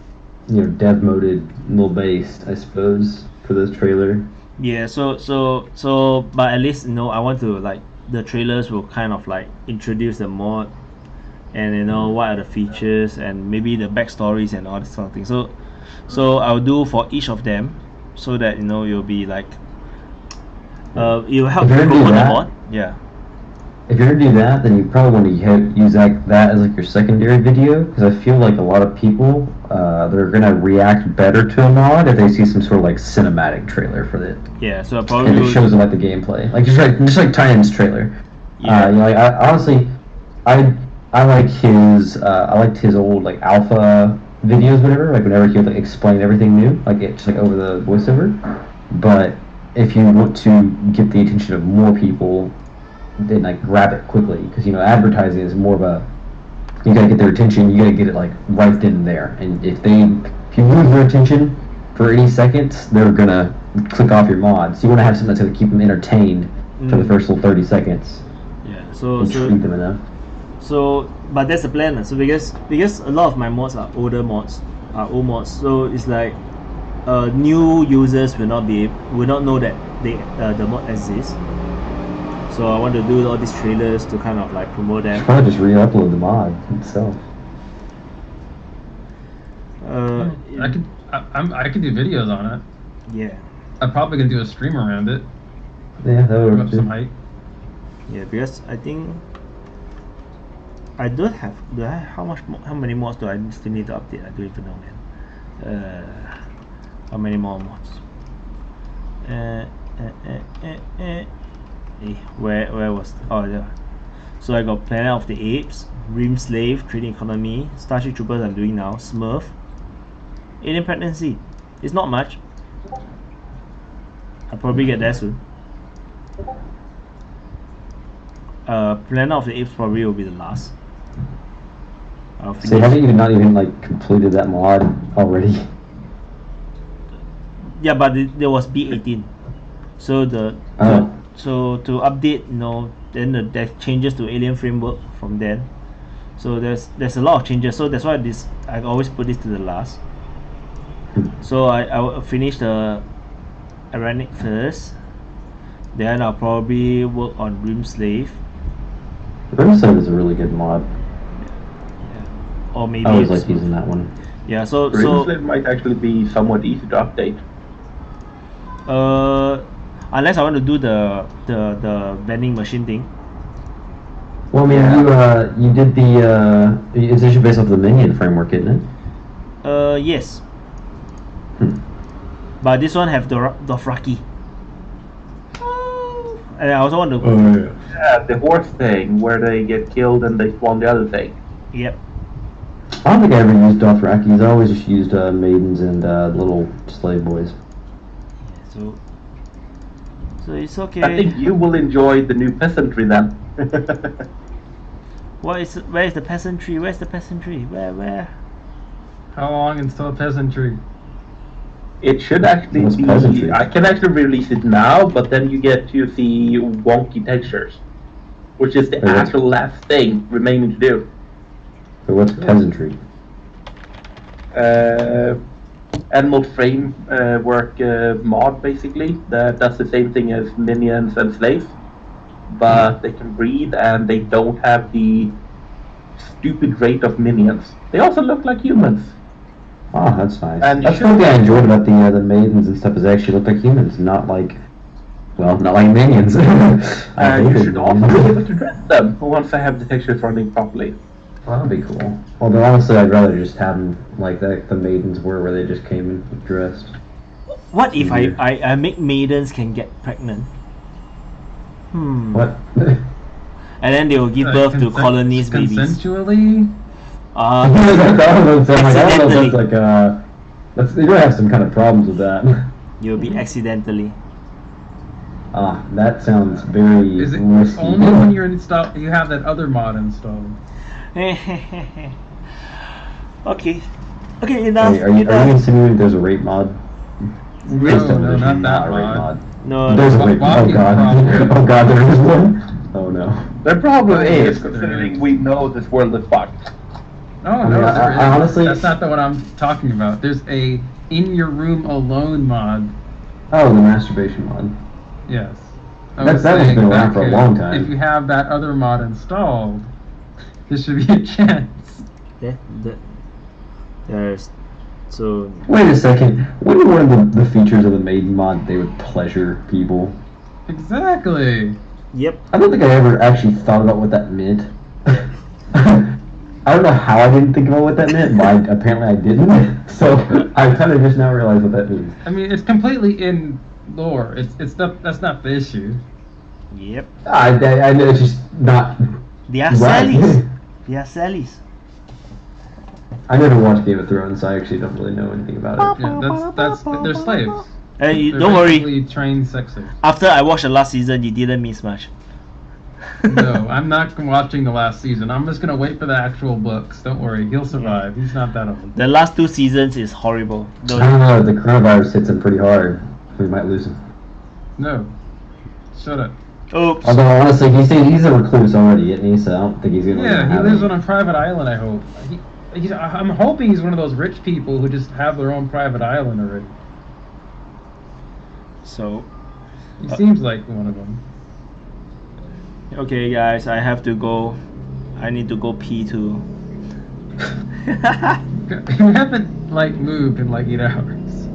dev moded little base, I suppose, for this trailer. Yeah. So, but at least I want to like the trailers will kind of like introduce the mod, and what are the features and maybe the backstories and all this sort of thing. So I'll do for each of them, so that you'll be like it'll help to promote the mod. Yeah. If you're gonna do that, then you probably want to use that as like your secondary video, because I feel like a lot of people they're gonna react better to a mod if they see some sort of like cinematic trailer for it. Yeah, so probably. And it shows them like the gameplay, like just like Tynan's trailer. Yeah. I honestly, I liked his old like alpha videos, whatever. Like whenever he would like explain everything new, like it just like over the voiceover. But if you want to get the attention of more people, then like grab it quickly, because advertising is more of a, you gotta get their attention, you gotta get it like right then and there, and if you lose their attention for any seconds, they're gonna click off your mod. So you want to have something that's gonna keep them entertained for the first little 30 seconds. Yeah. So treat them enough. So, but that's the plan. So because a lot of my mods are old mods, so it's like new users will not know that the mod exists. So I want to do all these trailers to kind of like promote them. Probably just re-upload the mod itself. I could do videos on it. Yeah. I'm probably gonna do a stream around it. Yeah, that would up some height. Yeah, because I think I don't have. How many mods do I still need to update? I don't even know, man. How many more mods? Where was? Oh yeah. So I got Planet of the Apes, Rim Slave, Trading Economy, Starship Troopers I'm doing now, Smurf, Alien Pregnancy. It's not much. I'll probably get there soon. Planet of the Apes probably will be the last. So haven't you not even like completed that mod already? Yeah, but there was B18. So so to update, then there's changes to Alien Framework from then. So there's a lot of changes. So that's why I always put this to the last. So I will finish the Arachnid first. Then I'll probably work on Rimslave. Rimslave is a really good mod. Yeah. Or maybe I always like using that one. Yeah. So Rimslave might actually be somewhat easy to update. Unless I want to do the vending machine thing. Well, I mean, you did it's actually based off the Minion framework, isn't it? Yes. But this one have the Dothraki. And I also want to. Yeah, the horse thing where they get killed and they spawn the other thing. Yep. I don't think I ever used Dothrakis. I always just used maidens and little slave boys. So it's okay. I think you will enjoy the new peasantry then. Where is the peasantry? Where's the peasantry? Where? How long until peasantry? It should actually be. Peasantry? I can actually release it now, but then you get to see wonky textures, which is the actual last thing remaining to do. So what's peasantry? Animal framework mod basically that does the same thing as minions and slaves, but they can breed and they don't have the stupid rate of minions. They also look like humans. Oh, that's nice. And that's one thing I enjoyed about the maidens and stuff is they actually look like humans, not like minions. You should also be able to dress them once I have the textures running properly. Well, that'd be cool. Although honestly, I'd rather just have them like the maidens were, where they just came in dressed. What if I make maidens can get pregnant? What? And then they will give birth to colonies babies. Consensually? They do have some kind of problems with that. You'll be accidentally. That sounds very Is it risky. only when you have that other mod installed? Okay, enough. Hey, are you insinuating there's a rape mod? No, not that rape mod. No, there's a rape mod. Oh god. Oh god, there is one. Oh no. The problem is, considering we know this world is fucked. Oh, no, honestly, that's not the one I'm talking about. There's a in your room alone mod. Oh, the masturbation mod. Yes. That one's been around for a long time. If you have that other mod installed, there should be a chance. There's so. Wait a second. Wouldn't one of the features of the maiden mod they would pleasure people? Exactly. Yep. I don't think I ever actually thought about what that meant. I don't know how I didn't think about what that meant, but apparently I didn't. So I kind of just now realized what that means. I mean, it's completely in lore. That's not the issue. Yep. I know it's just not. They are Sallys. They are Sallys. I never watched Game of Thrones, so I actually don't really know anything about it. Yeah, they're slaves. Hey, They're don't worry. Trained sex slaves. After I watched the last season, you didn't miss much. No, I'm not watching the last season. I'm just gonna wait for the actual books. Don't worry, he'll survive. He's not that old. The last 2 seasons is horrible. I don't know, the coronavirus hits him pretty hard. We might lose him. No. Shut up. Oops. Although honestly, he's a recluse already, isn't he? So I don't think he's gonna. Yeah, he lives on a private island. I hope. I'm hoping he's one of those rich people who just have their own private island already. So. He seems like one of them. Okay, guys, I have to go. I need to go pee too. You haven't moved in 8 hours.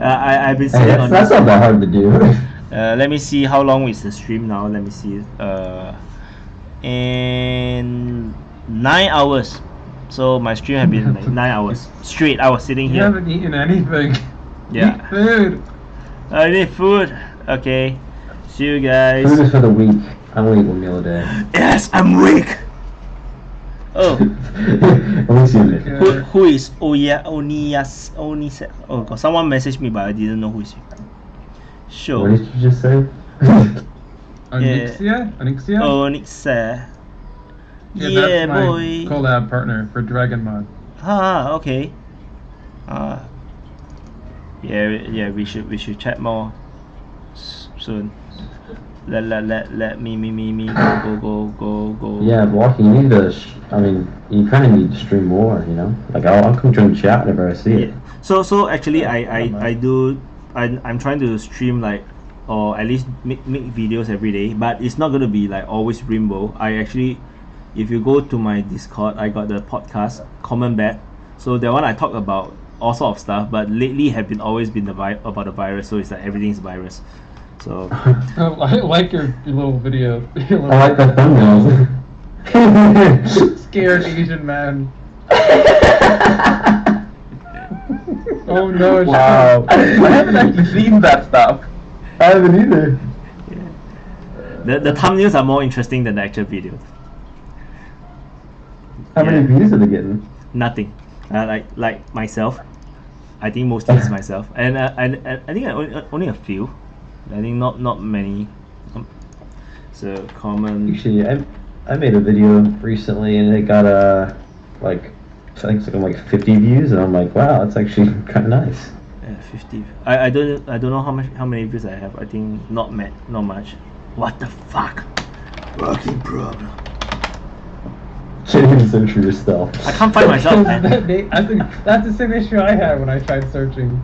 I've been sitting on. That's not that hard to do. Let me see how long is the stream now. Let me see. And 9 hours. So my stream have been 9 hours straight. I was sitting here. You haven't eaten anything. Yeah. Eat food. I need food. Okay. See you guys. Food is for the weak. I only eat 1 meal a day. Yes, I'm weak. Oh. Let me see it. Who is Oniyas? Oh, God, someone messaged me, but I didn't know who is. Sure. What did you just say? Onyxia? Onyxia? Onyxia. Yeah, that's my collab partner for Dragon Mod. Okay. Yeah, we should chat more soon. Let me go. Yeah, Blocky, you need to. I mean, you kind of need to stream more. You know, like I'll come join the chat whenever I see it. So actually, I'm trying to stream like, or at least make videos every day. But it's not gonna be like always Rimworld. I actually, if you go to my Discord, I got the podcast Common Bad. So that one I talk about all sort of stuff. But lately have always been about the virus. So it's like everything's virus. So I like your little video. I like the thumbnails. Scared Asian man. Oh no! Wow. I haven't actually seen that stuff. I haven't either. The thumbnails are more interesting than the actual videos. How many views are they getting? Nothing. Like myself. I think mostly it's myself, and I think only a few. I think not many. So common. Actually, I made a video recently and it got like I think it's like 50 views, and I'm like, wow, that's actually kind of nice. Yeah, 50. I don't know how many views I have. I think not much. What the fuck? Working problem. Can't even search for yourself. I can't find myself, man. I think that's the same issue I had when I tried searching.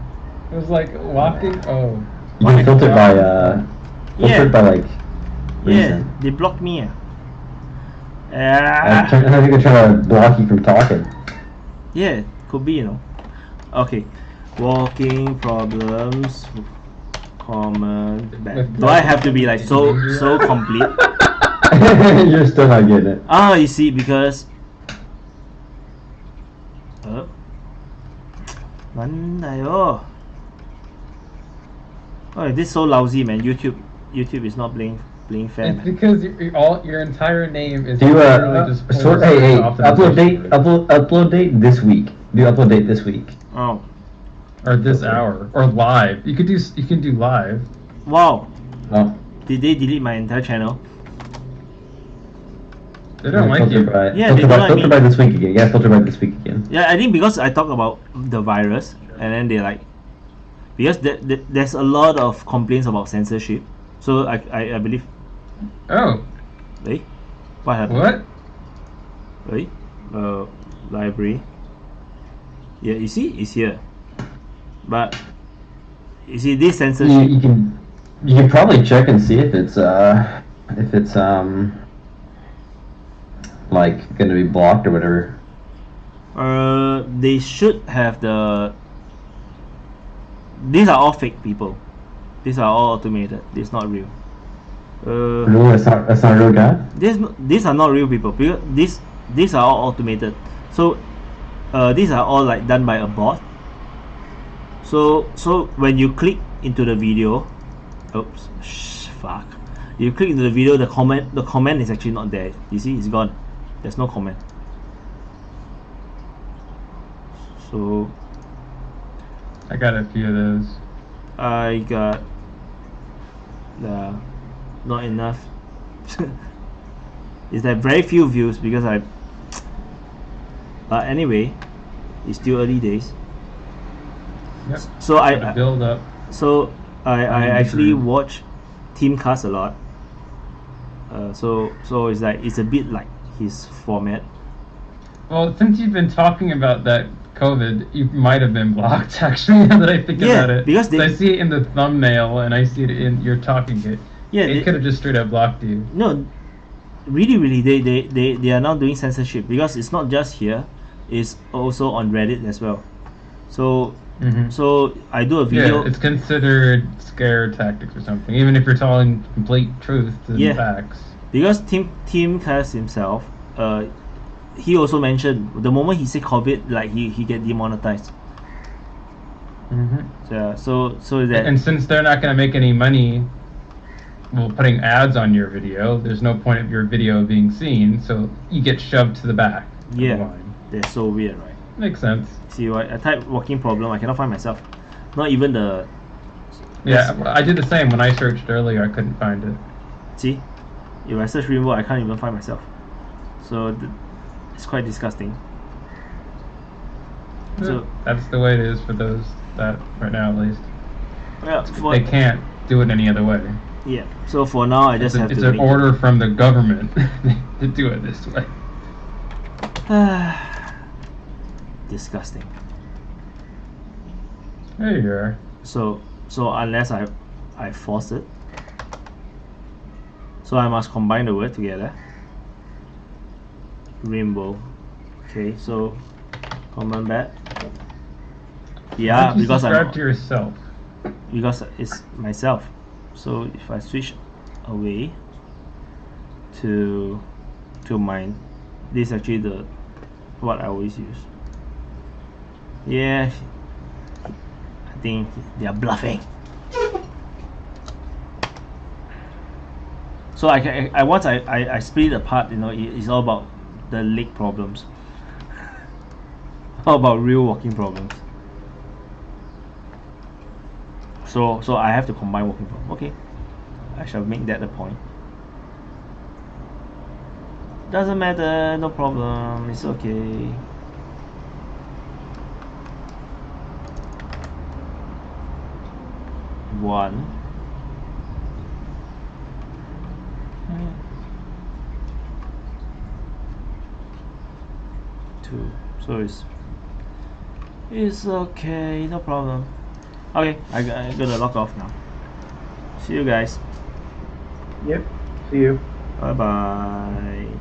It was like walking. Oh. You can filter by by like reason. Yeah, they blocked me. I think they're trying to block you from talking. Yeah, could be, Okay, walking problems, common bad. Do I have to be like so complete? You're still not getting it. You see, because Oh, this is so lousy, man. YouTube is not playing fair. It's because your entire name is literally just upload date this week. Do upload date this week. Oh. Or this hour, or live. You can do live. Wow. Oh. Did they delete my entire channel? They don't like you. Yeah, they don't like me. Filter by this week again. Yeah, filter by this week again. Yeah, I think because I talk about the virus, and then they like. Because there's a lot of complaints about censorship, so I believe. Oh. Wait, what happened? What? Wait, library. Yeah, you see, it's here. But you see, this censorship. You can probably check and see if it's like gonna be blocked or whatever. They should have the. These are all fake people. These are all automated. This is not real. Really, that's not a real guy. These are not real people. Because these are all automated. So, these are all like done by a bot. So when you click into the video, oops, fuck. You click into the video, the comment is actually not there. You see, it's gone. There's no comment. So. I got a few of those. I got not enough. It's like very few views because but anyway, it's still early days. Yep. So I build up. So I actually watch Teamcast a lot. So it's like it's a bit like his format. Well, since you've been talking about that COVID, you might have been blocked actually. Now that I think about it, because I see it in the thumbnail and I see it in your talking it. Yeah, it could have just straight up blocked you. No, really, they are now doing censorship because it's not just here; it's also on Reddit as well. So so I do a video. Yeah, it's considered scare tactics or something, even if you're telling complete truth to the facts. Because Teamcast himself, he also mentioned the moment he said COVID, like he get demonetized. So that. And since they're not going to make any money, putting ads on your video, there's no point of your video being seen, so you get shoved to the back. Yeah, combine. they're so weird, right? Makes sense. See, I type walking problem, I cannot find myself. Not even the... Yeah, I did the same when I searched earlier. I couldn't find it. See? If I search Rimworld, I can't even find myself. So, it's quite disgusting. So that's the way it is for those that, right now at least. Yeah, they can't do it any other way. Yeah, so for now I just have to... It's an order from the government to do it this way. Disgusting. There you are. So unless I force it, so I must combine the word together. Rainbow. Okay, so command that. Yeah, because I'm to yourself. Because it's myself. So if I switch away to mine, this is actually the what I always use. Yeah, I think they are bluffing. So once I split it apart, you know, it's all about the leg problems. All about real walking problems. So I have to combine walking problem. Okay, I shall make that a point. Doesn't matter, no problem, it's okay. One. Two. So it's okay, no problem. Okay, I gotta log off now. See you guys. Yep. See you. Bye bye.